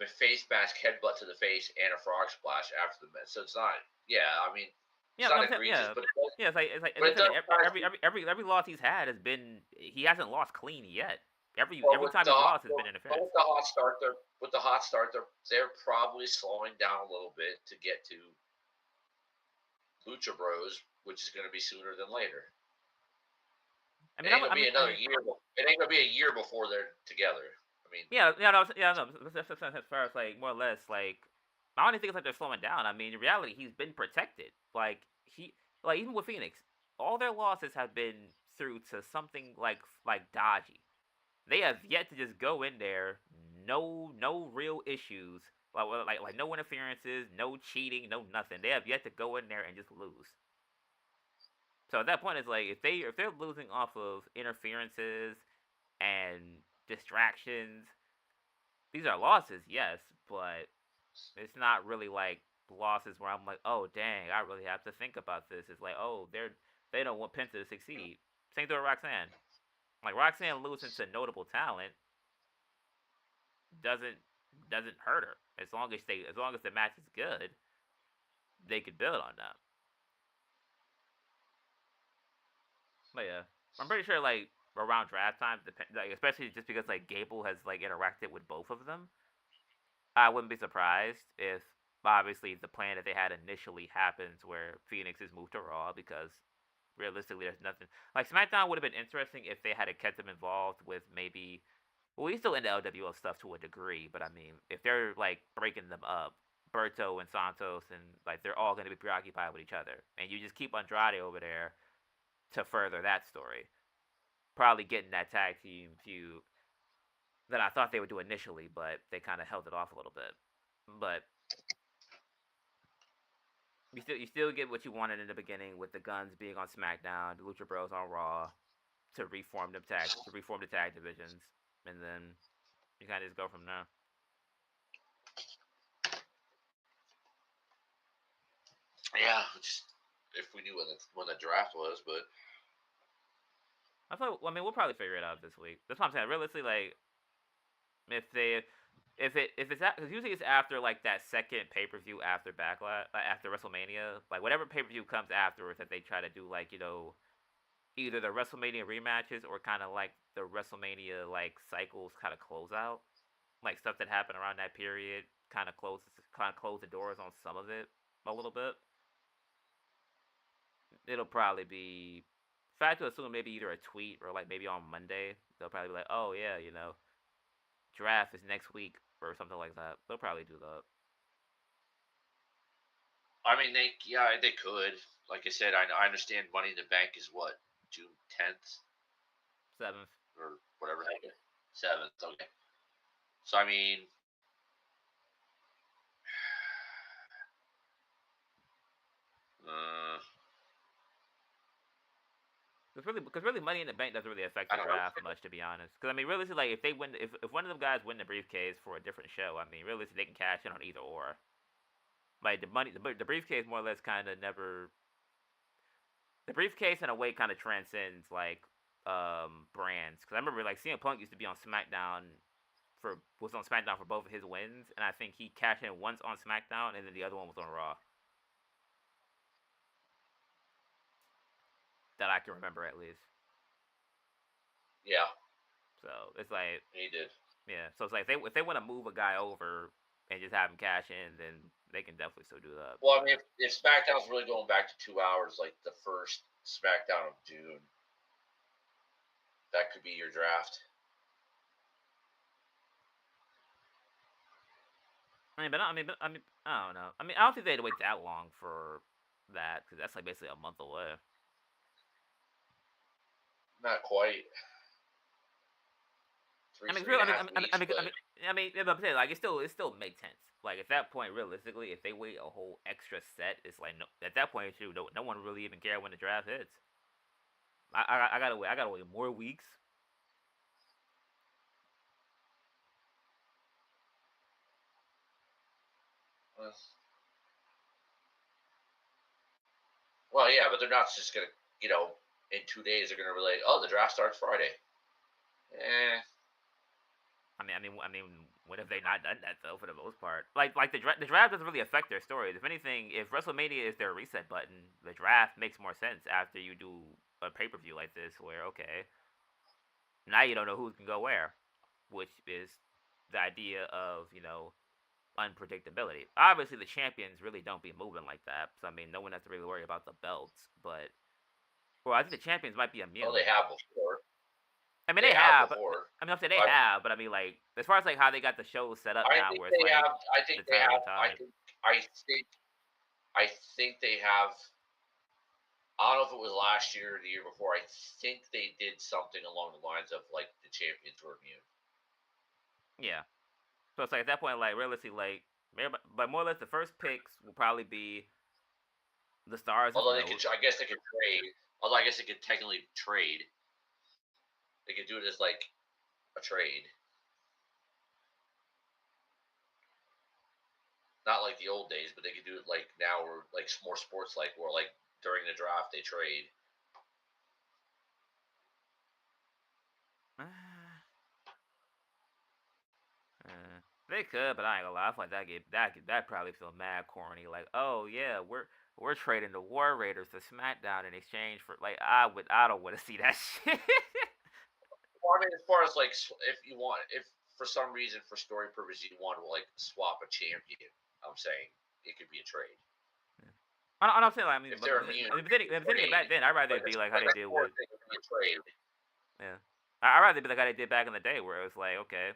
face mask headbutt to the face and a frog splash after the match. So it's not. Yeah, I mean, it's Yeah, not no, egregious, but it does, yeah. but it does. Every loss he's had has been he hasn't lost clean yet. Every With time the he's hot, lost has been interference. with the hot start, they're probably slowing down a little bit to get to Lucha Bros, which is going to be sooner than later. I mean, it ain't gonna be another year. It ain't gonna be a year before they're together. I mean, no. As far as like more or less like, I don't even think it's like they're slowing down. I mean, in reality, he's been protected. Like even with Phoenix, all their losses have been through to something like dodgy. They have yet to just go in there, no real issues, like no interferences, no cheating, no nothing. They have yet to go in there and just lose. So at that point, it's like if they're losing off of interferences and distractions, these are losses, yes, but it's not really like losses where I'm like, oh dang, I really have to think about this. It's like, oh, they don't want Penta to succeed. Same thing with Roxanne. Like Roxanne losing to notable talent doesn't hurt her as long as the match is good. They could build on that. But yeah, I'm pretty sure like around draft time, like especially just because like Gable has like interacted with both of them, I wouldn't be surprised if obviously the plan that they had initially happens where Phoenix is moved to Raw because realistically there's nothing like SmackDown would have been interesting if they had kept them involved with maybe he's still into LWO stuff to a degree, but I mean if they're like breaking them up, Berto and Santos and like they're all going to be preoccupied with each other, and you just keep Andrade over there to further that story. Probably getting that tag team feud that I thought they would do initially, but they kind of held it off a little bit. But you still get what you wanted in the beginning with the Guns being on SmackDown, the Lucha Bros on Raw, to reform the tag divisions, and then you kind of just go from there. Yeah, just if we knew when the draft was, but I thought. Well, I mean, we'll probably figure it out this week. That's what I'm saying. Realistically, like, if it's because usually it's after like that second pay-per-view after Backlash, after WrestleMania, like whatever pay-per-view comes afterwards that they try to do like either the WrestleMania rematches or kind of like the WrestleMania like cycles kind of close out, like stuff that happened around that period kind of close the doors on some of it a little bit. It'll probably be. If I had to assume maybe either a tweet or like maybe on Monday, they'll probably be like, oh yeah, draft is next week or something like that. They'll probably do that. I mean, they could. Like I said, I understand Money in the Bank is what, June 10th? 7th. Or whatever. 7th, okay. So, I mean, Because really, Money in the Bank doesn't really affect the draft much, to be honest. Because I mean, realistically, like if they win, if one of them guys win the briefcase for a different show, I mean, realistically, they can cash in on either or. Like the briefcase more or less kind of never. The briefcase in a way kind of transcends like brands. Because I remember like CM Punk used to be on SmackDown was on SmackDown for both of his wins, and I think he cashed in once on SmackDown, and then the other one was on Raw. That I can remember at least. Yeah. So it's like he did. Yeah. So it's like if they want to move a guy over and just have him cash in, then they can definitely still do that. Well, I mean, if SmackDown's really going back to 2 hours, like the first SmackDown of June, that could be your draft. I mean, I don't know. I mean, I don't think they'd wait that long for that because that's like basically a month away. Not quite. I'm saying like it still makes sense. Like at that point, realistically, if they wait a whole extra set, it's like no. At that point, no one really even care when the draft hits. I gotta wait more weeks. Well, yeah, but they're not just gonna, in 2 days they're gonna relate. Oh, the draft starts Friday. I mean, When have they not done that though? For the most part, like the draft doesn't really affect their stories. If anything, if WrestleMania is their reset button, the draft makes more sense after you do a pay-per-view like this, where okay, now you don't know who can go where, which is the idea of unpredictability. Obviously, the champions really don't be moving like that, so I mean, no one has to really worry about the belts. But I think the champions might be immune. Well, they have before. I mean, they have. But, I mean, I'm saying they have, but I mean, like, as far as like how they got the show set up now, where it's like I think they have. I think they have. I don't know if it was last year or the year before. I think they did something along the lines of like the champions were immune. Yeah. So it's like at that point, like realistically, like, but more or less, the first picks will probably be the stars. Although I guess they could trade. Although I guess they could technically trade. They could do it as like a trade. Not like the old days, but they could do it like now, or like more sports like, where like during the draft they trade. They could, but I ain't gonna lie. I feel like that probably feel mad corny. Like, oh yeah, we're trading the War Raiders to SmackDown in exchange for like I don't want to see that shit. Well, I mean, as far as like if for some reason for story purposes you want to like swap a champion, I'm saying it could be a trade. I'm saying, like, I mean, if they're immune, back then, I'd rather it be like how they did with. Trade. Yeah, I'd rather it be like how they did back in the day, where it was like, okay,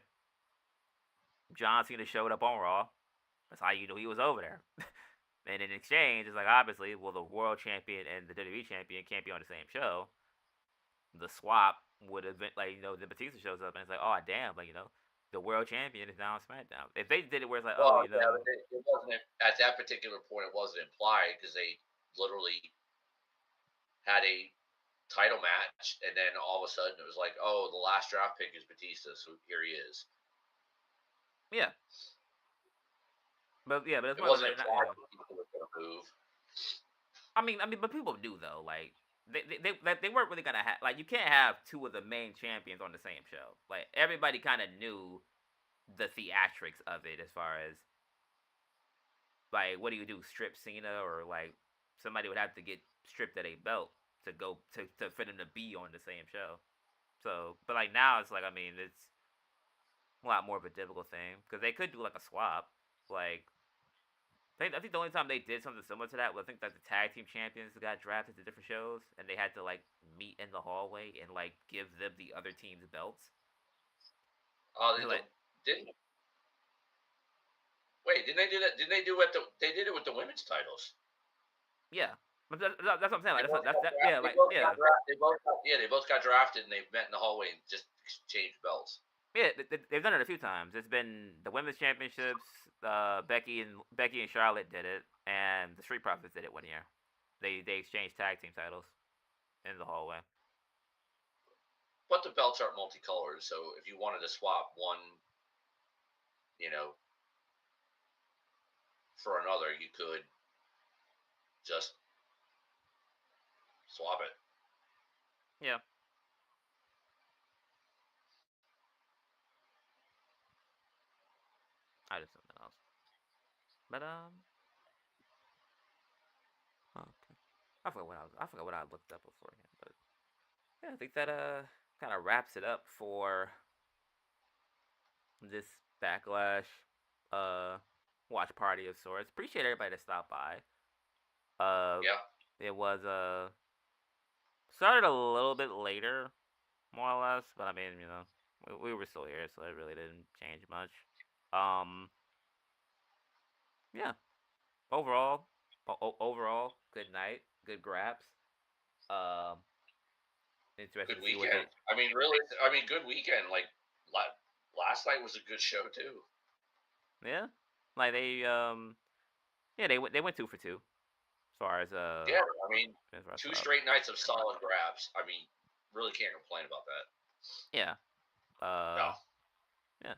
John Cena showed up on Raw. That's how you knew he was over there. And in exchange, it's like, obviously, well, the world champion and the WWE champion can't be on the same show. The swap would have been like, the Batista shows up and it's like, oh damn, like the world champion is now on SmackDown. If they did it where it's like, well, it wasn't at that particular point. It wasn't implied because they literally had a title match, and then all of a sudden it was like, oh, the last draft pick is Batista, so here he is. Yeah. But it wasn't implied that people were gonna move. I mean, but people knew though, like. They weren't really gonna have, like, you can't have two of the main champions on the same show. Like, everybody kind of knew the theatrics of it, as far as like, what do you do, strip Cena, or like somebody would have to get stripped at a belt to go to for them to be on the same show. So, but like now it's like, I mean, it's a lot more of a difficult thing because they could do like a swap, like. I think the only time they did something similar to that was, I think, that the tag team champions got drafted to different shows, and they had to like meet in the hallway and like give them the other team's belts. Oh, didn't they do that? Didn't they do they did it with the women's titles? Yeah, but that's what I'm saying. Like, they both got drafted, and they met in the hallway and just exchanged belts. Yeah, they've done it a few times. It's been the women's championships. Becky and Charlotte did it, and the Street Profits did it one year. They exchanged tag team titles in the hallway. But the belts aren't multicolored, so if you wanted to swap one, for another, you could just swap it. Yeah. I just something else. But okay. I forgot what I looked up beforehand, but yeah, I think that kind of wraps it up for this Backlash watch party of sorts. Appreciate everybody that stopped by. Yeah. It was started a little bit later, more or less, but I mean, we were still here, so it really didn't change much. Yeah. Overall, good night, good graps. Interesting. Good weekend. Good weekend. Like last night was a good show too. Yeah, like they they went 2 for 2, as far as Yeah, two straight nights of solid graps. Really can't complain about that. Yeah. No. Yeah.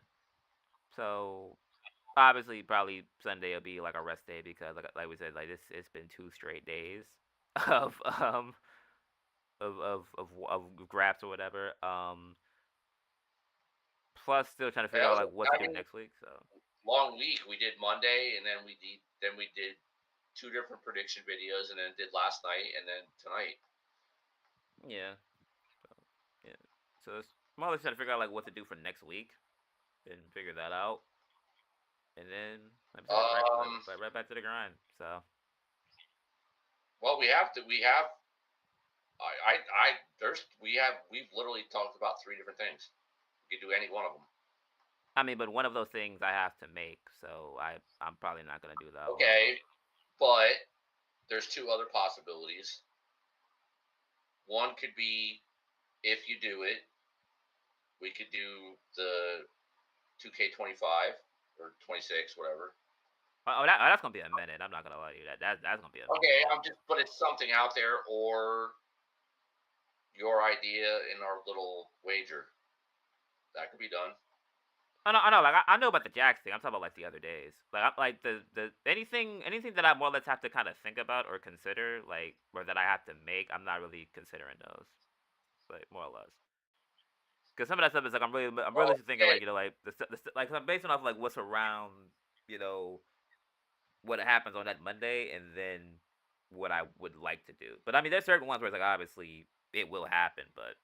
So obviously, probably Sunday will be like a rest day because, like we said, like it's been 2 straight days of graps or whatever. plus still trying to figure out like what to do next week. So long week. We did Monday, and then we did 2 different prediction videos, and then did last night, and then tonight. Yeah. So it's more or less trying to figure out like what to do for next week, and figure that out, and then right back to the grind. So. Well, we've literally talked about 3 different things. We could do any one of them. I mean, but one of those things I have to make, so I'm probably not gonna do that. Okay, but there's 2 other possibilities. One could be, if you do it, we could do the 2K25 or 26, whatever. Oh, that's gonna be a minute. I'm not gonna lie to you. That's gonna be a minute. Okay, but it's something out there, or your idea in our little wager. That could be done. I know. Like I know about the Jax thing. I'm talking about like the other days. Like the anything that I more or less have to kind of think about or consider, like, or that I have to make. I'm not really considering those, like, more or less. Because some of that stuff is like I'm really thinking like, you know, like like I'm basing off like what's around, you know, what happens on that Monday, and then what I would like to do. But I mean, there's certain ones where it's like obviously it will happen, but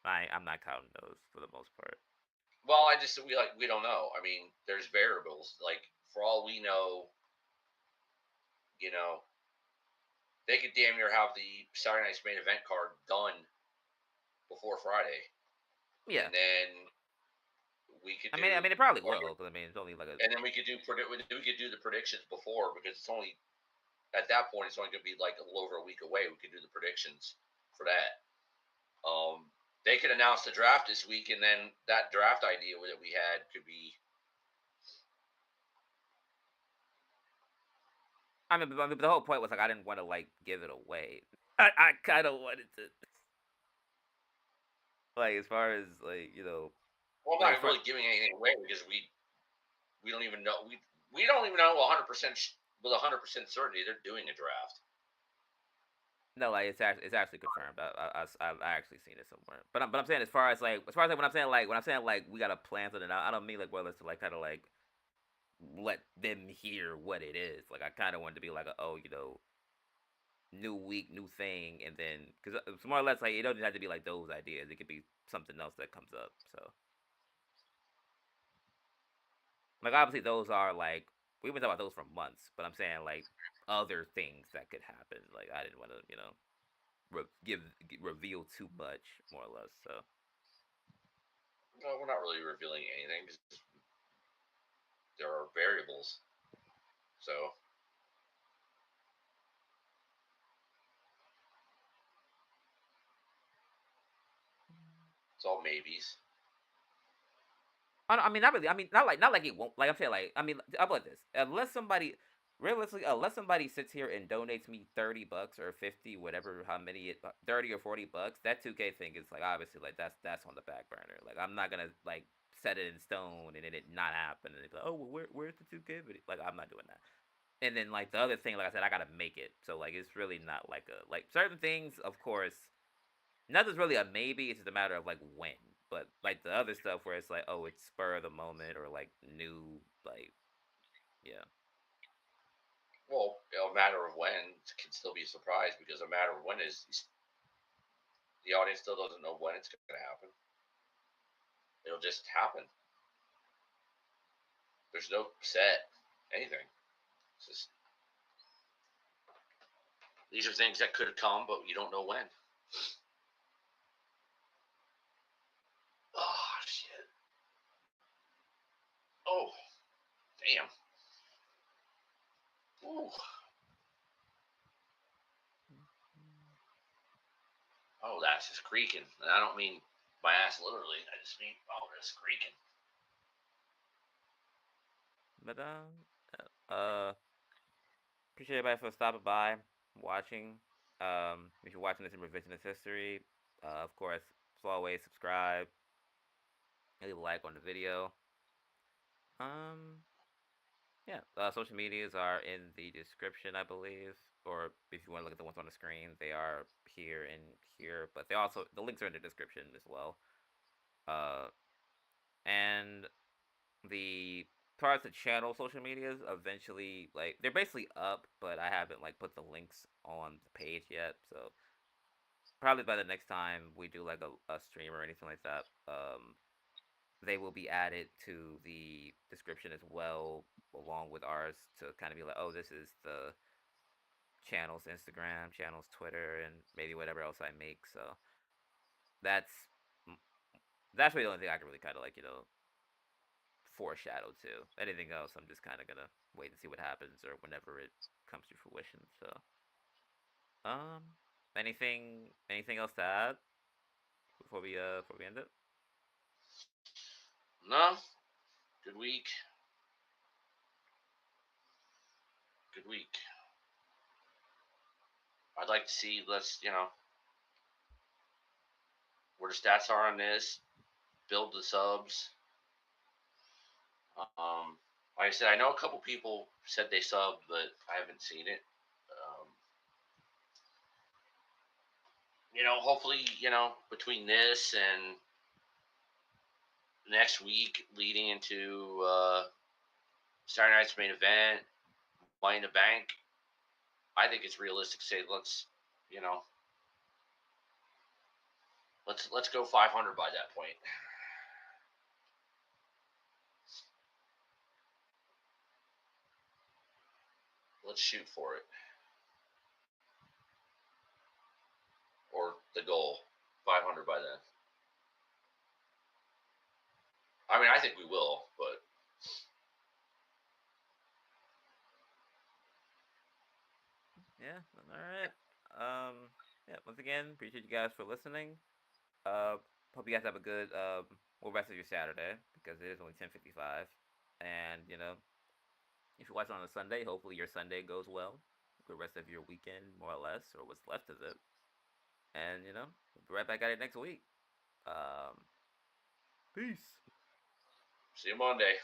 I'm not counting those for the most part. Well, we don't know. I mean, there's variables. Like, for all we know, you know, they could damn near have the Saturday Night's Main Event card done before Friday. Yeah. And then we could. I mean, it probably will, because I mean, it's only like a. And then we could do the predictions before, because it's only at that point it's only going to be like a little over a week away. We could do the predictions for that. They could announce the draft this week, and then that draft idea that we had could be. I mean, the whole point was like I didn't want to like give it away. I kind of wanted to, like, as far as like, you know. Well, I'm not really giving anything away, because we don't even know we don't even know 100% with 100% certainty they're doing a draft. No, like it's actually confirmed. I've actually seen it somewhere. But I'm saying as far as like when I'm saying like we got to plan something out, I don't mean like well it's to like kind of like let them hear what it is. Like I kind of wanted to be like you know, new week, new thing, and then because it's more or less like it doesn't have to be like those ideas. It could be something else that comes up. So like obviously those are like we've been talking about those for months, but I'm saying like other things that could happen. Like I didn't want to, you know, reveal too much, more or less. So no, we're not really revealing anything, because there are variables. So it's all maybes. I mean, not really. I mean, not like it won't. Like I'm saying, like I mean, how about this? Unless somebody sits here and donates me $30 or 50, whatever, how many 30 or $40, that 2K thing is like obviously like that's on the back burner. Like I'm not gonna like set it in stone and then it not happen and it's like, oh well, where's the 2K video? Like I'm not doing that. And then like the other thing, like I said, I gotta make it. So like it's really not like certain things, of course. Nothing's really a maybe. It's just a matter of like when. But like the other stuff where it's like, oh, it's spur of the moment or like new, like, yeah. Well, a matter of when can still be a surprise, because a matter of when is the audience still doesn't know when it's going to happen. It'll just happen. There's no set anything. It's just these are things that could come, but you don't know when. Oh shit! Oh, damn! Ooh. Oh, that's just creaking. And I don't mean my ass literally. I just mean, oh, it's creaking. But appreciate everybody for stopping by, watching. If you're watching this in revisionist history, of course, as always, subscribe, leave a like on the video. Yeah, social medias are in the description, I believe, or if you want to look at the ones on the screen, they are here and here. But the links are in the description as well. And the parts of channel social medias eventually, like, they're basically up, but I haven't like put the links on the page yet. So probably by the next time we do like a stream or anything like that, they will be added to the description as well, along with ours, to kind of be like, oh, this is the channel's Instagram, channel's Twitter, and maybe whatever else I make. So that's really the only thing I can really kind of like, foreshadow to. Anything else, I'm just kind of gonna wait and see what happens, or whenever it comes to fruition. So, anything else to add before we end it? No. Good week. Good week. I'd like to see, where the stats are on this, build the subs. Like I said, I know a couple people said they subbed, but I haven't seen it. Hopefully, between this and next week leading into Saturday night's main event, Money in the Bank, I think it's realistic to say let's go 500 by that point. Let's shoot for it. Or the goal, 500 by then. I mean, I think we will, but Yeah. All right. Yeah. Once again, appreciate you guys for listening. Hope you guys have a good rest of your Saturday, because it is only 10:55, and if you watch it on a Sunday, hopefully your Sunday goes well. The rest of your weekend, more or less, or what's left of it. And we'll be right back at it next week. Peace. See you Monday.